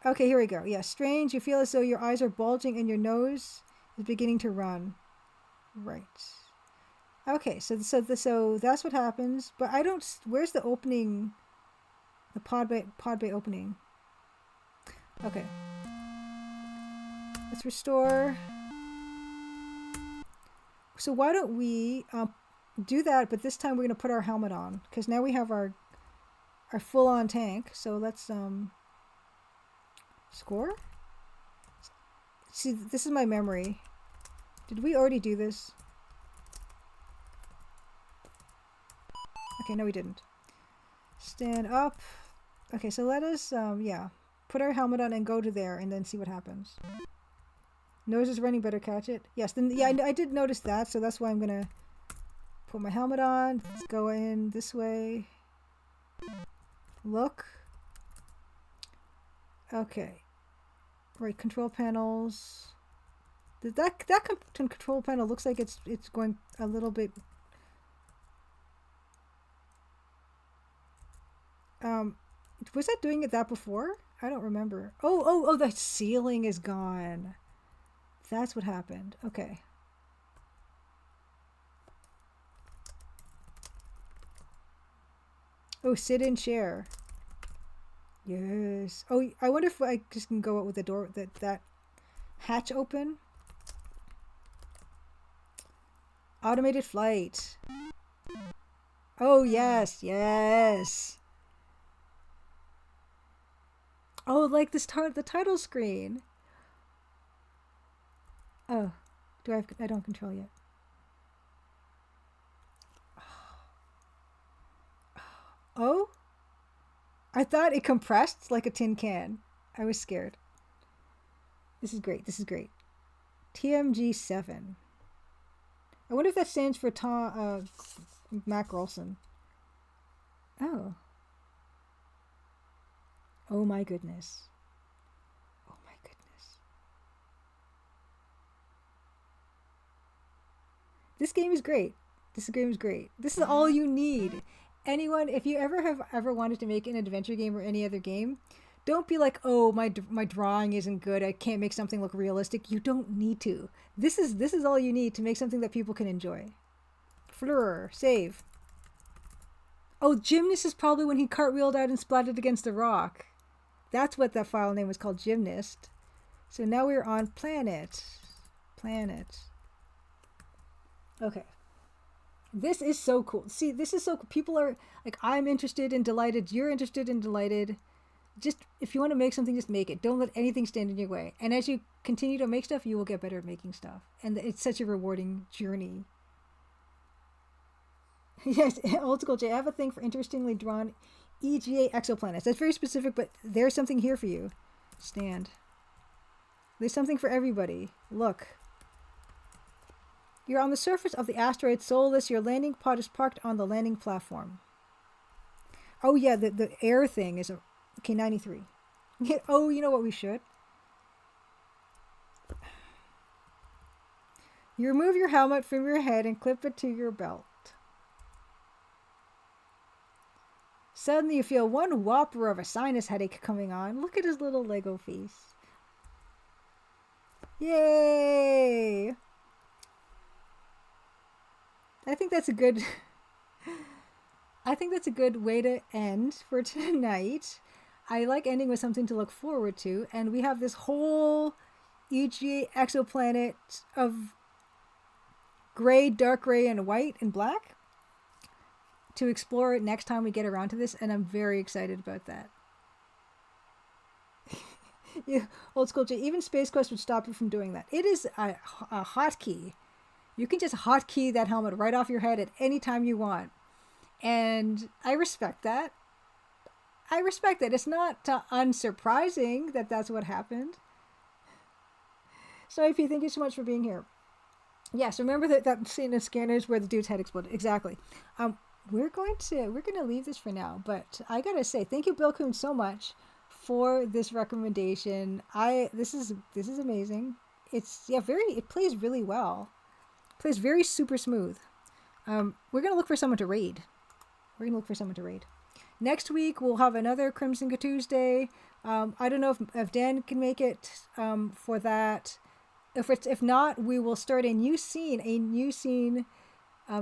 Okay, here we go. Yeah, strange. You feel as though your eyes are bulging and your nose is beginning to run. Right. Okay, so that's what happens. But I don't... Where's the opening? The pod bay opening. Okay. Let's restore... So why don't we do that, but this time we're going to put our helmet on, because now we have our full-on tank. So let's score. See, this is my memory. Did we already do this? Okay, no we didn't. Stand up. Okay, so let us yeah, put our helmet on and go to there and then see what happens. Nose is running, better catch it. Yes, then yeah, I did notice that, so that's why I'm gonna put my helmet on. Let's go in this way. Look. Okay. Right, control panels. That control panel looks like it's going a little bit. Was that doing it that before? I don't remember. Oh, the ceiling is gone. That's what happened. Okay. Oh, sit in chair. Yes. Oh, I wonder if I just can go out with the door, that hatch open. Automated flight. Oh, yes, yes. Oh, like this the title screen. Oh, I don't control yet. Oh? I thought it compressed like a tin can. I was scared. This is great. This is great. TMG7. I wonder if that stands for Mac Rolson. Oh. Oh my goodness. Oh my goodness. This game is great. This game is great. This is all you need. Anyone, if you ever wanted to make an adventure game or any other game, don't be like, oh, my drawing isn't good. I can't make something look realistic. You don't need to. This is all you need to make something that people can enjoy. Fleur, save. Oh, Gymnast is probably when he cartwheeled out and splatted against a rock. That's what that file name was called, Gymnast. So now we're on Planet. Okay. This is so cool. See, this is so cool. People are like, I'm interested and delighted. You're interested and delighted. Just, if you want to make something, just make it. Don't let anything stand in your way. And as you continue to make stuff, you will get better at making stuff. And it's such a rewarding journey. Yes, Old School J, I have a thing for interestingly drawn EGA exoplanets. That's very specific, but there's something here for you. Stand. There's something for everybody. Look. You're on the surface of the asteroid Solus. Your landing pod is parked on the landing platform. Oh yeah, the air thing is okay, 93. Oh, you know what we should? You remove your helmet from your head and clip it to your belt. Suddenly you feel one whopper of a sinus headache coming on. Look at his little Lego face. Yay! I think that's a good way to end for tonight. I like ending with something to look forward to, and we have this whole EGA exoplanet of gray, dark gray, and white and black to explore it next time we get around to this, and I'm very excited about that. Yeah, Old School J, even Space Quest would stop you from doing that. It is a hotkey. You can just hotkey that helmet right off your head at any time you want. And I respect that. It's not unsurprising that that's what happened. So, IP, thank you so much for being here. Yes, remember that scene in Scanners where the dude's head exploded. Exactly. we're going to leave this for now. But I gotta say, thank you, Bill Coon, so much for this recommendation. This is amazing. It's it plays really well. It plays very super smooth. We're gonna look for someone to raid. Next week we'll have another Crimson Tuesday. I don't know if Dan can make it for that. If not, we will start a new scene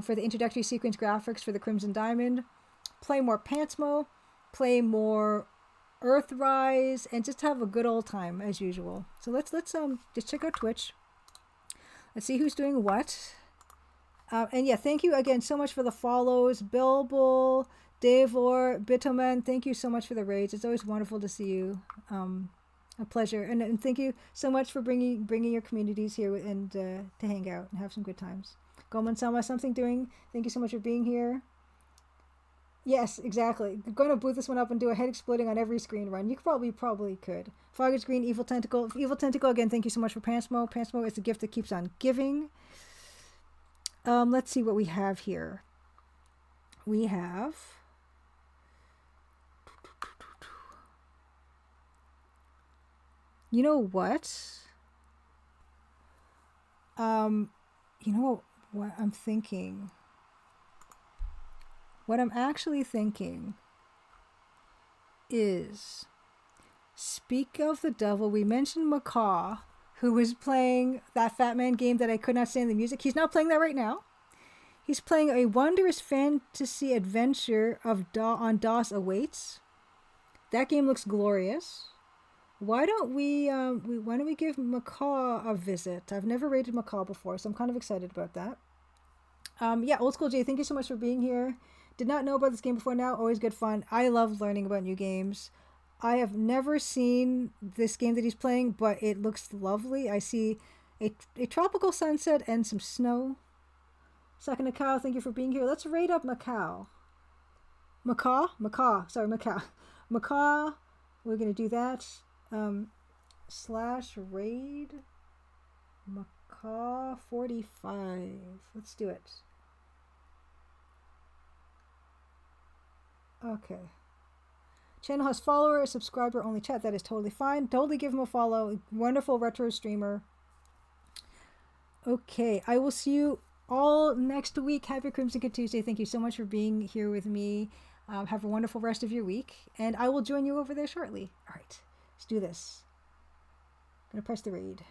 for the introductory sequence graphics for the Crimson Diamond. Play more Pantsmo, play more Earthrise, and just have a good old time as usual. So let's just check out Twitch. Let's see who's doing what. And yeah, thank you again so much for the follows, Bilbo, Davor, Bitoman. Thank you so much for the raids. It's always wonderful to see you. A pleasure, and thank you so much for bringing your communities here and to hang out and have some good times. Goman Sama, something doing. Thank you so much for being here. Yes, exactly. I'm going to boot this one up and do a head exploding on every screen run. You probably could. Fogger's Green, Evil Tentacle. Evil Tentacle, again, thank you so much for Pantsmo. Pantsmo is the gift that keeps on giving. Let's see what we have here. We have... You know what? You know what I'm thinking? What I'm actually thinking is, speak of the devil, we mentioned Macaw, who was playing that Fat Man game that I could not stand the music. He's not playing that right now. He's playing a wondrous fantasy adventure on DOS awaits. That game looks glorious. Why don't we give Macaw a visit? I've never rated Macaw before, so I'm kind of excited about that. Yeah, Old School J, thank you so much for being here. Did not know about this game before now. Always good fun. I love learning about new games. I have never seen this game that he's playing, but it looks lovely. I see a tropical sunset and some snow. Second Macau, thank you for being here. Let's raid up Macau. Macaw. We're going to do that. /raid Macaw 45. Let's do it. Okay. Channel has follower, subscriber only chat. That is totally fine. Totally give him a follow. Wonderful retro streamer. Okay, I will see you all next week. Happy Crimson Tuesday. Thank you so much for being here with me. Have a wonderful rest of your week, and I will join you over there shortly. All right, let's do this. I'm gonna press the raid.